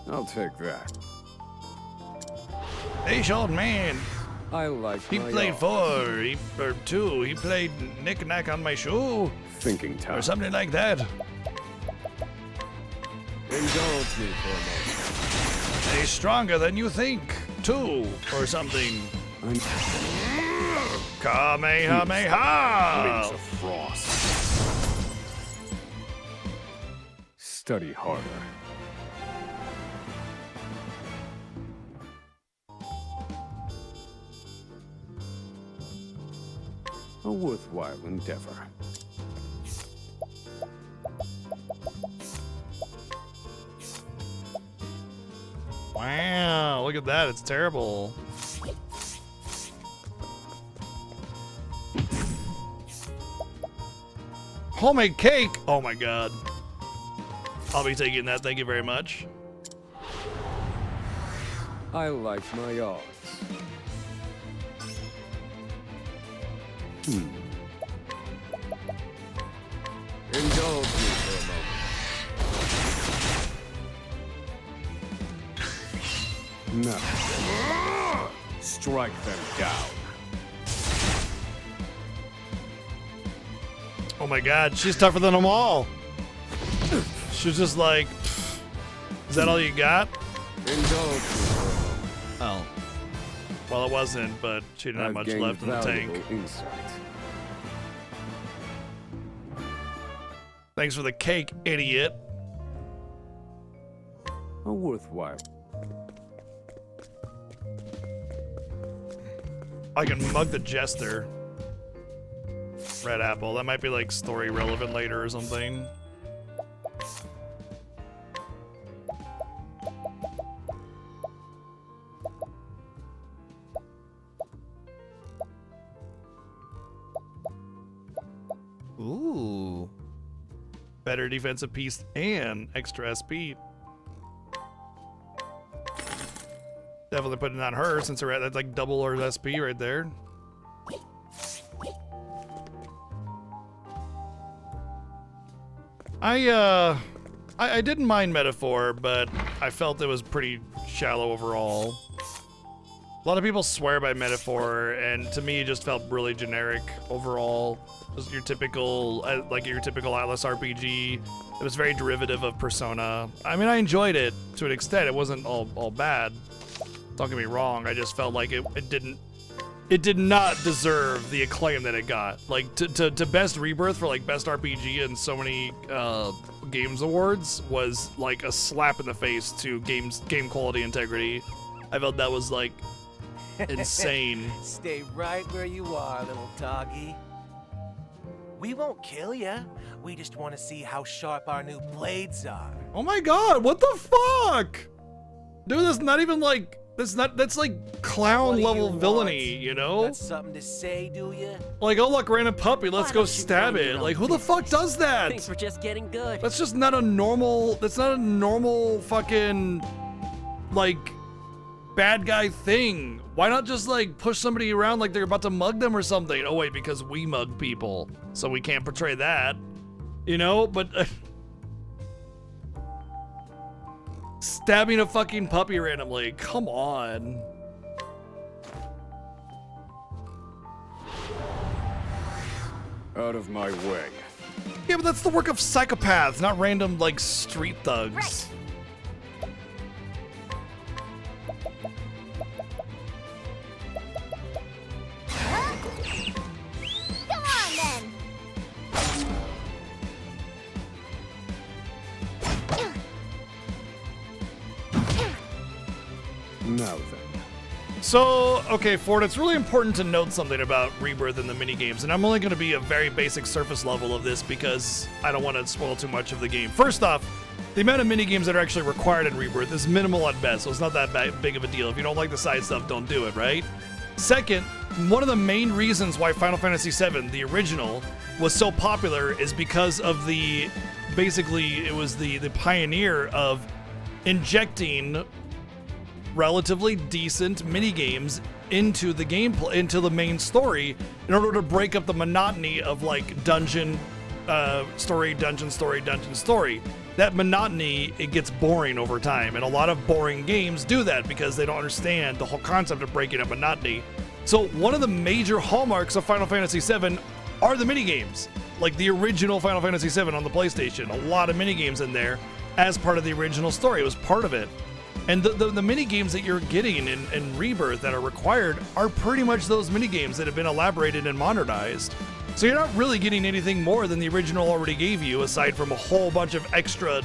I'll take that. Hey, old man. I like He my played odds. 4 or 2. He played knick-knack on my shoe. Thinking time. Or something like that. Indulge me for a moment. He's stronger than you think, too. Or something. Kamehameha! Winds of frost. Study harder. A worthwhile endeavor. Wow, look at that. It's terrible. Homemade cake! Oh my god. I'll be taking that, thank you very much. I like my odds. Indulge me for a moment. Nothing. Strike them down. Oh my god, she's tougher than them all. She's just like, is that all you got? Indulge me for a moment. Oh. Well, it wasn't, but she didn't have much left in the tank. Insight. Thanks for the cake, idiot. a worthwhile. I can mug the jester. Red apple. That might be like story relevant later or something. Ooh. Better defensive piece and extra SP. Definitely putting it on her since her that's like double her SP right there. I didn't mind Metaphor, but I felt it was pretty shallow overall. A lot of people swear by Metaphor, and to me it just felt really generic overall. Just your typical, like your typical Atlas RPG. It was very derivative of Persona. I mean, I enjoyed it to an extent. It wasn't all bad. Don't get me wrong. I just felt like it did not deserve the acclaim that it got. Like to best rebirth for like best RPG and so many games awards was like a slap in the face to game quality integrity. I felt that was like insane. Stay right where you are, little doggy. We won't kill you. We just want to see how sharp our new blades are. Oh my god, what the fuck? Dude, that's not even like that's like clown level villainy, you know? Got something to say, do you? Like, oh look, ran a puppy, let's go stab it. Like, who the fuck does that? Things were just getting good. That's just not a normal, that's not a normal fucking, like, bad guy thing. Why not just, like, push somebody around like they're about to mug them or something? Oh wait, because we mug people, so we can't portray that. You know, but... stabbing a fucking puppy randomly, come on. Out of my way. Yeah, but that's the work of psychopaths, not random, like, street thugs. Right. Come on, then. Now then. So, okay, Ford, it's really important to note something about Rebirth in the minigames, and I'm only going to be a very basic surface level of this because I don't want to spoil too much of the game. First off, the amount of minigames that are actually required in Rebirth is minimal at best, so it's not that big of a deal. If you don't like the side stuff, don't do it, right? Second, one of the main reasons why Final Fantasy VII, the original, was so popular is because of basically, it was the pioneer of injecting relatively decent minigames into the gameplay, into the main story, in order to break up the monotony of like dungeon story. That monotony, it gets boring over time, and a lot of boring games do that because they don't understand the whole concept of breaking up monotony. So one of the major hallmarks of Final Fantasy VII are the minigames, like the original Final Fantasy VII on the PlayStation. A lot of minigames in there as part of the original story. It was part of it. And the mini-games that you're getting in Rebirth that are required are pretty much those mini-games that have been elaborated and modernized. So you're not really getting anything more than the original already gave you, aside from a whole bunch of extra,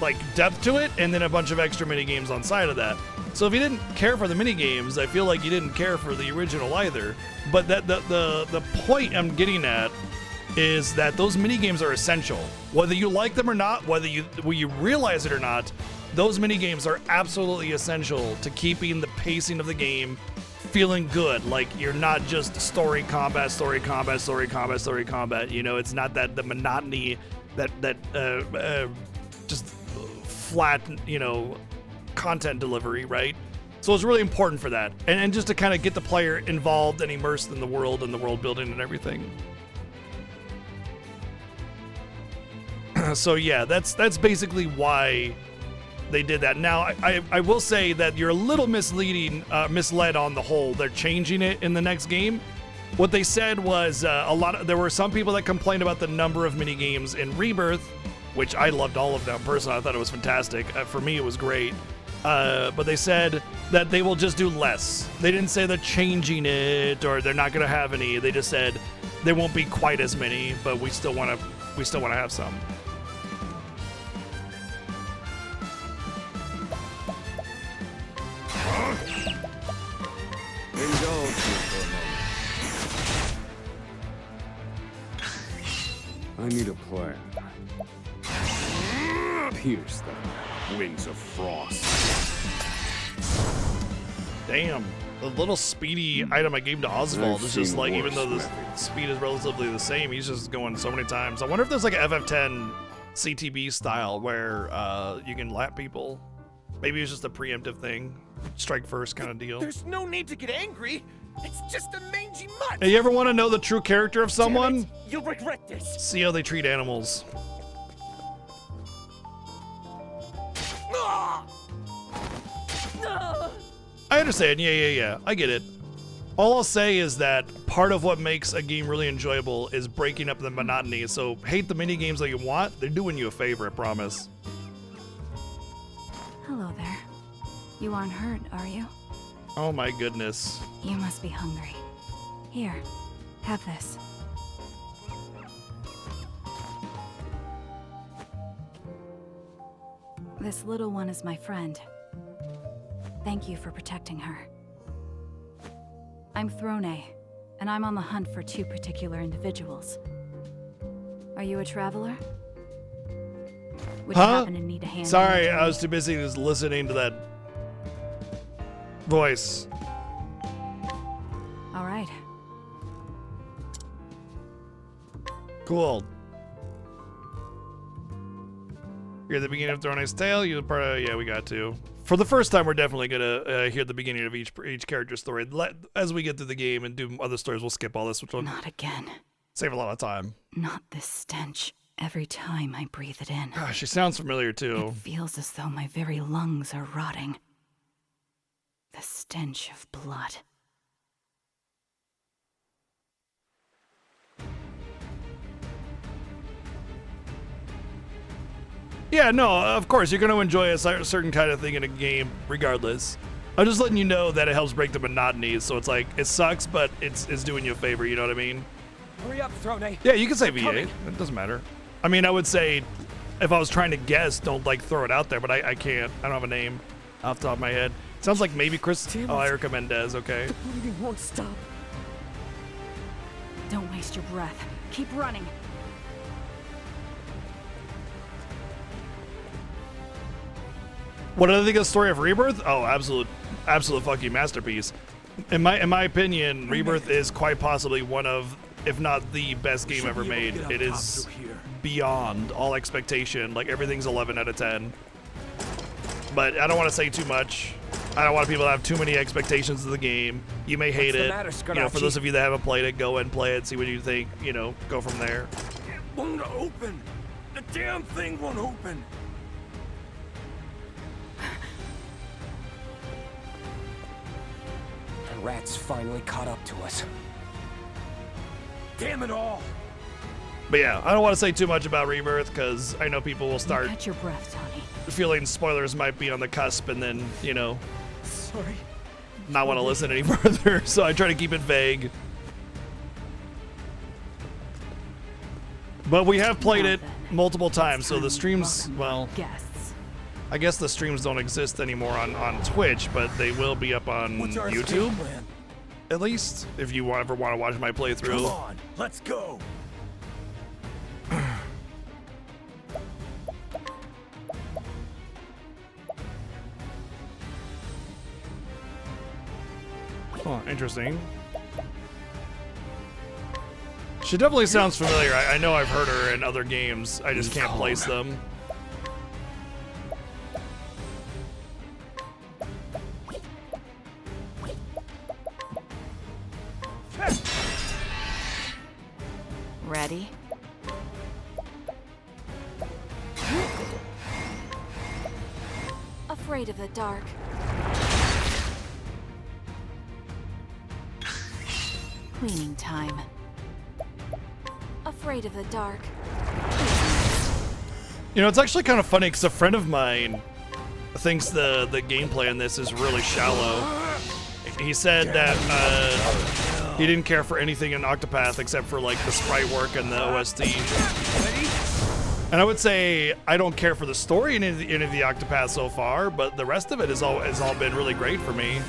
like, depth to it, and then a bunch of extra mini-games on side of that. So if you didn't care for the mini-games, I feel like you didn't care for the original either. But the point I'm getting at is that those mini-games are essential. Whether you like them or not, whether you realize it or not, those minigames are absolutely essential to keeping the pacing of the game feeling good. Like, you're not just story combat. You know, it's not that the monotony, that just flat, you know, content delivery, right? So it's really important for that. And just to kind of get the player involved and immersed in the world and the world building and everything. So yeah, that's basically why they did that. Now, I will say that you're a little misled on the whole. They're changing it in the next game. What they said was there were some people that complained about the number of mini games in Rebirth, which I loved all of them personally. I thought it was fantastic. For me, it was great. But they said that they will just do less. They didn't say they're changing it or they're not going to have any. They just said there won't be quite as many, but we still want to have some. Indulge me for a moment. I need a plan. Pierce them. Wings of frost. Damn. The little speedy item I gave to Oswald is just like, even though the speed is relatively the same, he's just going so many times. I wonder if there's like a FF10 CTB style where you can lap people. Maybe it's just a preemptive thing. Strike first kind of deal. There's no need to get angry. It's just a mangy mutt. Hey, you ever want to know the true character of someone? You'll regret this. See how they treat animals. I understand. Yeah. I get it. All I'll say is that part of what makes a game really enjoyable is breaking up the monotony. So hate the mini games that you want. They're doing you a favor, I promise. Hello there. You aren't hurt, are you? Oh my goodness. You must be hungry. Here, have this. This little one is my friend. Thank you for protecting her. I'm Throne, and I'm on the hunt for two particular individuals. Are you a traveler? Would you happen to need a hand? Sorry, I was too busy just listening to that voice. All right. Cool. You're at the beginning of Throne's Tale. You're part of, yeah, we got to. For the first time, we're definitely gonna hear the beginning of each character's story. As we get through the game and do other stories, we'll skip all this, which will Not again. save a lot of time. Not this stench. Every time I breathe it in. Gosh, she sounds familiar too. It feels as though my very lungs are rotting. The stench of blood. Yeah, no, of course, you're going to enjoy a certain kind of thing in a game regardless. I'm just letting you know that it helps break the monotony, so it's like, it sucks, but it's doing you a favor, you know what I mean? Hurry up, Throne. Yeah, you can say V8. It doesn't matter. I mean, I would say, if I was trying to guess, don't, like, throw it out there, but I can't. I don't have a name off the top of my head. Sounds like maybe Chris... Oh, Erica Mendez, okay. The bleeding won't stop. Don't waste your breath. Keep running. What did I think of the story of Rebirth? Oh, absolute fucking masterpiece. In my opinion, Rebirth is quite possibly one of, if not the best game ever made. It is beyond all expectation. Like, everything's 11 out of 10. But I don't want to say too much. I don't want people to have too many expectations of the game. You may hate it. You know, for those of you that haven't played it, go and play it, see what you think. You know, go from there. It won't open. The damn thing won't open. The rats finally caught up to us. Damn it all. But yeah, I don't want to say too much about Rebirth because I know people will start Catch your breath, Tony. feeling spoilers might be on the cusp and then, you know, Sorry. not want to listen any further. So I try to keep it vague. But we have played it multiple times, so the streams, well, I guess the streams don't exist anymore on Twitch, but they will be up on YouTube, at least, if you ever want to watch my playthrough. Come on, let's go. Oh, interesting. She definitely sounds familiar. I know I've heard her in other games. I just can't place them. Ready? Afraid of the dark. Cleaning time. Afraid of the dark. You know, it's actually kind of funny because a friend of mine thinks the gameplay in this is really shallow. He said that he didn't care for anything in Octopath except for like the sprite work and the OST. And I would say I don't care for the story in any of the Octopath so far, but the rest of it has all been really great for me.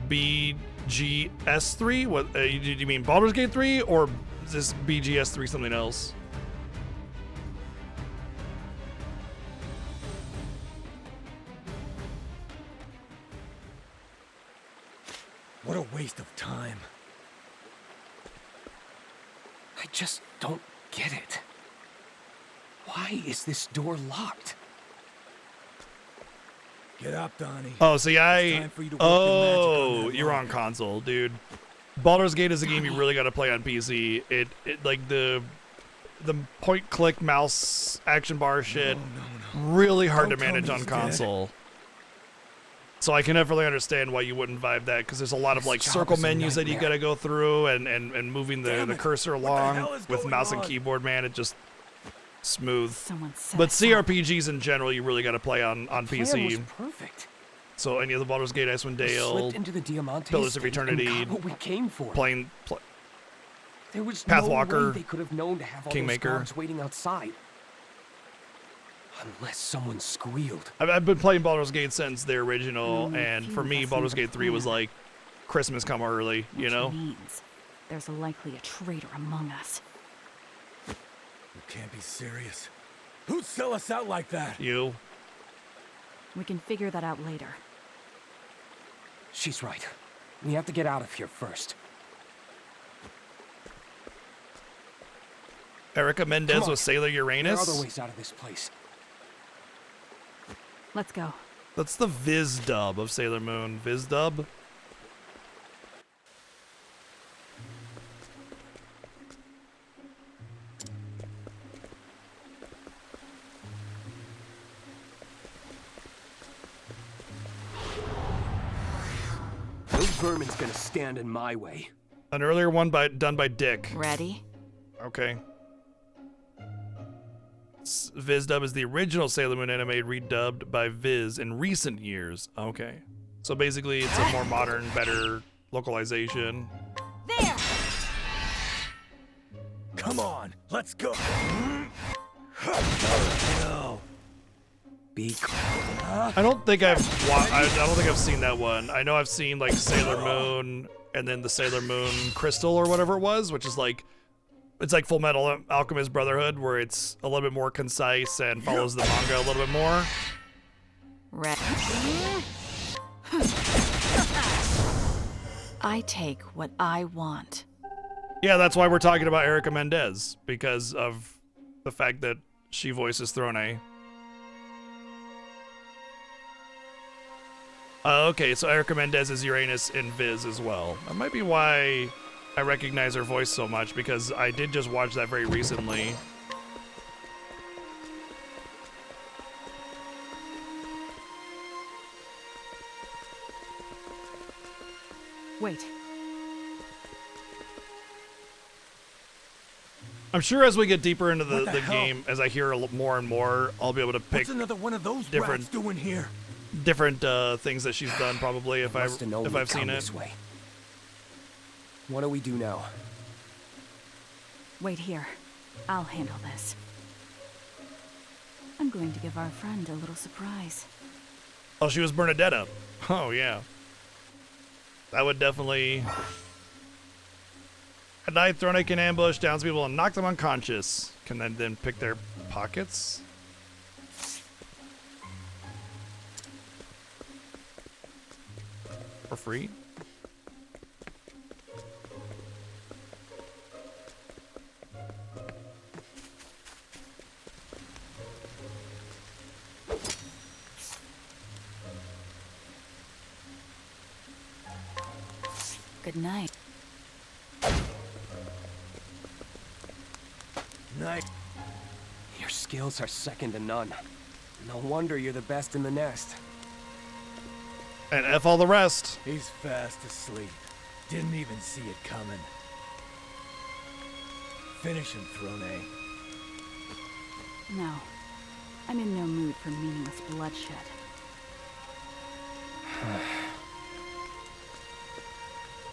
BGS3? What did you mean Baldur's Gate 3 or is this BGS3 something else? What a waste of time. I just don't get it. Why is this door locked? Get up, Donnie. Oh, see, your you're on console, dude. Baldur's Gate is a game you really got to play on PC. It like the point-click mouse action bar shit, really hard to manage on console. So I can definitely understand why you wouldn't vibe that, because there's a lot of like circle menus that you got to go through and moving the cursor along with mouse and keyboard. Man, it just smooth. But CRPGs in general, you really got to play on PC. Was perfect. So any of the Baldur's Gate, Icewind Dale, slipped into the Diamante Pillars of Eternity, and got what we came for. There was Pathwalker, no way they could have known to have all Kingmaker. those guards waiting outside. Unless someone squealed. I've been playing Baldur's Gate since the original, and for me, Baldur's Gate 3 was like Christmas come early, you know? Means there's likely a traitor among us. You can't be serious. Who'd sell us out like that? You. We can figure that out later. She's right. We have to get out of here first. Erica Mendez was Sailor Uranus? There are other ways out of this place. Let's go. That's the Viz dub of Sailor Moon. Viz dub? No vermin's gonna stand in my way. An earlier one done by Dick. Ready? Okay. Viz dub is the original Sailor Moon anime redubbed by Viz in recent years. Okay. So basically it's a more modern, better localization. There! Come on, let's go. No. I don't think I've seen that one. I know I've seen like Sailor Moon and then the Sailor Moon Crystal or whatever it was, which is like it's like Full Metal Alchemist Brotherhood, where it's a little bit more concise and follows the manga a little bit more. I take what I want. Yeah, that's why we're talking about Erica Mendez, because of the fact that she voices Throne. Okay, so Erica Mendez is Uranus in Viz as well. That might be why I recognize her voice so much, because I did just watch that very recently. Wait. I'm sure as we get deeper into the game, as I hear more and more, I'll be able to pick What's another one of those rats doing here? Different things that she's done, probably, if I've seen it. Way. What do we do now? Wait here. I'll handle this. I'm going to give our friend a little surprise. Oh, she was Bernadetta. Oh, yeah. That would definitely... At night, Throne can ambush townspeople and knock them unconscious. Can then pick their pockets? For free? Good night. Night. Your skills are second to none. No wonder you're the best in the nest. And F all the rest. He's fast asleep. Didn't even see it coming. Finish him, Throne. No. I'm in no mood for meaningless bloodshed.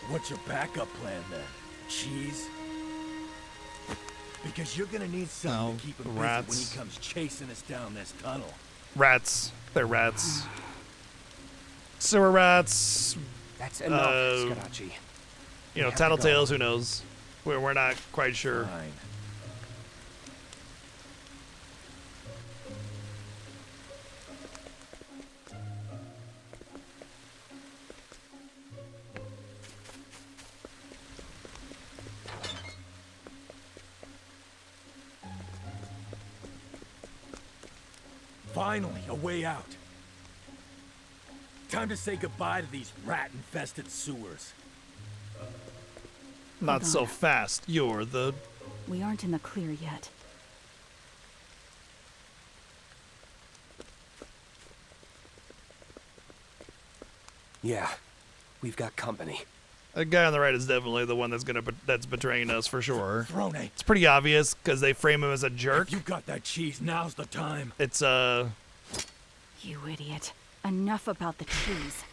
What's your backup plan then? Cheese? Because you're gonna need something to keep him busy when he comes chasing us down this tunnel. Rats. They're rats. Sewer rats. That's enough, Scarachi. You know, Tattletales, who knows? We're not quite sure. Fine. Finally, a way out. Time to say goodbye to these rat-infested sewers. Not so fast. You're the... We aren't in the clear yet. Yeah, we've got company. The guy on the right is definitely the one that's betraying us for sure. Throne. It's pretty obvious because they frame him as a jerk. If you got that cheese, now's the time. It's You idiot. Enough about the cheese.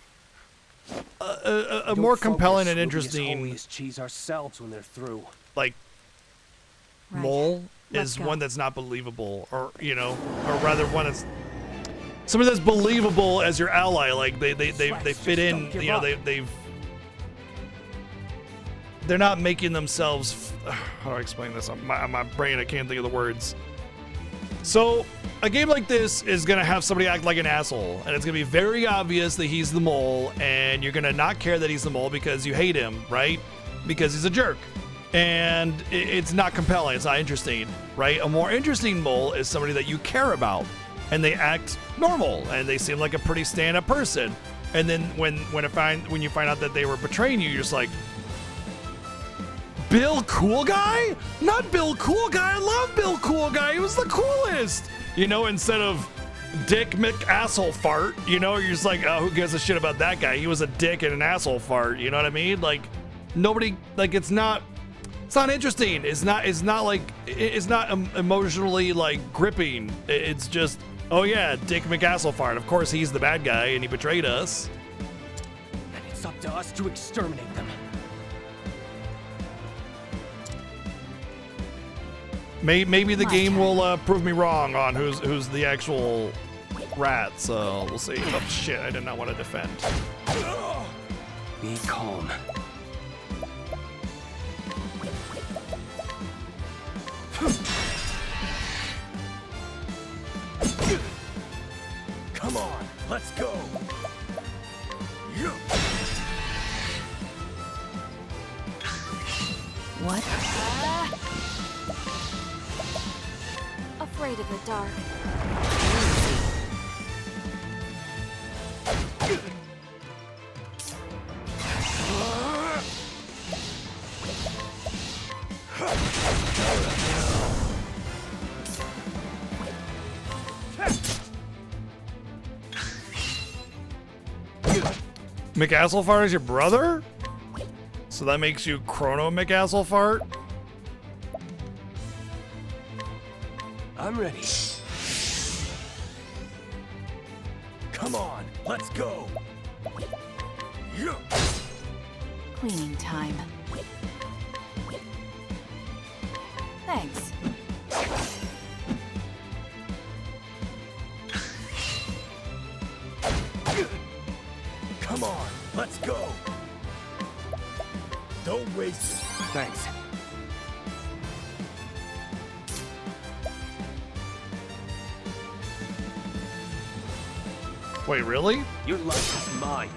a more compelling and interesting cheese ourselves when they're through. Like Right. mole Let's is go. one that's not believable, or you know, or rather one that's somebody that's believable as your ally. Like they fit in. You know, they're not making themselves. How do I explain this? My brain, I can't think of the words. So a game like this is gonna have somebody act like an asshole, and it's gonna be very obvious that he's the mole, and you're gonna not care that he's the mole because you hate him, right? Because he's a jerk. And it's not compelling, it's not interesting, right? A more interesting mole is somebody that you care about, and they act normal, and they seem like a pretty stand-up person. And then when you find out that they were betraying you, you're just like, Bill Cool Guy? Not Bill Cool Guy. I love Bill Cool Guy. He was the coolest. You know, instead of Dick McAsshole Fart, you know, you're just like, oh, who gives a shit about that guy? He was a dick and an asshole fart. You know what I mean? Like, nobody, like, it's not interesting. It's not emotionally like gripping. It's just, oh yeah, Dick McAsshole Fart. Of course, he's the bad guy and he betrayed us. And it's up to us to exterminate them. Maybe the game will prove me wrong on who's the actual rat. So we'll see. Oh shit! I did not want to defend. Be calm. Come on, let's go. What? Afraid of the dark. McAsslefart is your brother? So that makes you Chrono McAsslefart? I'm ready. Come on, let's go. Cleaning time. Thanks. Come on, let's go. Don't waste it. Thanks. Wait, really? Your life is mine.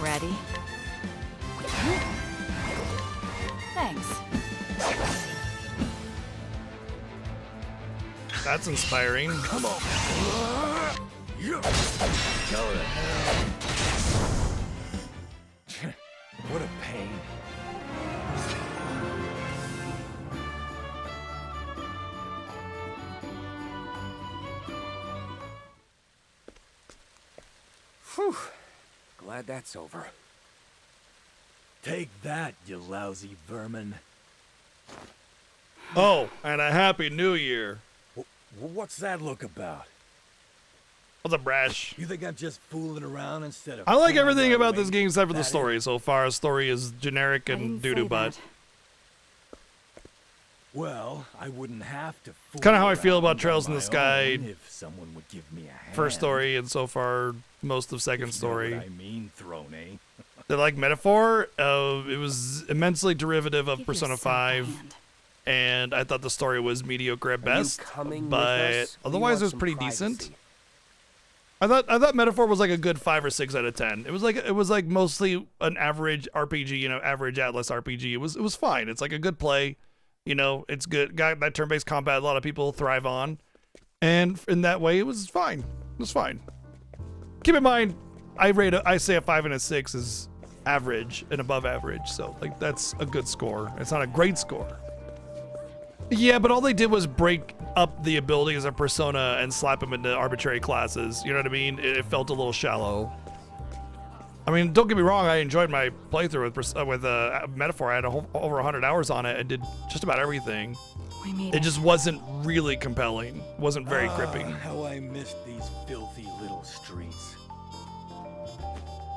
Ready? Thanks. That's inspiring. Come on. Go to hell. What a pain. Whew. Glad that's over. Take that, you lousy vermin. Oh, and a happy new year. What's that look about? What's up, Brash? You think I'm just fooling around instead of... I like everything about this game except for the story. So far, the story is generic and doo-doo butt. Well, I wouldn't have to. It's kind of how I feel fool about around Trails in on the my Sky. own if someone would give me a hand. First story, and so far most of second story. You know what I mean, Throne, eh? They're like metaphor. It was immensely derivative of Persona 5, and I thought the story was mediocre at best, but otherwise it was pretty decent. I thought Metaphor was like a good 5 or 6 out of 10. It was like mostly an average RPG, you know, average Atlas RPG. It was fine. It's like a good play, you know. It's good. Got that turn-based combat. A lot of people thrive on, and in that way, it was fine. It was fine. Keep in mind, I say a 5 and a 6 is average and above average, so like that's a good score. It's not a great score. Yeah, but all they did was break up the abilities of Persona and slap them into arbitrary classes. You know what I mean? It felt a little shallow. I mean, don't get me wrong. I enjoyed my playthrough with Metaphor. I had over 100 hours on it and did just about everything. It just wasn't really compelling. Wasn't very gripping. How I missed these filthy little streets.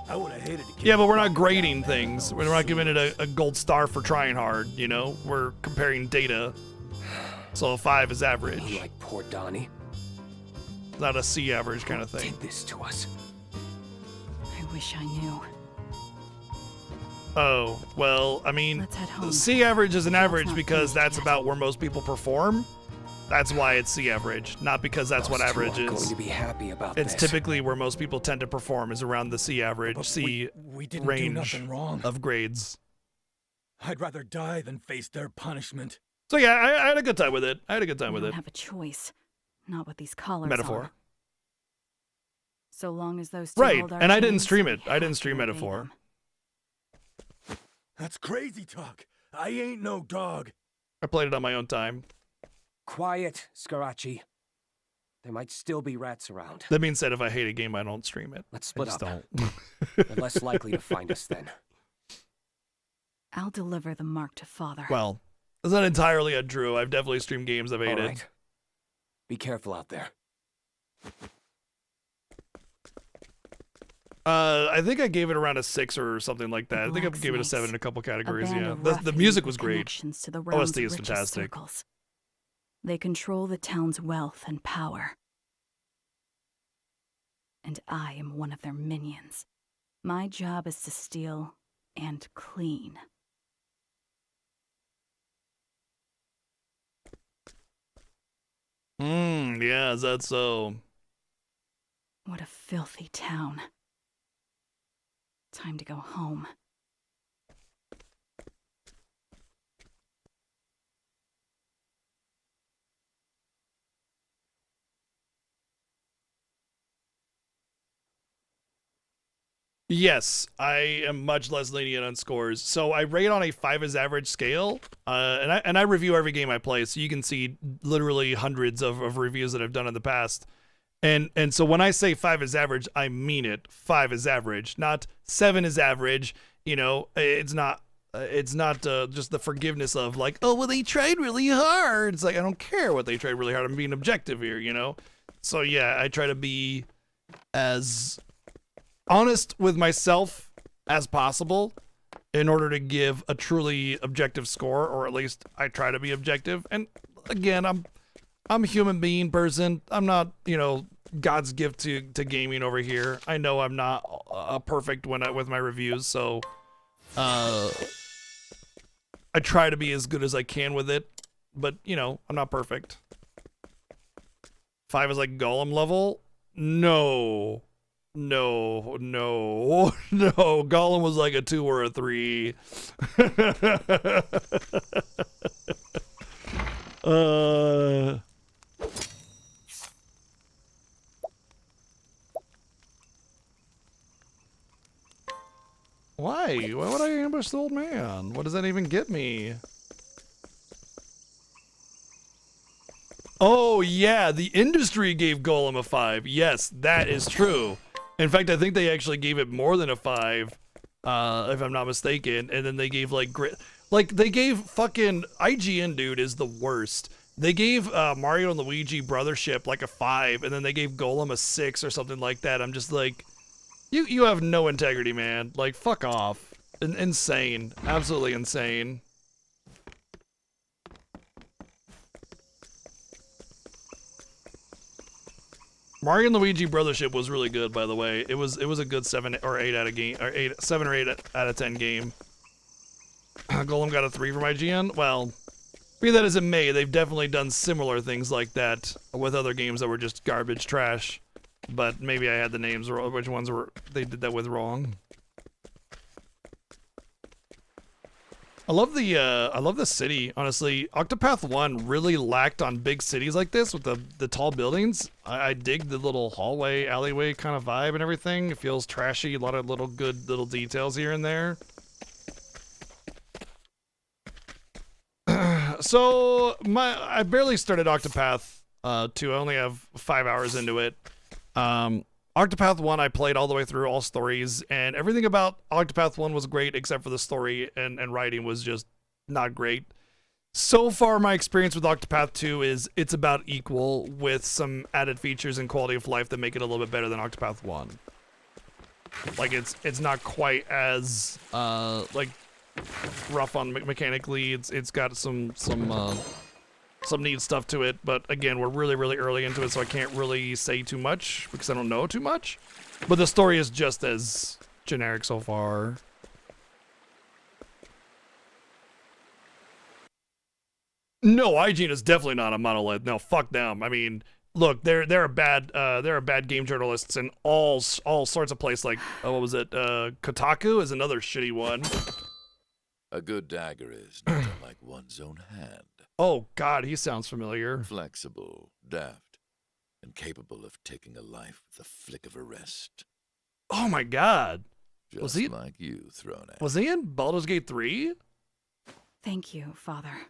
I would have hated to keep. Yeah, but we're not grading things. We're not giving it a gold star for trying hard. You know, we're comparing data. So a 5 is average. Like poor Donnie. Not a C average kind of thing. Did this to us. I wish I knew. Oh, well, I mean, the C average is an average because that's about where most people perform. That's why it's C average, not because that's what average is. Going to be happy about it's this. typically where most people tend to perform is around the C average, But C we didn't range do nothing wrong. of grades. I'd rather die than face their punishment. So yeah, I had a good time with it. I had a good time You with don't it. have a choice. Not with these collars Metaphor. on. So long as those Right, hold our and I didn't chains, stream it. we I didn't have stream to obey Metaphor. them. That's crazy talk. I ain't no dog. I played it on my own time. Quiet, Scarachi. There might still be rats around. That being said, if I hate a game, I don't stream it. Let's split I just up. don't. They're less likely to find us then. I'll deliver the mark to Father. Well, it's not entirely a Drew. I've definitely streamed games I've hated. All right. Be careful out there. I think I gave it around a 6 or something like that. I think I gave it a 7 in a couple categories. Yeah, the music was great. To the realm's OST is richest fantastic. circles. They control the town's wealth and power. And I am one of their minions. My job is to steal and clean. Yeah, is that so? What a filthy town. Time to go home. Yes, I am much less lenient on scores. So I rate on a 5 as average scale, and I review every game I play, so you can see literally hundreds of reviews that I've done in the past. And so when I say 5 is average, I mean it. 5 is average, not 7 is average. You know, it's not just the forgiveness of like, oh, well, they tried really hard. It's like, I don't care what they tried really hard. I'm being objective here, you know? So yeah, I try to be as honest with myself as possible in order to give a truly objective score, or at least I try to be objective. And again, I'm a human being person. I'm not, you know, God's gift to gaming over here. I know I'm not perfect with my reviews, so I try to be as good as I can with it, but you know, I'm not perfect. 5 is like Golem level? No. Golem was like a 2 or a 3. Why? Why would I ambush the old man? What does that even get me? Oh, yeah, the industry gave Golem a 5. Yes, that is true. In fact, I think they actually gave it more than a 5, if I'm not mistaken. And then they gave, like, they gave fucking IGN, dude, is the worst. They gave Mario and Luigi Brothership, like, a 5, and then they gave Golem a 6 or something like that. I'm just like, you have no integrity, man. Like, fuck off. Insane. Absolutely insane. Mario and Luigi Brothership was really good, by the way. It was a good 7 or 8 out of game, or 7 or 8 out of 10 game. Golem got a 3 from IGN. Well, be that as it may, they've definitely done similar things like that with other games that were just garbage trash. But maybe I had the names or which ones were they did that with wrong. I love the city, honestly. Octopath 1 really lacked on big cities like this with the tall buildings. I dig the little hallway, alleyway kind of vibe and everything. It feels trashy, a lot of little good little details here and there. So I barely started Octopath 2. I only have 5 hours into it. Octopath 1 I played all the way through, all stories, and everything about Octopath 1 was great except for the story and writing was just not great. So far my experience with Octopath 2 is it's about equal with some added features and quality of life that make it a little bit better than Octopath 1. Like it's not quite as like rough on mechanically. It's got some neat stuff to it, but again, we're really early into it, so I can't really say too much because I don't know too much. But the story is just as generic so far. No, IGN is definitely not a monolith. No, fuck them. I mean, look, there are bad game journalists in all sorts of places. Like, what was it? Kotaku is another shitty one. A good dagger is not unlike one's own hand. Oh God, he sounds familiar. Flexible, deft, and capable of taking a life with a flick of a wrist. Oh my God. Just was he like you, Throne? Was he in Baldur's Gate 3? Thank you, Father.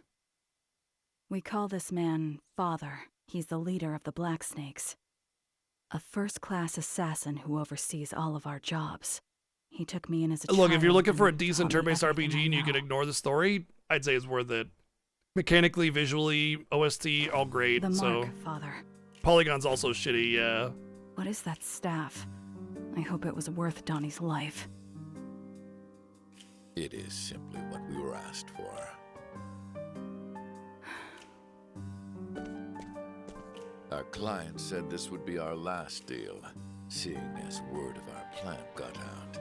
We call this man Father. He's the leader of the Black Snakes. A first-class assassin who oversees all of our jobs. He took me in as a Look, if you're child looking for a and decent taught me turn-based everything RPG I and you know. can ignore the story, I'd say it's worth it. Mechanically, visually, OST, all great. The so mark, Father. Polygon's also shitty, yeah. What is that staff? I hope it was worth Donnie's life. It is simply what we were asked for. Our client said this would be our last deal, seeing as word of our plan got out.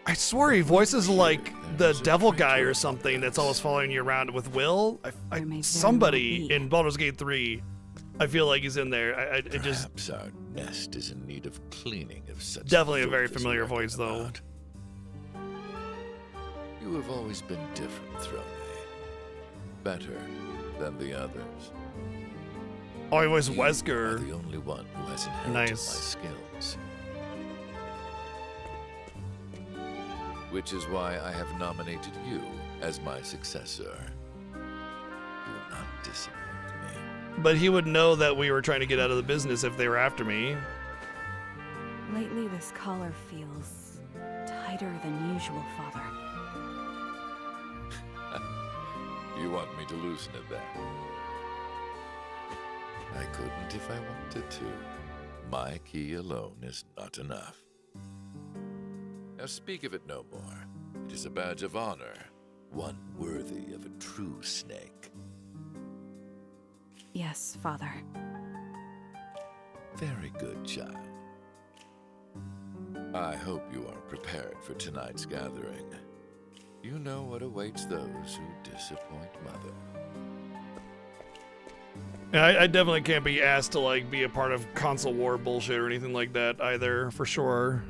I swear he voices like the devil guy or something that's always following you around with Will. Somebody in Baldur's Gate 3, I feel like he's in there. It just Perhaps our nest is in need of cleaning of such. Definitely a very filth as familiar we're voice, though. about. You have always been different, Throne. Better than the others. Oh, he was You Wesker. are the only one who has inherited Nice. my skills. Which is why I have nominated you as my successor. You will not disappoint me. But he would know that we were trying to get out of the business if they were after me. Lately, this collar feels tighter than usual, Father. You want me to loosen it then? I couldn't if I wanted to. My key alone is not enough. Now speak of it no more. It is a badge of honor, one worthy of a true snake. Yes, Father. Very good, child. I hope you are prepared for tonight's gathering. You know what awaits those who disappoint Mother. I definitely can't be asked to like be a part of console war bullshit or anything like that either, for sure.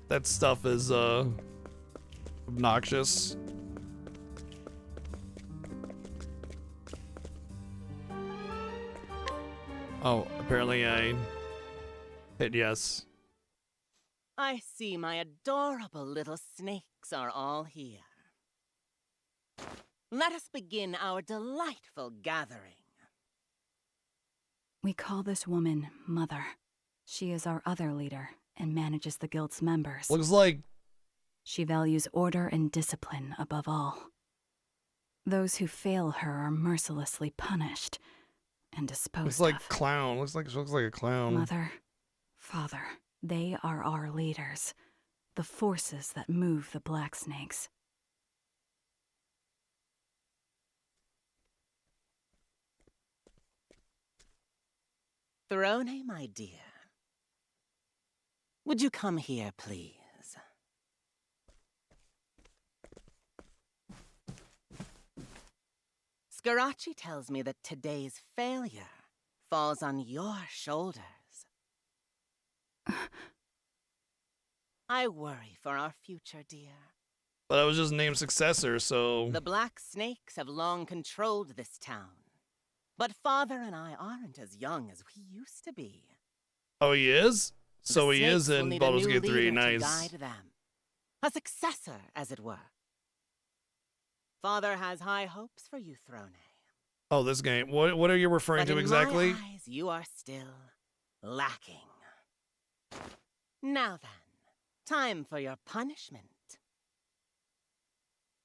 That stuff is obnoxious. Oh, apparently I hit yes. I see my adorable little snakes are all here. Let us begin our delightful gathering. We call this woman Mother. She is our other leader and manages the guild's members. Looks like she values order and discipline above all. Those who fail her are mercilessly punished and disposed looks like of. clown. Looks like a clown. Mother, Father, they are our leaders, the forces that move the Black Snakes. Throne, my dear. Would you come here, please? Scarachi tells me that today's failure falls on your shoulders. I worry for our future, dear. But I was just named successor, so... The Black Snakes have long controlled this town. But Father and I aren't as young as we used to be. Oh, he is? So he is Snakes will in need Baldur's a new Gate 3, leader to nice. guide them. A successor, as it were. Father has high hopes for you, Throne. Oh, this game. What are you referring But to in exactly? my eyes, you are still lacking. Now then, time for your punishment.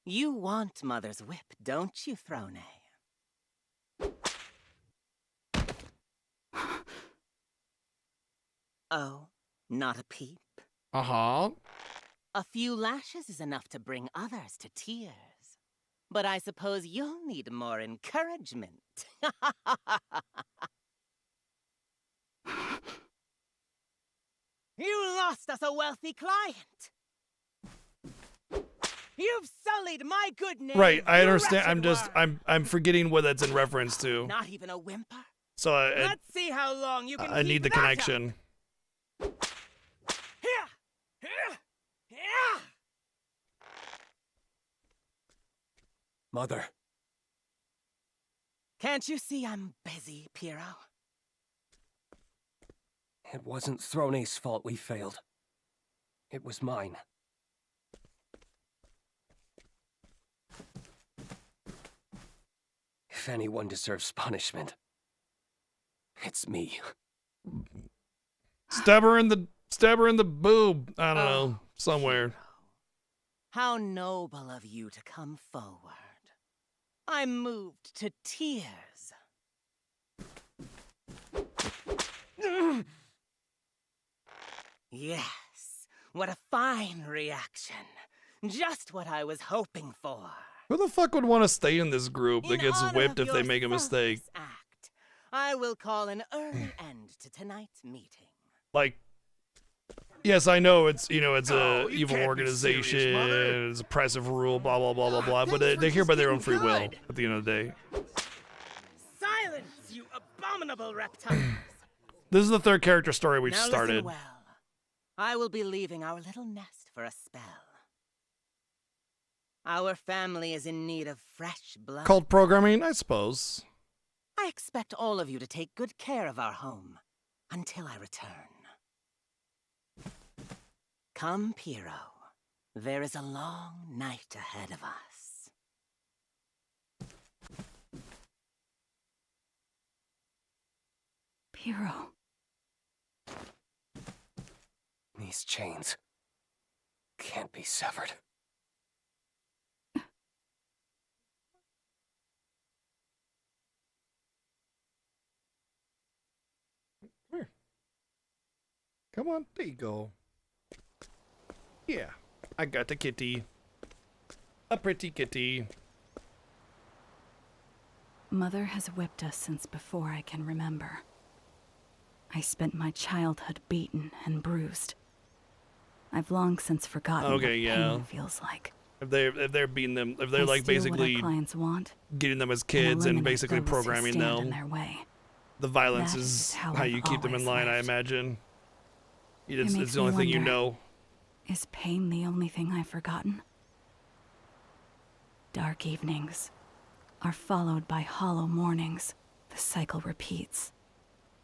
You want Mother's whip, don't you, Throne? Oh, not a peep? Uh-huh. A few lashes is enough to bring others to tears. But I suppose you'll need more encouragement. You lost us a wealthy client. You've sullied my good name. Right, I you understand. wretched I'm forgetting what that's in reference to. Not even a whimper. So Let's see how long you can I need the keep that up. connection. Mother. Can't you see I'm busy, Piero? It wasn't Throne's fault we failed. It was mine. If anyone deserves punishment, it's me. Stab her in the boob. I don't know, somewhere. How noble of you to come forward. I'm moved to tears. Yes, what a fine reaction. Just what I was hoping for. Who the fuck would want to stay in this group that gets honor whipped of if they your make a mistake? act, I will call an early end to tonight's meeting. Like, yes, I know it's it's a you evil can't be organization, serious, Mother. it's oppressive rule, blah blah blah blah blah. But they're here by their own free will at the end of the day. Silence, you abominable reptiles! This is the third character story we've Now started. listen well. I will be leaving our little nest for a spell. Our family is in need of fresh blood. Cult programming, I suppose. I expect all of you to take good care of our home until I return. Come, Piero. There is a long night ahead of us. Piero. These chains can't be severed. Come on, there you go. Yeah, I got the kitty. A pretty kitty. Mother has whipped us since before I can remember. I spent my childhood beaten and bruised. I've long since forgotten what pain feels like. If they're beating them, if they're I like steal what basically our clients want, getting them as kids and eliminate basically those who programming stand in them, their way. the violence That is is how how I've you keep them in line. I always imagine. It It's makes the me only thing you wonder, know. Is pain the only thing I've forgotten? Dark evenings are followed by hollow mornings. The cycle repeats.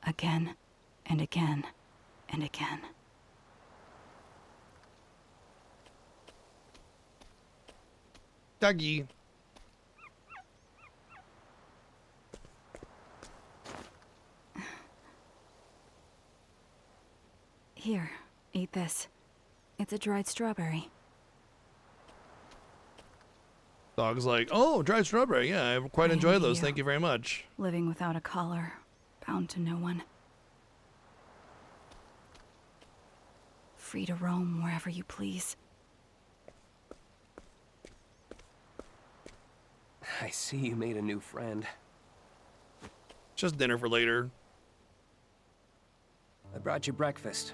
Again and again and again. Dougie. Here, eat this. It's a dried strawberry. Dog's like, oh, dried strawberry. Yeah, I quite enjoy envy those. you. Thank you very much. Living without a collar, bound to no one. Free to roam wherever you please. I see you made a new friend. Just dinner for later. I brought you breakfast.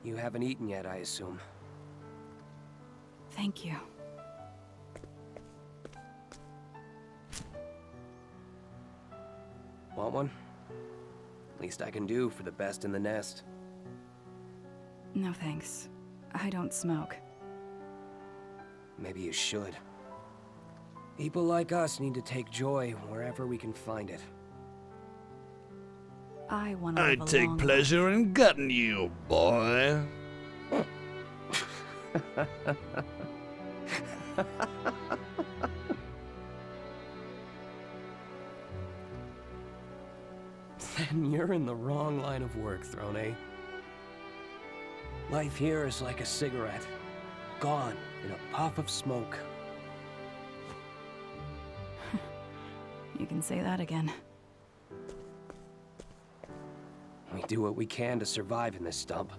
You haven't eaten yet, I assume. Thank you. Want one? Least I can do for the best in the nest. No thanks. I don't smoke. Maybe you should. People like us need to take joy wherever we can find it. I want to I live a take long pleasure in gutting you, boy. Then you're in the wrong line of work, Throne. Life here is like a cigarette. Gone in a puff of smoke. You can say that again. We do what we can to survive in this stump.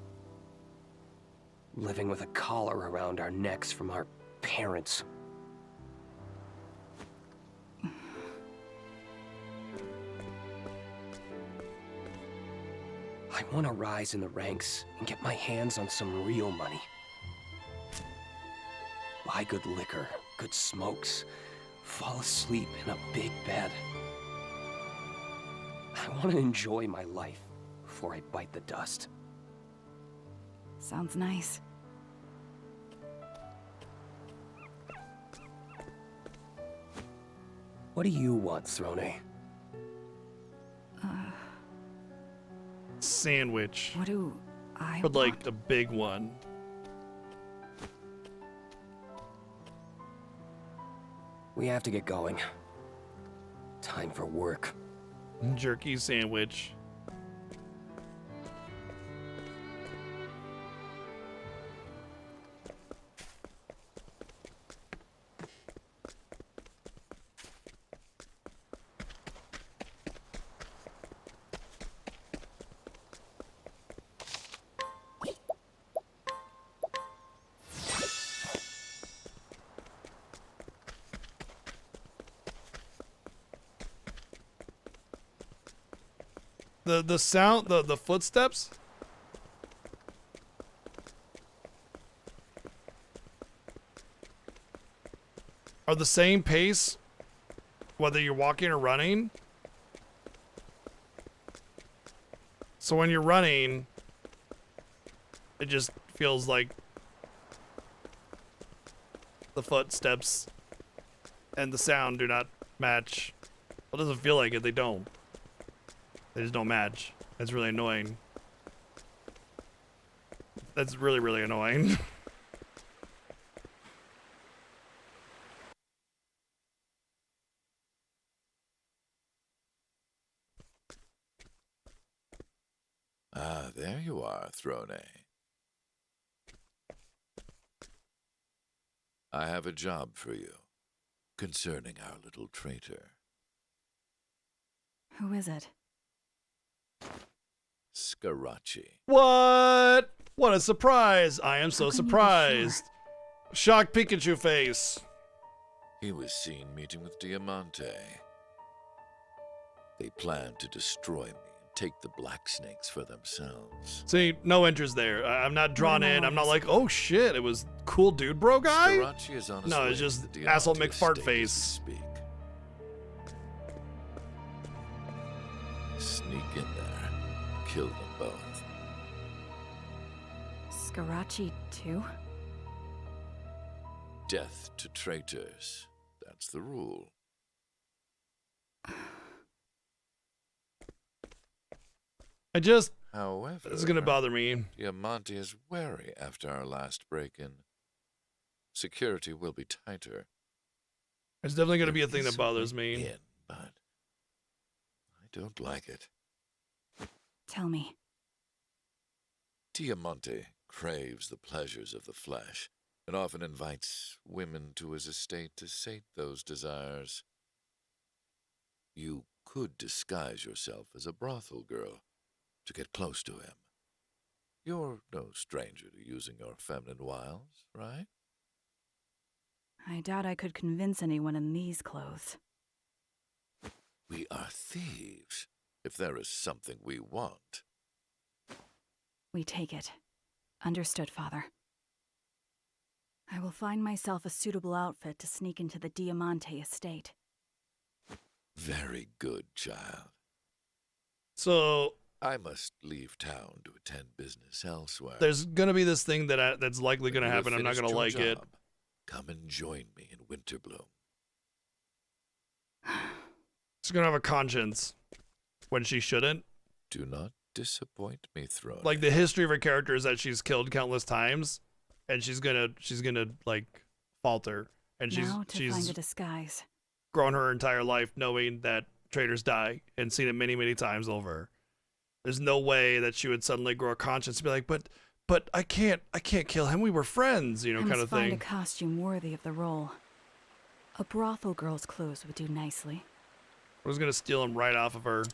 Living with a collar around our necks from our parents. I want to rise in the ranks and get my hands on some real money. Buy good liquor, good smokes, fall asleep in a big bed. I want to enjoy my life before I bite the dust. Sounds nice. What do you want, Throne? Sandwich. What do I But like a big one. We have to get going. Time for work. Jerky sandwich. The sound, the footsteps are the same pace whether you're walking or running. So when you're running, it just feels like the footsteps and the sound do not match. Well, it doesn't feel like it, they don't. They just don't match. That's really annoying. That's really, really annoying. Ah, there you are, Throne. I have a job for you concerning our little traitor. Who is it? Scarachi. What? What a surprise! I am so How can you be surprised. Shocked Pikachu face. He was seen meeting with Diamante. They planned to destroy me and take the Black Snakes for themselves. See, no interest there. I'm not drawn in. I'm not like, oh shit, it was cool dude bro guy? Scarachi is on his No, way it's just to the asshole Diamante McFart estate face. as we speak. Sneak in there. Kill them both. Scarachi too? Death to traitors. That's the rule. However, this is gonna bother me. Diamante is wary after our last break-in. Security will be tighter. There's definitely gonna be a There thing is that bothers a way me. in, but I don't like it. Tell me. Diamante craves the pleasures of the flesh and often invites women to his estate to sate those desires. You could disguise yourself as a brothel girl to get close to him. You're no stranger to using your feminine wiles, right? I doubt I could convince anyone in these clothes. We are thieves, if there is something we want. We take it. Understood, Father. I will find myself a suitable outfit to sneak into the Diamante estate. Very good, child. So I must leave town to attend business elsewhere. there's gonna be this thing that's likely When gonna you have happen. I'm not finished gonna your like it. job, come and join me in Winterbloom. She's gonna have a conscience when she shouldn't. Do not disappoint me, Throne. Like the history of her character is that she's killed countless times, and she's gonna like falter, and Now to find she's a disguise. grown her entire life knowing that traitors die and seen it many, many times over. There's no way that she would suddenly grow a conscience and be like, but I can't kill him. We were friends, you know, I kind must of find thing. a costume worthy of the role. A brothel girl's clothes would do nicely. I was gonna steal him right off of her.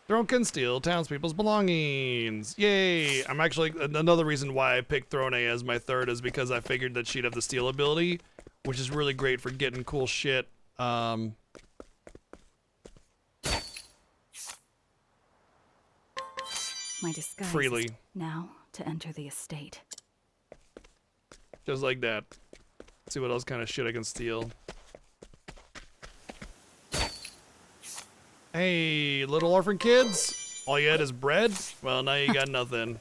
Throne can steal townspeople's belongings. Yay! I'm actually another reason why I picked Throne as my third is because I figured that she'd have the steal ability, which is really great for getting cool shit. My disguise Freely. is now to enter the estate. Just like that. See what else kind of shit I can steal. Hey, little orphan kids? All you had is bread? Well, now you got nothing.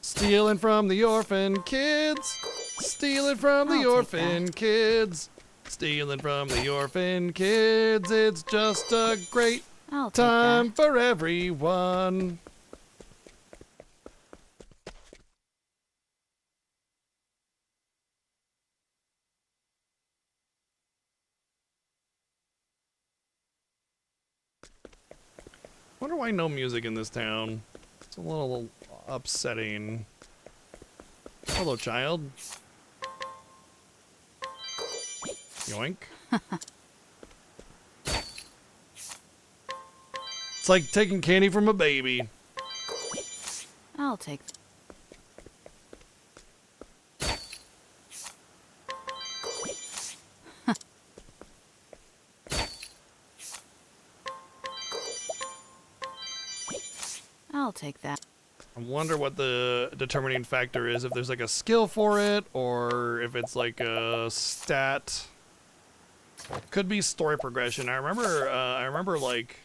Stealing from the orphan kids. Stealing from the orphan kids. Stealing from the orphan kids. It's just a great time for everyone. Wonder why no music in this town. It's a little upsetting. Hello, child. Yoink. It's like taking candy from a baby. I'll take. I'll take that. I wonder what the determining factor is, if there's like a skill for it, or if it's like a stat. Could be story progression. I remember like,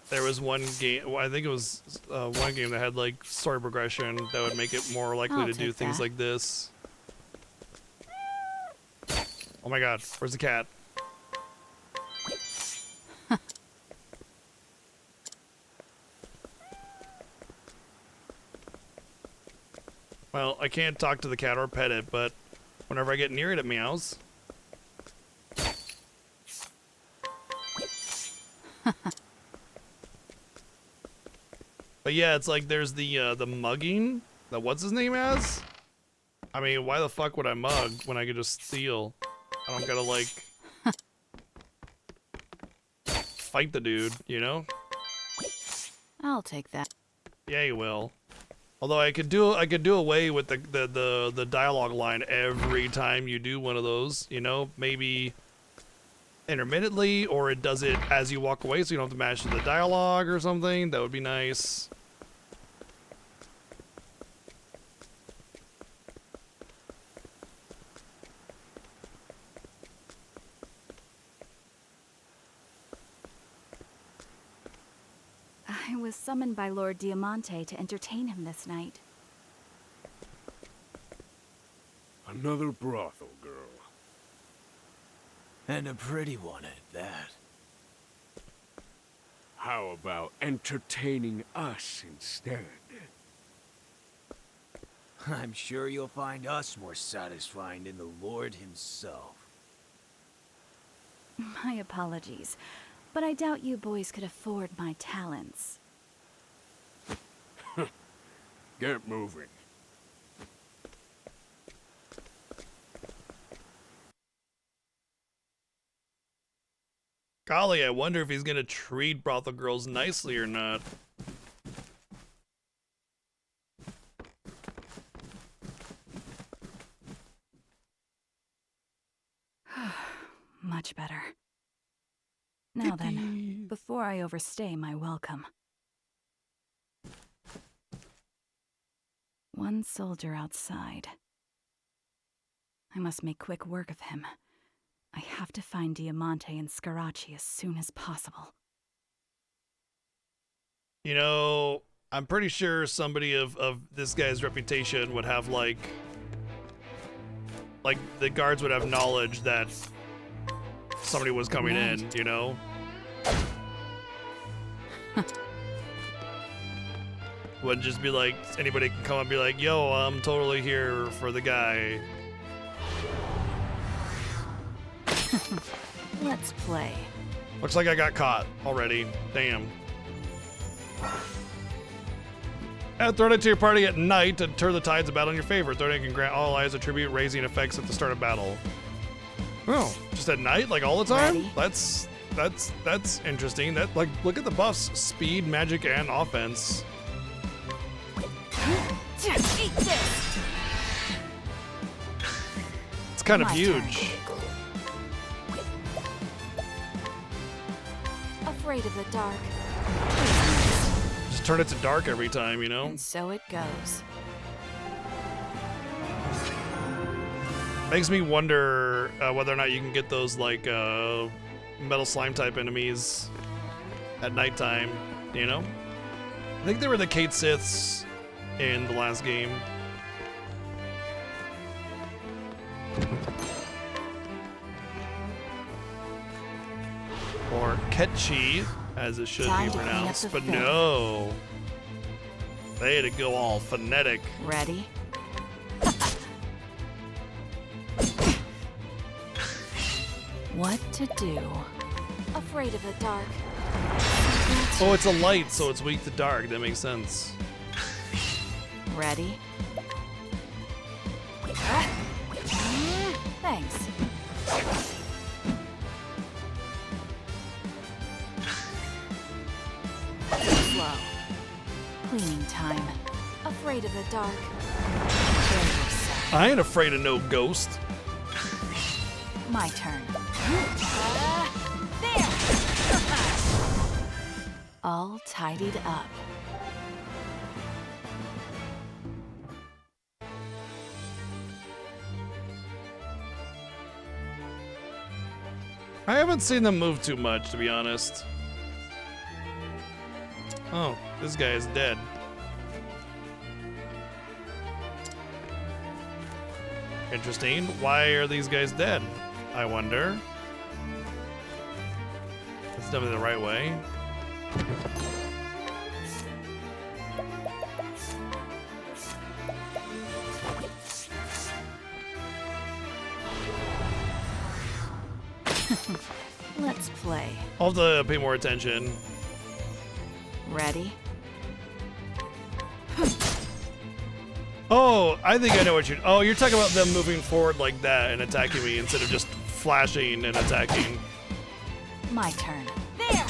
there was one game, I think it was one game that had like story progression that would make it more likely I'll to do take things that. like this. Oh my god, where's the cat? Well, I can't talk to the cat or pet it, but whenever I get near it, it meows. But yeah, it's like there's the mugging that what's his name as? I mean, why the fuck would I mug when I could just steal? I don't gotta like fight the dude, you know? I'll take that. Yeah, you will. Although I could do away with the dialogue line every time you do one of those, you know, maybe intermittently, or it does it as you walk away so you don't have to match the dialogue or something. That would be nice. I was summoned by Lord Diamante to entertain him this night. Another brothel girl. And a pretty one at that. How about entertaining us instead? I'm sure you'll find us more satisfying than the Lord himself. My apologies, but I doubt you boys could afford my talents. Get moving. Golly, I wonder if he's gonna treat brothel girls nicely or not. Much better. Now then, before I overstay my welcome. One soldier outside. I must make quick work of him. I have to find Diamante and Scarachi as soon as possible. You know, I'm pretty sure somebody of this guy's reputation would have like the guards would have knowledge that somebody was coming in, you know? Wouldn't just be like anybody can come and be like, yo, I'm totally here for the guy. Let's play. Looks like I got caught already. Damn. Add throw it to your party at night to turn the tides of battle in your favor. Throw can grant all allies attribute raising effects at the start of battle. Oh, just at night, like all the time? Ready? That's interesting. That like look at the buffs: speed, magic, and offense. Eat this. It's kind of My huge. Afraid of the dark. Just turn it to dark every time, you know? And so it goes. Makes me wonder whether or not you can get those like metal slime type enemies at nighttime, you know? I think they were the Kate Siths in the last game. Or Ketchi, as it should Time be to clean up pronounced, the but film. no. They had to go all phonetic. Ready? What to do? Afraid of the dark. Oh, it's a light, so it's weak to dark. That makes sense. Ready? Thanks. Slow. Cleaning time. Afraid of the dark. Prepare yourself. I ain't afraid of no ghost. My turn. There! All tidied up. I haven't seen them move too much, to be honest. Oh, this guy is dead. Interesting. Why are these guys dead? I wonder. It's definitely the right way. Let's play. I'll have to pay more attention. Ready? Oh, I think I know what you're... Oh, you're talking about them moving forward like that and attacking me instead of just flashing and attacking. My turn. There!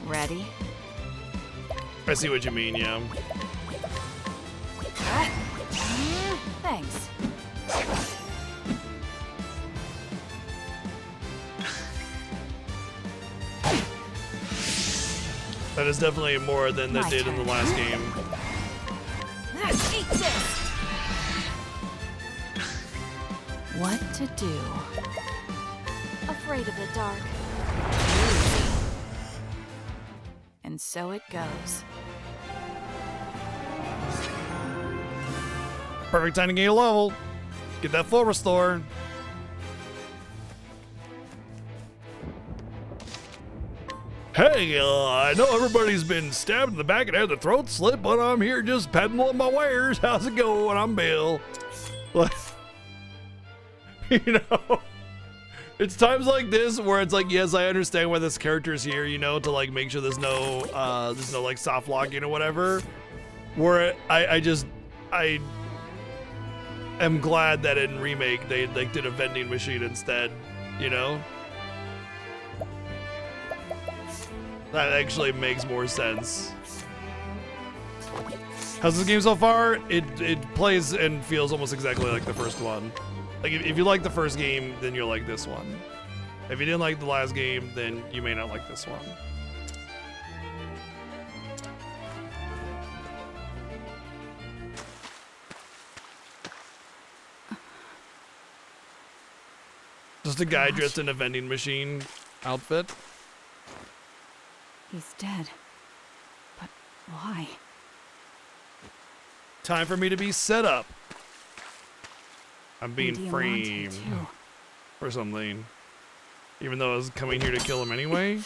Ready? I see what you mean, yeah. Thanks. That is definitely more than they did in the last game. Eat this! What to do? Afraid of the dark. And so it goes. Perfect time to gain a level. Get that full restore. Hey, I know everybody's been stabbed in the back and had their throat slit, but I'm here just peddling my wares. How's it going? I'm Bill. You know, it's times like this where it's like, yes, I understand why this character's here, you know, to like make sure there's no like soft locking or whatever. Where I am glad that in Remake they like did a vending machine instead, you know? That actually makes more sense. How's this game so far? It plays and feels almost exactly like the first one. Like if you like the first game, then you'll like this one. If you didn't like the last game, then you may not like this one. Just a guy dressed in a vending machine outfit. He's dead. But why? Time for me to be set up. I'm being And framed Diamante, too. for something. Even though I was coming here to kill him anyway.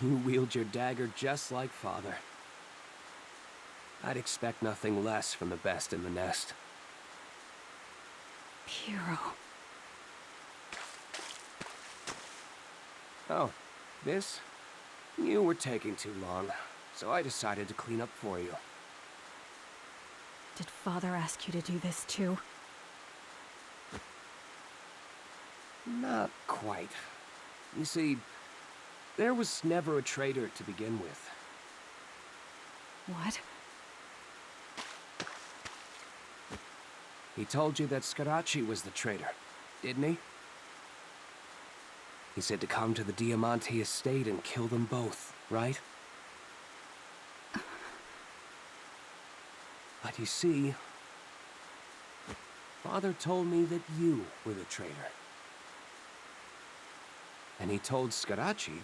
You wield your dagger just like father. I'd expect nothing less from the best in the nest. Piero. Oh, this? You were taking too long, so I decided to clean up for you. Did father ask you to do this too? Not quite. You see, there was never a traitor to begin with. What? He told you that Scarachi was the traitor, didn't he? He said to come to the Diamante estate and kill them both, right? But you see, Father told me that you were the traitor. And he told Scarachi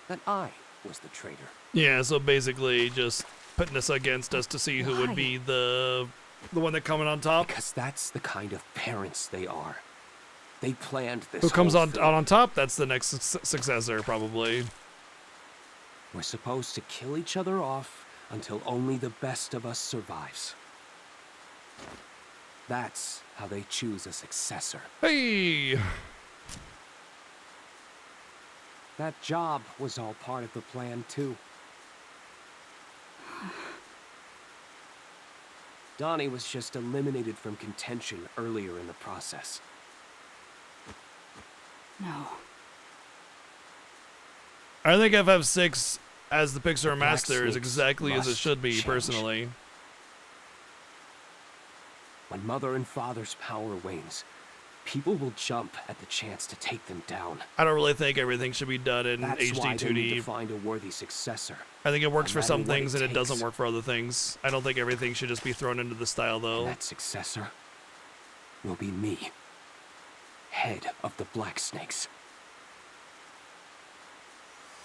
that I was the traitor. Yeah, so basically just putting us against us to see who would be the one that coming on top. Because that's the kind of parents they are. They planned this. Who comes whole on thing. on top? That's the next successor, probably. We're supposed to kill each other off until only the best of us survives. That's how they choose a successor. Hey! That job was all part of the plan, too. Donnie was just eliminated from contention earlier in the process. No. I think FF6 as the Pixar Master is Snakes exactly as it must should be, change. personally. When Mother and Father's power wanes, people will jump at the chance to take them down. I don't really think everything should be done in That's HD why they need 2D. to find a worthy successor. I think it works no for matter some what things and it takes. doesn't work for other things. I don't think everything should just be thrown into the style, though. And that successor will be me, head of the Black Snakes.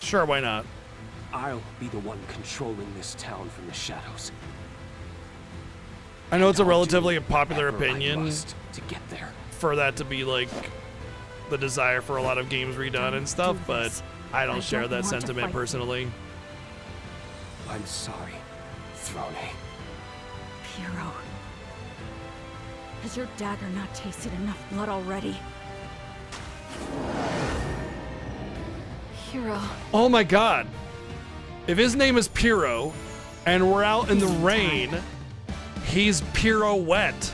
Sure, why not? I'll be the one controlling this town from the shadows. I know it's a I'll do relatively popular whatever I opinion must to get there. for that to be like the desire for a lot of games redone and stuff, but I don't share that sentiment personally. I'm sorry, Throne. Piero. Has your dagger not tasted enough blood already? Piero. Oh my god. If his name is Piero and we're out in the rain, he's Pirouette.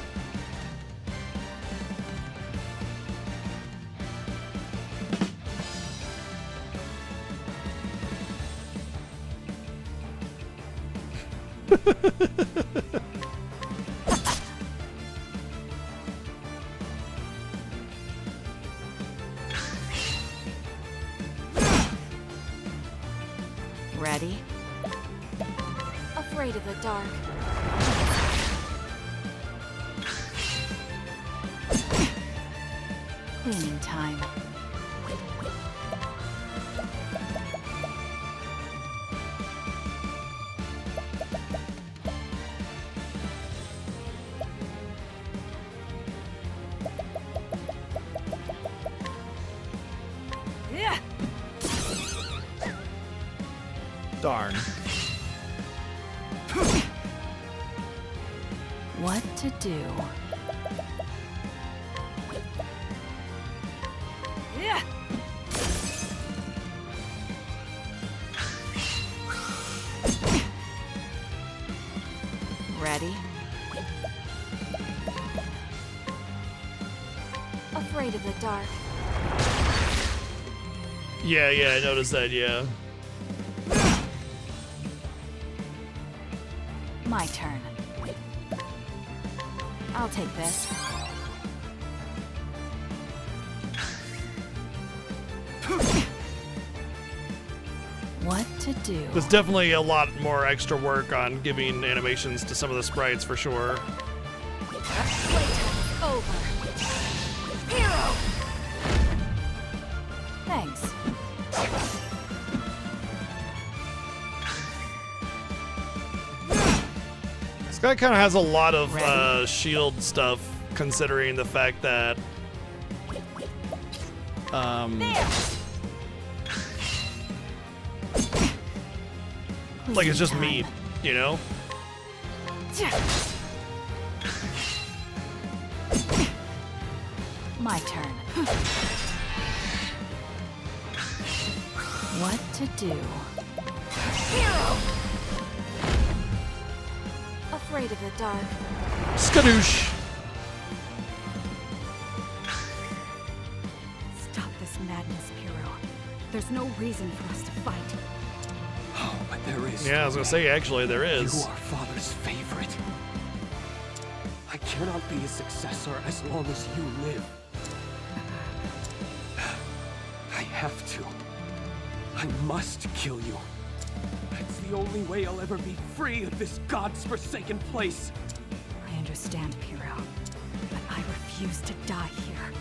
Ready? Afraid of the dark. Cleaning time. Yeah. Darn. What to do? Yeah. Ready? Afraid of the dark. Yeah, I noticed that, yeah. My turn. I'll take this. What to do? There's definitely a lot more extra work on giving animations to some of the sprites for sure. Playtime's over. Hero! Thanks. This guy kind of has a lot of shield stuff, considering the fact that like it's just meat, you know? My turn. What to do? Hero! Afraid of the dark. Skadoosh! Stop this madness, Piro. There's no reason for us to fight. Oh, but there is. Yeah, I was gonna say, actually, there is. You are Father's favorite. I cannot be his successor as long as you live. I have to. I must kill you. That's the only way I'll ever be free of this God's forsaken place. I understand, Piro, but I refuse to die here.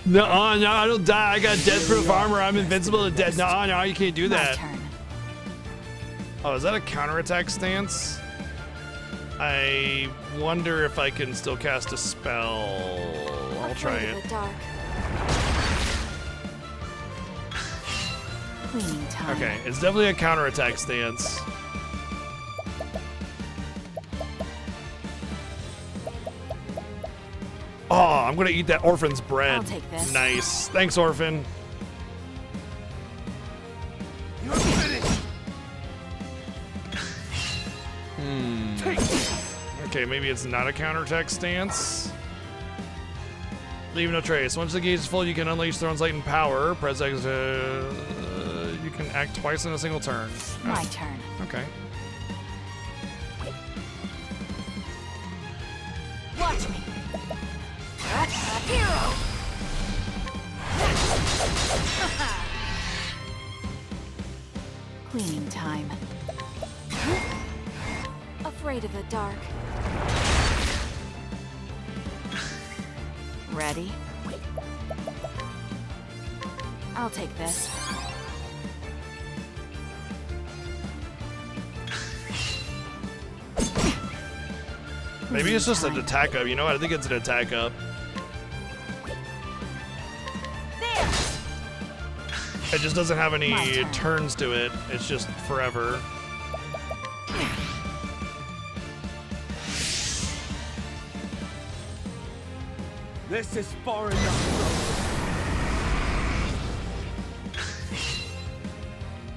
No, I don't die. I got death-proof armor. I'm invincible to death. No, you can't do that. My turn. Oh, is that a counterattack stance? I wonder if I can still cast a spell. I'll try Afraid of it. the dark. Cleaning time. Okay, it's definitely a counterattack stance. Oh, I'm gonna eat that orphan's bread. I'll take this. Nice. Thanks, orphan. You're finished. Okay, maybe it's not a counterattack stance. Leave no trace. Once the gauge is full, you can unleash Throne's Light and Power. Press X. You can act twice in a single turn. My turn. Okay. Watch me. Hero! Cleaning time. Afraid of the dark. Ready? I'll take this. Maybe it's just an attack up. You know what? I think it's an attack up. It just doesn't have any turns to it. It's just forever. This is far enough.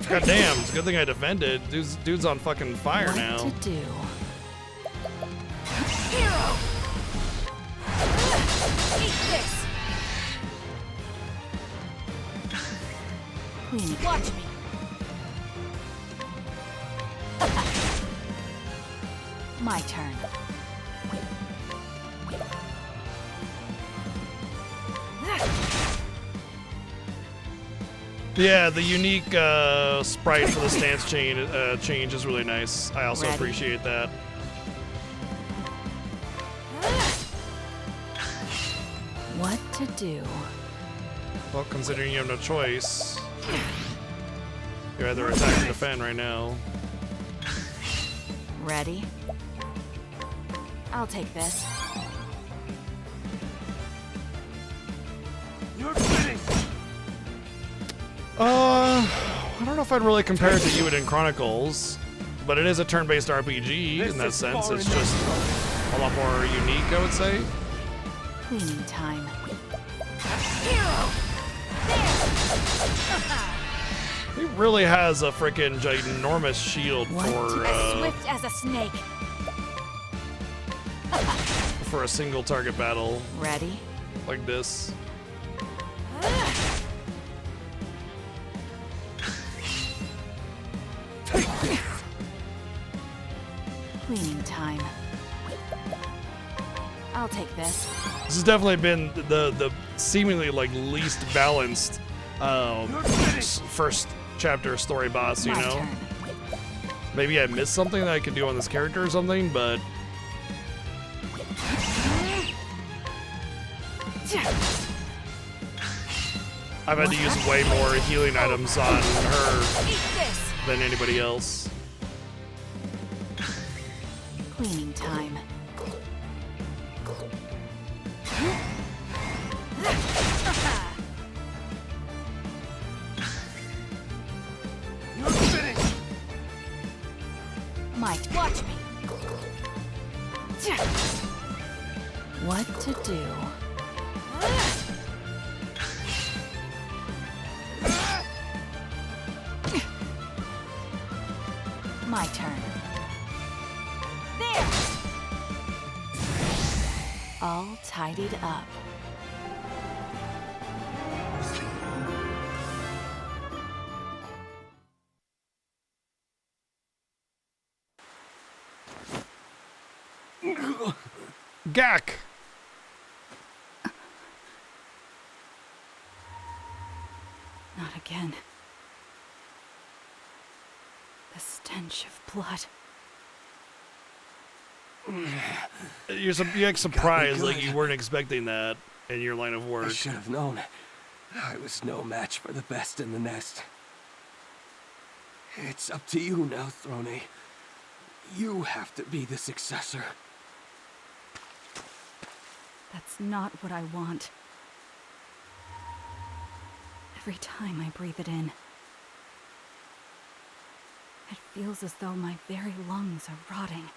God damn, it's a good thing I defended. Dude's on fucking fire now. What to do? Hero! Eat this! Cleaning. Watch me. My turn. Yeah, the unique sprite for the stance change is really nice. I also appreciate that. What to do? Well, considering you have no choice, you either attack or defend right now. Ready? I'll take this. You're finished. I don't know if I'd really compare it to You in Chronicles, but it is a turn-based RPG in that sense. It's just a lot more unique, I would say. Cleaning time. Hero! He really has a freaking ginormous shield As swift as a snake. for a single target battle. Ready? Like this. Cleaning time. I'll take this. This has definitely been the seemingly like least balanced first chapter story boss, you My know? turn. Maybe I missed something that I could do on this character or something, but I've had to use way more healing items on her than anybody else. Cleaning time. You're finished. Mike, watch me. What to do? My turn. There! All tidied up. Gak! Not again. The stench of blood. You're like surprised, like you weren't expecting that in your line of I work. should have known. I was no match for the best in the nest. It's up to you now, Throne. You have to be the successor. That's not what I want. Every time I breathe it in, it feels as though my very lungs are rotting.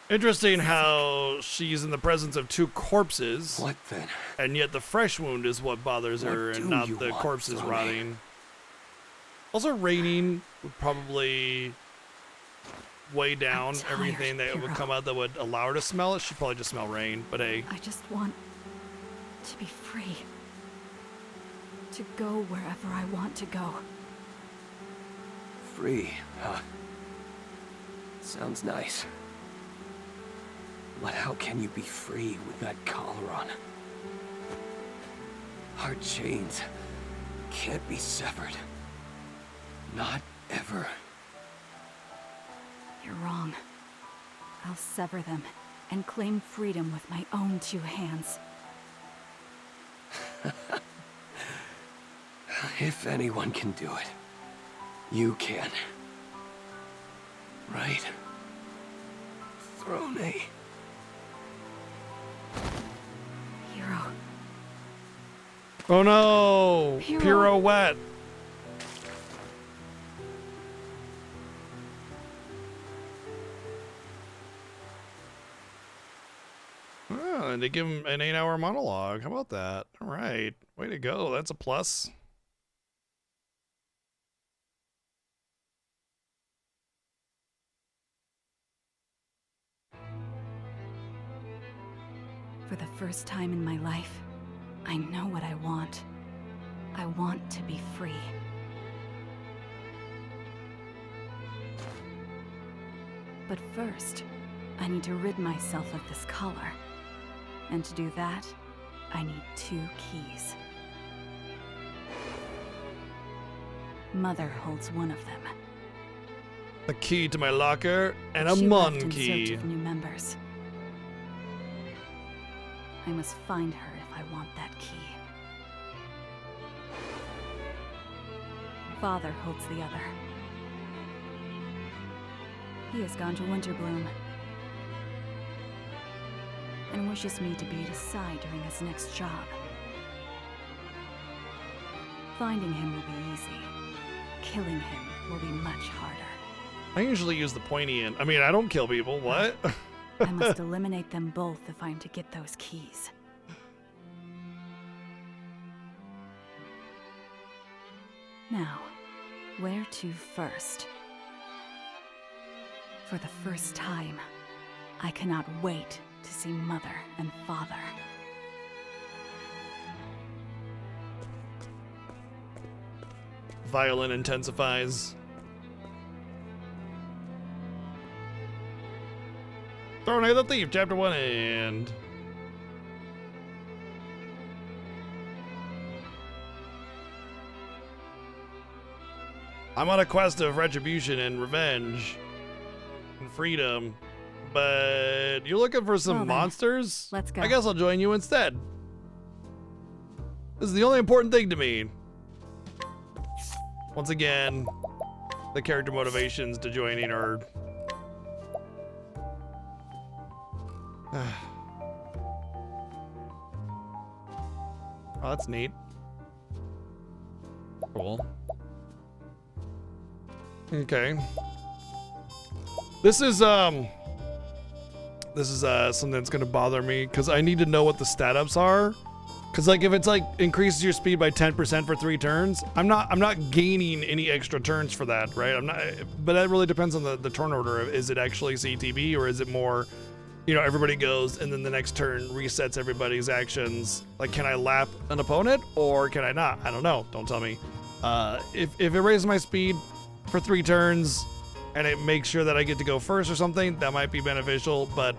Interesting how she's in the presence of two corpses. What then? And yet the fresh wound is what bothers her and not the corpses rotting. Also, raining would probably weigh down everything that would come out that would allow her to smell it. She'd probably just smell rain, but hey. I just want to be free. To go wherever I want to go. Free, huh? Sounds nice. But how can you be free with that collar on? Our chains can't be severed. Not ever. You're wrong. I'll sever them and claim freedom with my own two hands. If anyone can do it, you can. Right? Throne. Hero. Oh no! Pirouette! Oh, and they give him an 8-hour monologue. How about that? All right. Way to go. That's a plus. For the first time in my life, I know what I want. I want to be free. But first, I need to rid myself of this collar. And to do that, I need 2 keys. Mother holds one of them. A key to my locker and a She left in key. search of new members. I must find her if I want that key. Father holds the other. He has gone to Winterbloom and wishes me to be at his side during his next job. Finding him will be easy. Killing him will be much harder. I usually use the pointy end. I mean, I don't kill people. What? I must eliminate them both if I'm to get those keys. Now, where to first? For the first time, I cannot wait to see Mother and Father. Violin intensifies. Throne of the Thief, Chapter 1 and... I'm on a quest of retribution and revenge and freedom, but you're looking for some Well then, monsters? let's go. I guess I'll join you instead. This is the only important thing to me. Once again, the character motivations to joining are... Oh, that's neat. Cool. Okay. This is something that's gonna bother me because I need to know what the stat ups are. Cause like if it's like increases your speed by 10% for 3 turns, I'm not gaining any extra turns for that, right? I'm not, but that really depends on the turn order. Is it actually CTB or is it more, you know, everybody goes and then the next turn resets everybody's actions? Like, can I lap an opponent or can I not? I don't know. Don't tell me. If it raises my speed for 3 turns and it makes sure that I get to go first or something, that might be beneficial, but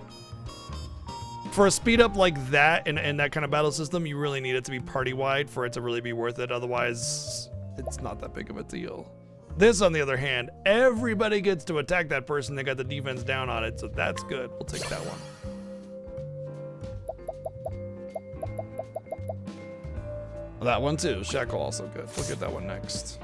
for a speed up like that and that kind of battle system, you really need it to be party wide for it to really be worth it. Otherwise, it's not that big of a deal. This, on the other hand, everybody gets to attack that person. They got the defense down on it, so that's good. We'll take that one. That one too. Shackle also good. We'll get that one next.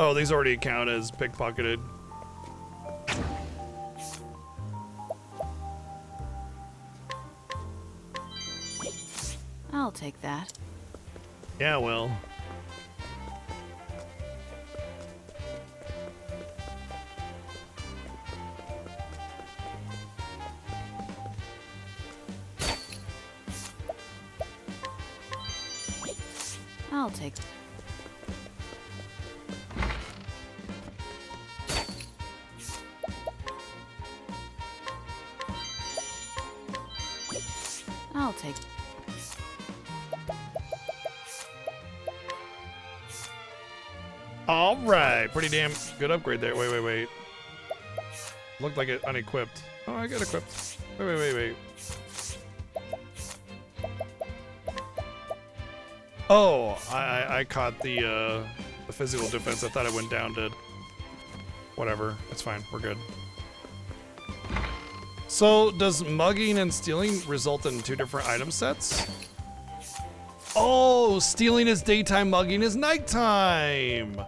Oh, these already count as pickpocketed. I'll take that. Yeah, well. I'll take. I'll take. All right, pretty damn good upgrade there. Wait. Looked like it unequipped. Oh, I got equipped. Wait. Oh, I caught the physical defense. I thought it went down to whatever. It's fine. We're good. So, does mugging and stealing result in 2 different item sets? Oh, stealing is daytime, mugging is nighttime.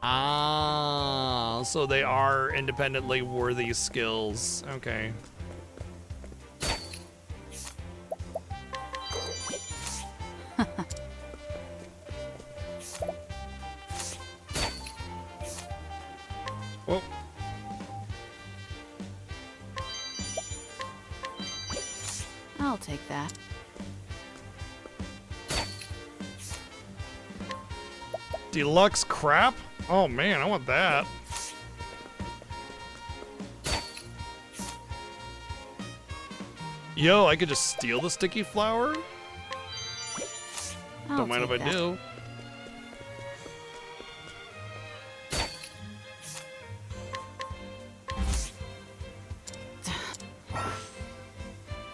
Ah, so they are independently worthy skills. Okay. Whoa. I'll take that. Deluxe crap? Oh man, I want that. Yo, I could just steal the sticky flower? Don't mind if I do.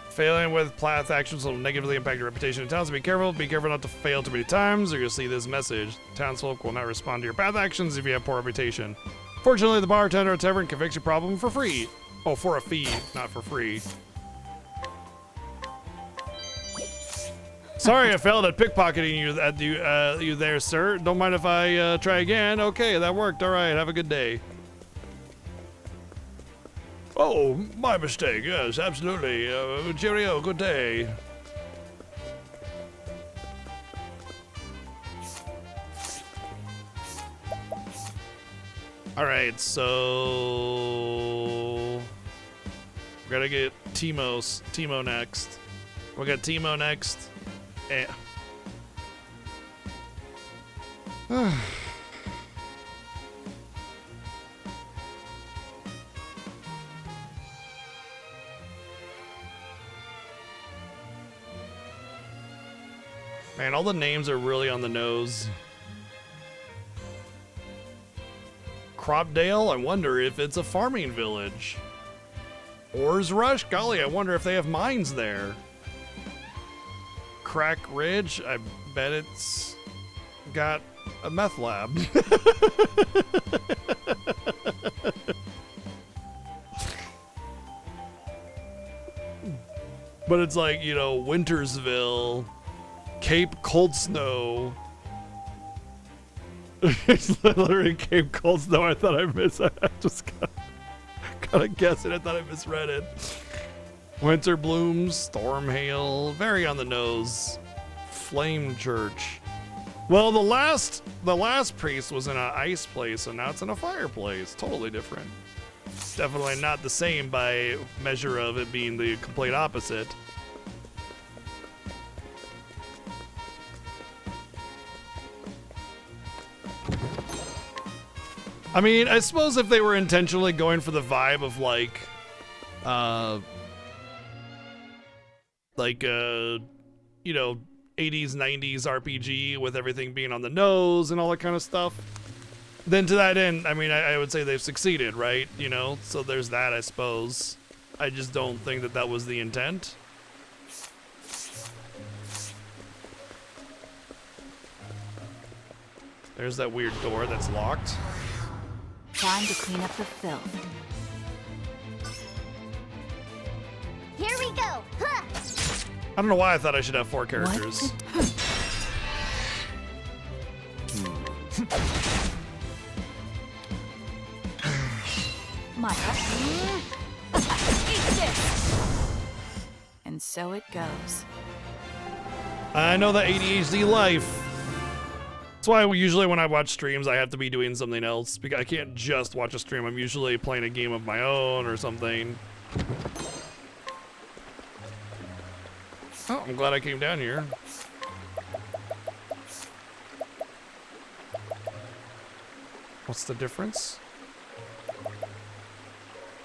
Failing with path actions will negatively impact your reputation in town, so be careful. Be careful not to fail too many times, or you'll see this message. Townsfolk will not respond to your path actions if you have poor reputation. Fortunately, the bartender at tavern can fix your problem for free. Oh, for a fee, not for free. Sorry, I failed at pickpocketing you there, sir. Don't mind if I try again. Okay, that worked. All right, have a good day. Oh, my mistake. Yes, absolutely. Cheerio, good day. All right, so we gotta get Timo next. We got Timo next. Eh. Man, all the names are really on the nose. Cropdale, I wonder if it's a farming village. Ores Rush, golly, I wonder if they have mines there. Crack Ridge, I bet it's got a meth lab. But it's like, you know, Wintersville, Cape Cold Snow. It's literally Cape Cold Snow. I thought I missed it. I just gotta guess it. I thought I misread it. Winter Blooms, Stormhail, very on the nose. Flame Church. Well, the last priest was in an ice place, and now it's in a fireplace. Totally different. It's definitely not the same by measure of it being the complete opposite. I mean, I suppose if they were intentionally going for the vibe of like you know, 80s, 90s RPG with everything being on the nose and all that kind of stuff, then to that end, I mean, I would say they've succeeded, right? You know, so there's that, I suppose. I just don't think that that was the intent. There's that weird door that's locked. Time to clean up the filth. Here we go. Huh. I don't know why I thought I should have 4 characters. My Eat this. And so it goes. I know the ADHD life. That's why usually when I watch streams, I have to be doing something else, because I can't just watch a stream. I'm usually playing a game of my own or something. Oh, I'm glad I came down here. What's the difference?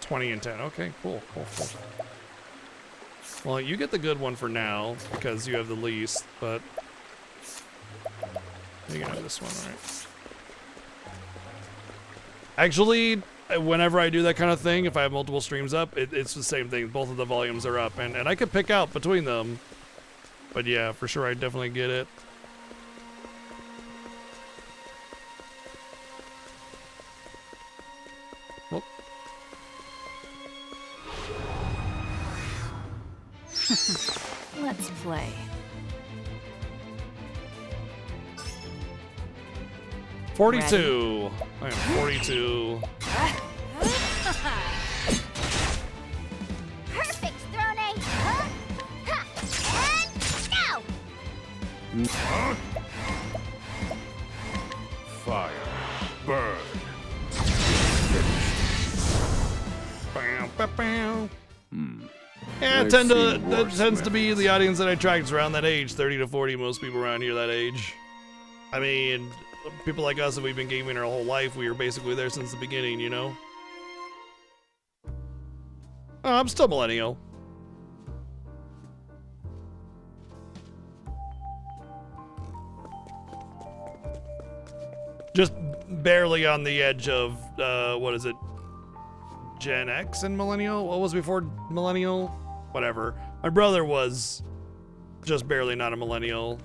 20 and 10. Okay, cool. Well, you get the good one for now, because you have the least, but you can have this one, right? Actually, whenever I do that kind of thing, if I have multiple streams up, it's the same thing. Both of the volumes are up, and I could pick out between them. But yeah, for sure, I definitely get it. Well. Let's play. Ready? I am 42. Perfect, Throne. Huh? Ha! And now! Fire. Burn. Yeah, that tends to be the audience that I attract. It's around that age, 30 to 40. Most people around here that age. I mean, people like us, that we've been gaming our whole life, we were basically there since the beginning, you know? Oh, I'm still millennial. Just barely on the edge of, what is it? Gen X and millennial? What was before millennial? Whatever. My brother was just barely not a millennial,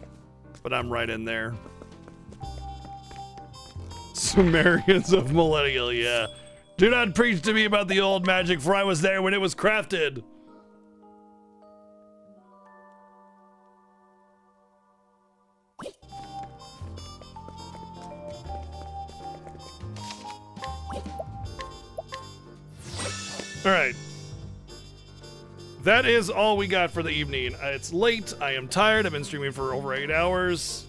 but I'm right in there. Sumerians of millennial, yeah. Do not preach to me about the old magic, for I was there when it was crafted. All right. That is all we got for the evening. It's late. I am tired. I've been streaming for over 8 hours.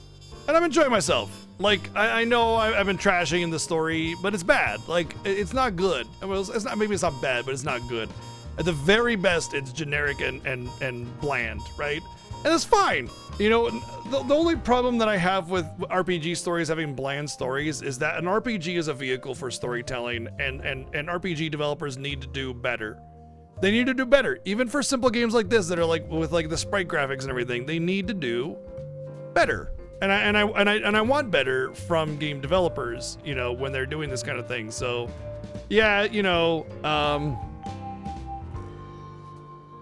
And I'm enjoying myself. Like, I know I've been trashing the story, but it's bad. Like, it's not good. Well, it's not, maybe it's not bad, but it's not good. At the very best, it's generic and bland, right? And it's fine. You know, the only problem that I have with RPG stories having bland stories is that an RPG is a vehicle for storytelling, and RPG developers need to do better. They need to do better. Even for simple games like this that are like with like the sprite graphics and everything, they need to do better. And I want better from game developers, you know, when they're doing this kind of thing. So, yeah, you know,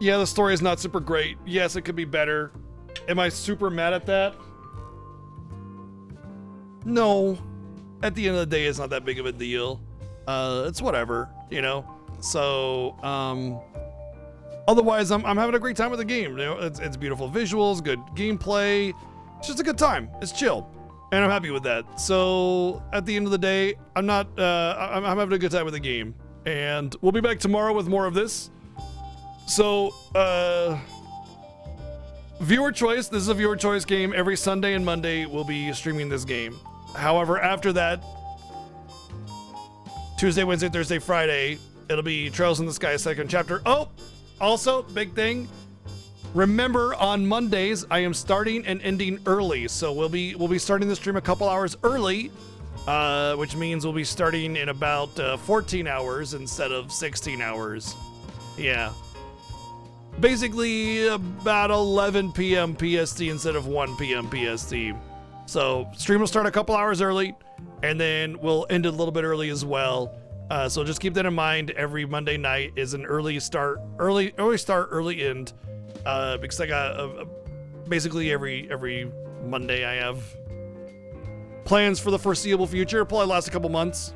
yeah, the story is not super great. Yes, it could be better. Am I super mad at that? No. At the end of the day, it's not that big of a deal. It's whatever, you know. So, otherwise, I'm having a great time with the game. You know, it's beautiful visuals, good gameplay. It's just a good time. It's chill, and I'm happy with that. So at the end of the day, I'm having a good time with the game, and we'll be back tomorrow with more of this. So viewer choice. This is a viewer choice game. Every Sunday and Monday we'll be streaming this game. However, after that, Tuesday, Wednesday, Thursday, Friday, it'll be Trails in the Sky second chapter. Oh, also big thing. Remember, on Mondays, I am starting and ending early, so we'll be starting the stream a couple hours early, which means we'll be starting in about 14 hours instead of 16 hours. Yeah. Basically, about 11 p.m. PST instead of 1 p.m. PST. So, stream will start a couple hours early, and then we'll end it a little bit early as well. So just keep that in mind. Every Monday night is an early start, early end. Because I got basically every Monday I have plans for the foreseeable future. Probably last a couple months.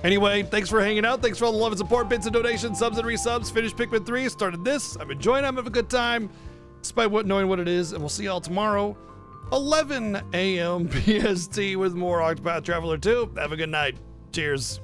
Anyway, thanks for hanging out. Thanks for all the love and support, bits and donations, subs and resubs. Finished Pikmin 3, started this. I'm enjoying it. I'm having a good time, despite knowing what it is. And we'll see y'all tomorrow, 11 a.m. PST with more Octopath Traveler 2. Have a good night. Cheers.